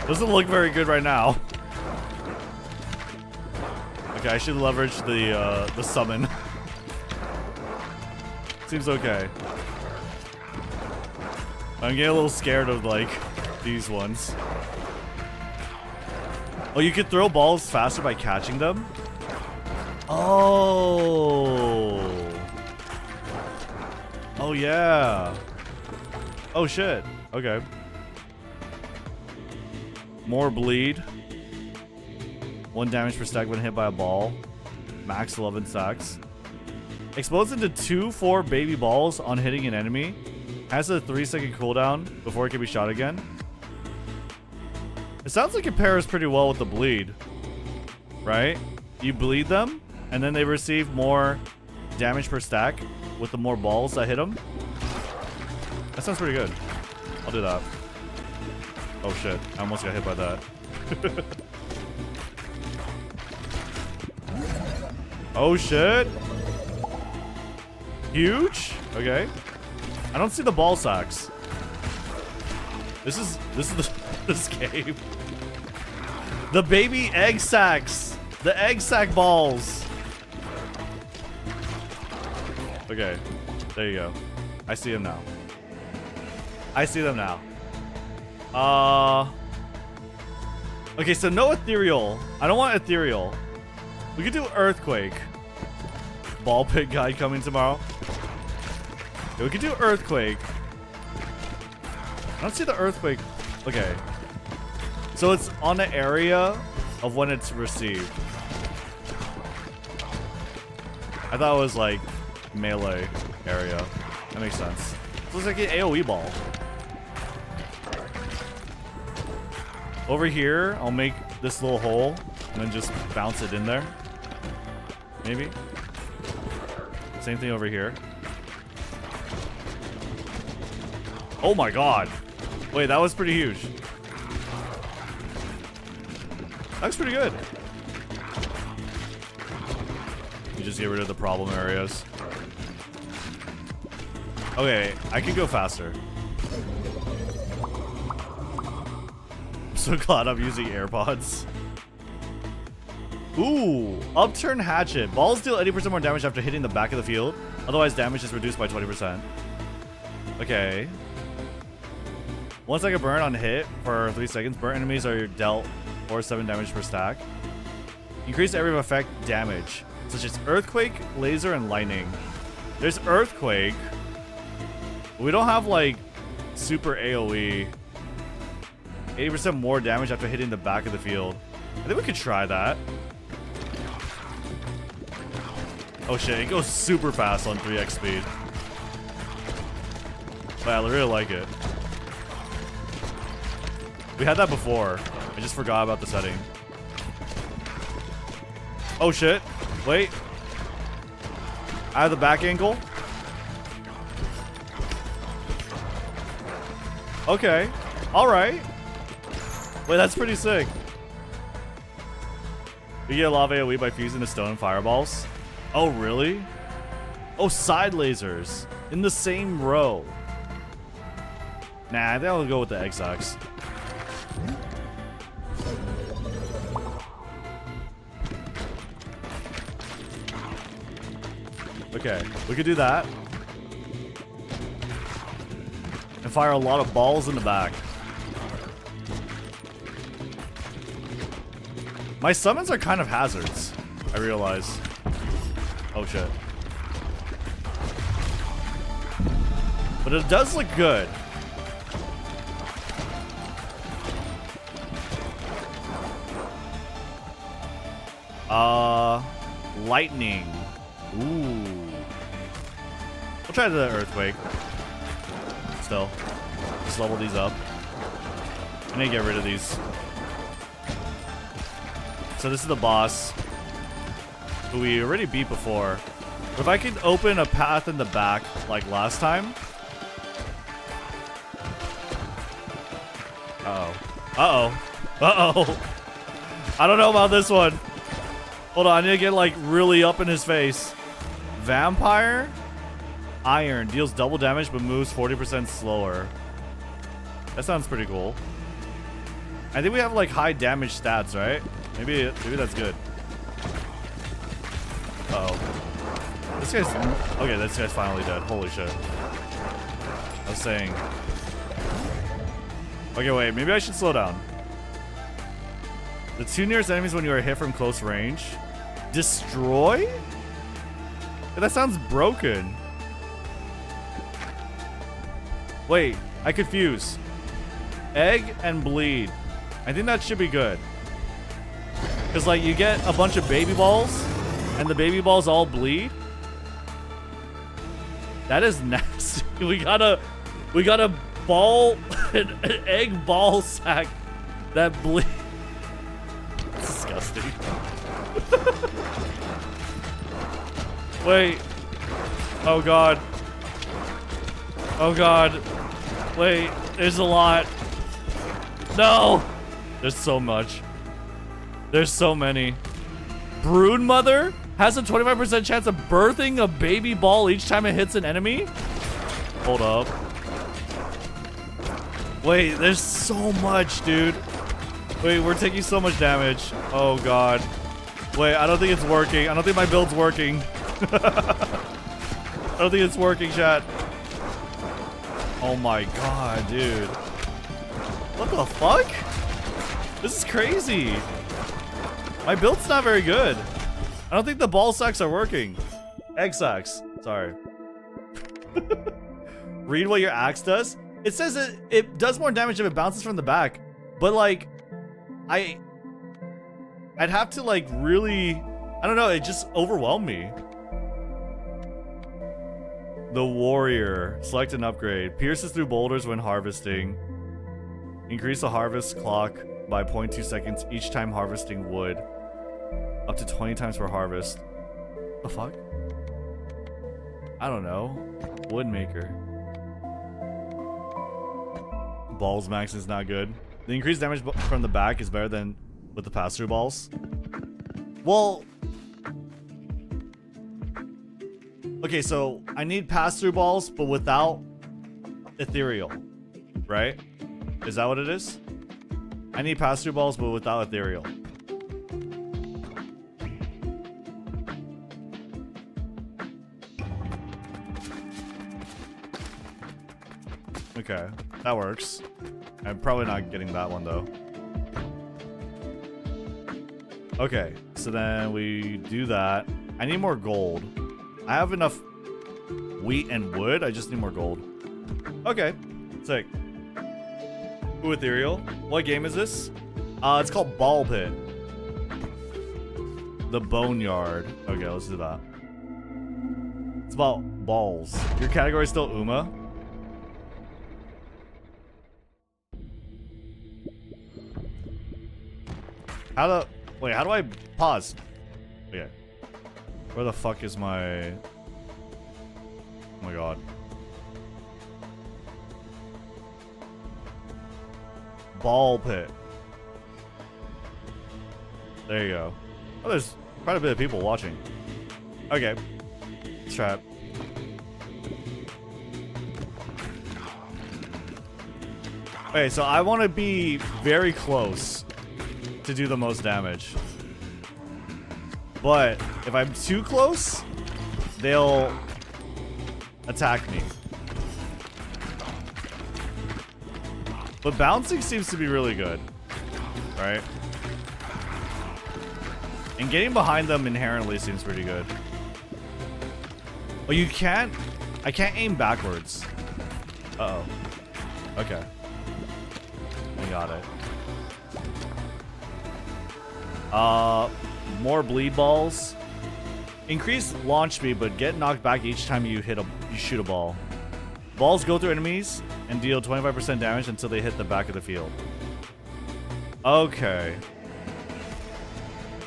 doesn't look very good right now. Okay, I should leverage the summon. Seems okay. I'm getting a little scared of like these ones. Oh, you could throw balls faster by catching them? Oh. Oh yeah. Oh shit. Okay. More bleed. 1 damage per stack when hit by a ball. Max 11 stacks. Explodes into 2/4 baby balls on hitting an enemy. Has a 3-second cooldown before it can be shot again. It sounds like it pairs pretty well with the bleed. Right? You bleed them, and then they receive more damage per stack with the more balls that hit them. That sounds pretty good. I'll do that. Oh shit, I almost got hit by that. Oh shit. Huge? Okay. I don't see the ball sacks. This is this game. The baby egg sacks. The egg sack balls. Okay. There you go. I see them now. I see them now. Okay, so no ethereal. I don't want ethereal. We could do earthquake. Ball pit guide coming tomorrow. Yeah, we could do earthquake. I don't see the earthquake. Okay. So it's on the area of when it's received. I thought it was like melee area. That makes sense. So it's like an AoE ball. Over here, I'll make this little hole and then just bounce it in there. Maybe. Same thing over here. Oh my god. Wait, that was pretty huge. That looks pretty good. You just get rid of the problem areas. Okay, I can go faster. I'm so glad I'm using AirPods. Ooh, upturn hatchet. Balls deal 80% more damage after hitting the back of the field. Otherwise, damage is reduced by 20%. Okay. 1 second burn on hit for 3 seconds. Burnt enemies are dealt 4 or 7 damage per stack. Increase area of effect damage, such as earthquake, laser, and lightning. There's earthquake. We don't have like super AoE. 80% more damage after hitting the back of the field. I think we could try that. Oh shit, it goes super fast on 3x speed. But I really like it. We had that before. I just forgot about the setting. Oh shit. Wait. I have the back angle. Okay. Alright. Wait, that's pretty sick. You get lava AoE by fusing the stone and fireballs. Oh, really? Oh, side lasers. In the same row. Nah, I think I'll go with the egg sacks. Okay, we could do that. And fire a lot of balls in the back. My summons are kind of hazards, I realize. Oh shit. But it does look good. Lightning. Ooh. We'll try the earthquake. Still. Just level these up. I need to get rid of these. So this is the boss, who we already beat before. If I could open a path in the back like last time. Uh-oh. I don't know about this one. Hold on, I need to get like really up in his face. Vampire? Iron. Deals double damage but moves 40% slower. That sounds pretty cool. I think we have like high damage stats, right? Maybe that's good. Uh-oh. This guy's... Okay, this guy's finally dead. Holy shit. I was saying... Okay, wait. Maybe I should slow down. The 2 nearest enemies when you are hit from close range. Destroy? Yeah, that sounds broken. Wait, I confuse. Egg and bleed. I think that should be good. Because, like, you get a bunch of baby balls, and the baby balls all bleed. That is nasty. We got a ball, an egg ball sack that bleed. Disgusting. Wait. Oh god. Oh god. Wait, there's a lot. No! There's so much. There's so many. Brood Mother has a 25% chance of birthing a baby ball each time it hits an enemy? Hold up. Wait, there's so much, dude. Wait, we're taking so much damage. Oh god. Wait, I don't think it's working. I don't think my build's working. I don't think it's working, chat. Oh my god, dude. What the fuck? This is crazy. My build's not very good. I don't think the ball sacks are working. Egg sacks. Sorry. Read what your axe does. It says it does more damage if it bounces from the back. But like, I'd have to like really, I don't know, it just overwhelmed me. The Warrior. Select an upgrade. Pierces through boulders when harvesting. Increase the harvest clock by 0.2 seconds each time harvesting wood. Up to 20 times per harvest. The fuck? I don't know. Woodmaker. Balls max is not good. The increased damage from the back is better than with the pass-through balls. Well... Okay, so I need pass-through balls, but without ethereal. Right? Is that what it is? I need pass-through balls, but without ethereal. Okay, that works. I'm probably not getting that one though. Okay, so then we do that. I need more gold. I have enough wheat and wood. I just need more gold. Okay, sick. Ooh, ethereal. What game is this? It's called Ball Pit. The Boneyard. Okay, let's do that. It's about balls. Your category is still Uma? Wait, how do I pause? Okay. Where the fuck is my... Oh my god. Ball Pit. There you go. Oh, there's quite a bit of people watching. Okay. Let's try it. Okay, so I want to be very close to do the most damage. But if I'm too close, they'll attack me. But bouncing seems to be really good, right? And getting behind them inherently seems pretty good. Oh, you can't? I can't aim backwards. Uh-oh. Okay. I got it. More bleed balls. Increase launch speed, but get knocked back each time you shoot a ball. Balls go through enemies and deal 25% damage until they hit the back of the field. Okay.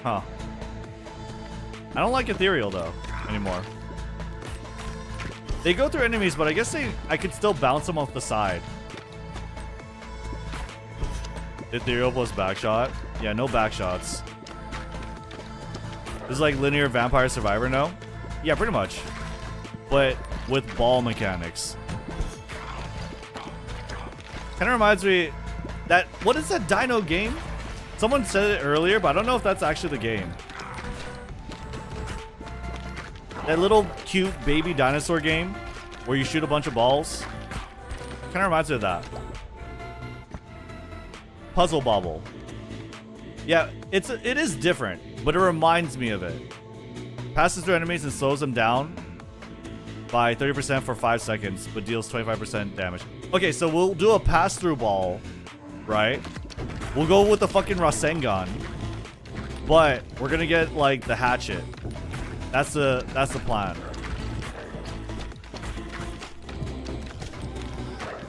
Huh. I don't like ethereal though anymore. They go through enemies, but I guess I could still bounce them off the side. Ethereal plus backshot. Yeah, no backshots. This is like linear Vampire Survivor, no? Yeah, pretty much. But with ball mechanics. Kind of reminds me that, what is that dino game? Someone said it earlier, but I don't know if that's actually the game. That little cute baby dinosaur game where you shoot a bunch of balls. Kind of reminds me of that. Puzzle Bobble. Yeah, it is different, but it reminds me of it. Passes through enemies and slows them down by 30% for 5 seconds, but deals 25% damage. Okay, so we'll do a pass-through ball, right? We'll go with the fucking Rasengan, but we're gonna get like the hatchet. That's the plan.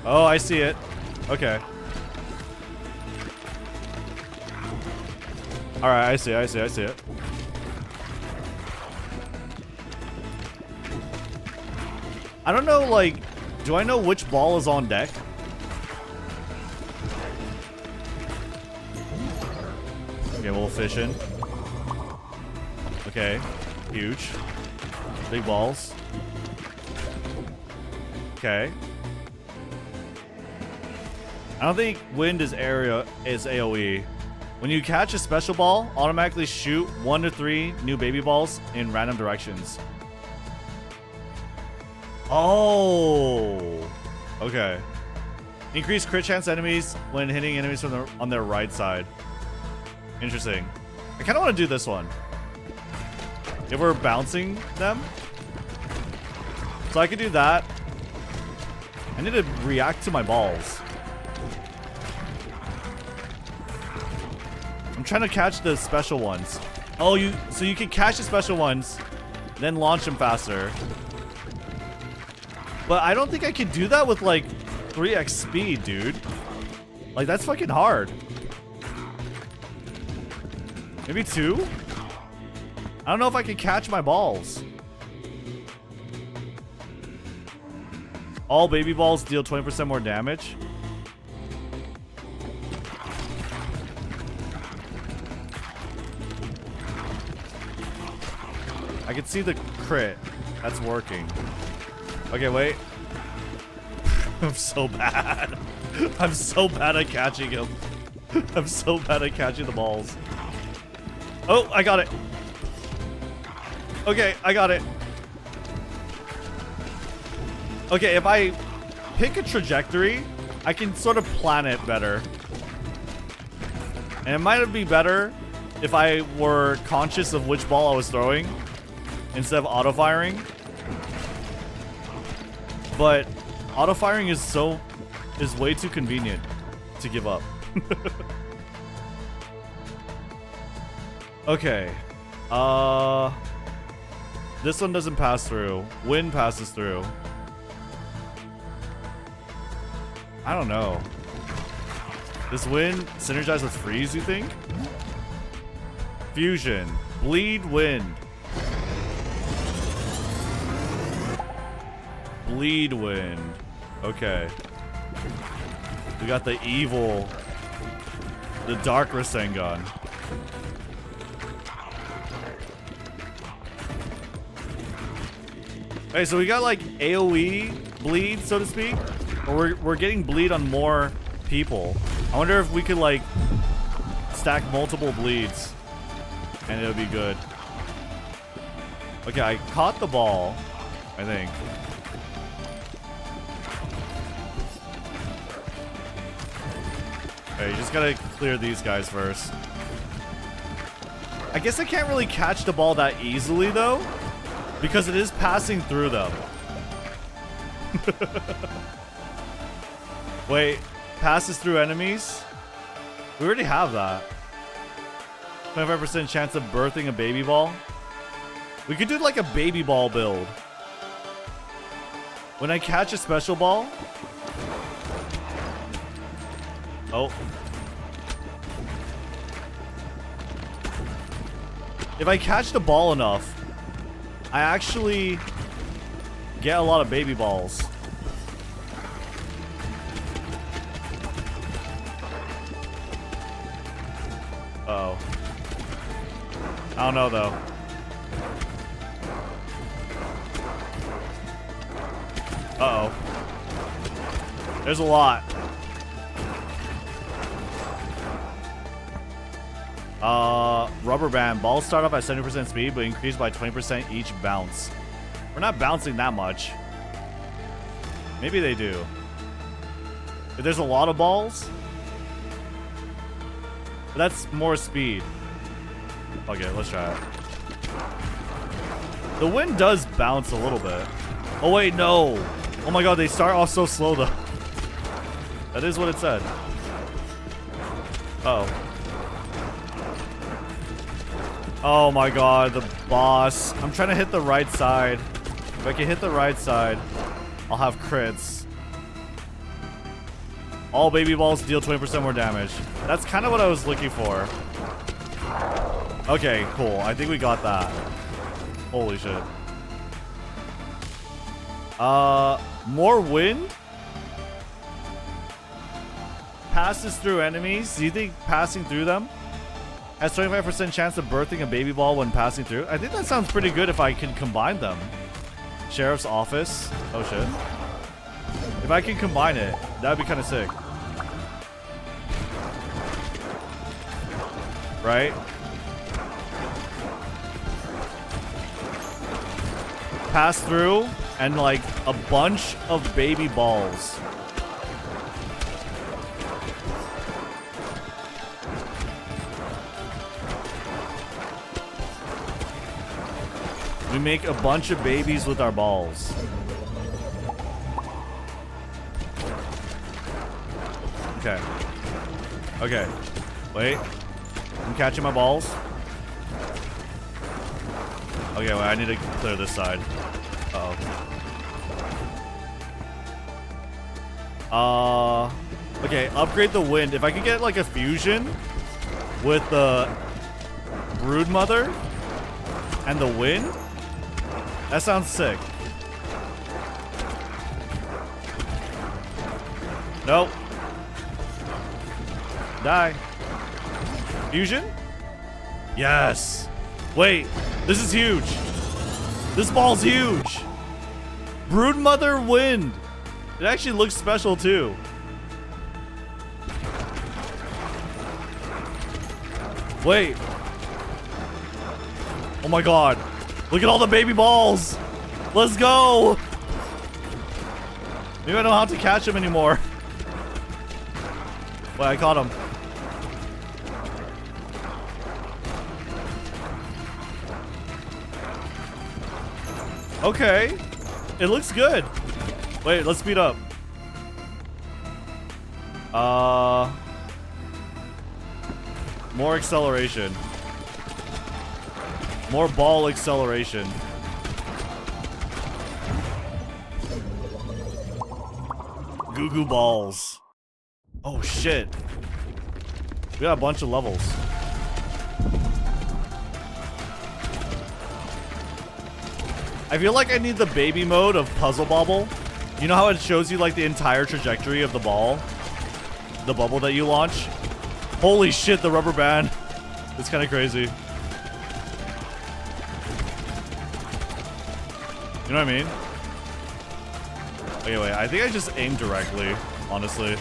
Oh, I see it. Okay. All right, I see it. I don't know, like, do I know which ball is on deck? Okay, we'll fish in. Okay, huge. Big balls. Okay. I don't think wind is AoE. When you catch a special ball, automatically shoot 1 to 3 new baby balls in random directions. Oh, okay. Increase crit chance enemies when hitting enemies from on their right side. Interesting. I kind of want to do this one. If we're bouncing them, so I could do that. I need to react to my balls. I'm trying to catch the special ones. Oh, so you can catch the special ones, then launch them faster. But I don't think I could do that with like 3x speed, dude. Like, that's fucking hard. Maybe 2? I don't know if I can catch my balls. All baby balls deal 20% more damage. I can see the crit. That's working. Okay, wait. I'm so bad. I'm so bad at catching him. I'm so bad at catching the balls. Oh, I got it. Okay, I got it. Okay, if I pick a trajectory, I can sort of plan it better. And it might be better if I were conscious of which ball I was throwing instead of auto-firing. But auto-firing is way too convenient to give up. Okay. This one doesn't pass through. Wind passes through. I don't know. Does wind synergize with freeze, you think? Fusion. Bleed wind. Bleed wind. Okay. We got the evil, the dark Rasengan. Okay, so we got like AoE bleed, so to speak. Or we're getting bleed on more people. I wonder if we could like stack multiple bleeds and it'll be good. Okay, I caught the ball, I think. Okay, you just gotta clear these guys first. I guess I can't really catch the ball that easily though, because it is passing through them. Wait, passes through enemies? We already have that. 25% chance of birthing a baby ball. We could do like a baby ball build. When I catch a special ball. Oh. If I catch the ball enough, I actually get a lot of baby balls. Uh-oh. I don't know though. Uh-oh. There's a lot. Rubber band. Balls start off at 70% speed, but increase by 20% each bounce. We're not bouncing that much. Maybe they do. If there's a lot of balls, that's more speed. Okay, let's try it. The wind does bounce a little bit. Oh wait, no. Oh my god, they start off so slow though. That is what it said. Uh oh. Oh my god, the boss. I'm trying to hit the right side. If I can hit the right side, I'll have crits. All baby balls deal 20% more damage. That's kind of what I was looking for. Okay, cool. I think we got that. Holy shit. More wind? Passes through enemies. Do you think passing through them has 25% chance of birthing a baby ball when passing through? I think that sounds pretty good if I can combine them. Sheriff's office. Oh shit. If I can combine it, that would be kind of sick. Right? Pass through and like a bunch of baby balls. We make a bunch of babies with our balls. Okay. Okay. Wait. I'm catching my balls. Okay, wait, I need to clear this side. Uh-oh. Okay, upgrade the wind. If I could get like a fusion with the brood mother and the wind, that sounds sick. Nope. Die. Fusion? Yes. Wait, this is huge. This ball's huge. Brood mother wind. It actually looks special too. Wait. Oh my god. Look at all the baby balls. Let's go. Maybe I don't know how to catch them anymore. Wait, I caught him. Okay. It looks good. Wait, let's speed up. More acceleration. More ball acceleration. Goo goo balls. Oh shit. We got a bunch of levels. I feel like I need the baby mode of Puzzle Bobble. You know how it shows you like the entire trajectory of the ball? The bubble that you launch? Holy shit, the rubber band. It's kind of crazy. You know what I mean? Okay, wait, I think I just aimed directly, honestly.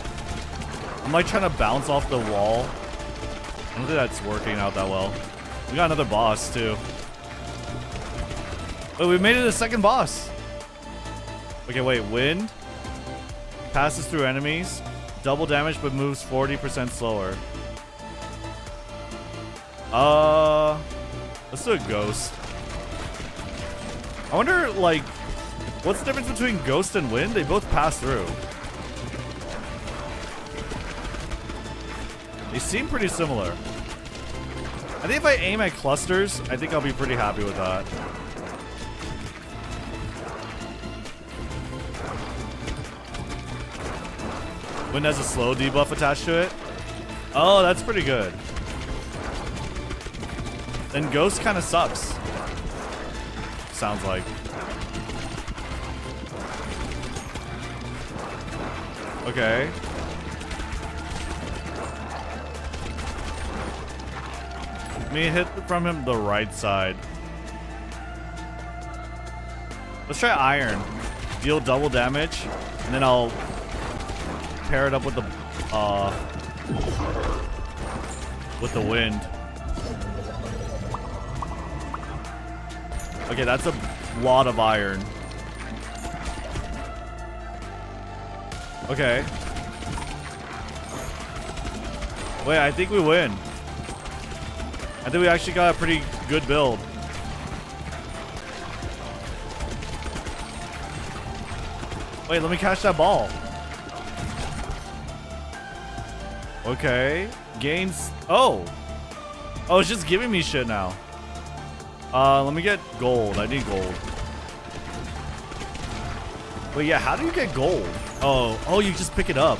I'm like trying to bounce off the wall. I don't think that's working out that well. We got another boss too. Wait, we made it a second boss. Okay, wait, wind. Passes through enemies. Double damage but moves 40% slower. Let's do a ghost. I wonder, like, what's the difference between ghost and wind? They both pass through. They seem pretty similar. I think if I aim at clusters, I think I'll be pretty happy with that. Wind has a slow debuff attached to it. Oh, that's pretty good. Then ghost kind of sucks. Sounds like. Okay. Let me hit from him the right side. Let's try iron. Deal double damage, and then I'll pair it up with the wind. Okay, that's a lot of iron. Okay. Wait, I think we win. I think we actually got a pretty good build. Wait, let me catch that ball. Okay. Gains. Oh. Oh, it's just giving me shit now. Let me get gold. I need gold. Wait, yeah, how do you get gold? Oh, you just pick it up.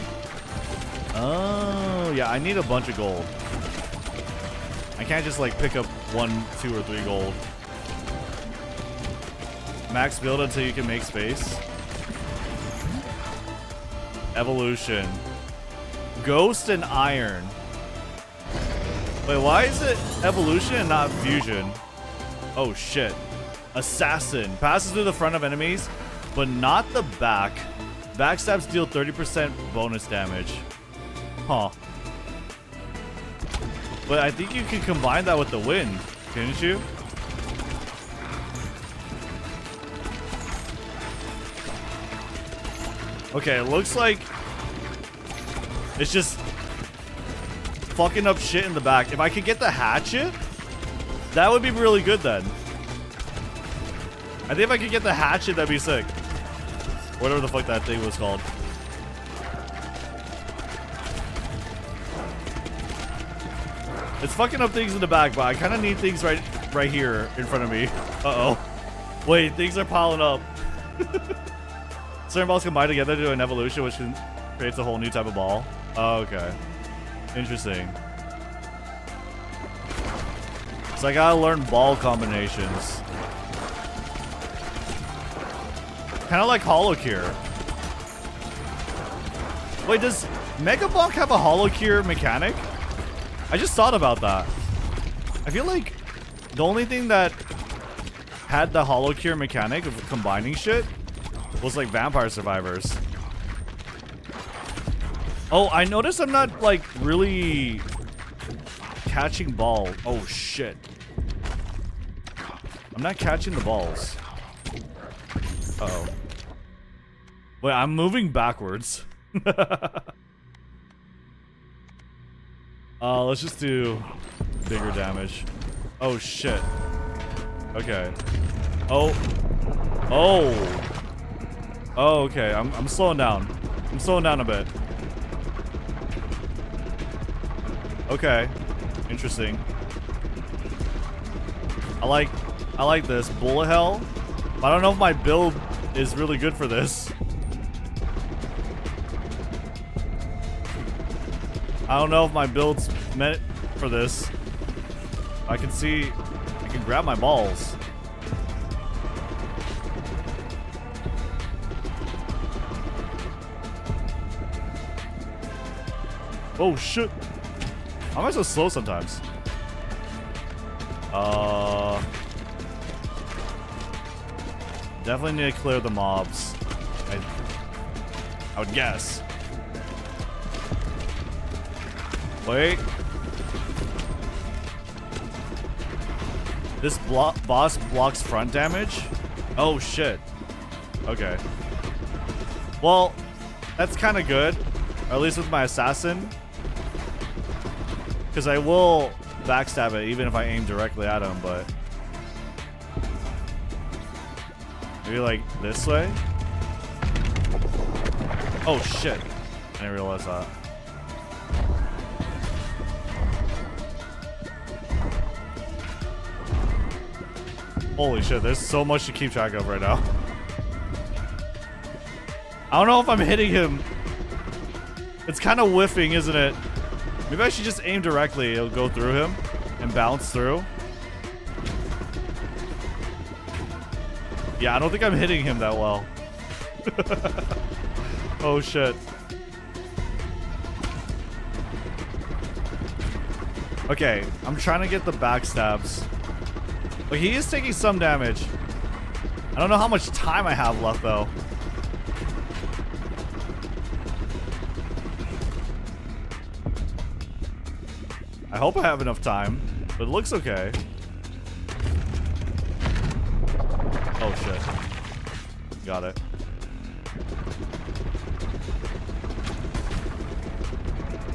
Oh, yeah, I need a bunch of gold. I can't just like pick up 1, 2, or 3 gold. Max build until you can make space. Evolution. Ghost and iron. Wait, why is it evolution and not fusion? Oh shit. Assassin. Passes through the front of enemies, but not the back. Backstabs deal 30% bonus damage. Huh. But I think you can combine that with the wind, couldn't you? Okay, it looks like it's just fucking up shit in the back. If I could get the hatchet, that would be really good then. I think if I could get the hatchet, that'd be sick. Whatever the fuck that thing was called. It's fucking up things in the back, but I kind of need things right here in front of me. Uh-oh. Wait, things are piling up. Certain balls combine together to do an evolution, which creates a whole new type of ball. Oh, okay. Interesting. So I gotta learn ball combinations. Kind of like Hollow Cure. Wait, does Mega Bonk have a Hollow Cure mechanic? I just thought about that. I feel like the only thing that had the Hollow Cure mechanic of combining shit was like Vampire Survivors. Oh, I noticed I'm not like really catching ball. Oh shit. I'm not catching the balls. Uh-oh. Wait, I'm moving backwards. Let's just do bigger damage. Oh shit. Okay. Oh. Okay. I'm slowing down. I'm slowing down a bit. Okay. Interesting. I like this. Bullet Hell. I don't know if my build is really good for this. I don't know if my build's meant for this. I can see, I can grab my balls. Oh shit. Why am I so slow sometimes? Definitely need to clear the mobs. I would guess. Wait. This boss blocks front damage? Oh shit. Okay. Well, that's kind of good. Or at least with my assassin. Because I will backstab it even if I aim directly at him, but... Maybe like this way? Oh shit. I didn't realize that. Holy shit, there's so much to keep track of right now. I don't know if I'm hitting him. It's kind of whiffing, isn't it? Maybe I should just aim directly. It'll go through him and bounce through. Yeah, I don't think I'm hitting him that well. Oh shit. Okay, I'm trying to get the backstabs. But he is taking some damage. I don't know how much time I have left though. I hope I have enough time, but it looks okay. Oh shit. Got it.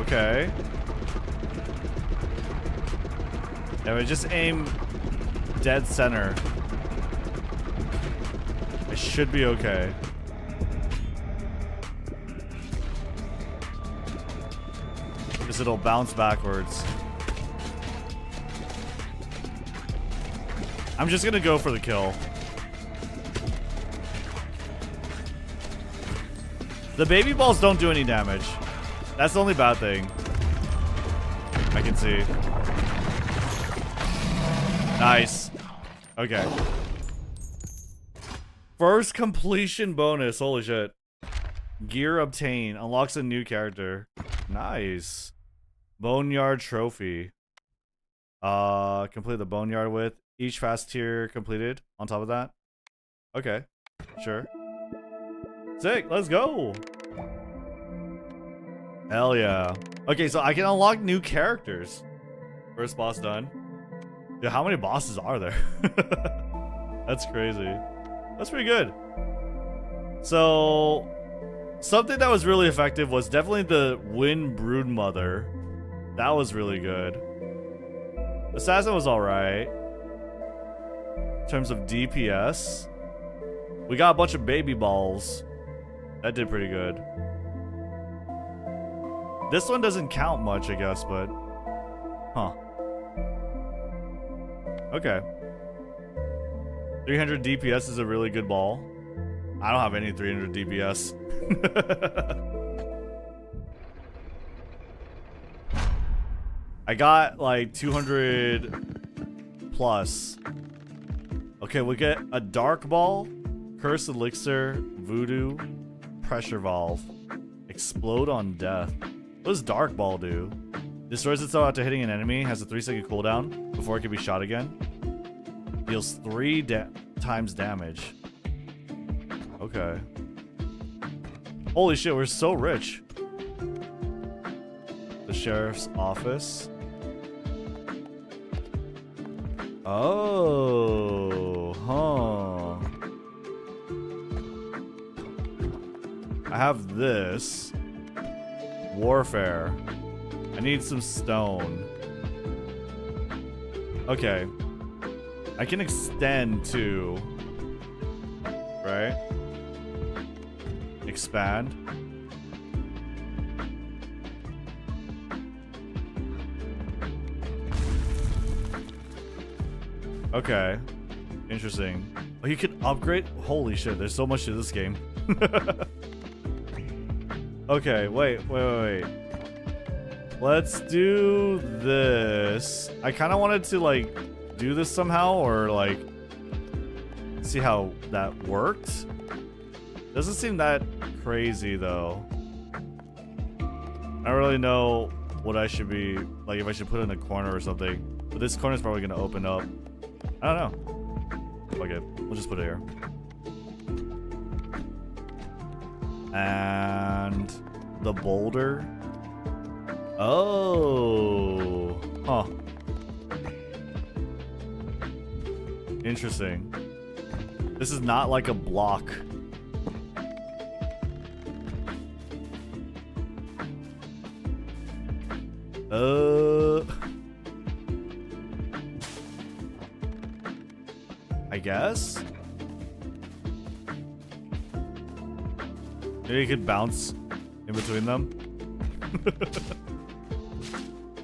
Okay. Yeah, we just aim dead center. It should be okay. Because it'll bounce backwards. I'm just gonna go for the kill. The baby balls don't do any damage. That's the only bad thing I can see. Nice. Okay. First completion bonus. Holy shit. Gear obtained. Unlocks a new character. Nice. Boneyard trophy. Complete the boneyard with each fast tier completed on top of that. Okay. Sure. Sick. Let's go. Hell yeah. Okay, so I can unlock new characters. First boss done. Dude, how many bosses are there? That's crazy. That's pretty good. So, something that was really effective was definitely the Wind Broodmother. That was really good. Assassin was alright. In terms of DPS. We got a bunch of baby balls. That did pretty good. This one doesn't count much, I guess, but... Huh. Okay. 300 DPS is a really good ball. I don't have any 300 DPS. I got like 200 plus. Okay, we get a dark ball, curse elixir, voodoo, pressure valve, explode on death. What does dark ball do? Destroys itself after hitting an enemy, has a 3-second cooldown before it can be shot again. Deals 3 times damage. Okay. Holy shit, we're so rich. The sheriff's office. Oh, huh. I have this. Warfare. I need some stone. Okay. I can extend too. Right? Expand. Okay. Interesting. Oh, you can upgrade? Holy shit, there's so much to this game. Okay, wait. Let's do this. I kind of wanted to, like, do this somehow, or, like, see how that worked. Doesn't seem that crazy, though. I don't really know what I should be, like, if I should put it in a corner or something. But this corner is probably going to open up. I don't know. Okay, we'll just put it here. And the boulder. Oh. Huh. Interesting. This is not like a block. I guess? Maybe you could bounce in between them.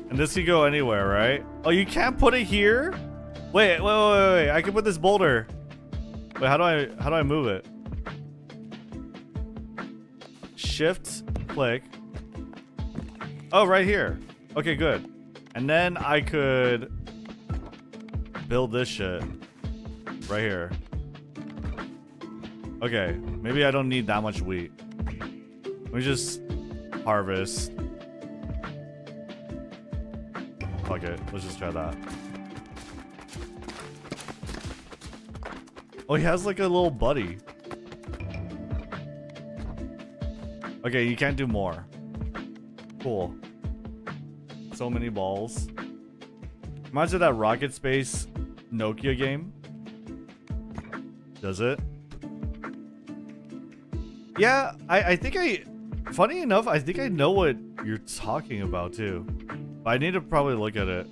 And this could go anywhere, right? Oh, you can't put it here? Wait. I can put this boulder. Wait, how do I move it? Shift, click. Oh, right here. Okay, good. And then I could build this shit right here. Okay, maybe I don't need that much wheat. Let me just harvest. Fuck it. Let's just try that. Oh, he has like a little buddy. Okay, you can't do more. Cool. So many balls. Reminds me of that Rocket Space Nokia game. Does it? Yeah, I think funny enough, I think I know what you're talking about too. But I need to probably look at it.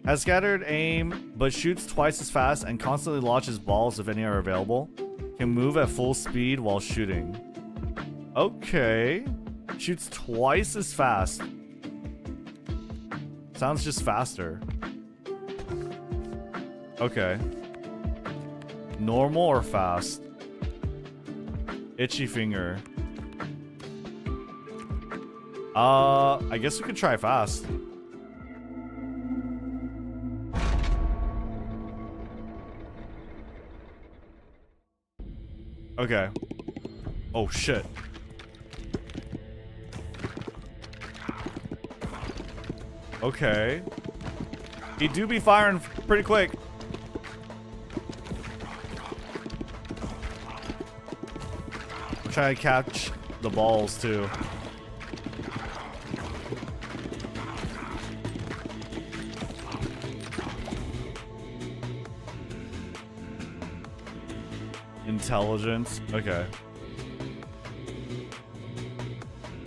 Has scattered aim, but shoots twice as fast and constantly launches balls if any are available. Can move at full speed while shooting. Okay. Shoots twice as fast. Sounds just faster. Okay. Normal or fast? Itchy finger. I guess we could try fast. Okay. Oh shit. Okay. He do be firing pretty quick. I'm trying to catch the balls too. Intelligence. Okay.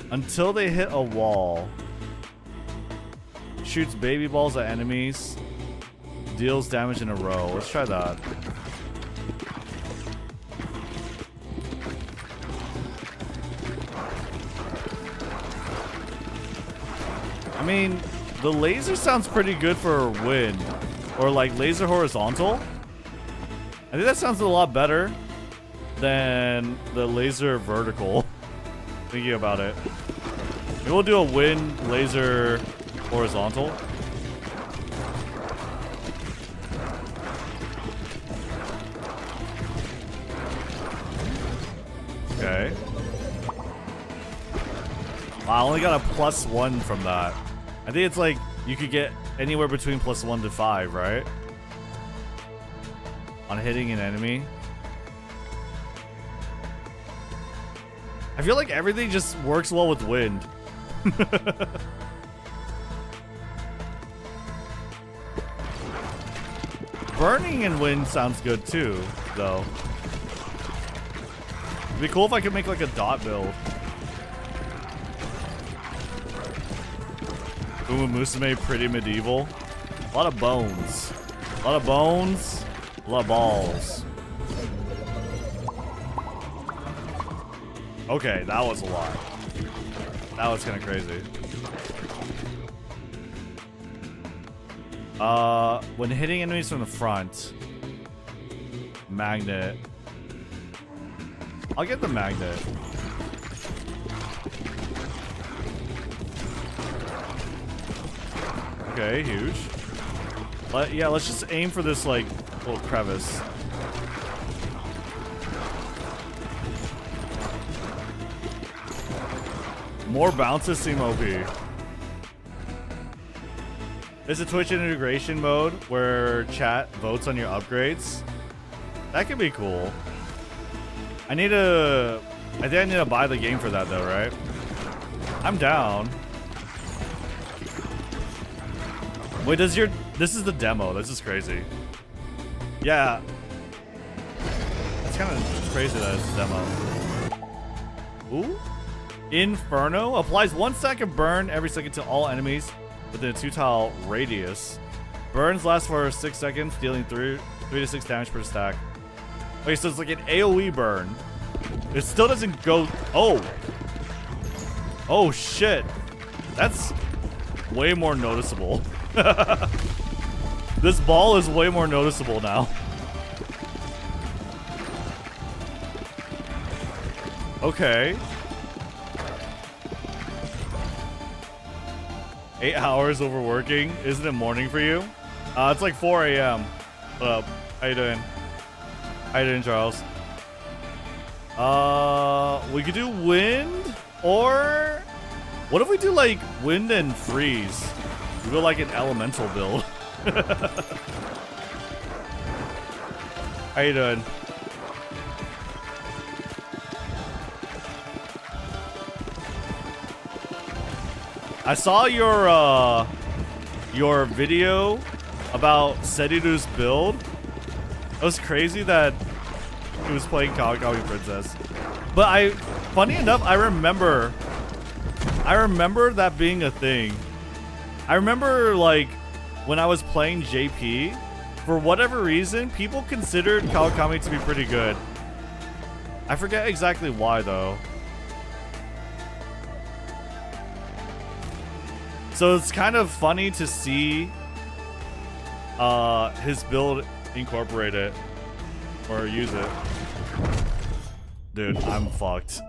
Until they hit a wall. Shoots baby balls at enemies. Deals damage in a row. Let's try that. I mean, the laser sounds pretty good for wind. Or like laser horizontal. I think that sounds a lot better than the laser vertical. Thinking about it. Maybe we'll do a wind laser horizontal. Okay. Wow, I only got a +1 from that. I think it's like you could get anywhere between +1 to 5, right? On hitting an enemy. I feel like everything just works well with wind. Burning in wind sounds good too, though. It'd be cool if I could make like a dot build. Umamusume, pretty medieval. A lot of bones. A lot of bones. A lot of balls. Okay, that was a lot. That was kind of crazy. When hitting enemies from the front, magnet. I'll get the magnet. Okay, huge. Yeah, let's just aim for this like little crevice. More bounces seem OP. There's a Twitch integration mode where chat votes on your upgrades. That could be cool. I think I need to buy the game for that though, right? I'm down. Wait, this is the demo. This is crazy. Yeah. It's kind of crazy that it's a demo. Ooh. Inferno applies 1 second burn every second to all enemies within a 2-tile radius. Burns last for 6 seconds, dealing 3 to 6 damage per stack. Okay, so it's like an AoE burn. It still doesn't go. Oh. Oh shit. That's way more noticeable. This ball is way more noticeable now. Okay. 8 hours overworking. Isn't it morning for you? It's like 4 a.m. What up? How you doing? How you doing, Charles? We could do wind, or what if we do like wind and freeze? We go like an elemental build. How you doing? I saw your video about Seriru's build. It was crazy that he was playing Kawakami Princess. But funny enough, I remember that being a thing. I remember like when I was playing JP, for whatever reason, people considered Kawakami to be pretty good. I forget exactly why though. So it's kind of funny to see his build incorporate it or use it. Dude, I'm fucked.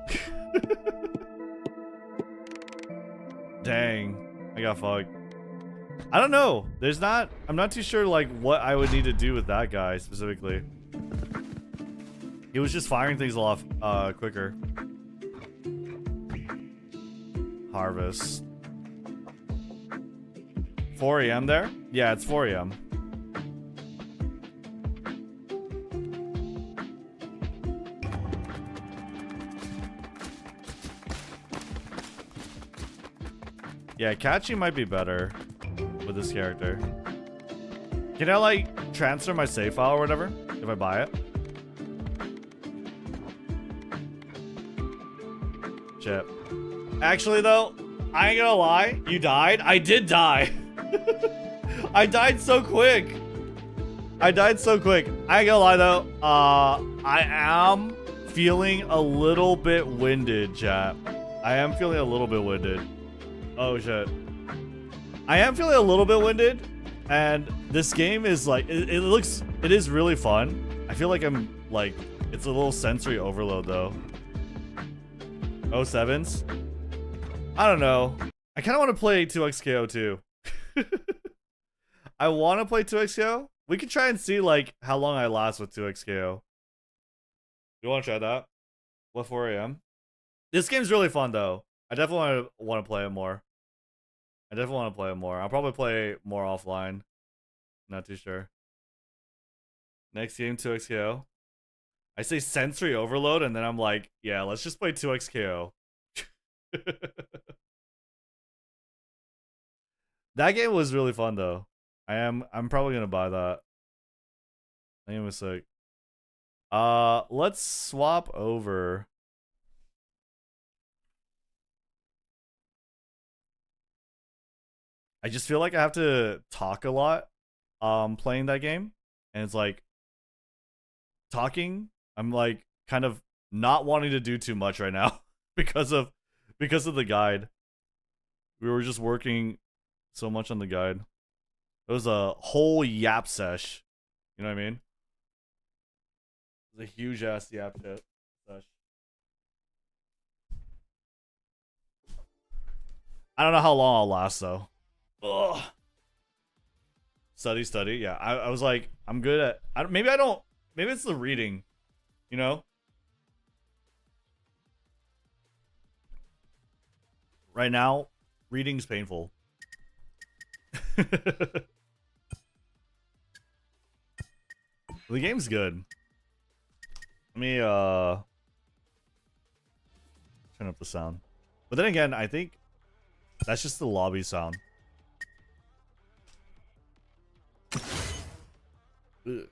Dang, I got fucked. I don't know. I'm not too sure like what I would need to do with that guy specifically. He was just firing things a lot quicker. Harvest. 4 AM there? Yeah, it's 4 AM. Yeah, catching might be better with this character. Can I like transfer my save file or whatever if I buy it? Shit. Actually though, I ain't gonna lie, you died. I did die. I died so quick. I ain't gonna lie though, I am feeling a little bit winded, chat. I am feeling a little bit winded. Oh shit. I am feeling a little bit winded, and this game is like, it is really fun. I feel like I'm like, it's a little sensory overload though. 07s? I don't know. I kind of want to play 2XKO too. I want to play 2XKO. We could try and see like how long I last with 2XKO. You want to try that? What 4 AM? This game's really fun though. I definitely want to play it more. I'll probably play more offline. Not too sure. Next game, 2XKO. I say sensory overload, and then I'm like, yeah, let's just play 2XKO. That game was really fun though. I'm probably gonna buy that. That game was sick. Let's swap over. I just feel like I have to talk a lot playing that game, and it's like talking, I'm like kind of not wanting to do too much right now because of the guide. We were just working so much on the guide. It was a whole yap sesh. You know what I mean? It was a huge ass yap sesh. I don't know how long I'll last though. Ugh. Study. Yeah, I was like, I'm good at. Maybe it's the reading, you know. Right now, reading's painful. The game's good. Let me turn up the sound. But then again, I think that's just the lobby sound. Ugh.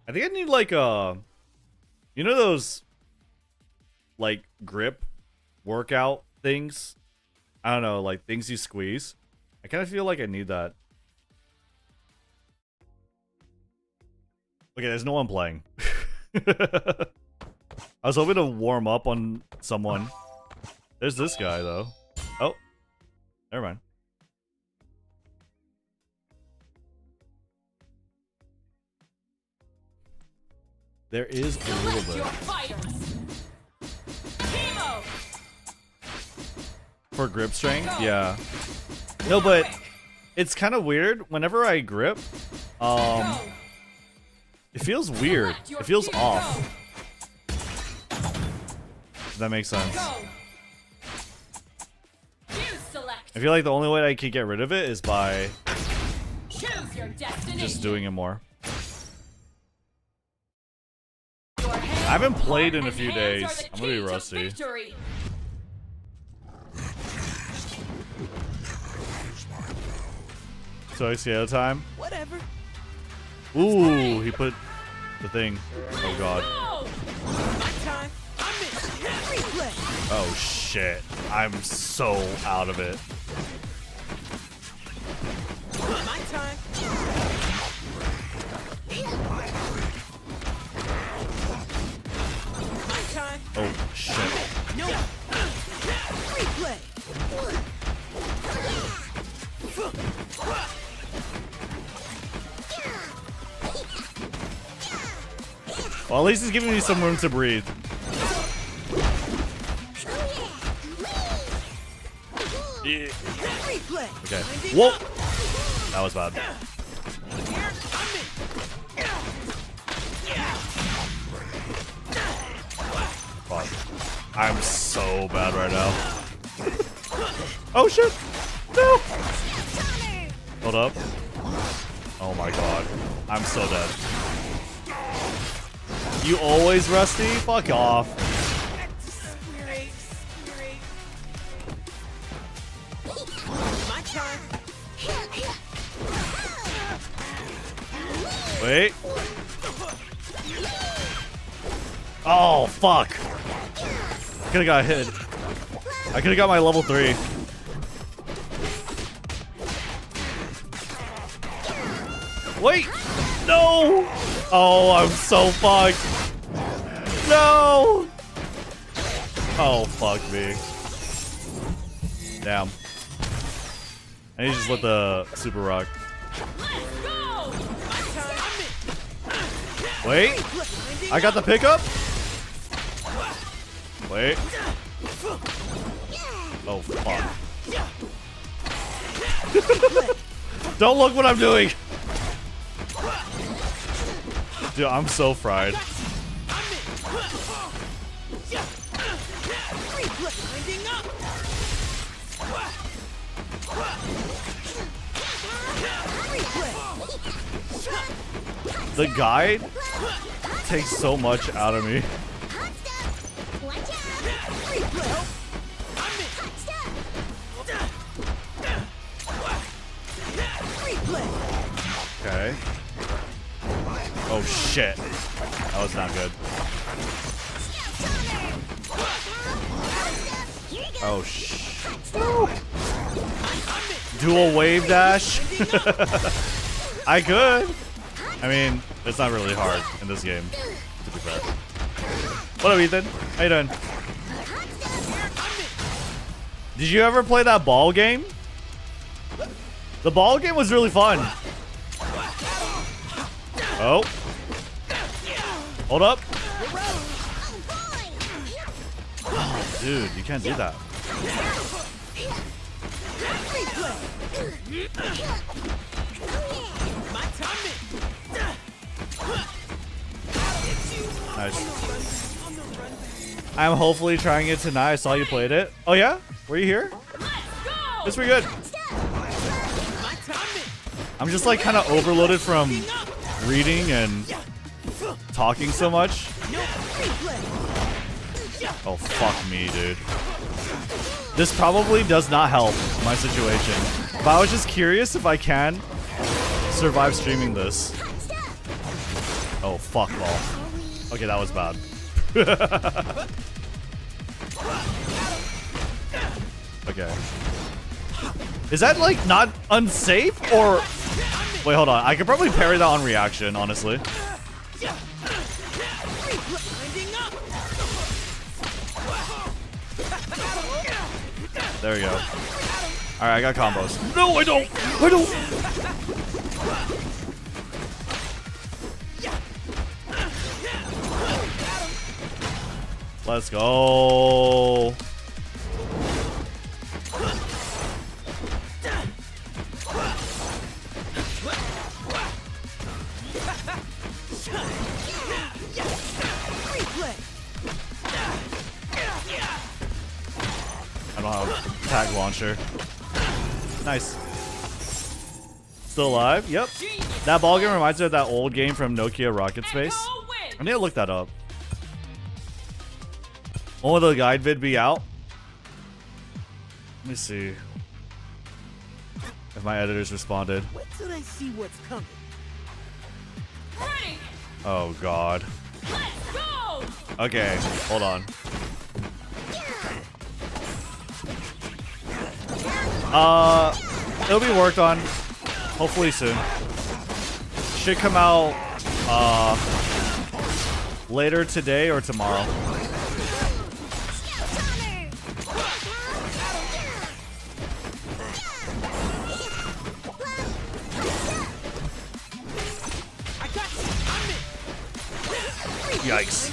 I think I need like you know those like grip workout things? I don't know, like things you squeeze. I kind of feel like I need that. Okay, there's no one playing. I was hoping to warm up on someone. There's this guy though. Oh, never mind. There is a little bit. For grip strength? Yeah. No, but it's kind of weird. Whenever I grip, it feels weird. It feels off. If that makes sense. I feel like the only way I could get rid of it is by Choose your destination. just doing it more. Your I hands, haven't played in a heart, few and hands days. are the I'm gonna be key to rusty. victory. So I see at a time. Whatever. Ooh, he put the thing. Oh god. Go! My time. I'm in. Replay. Oh shit. I'm so out of it. My time. My time. Oh shit. No. Replay. Well, at least he's giving me some room to breathe. Yeah. Replay. Okay. Whoa! That was bad. Fuck. I'm so bad right now. Oh shit! No! Hold up. Oh my god. I'm so dead. You always rusty? Fuck off. My time. Wait. Oh, fuck. I could've got hit. I could've got my level 3. Wait! No! Oh, I'm so fucked. No! Oh, fuck me. Damn. I need to just let the super rock. Let's go! My time. Wait! I got the pickup? Wait. Oh, fuck. Don't look what I'm doing! Dude, I'm so fried. The guide takes so much out of me. Okay. Oh shit. That was not good. Oh Dual wave dash? I could. I mean, it's not really hard in this game, to be fair. What up, Ethan? How you doing? Did you ever play that ball game? The ball game was really fun. Oh. Hold up. Oh, dude, you can't do that. Nice. I'm hopefully trying it tonight. I saw you played it. Oh yeah? Were you here? It's pretty good. I'm just like kind of overloaded from reading and talking so much. Oh, fuck me, dude. This probably does not help my situation. But I was just curious if I can survive streaming this. Oh, fuck off. Okay, that was bad. Okay. Is that, like, not unsafe? Or... Wait, hold on. I could probably parry that on reaction, honestly. There we go. Alright, I got combos. No, I don't! I don't! Let's go! I don't have tag launcher. Nice. Still alive? Yep. That ball game reminds me of that old game from Nokia Rocket Space. I need to look that up. When will the guide vid be out? Let me see. If my editors responded. Wait till I see what's coming. Ready. Oh god. Let's go. Okay, hold on. It'll be worked on. Hopefully soon. Should come out later today or tomorrow. Yikes.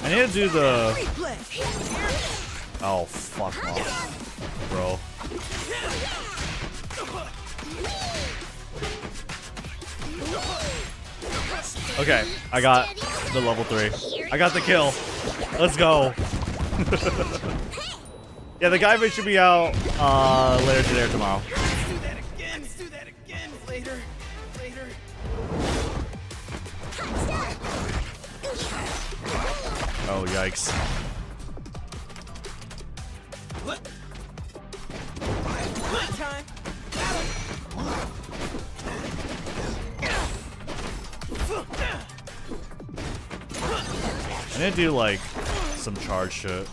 I need to do the... Oh, fuck off, bro. Okay, I got the level 3. I got the kill. Let's go. Yeah, the guy should be out later today or tomorrow. Let's do that again. Let's do that again. Later. Later. Oh, yikes. What? My time. I need to do like some charge shit.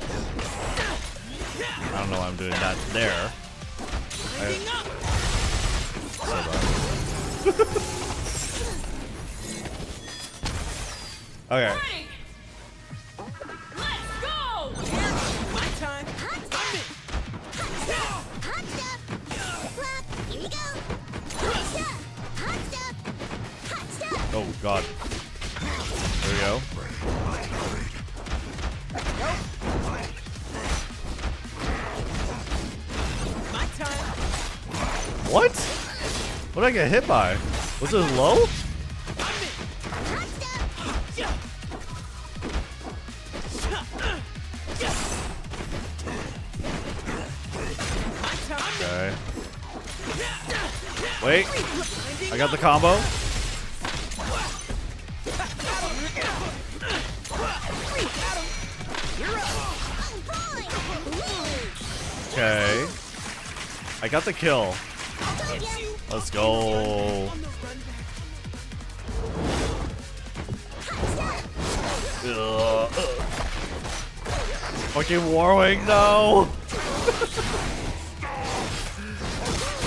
I don't know why I'm doing that there. Okay. Ready. Let's go. My time. Oh god. There we go. My time. What? What did I get hit by? Was it low? Okay. Wait. I got the combo. Okay. I got the kill. Let's go. Ugh. Fucking Warwick, no!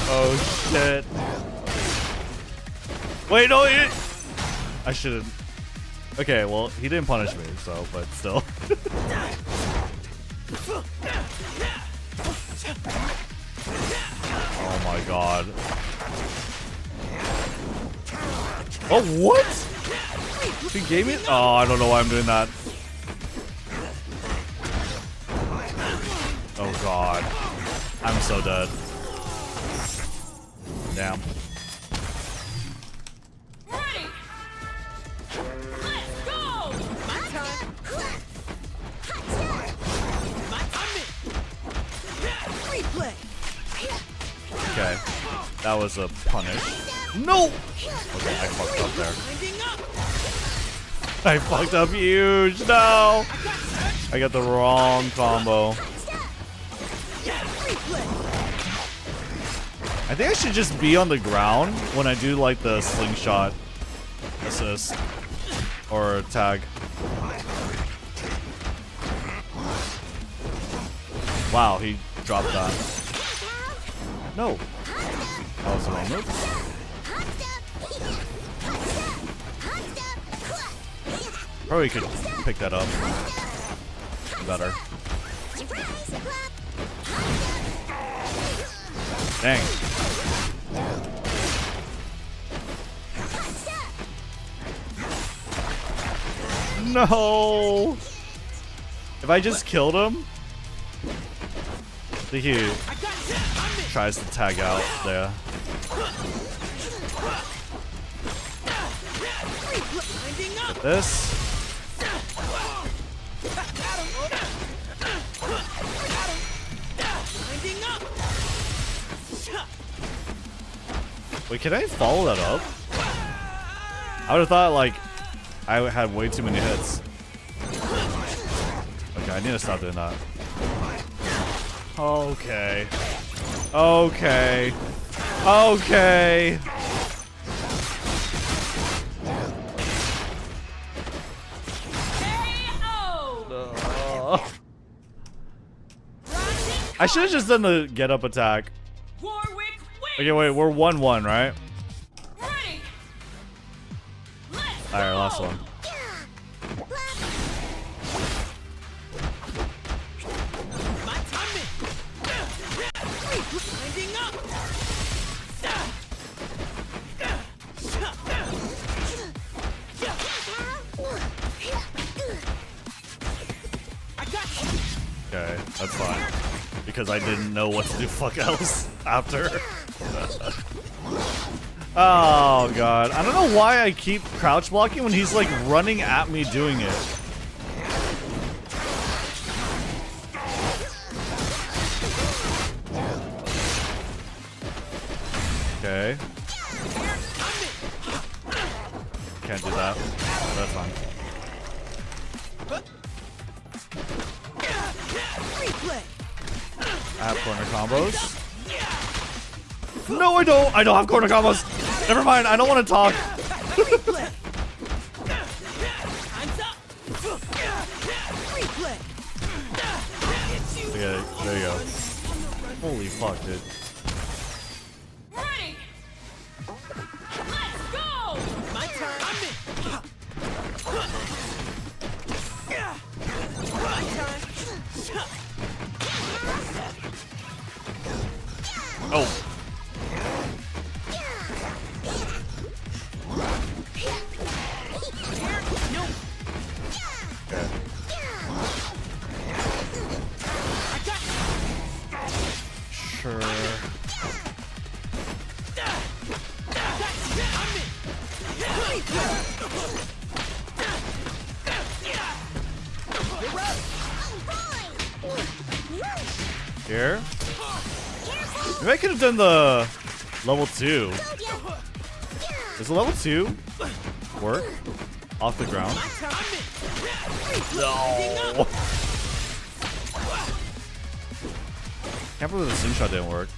Oh shit. Wait, no, I shouldn't. Okay, well, he didn't punish me, so, but still. Oh my god. Oh, what? He gave me? Oh, I don't know why I'm doing that. Oh god. I'm so dead. Damn. Ready. Let's go. My time. My time. Replay. Okay. That was a punish. No! Okay, I fucked up there. Winding up. I fucked up huge. No! I got the wrong combo. I think I should just be on the ground when I do like the slingshot assist or tag. Wow, he dropped that. No. That was the wrong move. Probably could pick that up better. Dang. No. If I just killed him, I think he tries to tag out there. Get this. Wait, can I follow that up? I would have thought like I had way too many hits. Okay, I need to stop doing that. Okay. Okay. Okay. I should have just done the get up attack. Okay, wait, we're 1-1, right? Alright, last one. Okay, that's fine. Because I didn't know what to do fuck else after. Oh god. I don't know why I keep crouch blocking when he's like running at me doing it. Okay. Can't do that. That's fine. I have corner combos. No, I don't. I don't have corner combos. Never mind. I don't want to talk. Okay, there you go. Holy fuck, dude. Ready. Let's go. My turn. I'm in. My turn. Oh. Okay. Sure. Here? Maybe I could have done the level 2. Does the level 2 work? Off the ground? No! Can't believe the slingshot didn't work.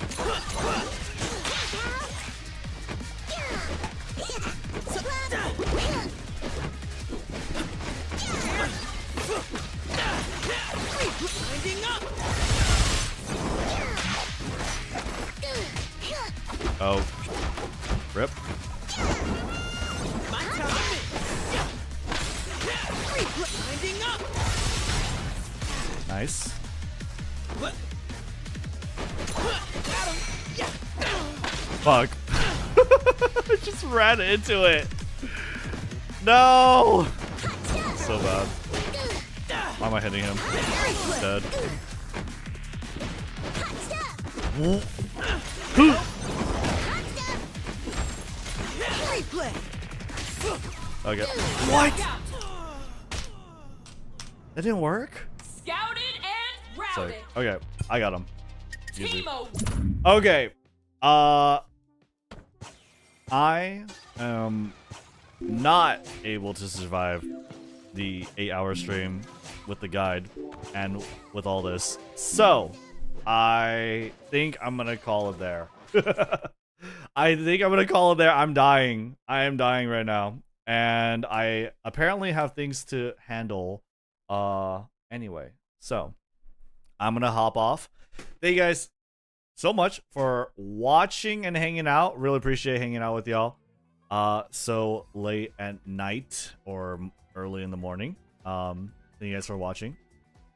Oh. Rip. Nice. Fuck. I just ran into it. No! So bad. Why am I hitting him? He's dead. Okay. What? That didn't work? Scouted and routed. Okay, I got him. Easy. Teemo. Okay. I am not able to survive the 8-hour stream with the guide and with all this. So, I think I'm gonna call it there. I think I'm gonna call it there. I'm dying. I am dying right now. And I apparently have things to handle. Anyway. So, I'm gonna hop off. Thank you guys so much for watching and hanging out. Really appreciate hanging out with y'all. So late at night or early in the morning. Thank you guys for watching.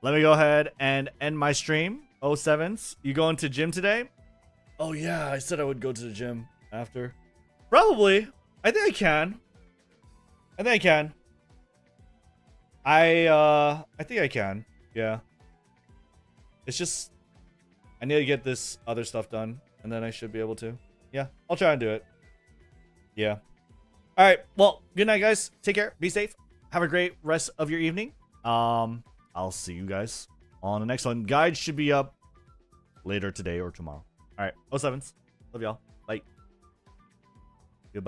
Let me go ahead and end my stream. 07s, you going to gym today? Oh yeah, I said I would go to the gym after. Probably. I think I can. I think I can. I think I can. Yeah. It's just I need to get this other stuff done, and then I should be able to. Yeah, I'll try and do it. Yeah. All right. Well, good night, guys. Take care. Be safe. Have a great rest of your evening. I'll see you guys on the next one. Guide should be up later today or tomorrow. All right. 07s. Love y'all. Bye.